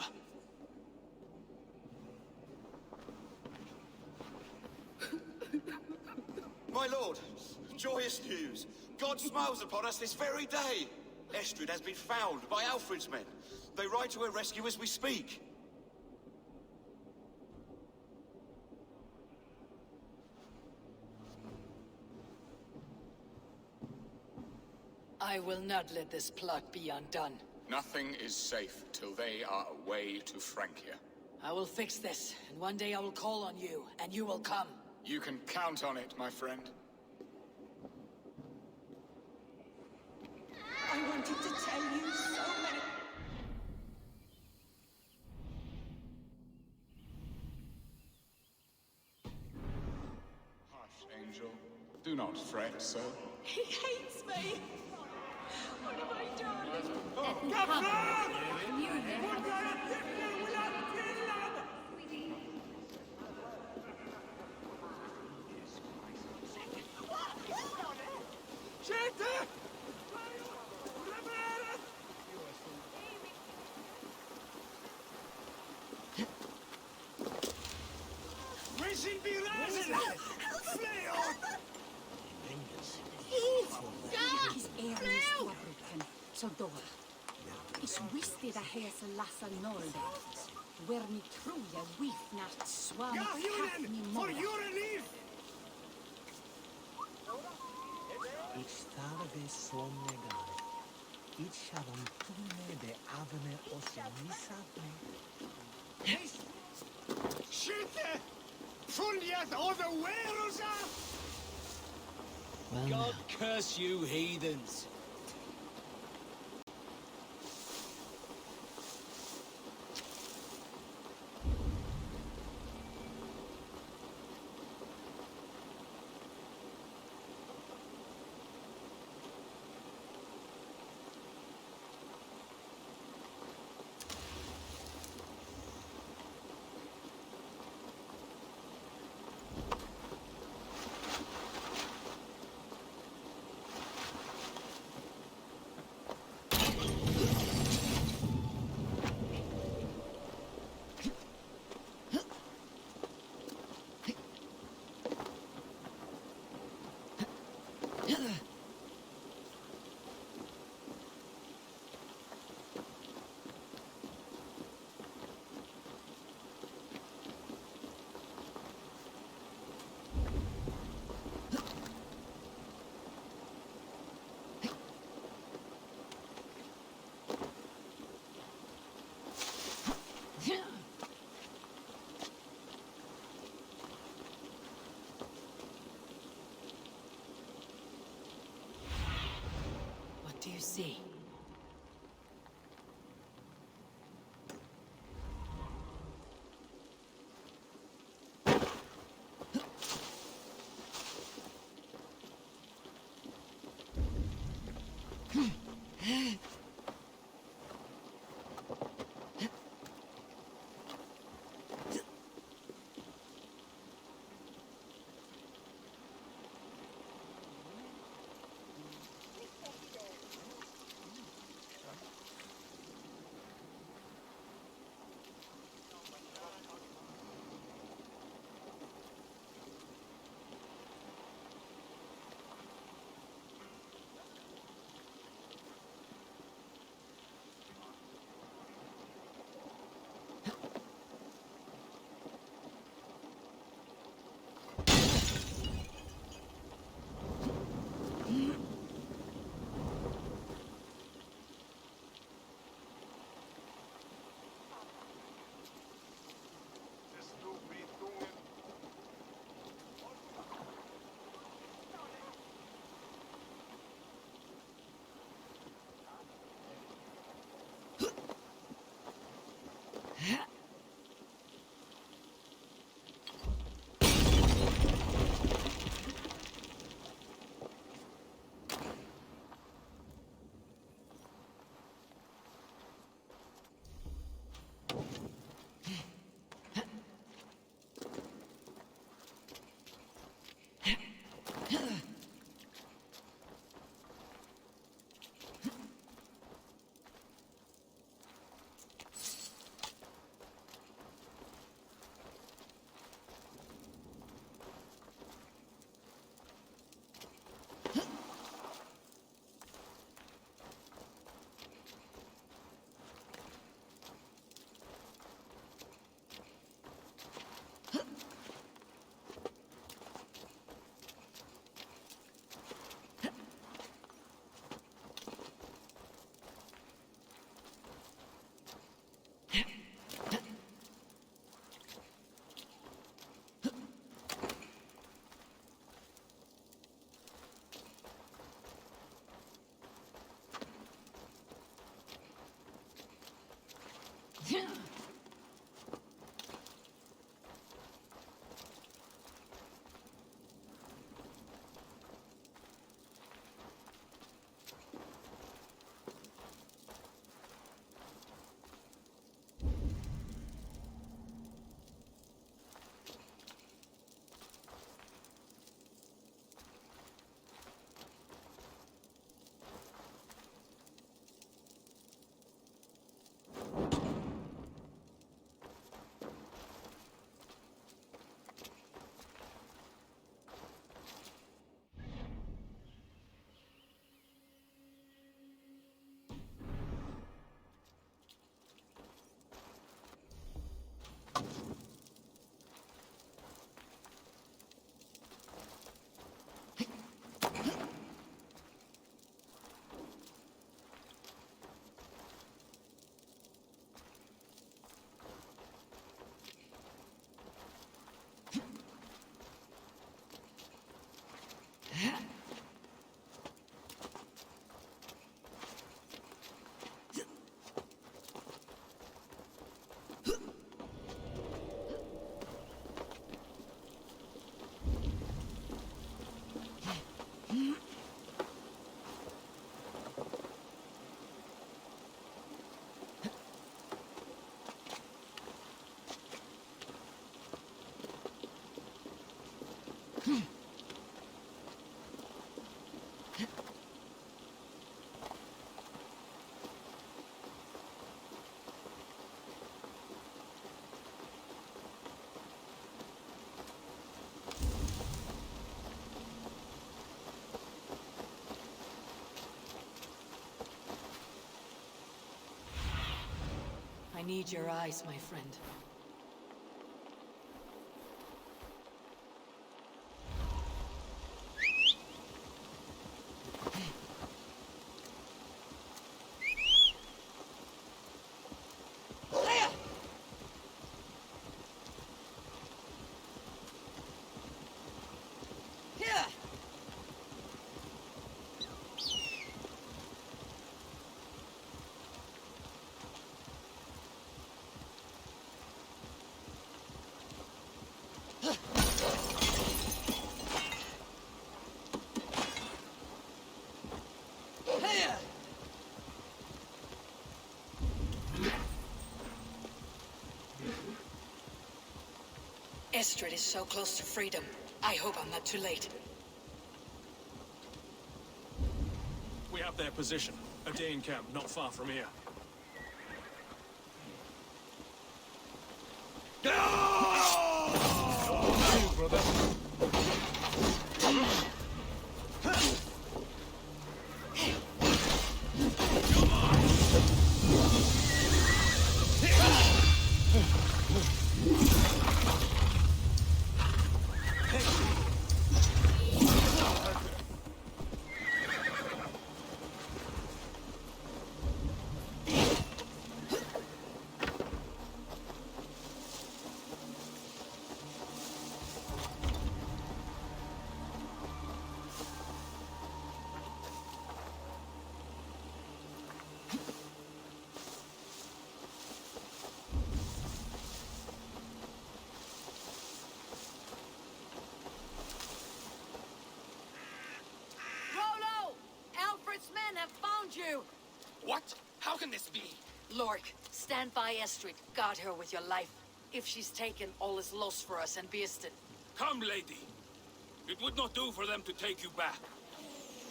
My lord, joyous news. God smiles upon us this very day. Estrid has been found by Alfred's men. They ride to her rescue as we speak. I will not let this plot be undone. Nothing is safe till they are away to Francia. I will fix this, and one day I will call on you, and you will come. You can count on it, my friend. I wanted to tell you so many... Hush, Angel. Do not fret so. He hates me! What have I done? Is wisted a hes lassa nolde. Where ni truja wifnat swam kafni For your mora. relief! Ich starve sonnegar. Ich avantune de avne osmisatne. Skytte! Fulljat all the whales are! God curse you, heathens. What do you see? I need your eyes, my friend. Estrid is so close to freedom. I hope I'm not too late. We have their position. A Dane camp not far from here. Oh, brother. You! What? How can this be? Lork, stand by Estrid. Guard her with your life. If she's taken, all is lost for us and Beeston. Come, lady. It would not do for them to take you back.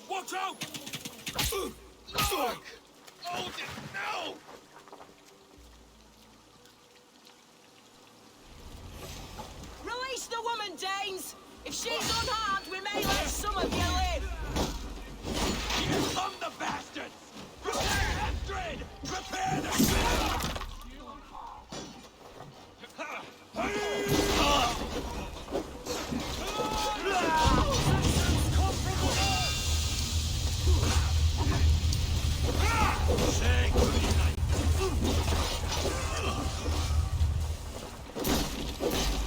Watch out! Lork! Hold it now! Release the woman, Danes! If she's unharmed, we may let some of you live! Here come the bastards! Prepare, Estrid! Prepare the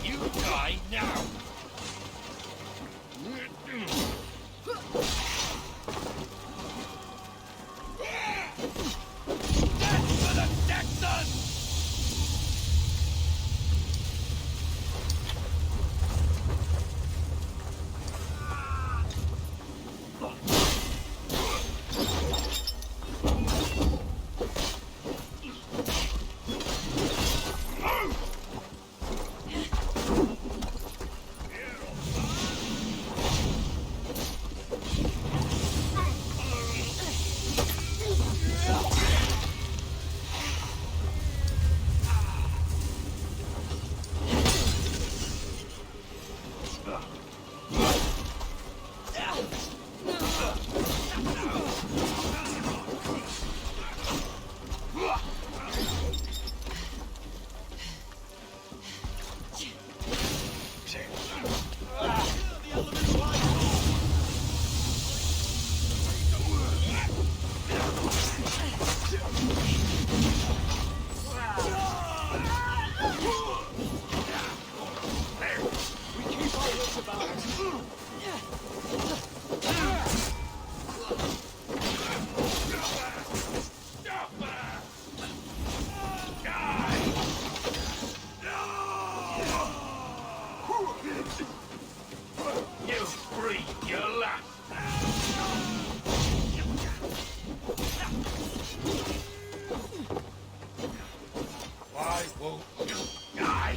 You die now! I won't die.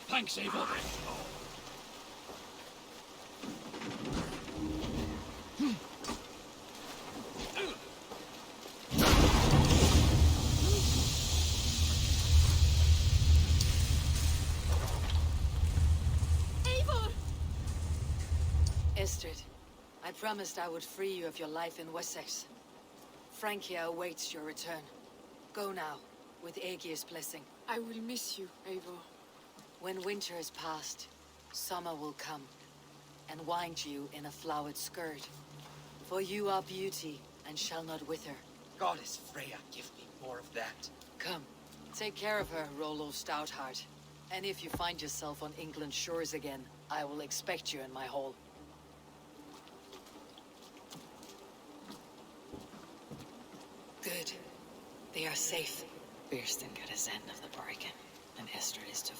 Thanks, Eivor. Estrid, I promised I would free you of your life in Wessex. Francia awaits your return. Go now, with Aegir's blessing. I will miss you, Eivor. When winter is past, summer will come, and wind you in a flowered skirt. For you are beauty, and shall not wither. Goddess Freya, give me more of that. Come, take care of her, Rollo Stoutheart. And if you find yourself on England's shores again, I will expect you in my hall. Good. They are safe. Birsten got his end of the bargain, and Esther is to...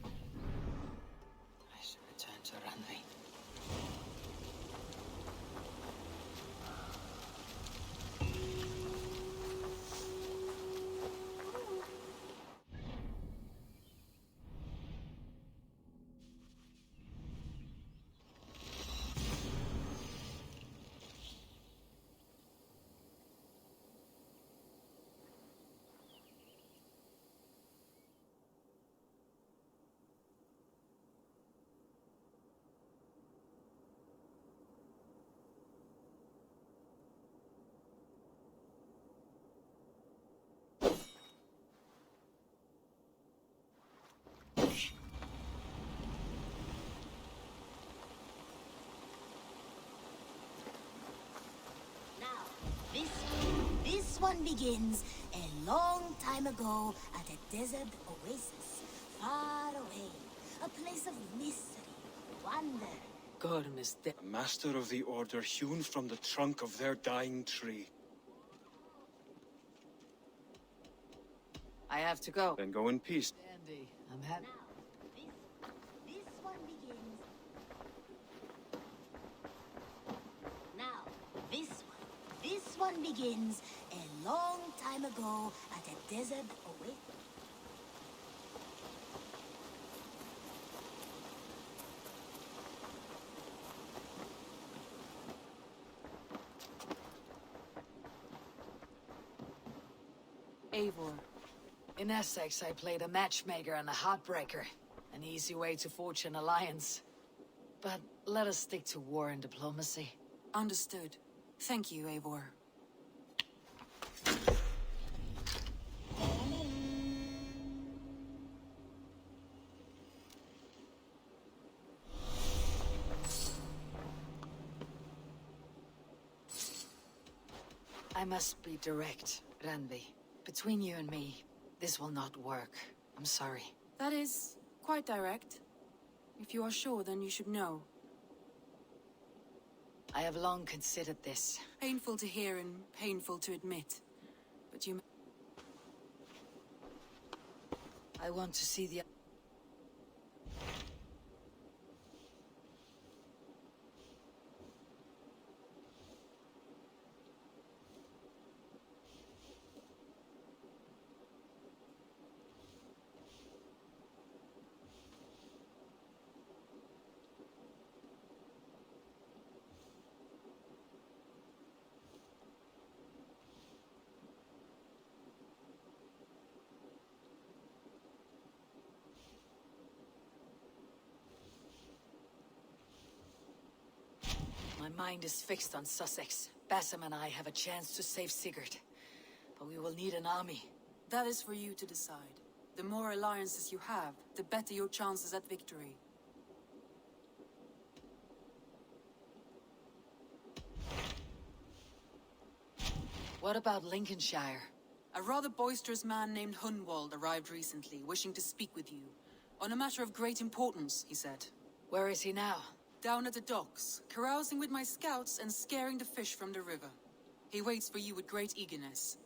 I should return to Ranvi. This one begins a long time ago at a desert oasis, far away. A place of mystery, wonder. Gorm is dead. A master of the order hewn from the trunk of their dying tree. I have to go. Then go in peace. Andy, I'm happy. This one begins. Now, this one begins a long time ago at a desert oasis. Eivor. In Essex, I played a matchmaker and a heartbreaker. An easy way to forge an alliance. But let us stick to war and diplomacy. Understood. Thank you, Eivor. I must be direct, Ranvi. Between you and me, this will not work. I'm sorry. That is quite direct. If you are sure, then you should know. I have long considered this. Painful to hear and painful to admit. But you... I want to see the... My mind is fixed on Sussex. Bassam and I have a chance to save Sigurd. But we will need an army. That is for you to decide. The more alliances you have, the better your chances at victory. What about Lincolnshire? A rather boisterous man named Hunwald arrived recently, wishing to speak with you. On a matter of great importance, he said. Where is he now? Down at the docks, carousing with my scouts and scaring the fish from the river. He waits for you with great eagerness.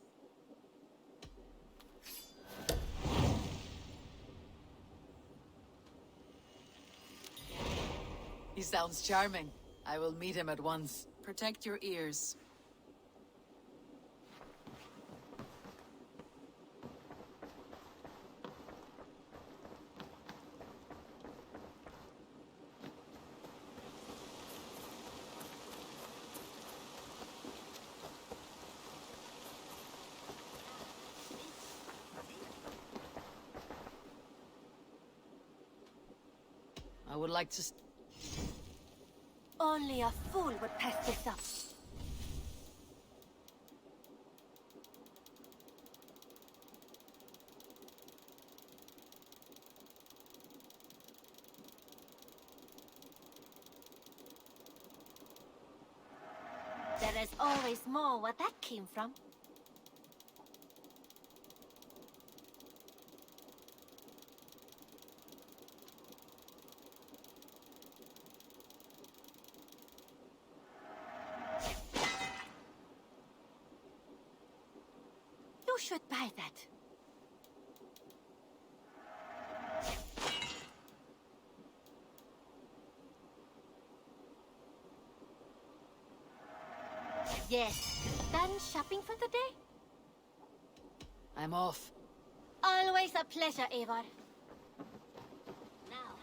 He sounds charming. I will meet him at once. Protect your ears. I would like to... Only a fool would pass this up. There is always more where that came from. You should buy that. Yes. Done shopping for the day? I'm off. Always a pleasure, Eivor. Now,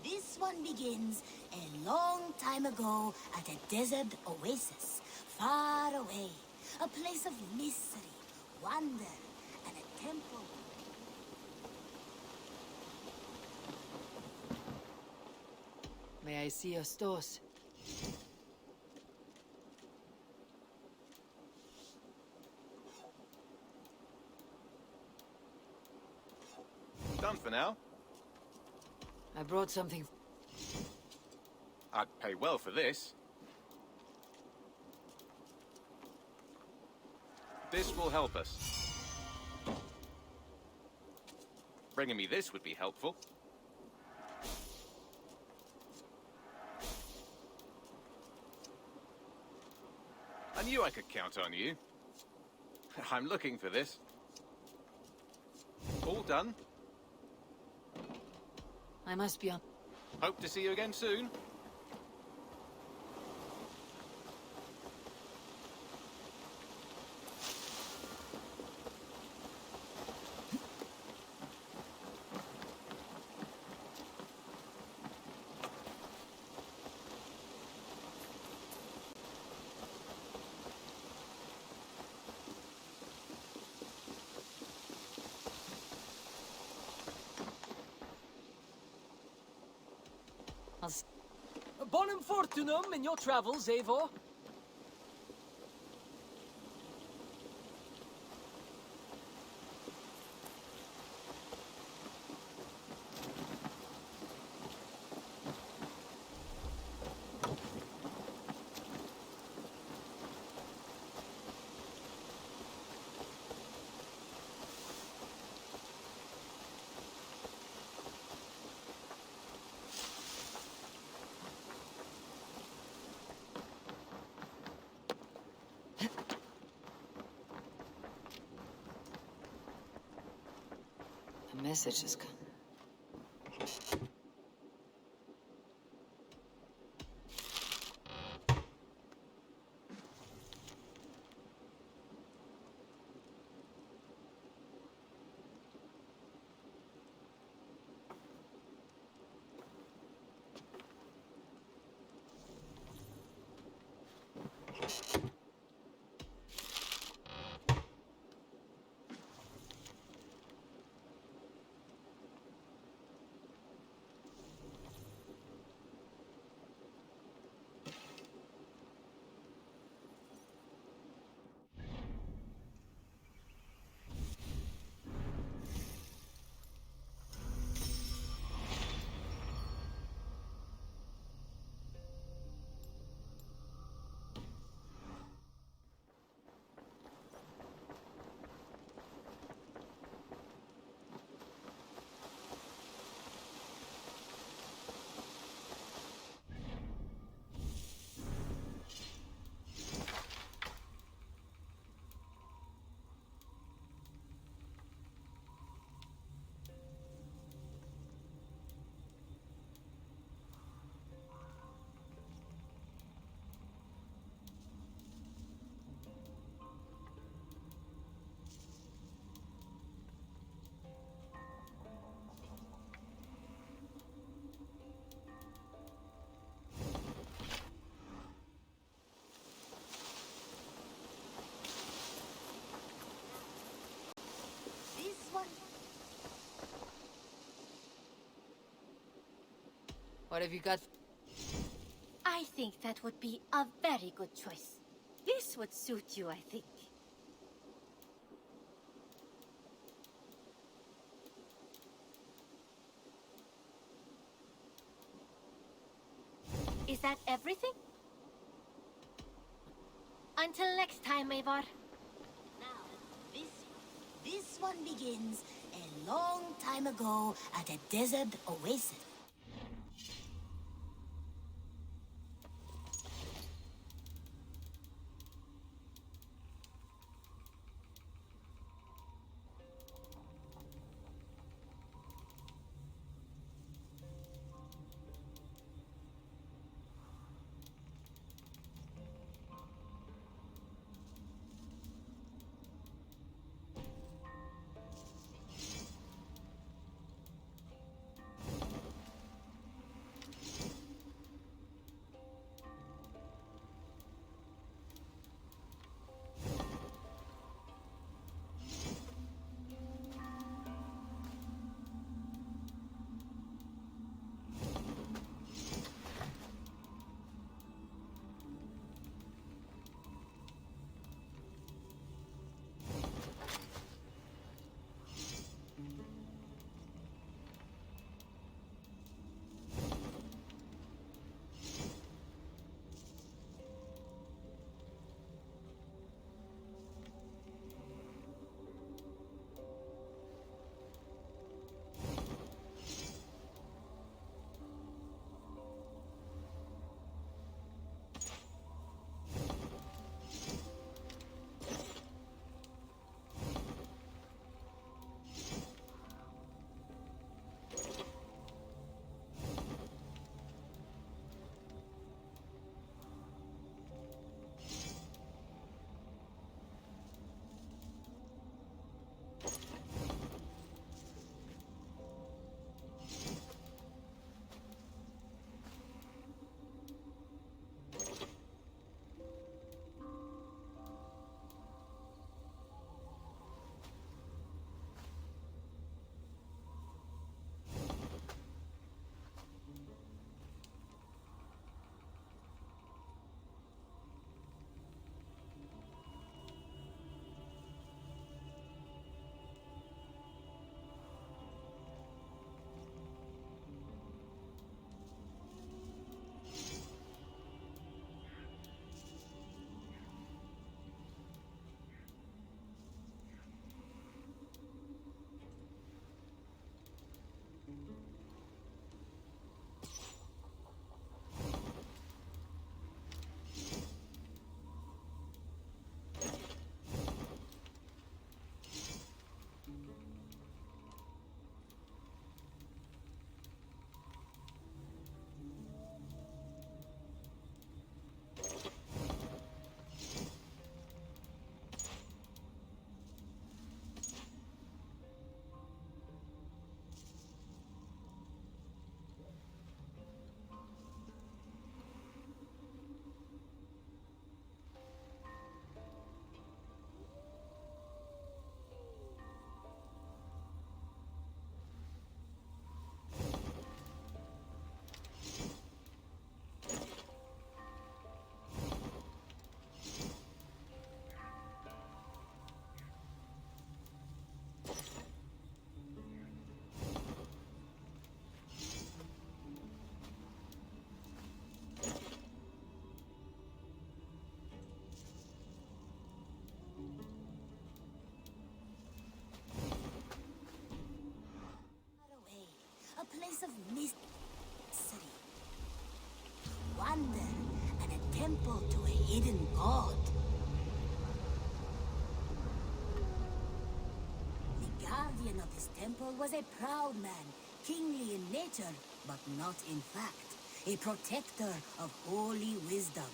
this one begins a long time ago at a desert oasis, far away. A place of mystery, wonder, and a temple. May I see your stores? Done for now. I brought something. I'd pay well for this. This will help us. Bringing me this would be helpful. I knew I could count on you. I'm looking for this. All done. I must be on. Hope to see you again soon. Bonum fortunum in your travels, Eivor. message has come. What have you got? I think that would be a very good choice. This would suit you, I think. Is that everything? Until next time, Eivor. Now, this one begins a long time ago at a desert oasis. uncle was a proud man, kingly in nature, but not in fact. A protector of holy wisdom.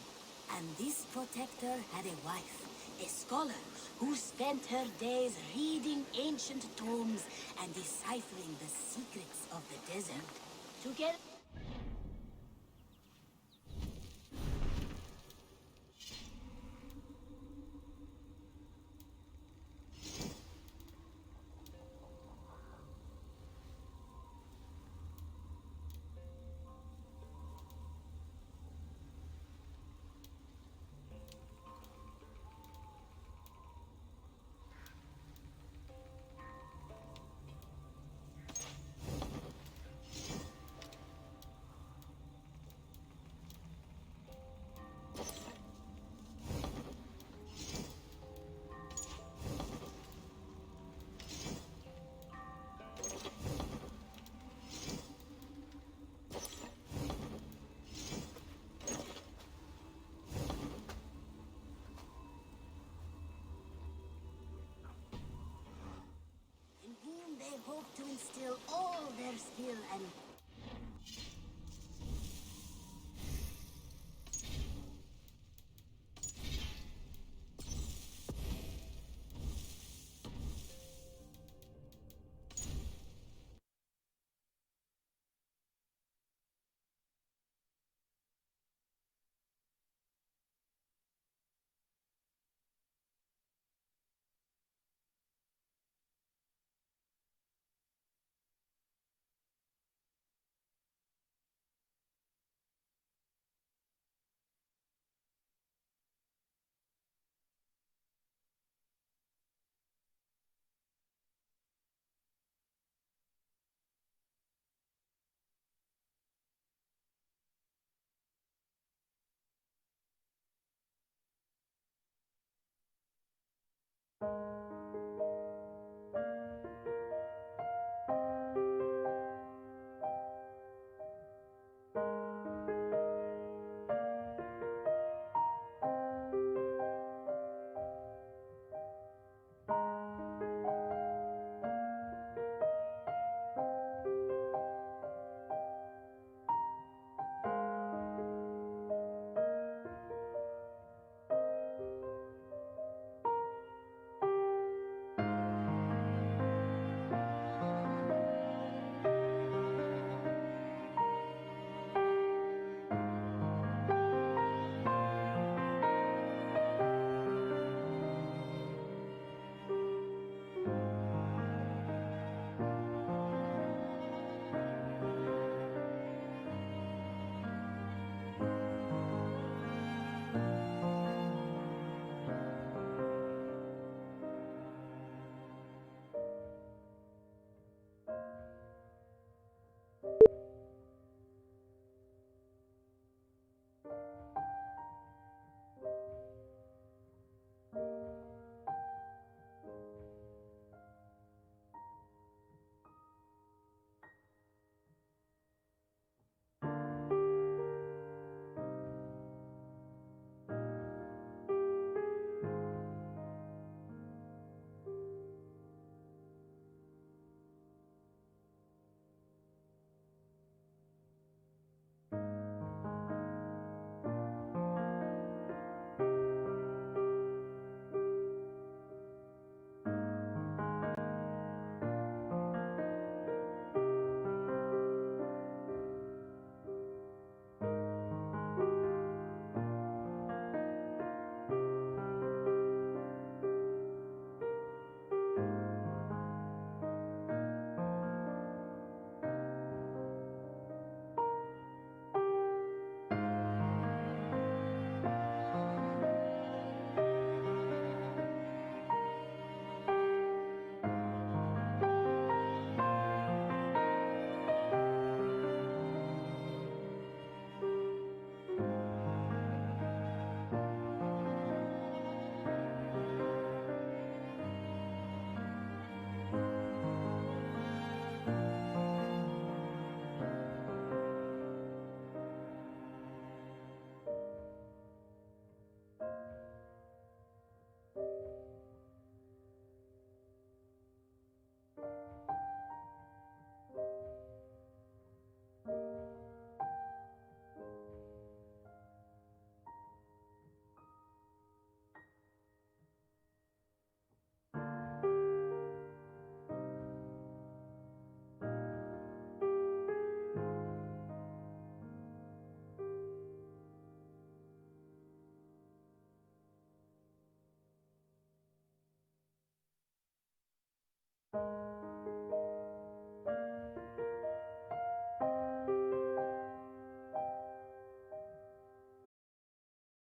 And this protector had a wife, a scholar, who spent her days reading ancient tomes and deciphering the secrets of the desert. Together... They hope to instill all their skill and